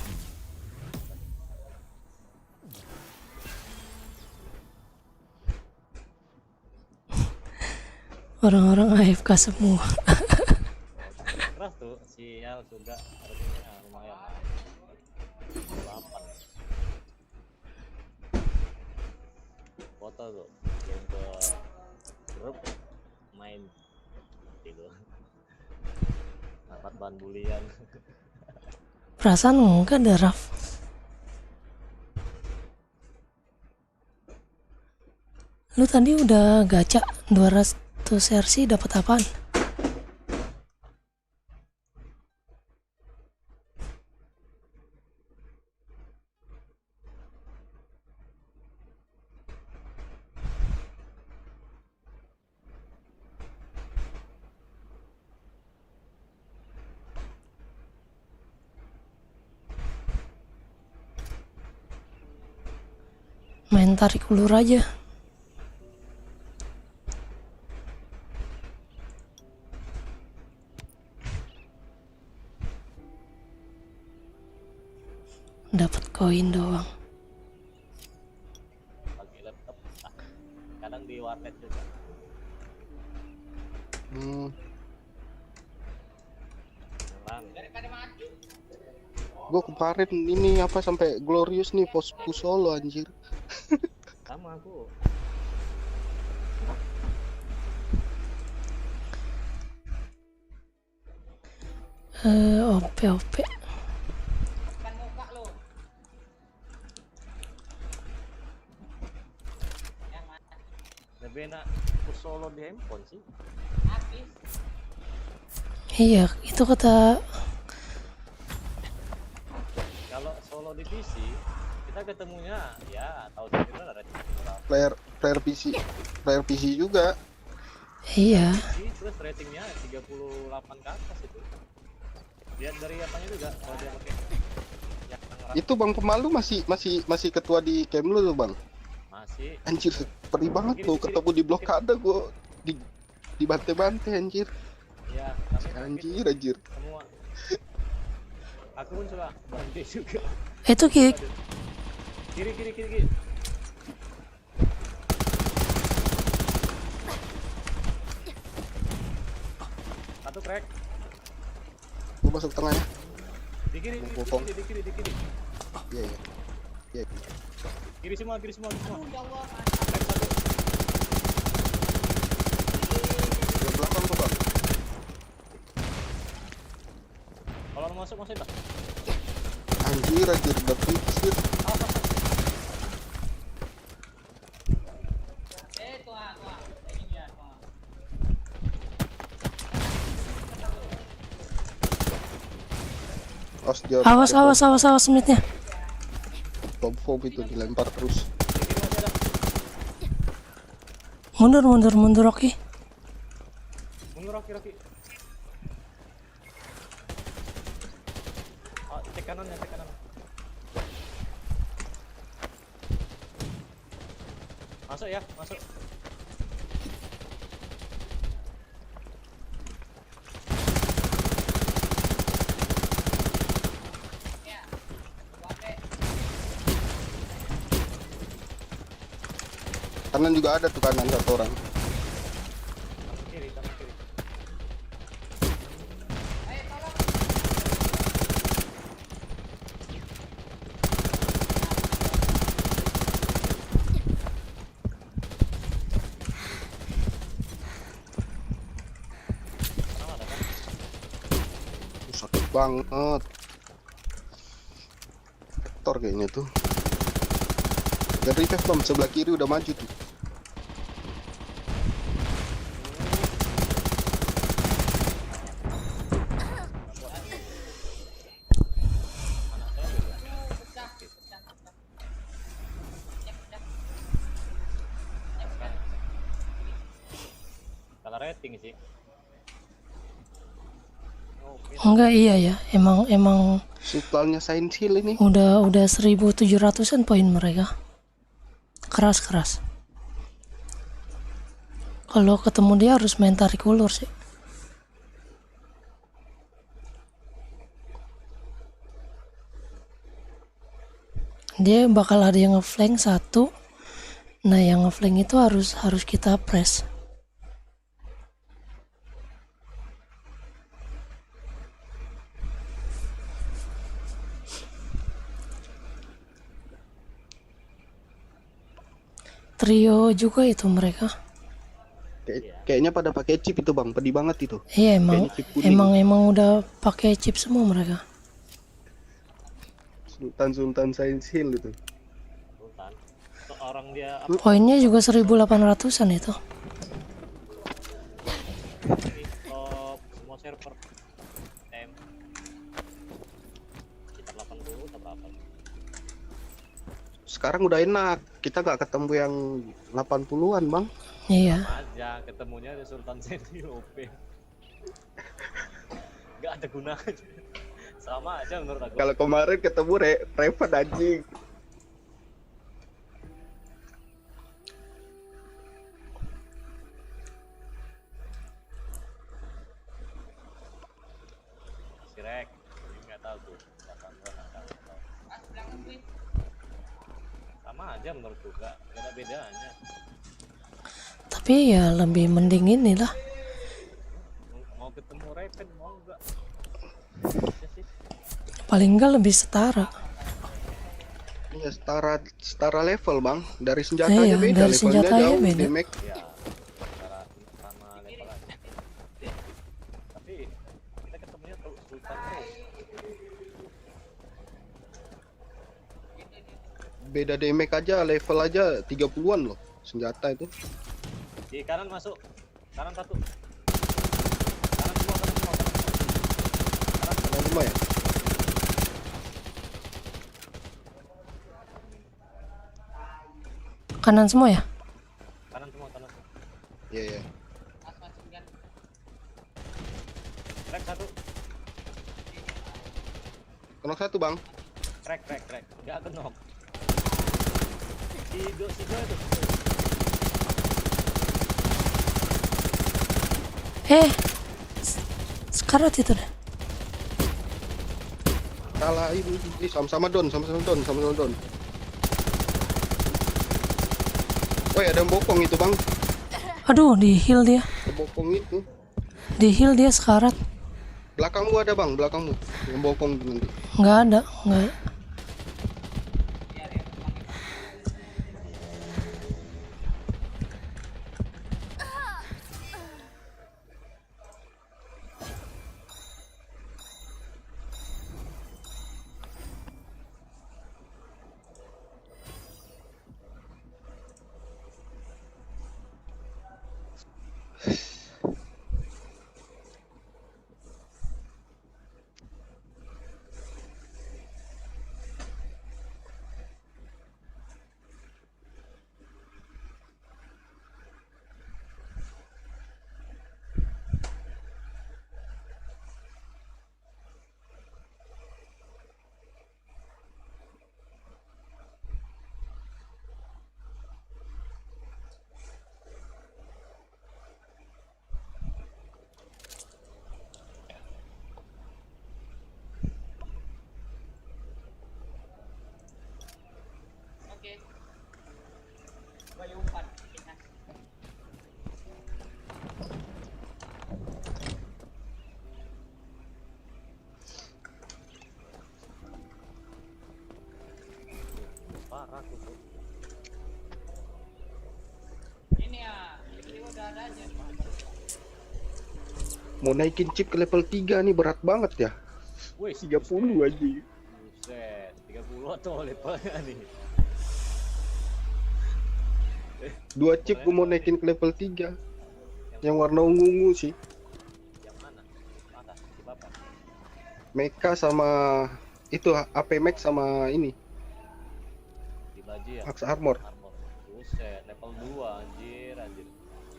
Orang-orang AFK semua. Keras tuh si Al juga harusnya lumayan lah. 8 foto tuh yang ke grup main gitu dapat bahan bulian. Perasaan enggak ada Raf. Lu tadi udah gacha 200 RC dapat apaan? main tarik ulur aja. Dapat koin doang. Pakai laptop. Kadang di warnet juga. Gue kemarin ini apa sampai glorious nih posku solo anjir. Sama aku. OP. Lebih enak aku solo di handphone sih. Iya, itu kata Kalau solo di PC, kita ketemunya ya tahu sendiri lah Player PC juga. iya. Terus ratingnya 38 ke atas itu. Lihat dari apanya juga kalau dia pakai yang Itu Bang Pemalu masih ketua di camp lu tuh Bang. masih. Anjir, perih banget tuh ketemu di blokade gue di bantai-bantai anjir. Ya, Anjir. semua. Aku pun suka bantai juga. Itu kick. Kiri. Satu crack. Gue masuk tengah ya. Di kiri. Iya. Kiri semua. Crack satu. Di belakang tuh Bang. Kalau masuk lah. Anjir udah pikir. Awas menitnya. Top itu dilempar terus. Mundur Rocky. Mundur Rocky. Oh, cek kanan. Masuk. Kanan juga ada tuh kanan satu orang. Kiri. Sakit banget. Vektor kayaknya tuh. Dan revive Bang, sebelah kiri udah maju tuh. Kalah rating sih. Enggak, iya ya. Emang Sultannya Silent Hill ini. udah 1700-an poin mereka. Keras. Kalau ketemu dia harus main tarik ulur sih. Dia bakal ada yang ngeflank satu. Nah, yang ngeflank itu harus kita press. Trio juga itu mereka. Kayaknya pada pakai chip itu Bang, pedih banget itu. Iya, emang Kayaknya chip kuning. udah pakai chip semua mereka. Sultan Silent Hill itu. Sultan. Orang dia Poinnya juga 1800-an itu. top semua server. Sekitar 80 atau berapa? Sekarang udah enak, kita nggak ketemu yang 80-an Bang. Iya. Aja ketemunya di Sultan Seni OP. Gak ada gunanya. Sama aja menurut aku. Kalau kemarin ketemu Revan anjing. si Rek. Ini nggak tahu tuh. Belakang gua nggak tahu. Sama aja menurut gua, nggak ada bedanya. Tapi ya lebih mending ini lah. Mau ketemu Raven mau nggak? Paling enggak lebih setara. Iya, setara level bang. Dari senjata Iya, aja beda, dari levelnya senjata aja jauh. beda. Damage. Ya, sama level aja. Tapi kita ketemunya Sultan terus. Beda damage aja, level aja 30-an loh senjata itu. Di kanan masuk. Kanan satu. Kanan semua ya. Kanan semua ya? Kanan semua, kanan semua. Iya, iya. Crack satu. Knock satu bang. Crack. Nggak kenok. Si Do itu. Sekarat itu dah. Salah ini sama-sama don. Woi, ada yang bokong itu bang. Aduh, di heal dia. Bokong itu. Di heal dia sekarat. Belakangmu ada bang, belakangmu. Yang bokong nanti. Nggak ada, nggak. Parah tuh. Ini ya, ini udah ada aja. Mau naikin chip ke level 3 nih berat banget ya. Wih, 30 aja. Buset, 30 atau levelnya nih. 2 chip gue mau naikin ke level 3. Yang warna ungu sih. Yang mana? Mana? Si Bapak. Mecha sama itu AP Max sama ini. Di baju ya. Max Armor. Buset, level 2 anjir.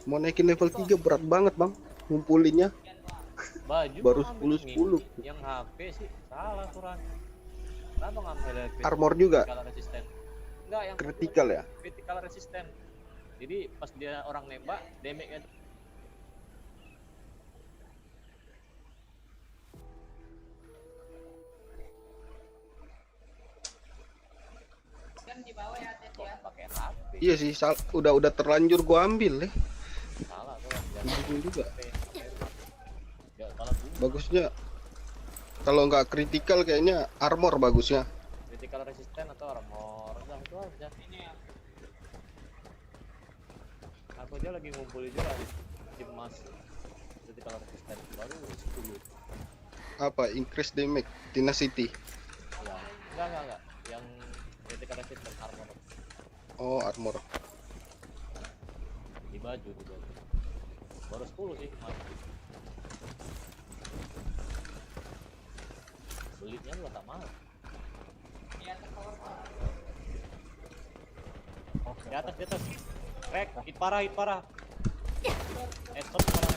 Mau naikin level 3 berat banget, Bang. Ngumpulinnya. Baju baru mah ngambil 10. Yang HP sih salah kurang. Kenapa ngambil Armor juga? Critical resisten? Enggak, yang Critical ya? critical resisten. Jadi pas dia orang nembak, damage-nya Kan di bawah ya, Ted ya. pakai HP. Iya sih, udah terlanjur gua ambil ya. Salah kurang. Dukung juga. Ya, salah dulu. Bagusnya kalau nggak critical kayaknya armor bagusnya. Critical resisten atau armor, udah itu aja. Ini ya. Aku aja lagi ngumpulin juga di emas critical resisten baru 10. Apa? Increase damage, tenacity. Ya, enggak. Yang critical resisten armor. Oh, armor. Di baju. Baru 10 sih, emas. Belinya lu tak mau. Oh, di atas. Rek, hit parah. Headshot parah.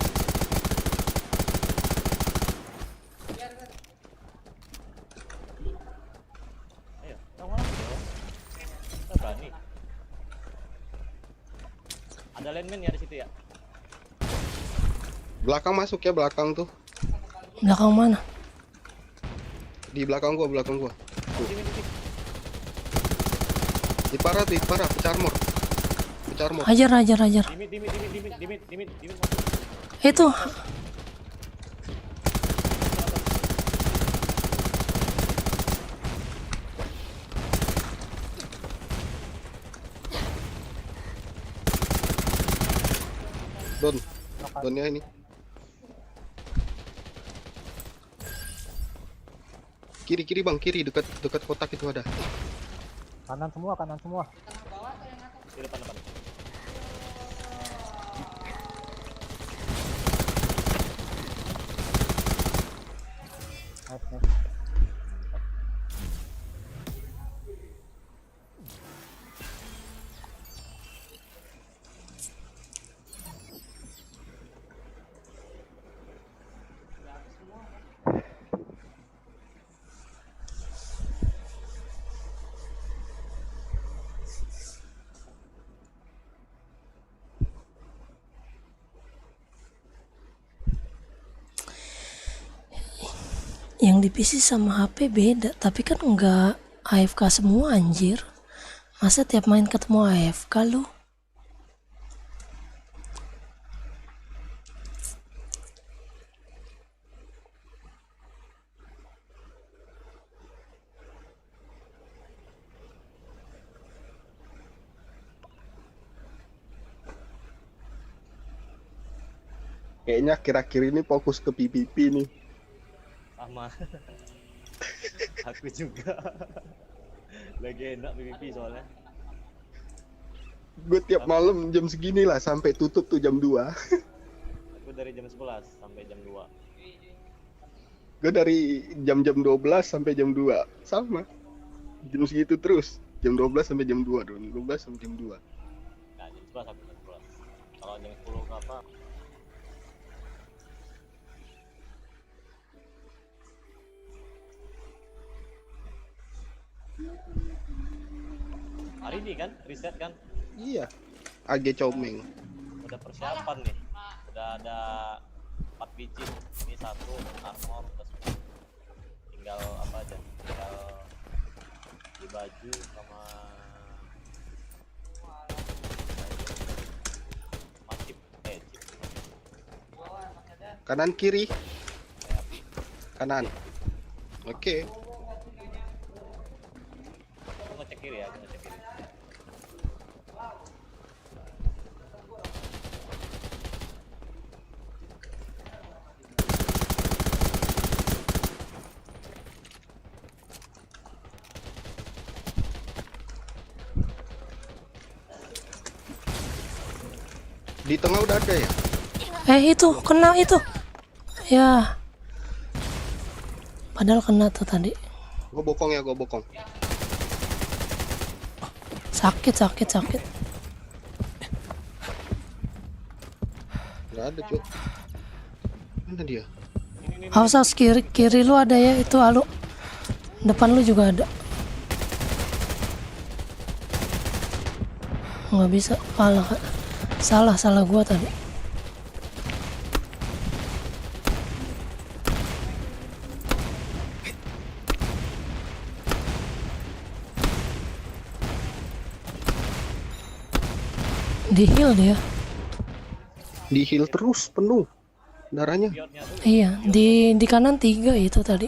Ayo, kamu lagi dong. Kita berani. Ada landman ya di situ ya? Belakang masuk ya, belakang tuh. Belakang mana? Di belakang gua. Tuh. Sini. Di parah, pecah armor. Hajar. Dimit. Itu. Donnya ini. Kiri bang, dekat kotak itu ada. Kanan semua. Di depan. Nice. Yang di PC sama HP beda, tapi kan enggak AFK semua anjir. Masa tiap main ketemu AFK lu? Kayaknya kira-kira ini fokus ke PVP nih. Sama. Aku juga. Lagi enak PVP soalnya. Gue tiap malam jam segini lah sampai tutup tuh jam 2. Aku dari jam 11 sampai jam 2. Gue dari jam 12 sampai jam 2. Sama. Jam segitu terus. Jam 12 sampai jam 2 dong. 12 sampai jam 2. Nah, jam 11 sampai jam 11. Kalau jam 10 ke apa? Hari ini kan, riset kan? Iya. AG Comeng. Udah persiapan nih. Udah ada 4 biji. Ini 1 armor udah semua. Tinggal apa aja? Tinggal di baju sama chip. Kanan kiri. Kanan. Oke. Aku ngecek kiri ya, aku ngecek kiri. Di tengah udah ada ya? Itu kena itu. Ya. Padahal kena tuh tadi. Gue bokong. Sakit. Gak ada cuy. Mana dia? Awas kiri lu ada ya itu Alu. Depan lu juga ada. Nggak bisa kalah Kak. Salah gua tadi. Di heal dia. Di heal terus penuh darahnya. Iya, di kanan 3 itu tadi.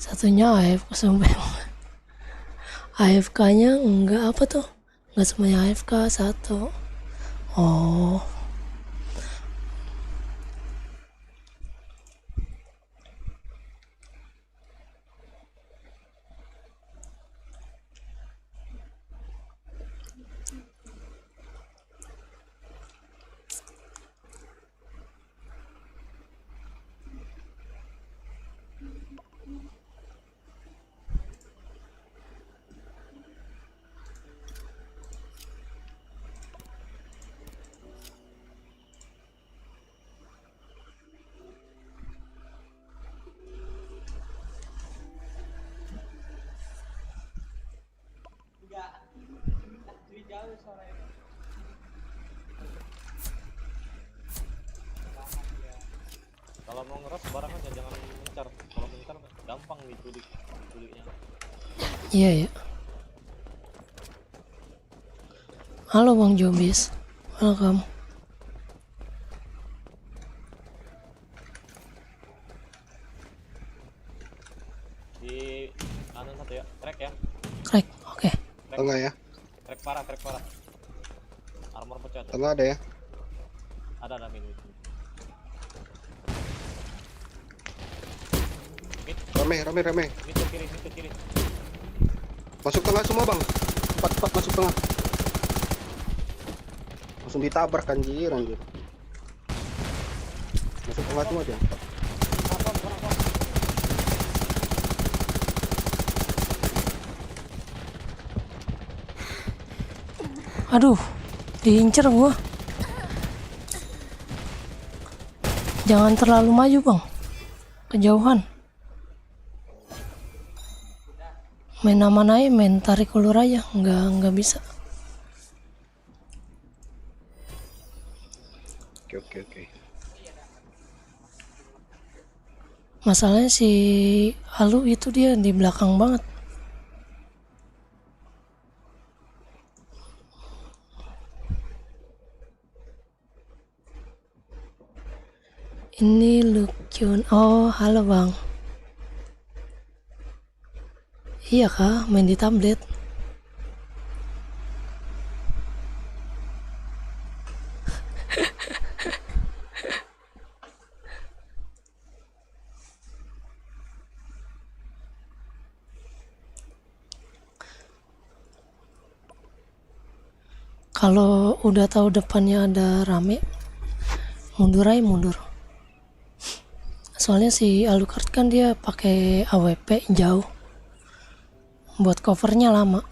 Satunya AFK sampai AFK-nya enggak apa tuh? Enggak semuanya AFK satu. Oh. Kalau mau ngeras sembarangan jangan mencar. Kalau mencar gampang diculiknya. Iya ya. Halo Bang Jobis, welcome. Di kanan satu ya, crack ya. Crack, oke. Tengah ya. Crack parah. Armor pecah. Tengah ada ya. Ada min. Rame. Mid ke kiri. Masuk tengah semua bang. Empat masuk tengah. Langsung ditabrak anjir. Masuk tengah semua dia. Aduh, diincer gua. Jangan terlalu maju bang, kejauhan. Main aman aja, main tarik ulur aja, nggak bisa. Oke. Masalahnya si Alu itu dia di belakang banget. Ini Lukyun. Oh, halo bang. Iya kah, main di tablet. Kalau udah tahu depannya ada rame, mundur aja mundur. Soalnya si Alucard kan dia pakai AWP jauh, buat covernya lama.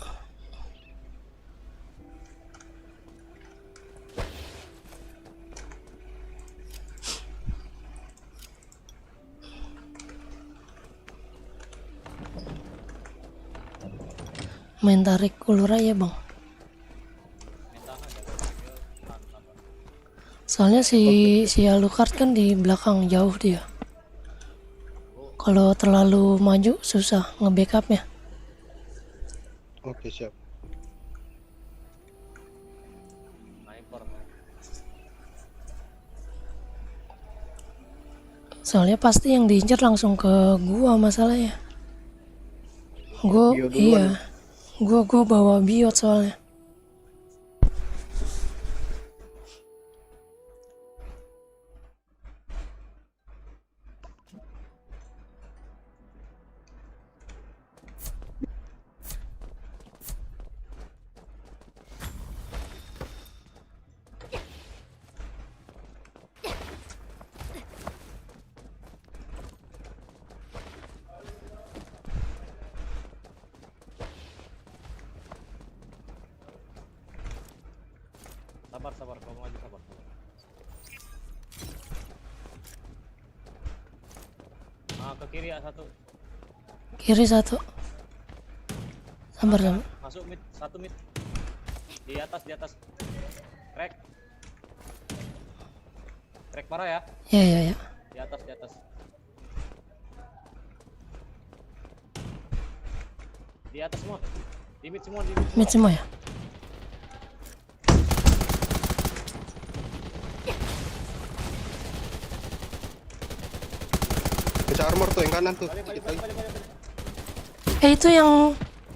Main tarik ulur aja bang. Soalnya si Alucard kan di belakang jauh dia. Kalau terlalu maju susah nge-backupnya. Oke siap. Soalnya pasti yang diincar langsung ke gua masalahnya. Gua bawa biot soalnya. Sabar, kamu aja sabar. Ke kiri ya satu. Kiri satu. Sabar. Masuk mid, satu mid. Di atas. Crack. Crack parah ya? Iya. Di atas. Di atas semua. Di mid semua. Mid semua ya? Bisa armor tuh yang kanan tuh. Itu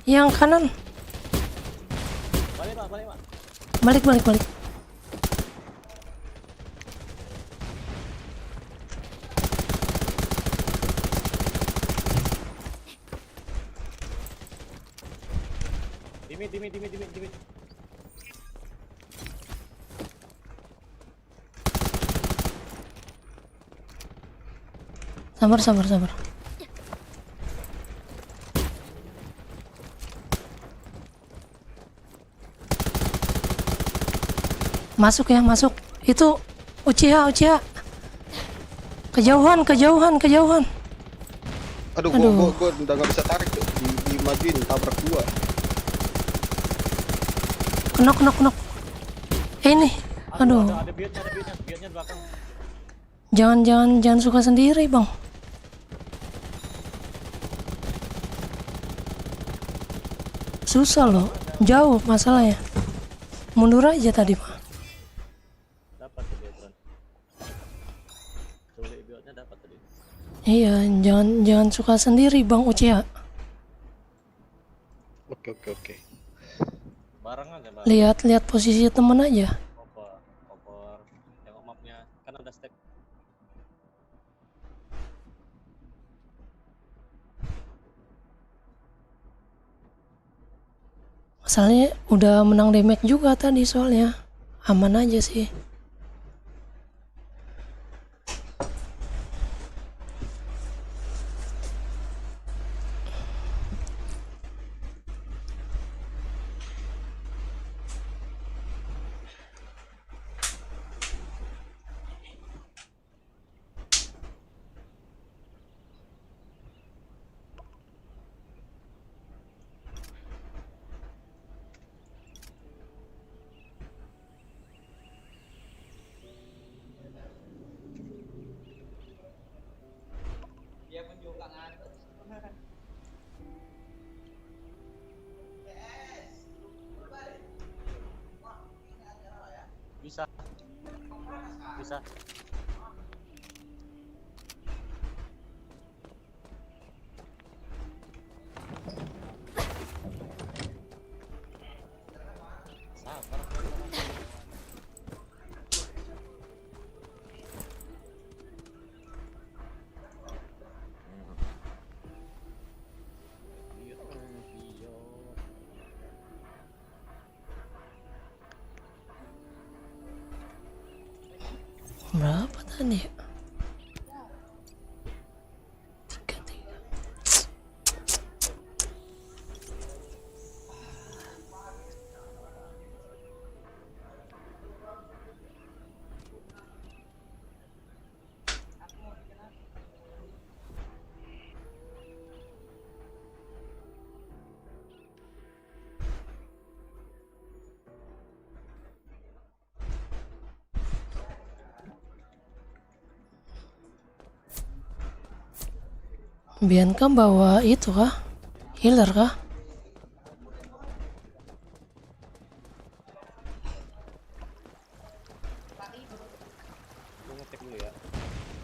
yang kanan. Balik. Dimit. Sabar. Masuk. Itu Uchiha. Kejauhan. Aduh. Gua udah gak bisa tarik tuh. Dimajuin tabrak gua. Knock. Ini, aduh. Ada biotnya di belakang. Jangan suka sendiri, Bang. Susah loh, jauh masalahnya. Mundur aja tadi, Pak. Dapat tuh biotron. Sulit biotnya dapat tadi. Iya, jangan suka sendiri, Bang Ucia. Oke. Bareng aja, Bang. Lihat posisi temen aja. Koper. Tengok mapnya, kan ada stack. Masalahnya udah menang damage juga tadi soalnya. Aman aja sih. Bisa. Berapa tadi? Bianca bawa itu kah? Healer kah?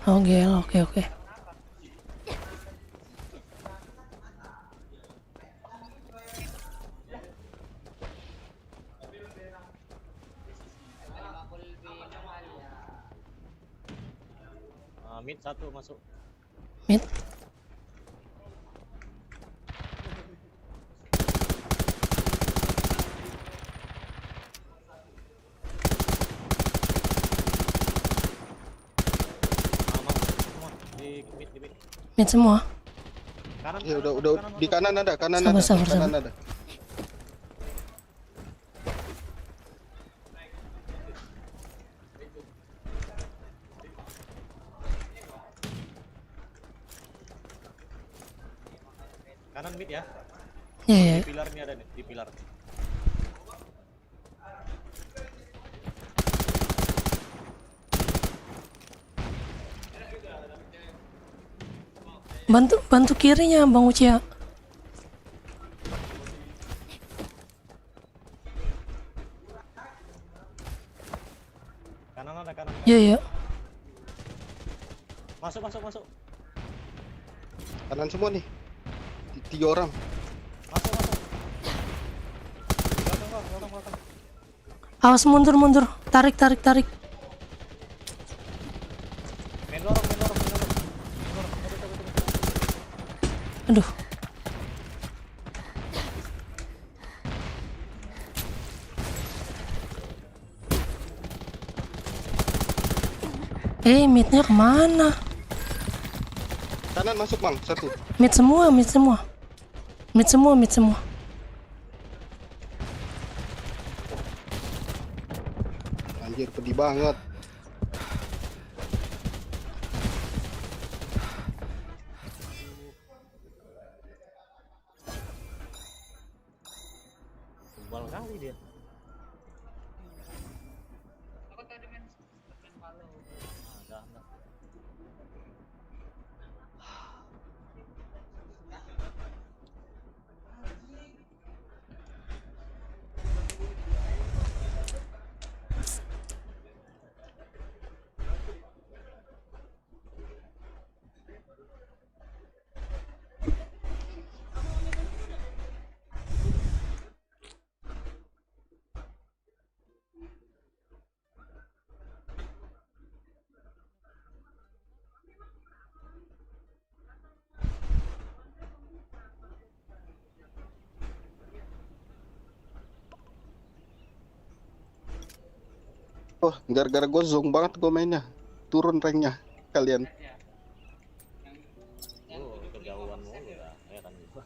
Oke. Mid satu masuk. Mid. Mid semua. Ya udah di kanan ada, Sabar. ada. Kanan mid ya. Iya. Di pilar ini ada nih, di pilar. Bantu kirinya Bang Ucia. Kanan ada, kanan. Iya. Masuk. Kanan semua nih. 3 orang. Masuk. Belakang. Awas mundur. Tarik. Main lorong. Aduh. Midnya kemana? Kanan masuk Bang, satu. Mid semua. Anjir, pedih banget. Tebal kali dia. Wah, gara-gara gue zong banget gue mainnya. Turun ranknya kalian. Kejauhan mulu ya, ya kan gua.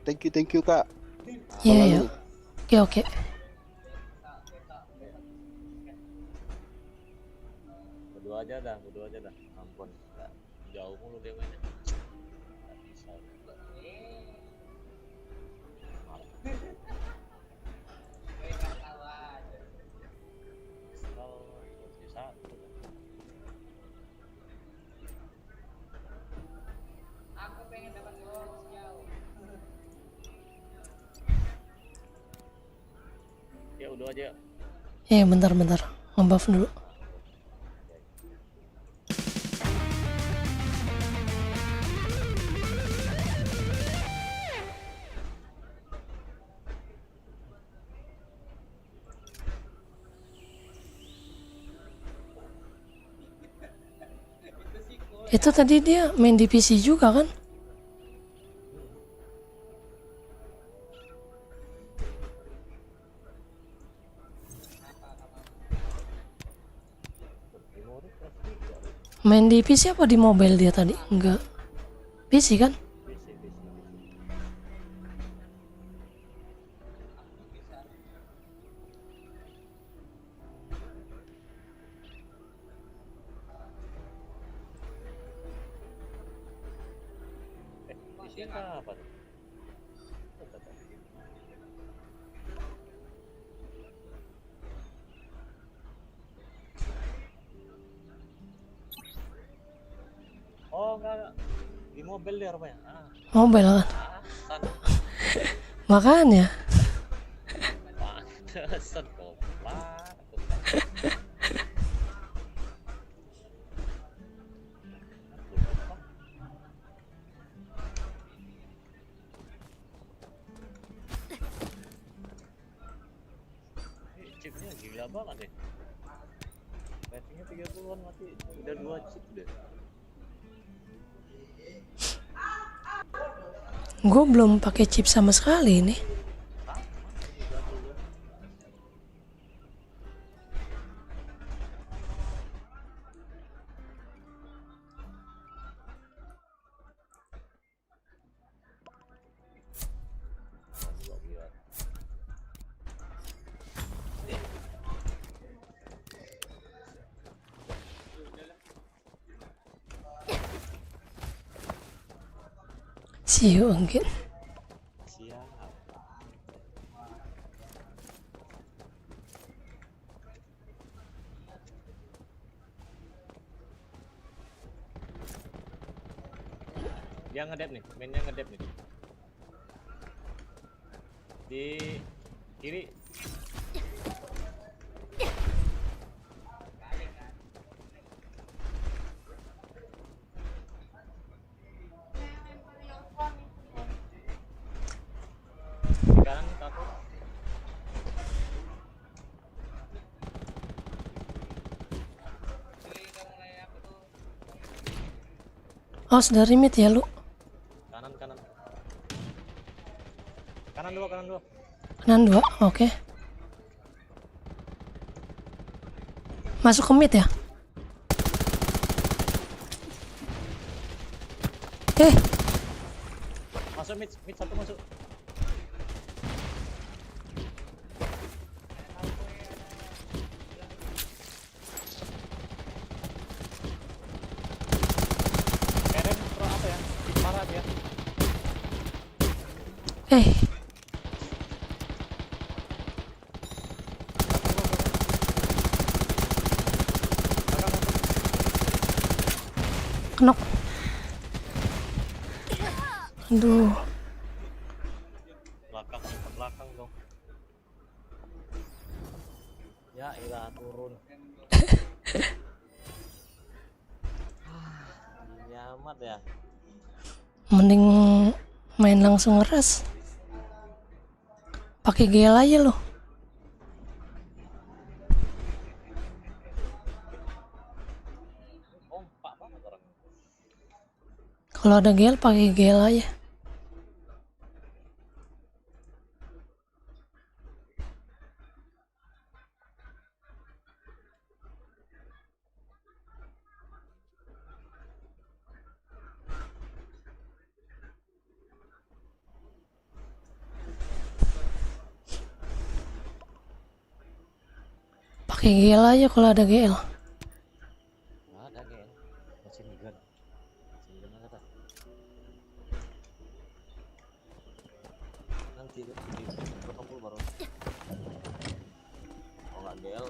Thank you Kak. Iya ya. Oke. Berdua aja dah. Ampun, nggak jauh mulu dia mainnya. Nggak bisa. Ya udah aja. Bentar. Ngebuff dulu. Itu tadi dia main di PC juga kan? Main di PC apa di mobile dia tadi? Enggak. PC kan? Apa tuh? Oh enggak. Di mobil dia rupanya. Mobile kan? Makanya. Pantesan goblok. Chipnya gila banget deh. Ratingnya 30-an mati. Udah 2 chip deh. Gue belum pakai chip sama sekali nih. See you again. Dia ngedep nih, mainnya ngedep nih. Di kiri. Di kanan satu. Oh, dari mid ya lu? Kanan. Kanan dua. Kanan 2, oke. Masuk ke mid ya? Masuk mid satu masuk. Keren pro apa ya? Parah dia. Knock. Aduh. Belakang dong. Ya ilah turun. Nyamat ya. Mending main langsung ngeras. Pakai GL aja loh. Kalau ada GL pakai GL aja. Pakai GL aja kalau ada GL. Nggak ada gen. Machine gun. Machine gun ada. Nanti di berkumpul baru. Oh nggak gel.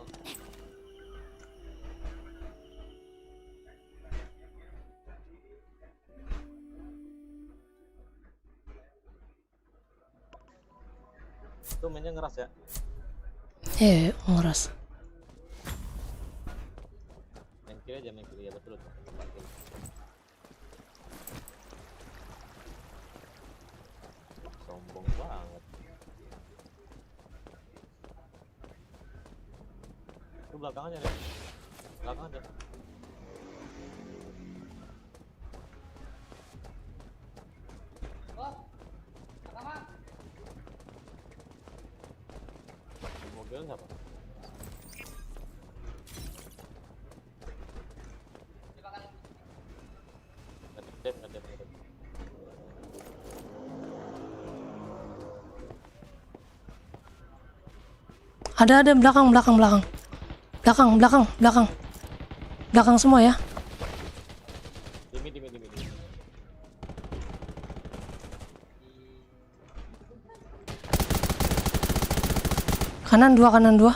Itu mainnya ngeras ya? Iya, ngeras. Main kiri aja, main kiri ya betul tuh. Sombong banget. Itu belakang aja deh. Belakang aja. Mobil siapa? Ngedep. Ada belakang. Belakang semua ya. Dimi. Kanan dua.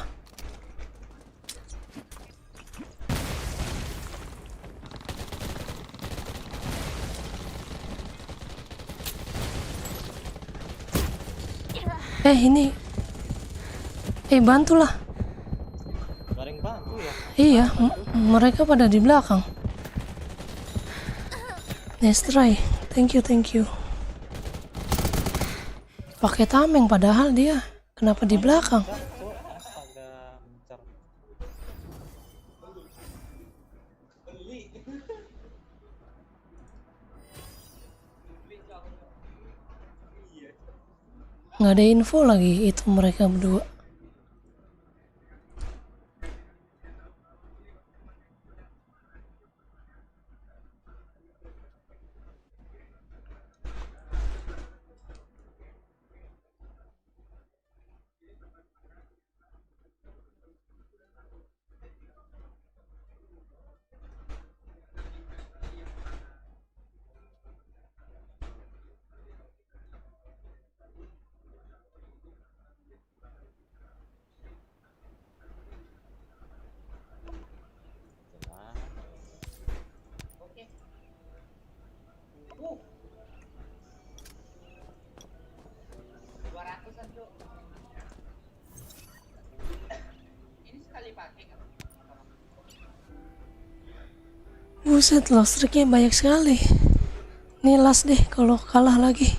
Ini. Bantulah. Gak ada yang bantu ya? Iya, mereka pada di belakang. Nice try. Thank you. Pakai tameng padahal dia. Kenapa di belakang? Astaga, mencar. Nggak ada info lagi itu mereka berdua. Buset, lost streaknya banyak sekali. Ini last deh kalau kalah lagi.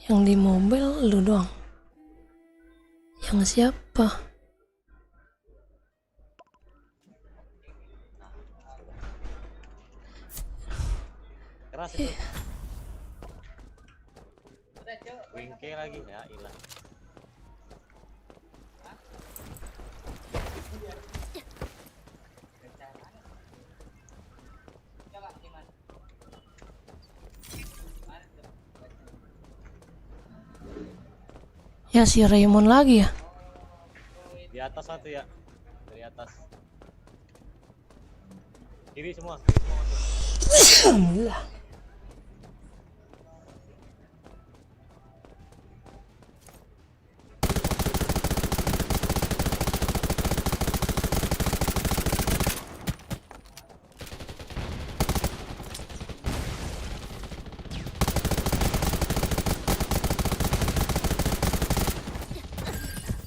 Yang di mobil lu doang. Yang siapa? Keras itu. Wingke lagi ya, ilah. Ya si Raymond lagi ya. Di atas satu ya. Dari atas. Kiri semua. Alhamdulillah.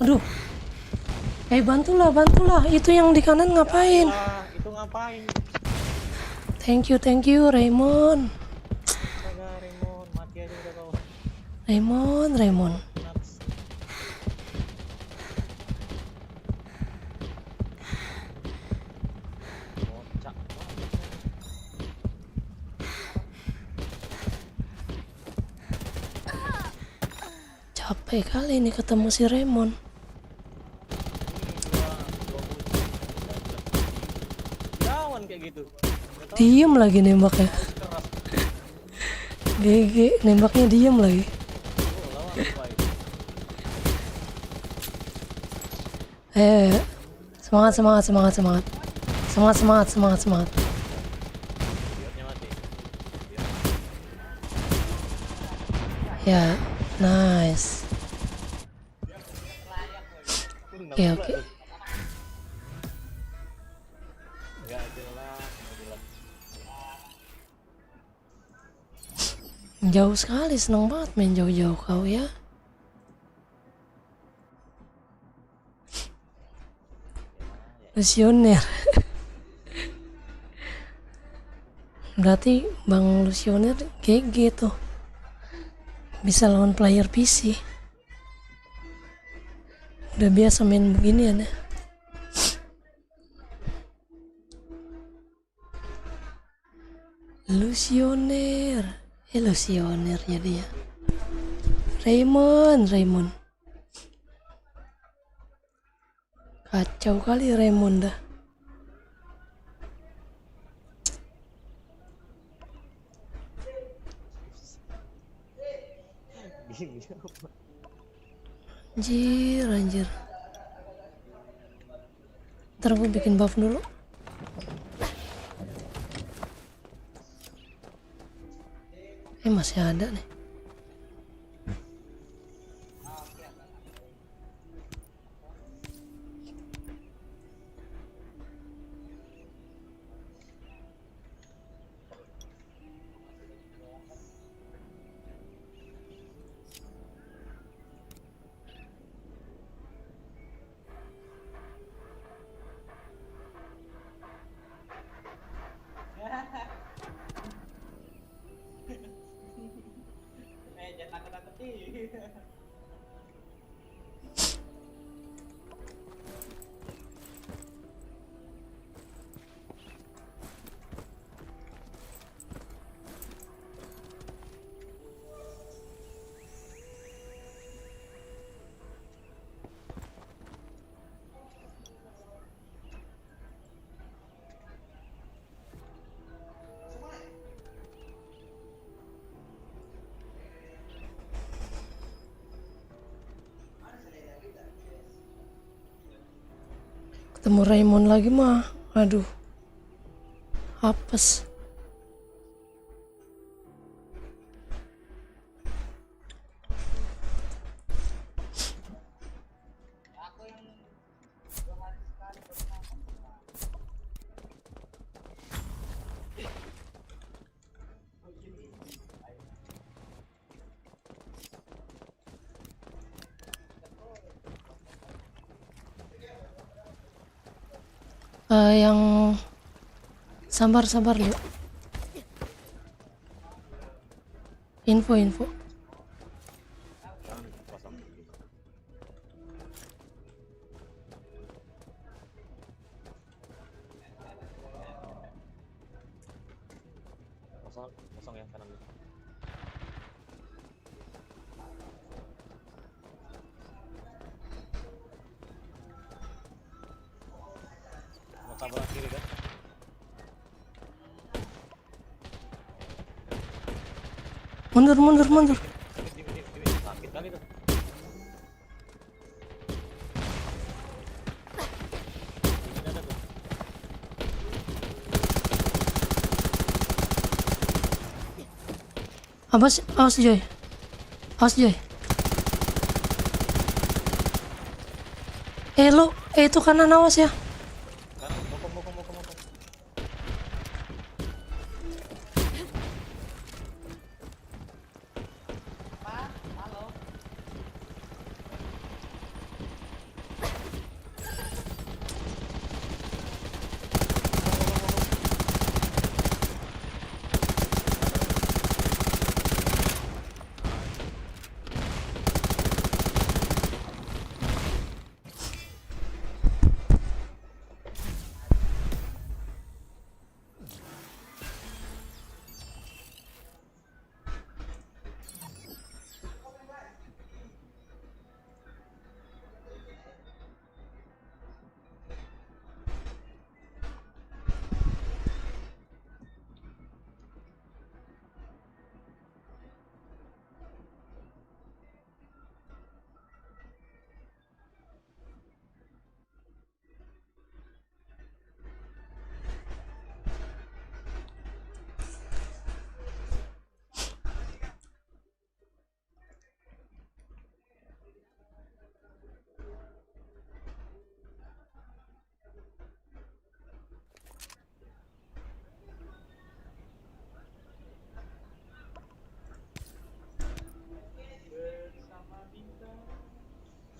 Aduh. Bantulah. Itu yang di kanan ngapain? Itu ngapain? Thank you Raymond. Astaga, Raymond, mati aja udah kau. Raymond. Bocah. Capek kali ini ketemu si Raymond. Lawan kayak gitu. Diem lagi nembaknya. GG, nembaknya diem lagi. Semangat, semangat, semangat, semangat. Semangat, semangat, semangat, semangat. Biotnya mati. Ya, nice. Oke, oke. Nggak jelas, nggak jelas. Jauh sekali, seneng banget main jauh-jauh kau ya. Lusioner. Berarti Bang Lusioner GG tuh. Bisa lawan player PC. Udah biasa main beginian ya. Lusioner. Lusioner jadi ya. Raymond. Kacau kali Raymond dah. Anjir. Ntar gue bikin buff dulu. Masih ada nih. Ketemu Raymond lagi mah, aduh, apes. Yang sabar dulu. Info. Kosong ya kanan. Sabar kiri kan? Mundur. Sakit kali tuh. Awas Joy. Itu kanan awas ya.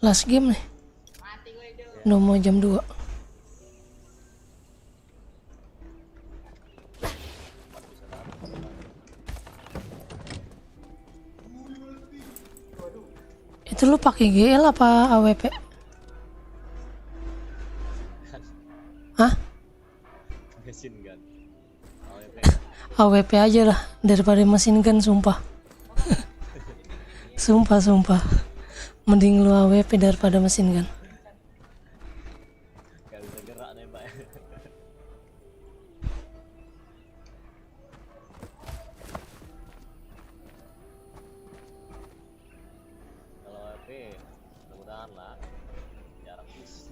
Last game nih. Udah mau jam 2. Itu lu pakai GL apa AWP? Hah? Mesin gun. AWP aja lah daripada mesin gun, sumpah. Sumpah. Mending lu AWP daripada mesin gun. Gak bisa gerak nembak. Kalau HP mudah-mudahan lah jarang miss.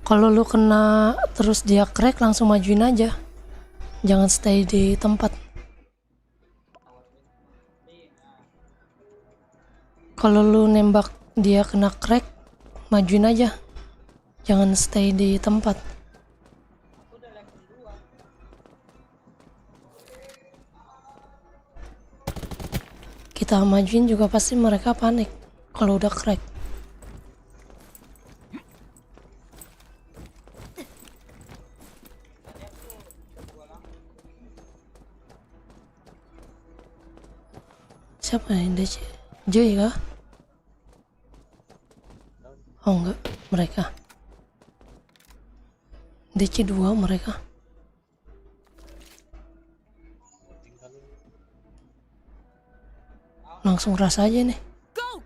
Kalau lu kena terus dia crack, langsung majuin aja. Jangan stay di tempat. Kalau lu nembak dia kena crack, majuin aja. Jangan stay di tempat. Kita majuin juga pasti mereka panik kalau udah crack. Siapa yang DC? Joy kah? Oh enggak, mereka. DC 2 mereka. Langsung rasa aja nih. Go!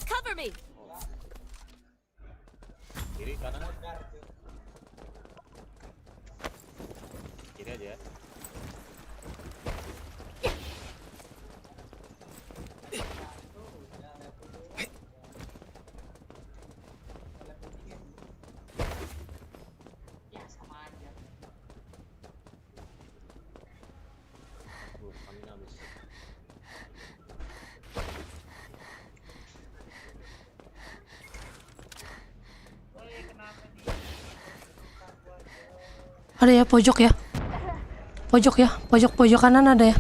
Cover me! Kiri, kanan. Kiri aja ya. Ada ya, pojok ya. Pojok kanan ada ya.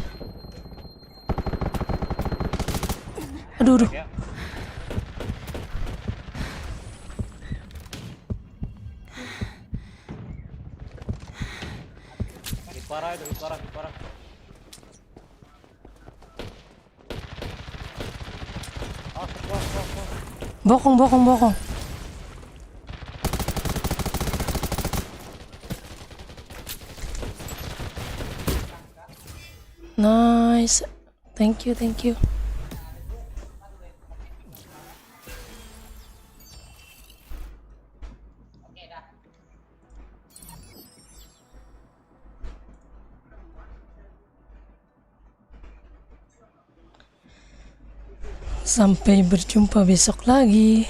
Aduh. Di parah. Bokong. Nice. Thank you. Sampai berjumpa besok lagi.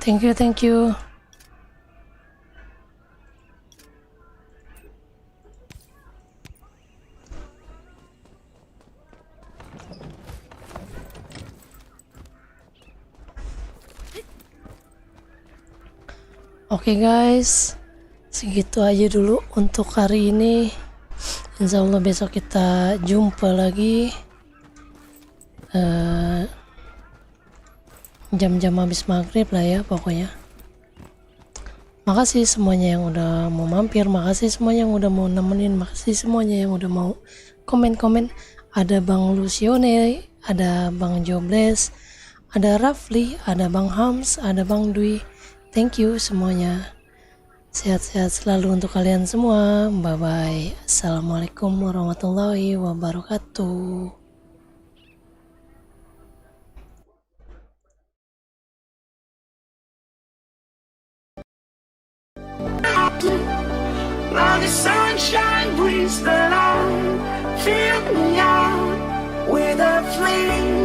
Thank you. Oke guys, segitu aja dulu untuk hari ini. Insya Allah besok kita jumpa lagi. Jam-jam habis maghrib lah ya pokoknya. Makasih semuanya yang udah mau mampir, makasih semuanya yang udah mau nemenin, makasih semuanya yang udah mau komen-komen. Ada Bang Lucione, ada Bang Jobles, ada Rafli, ada Bang Hams, ada Bang Dwi. Thank you semuanya. Sehat-sehat selalu untuk kalian semua. Bye-bye. Assalamualaikum warahmatullahi wabarakatuh. Now the sunshine chase the light, fill me out with a flame.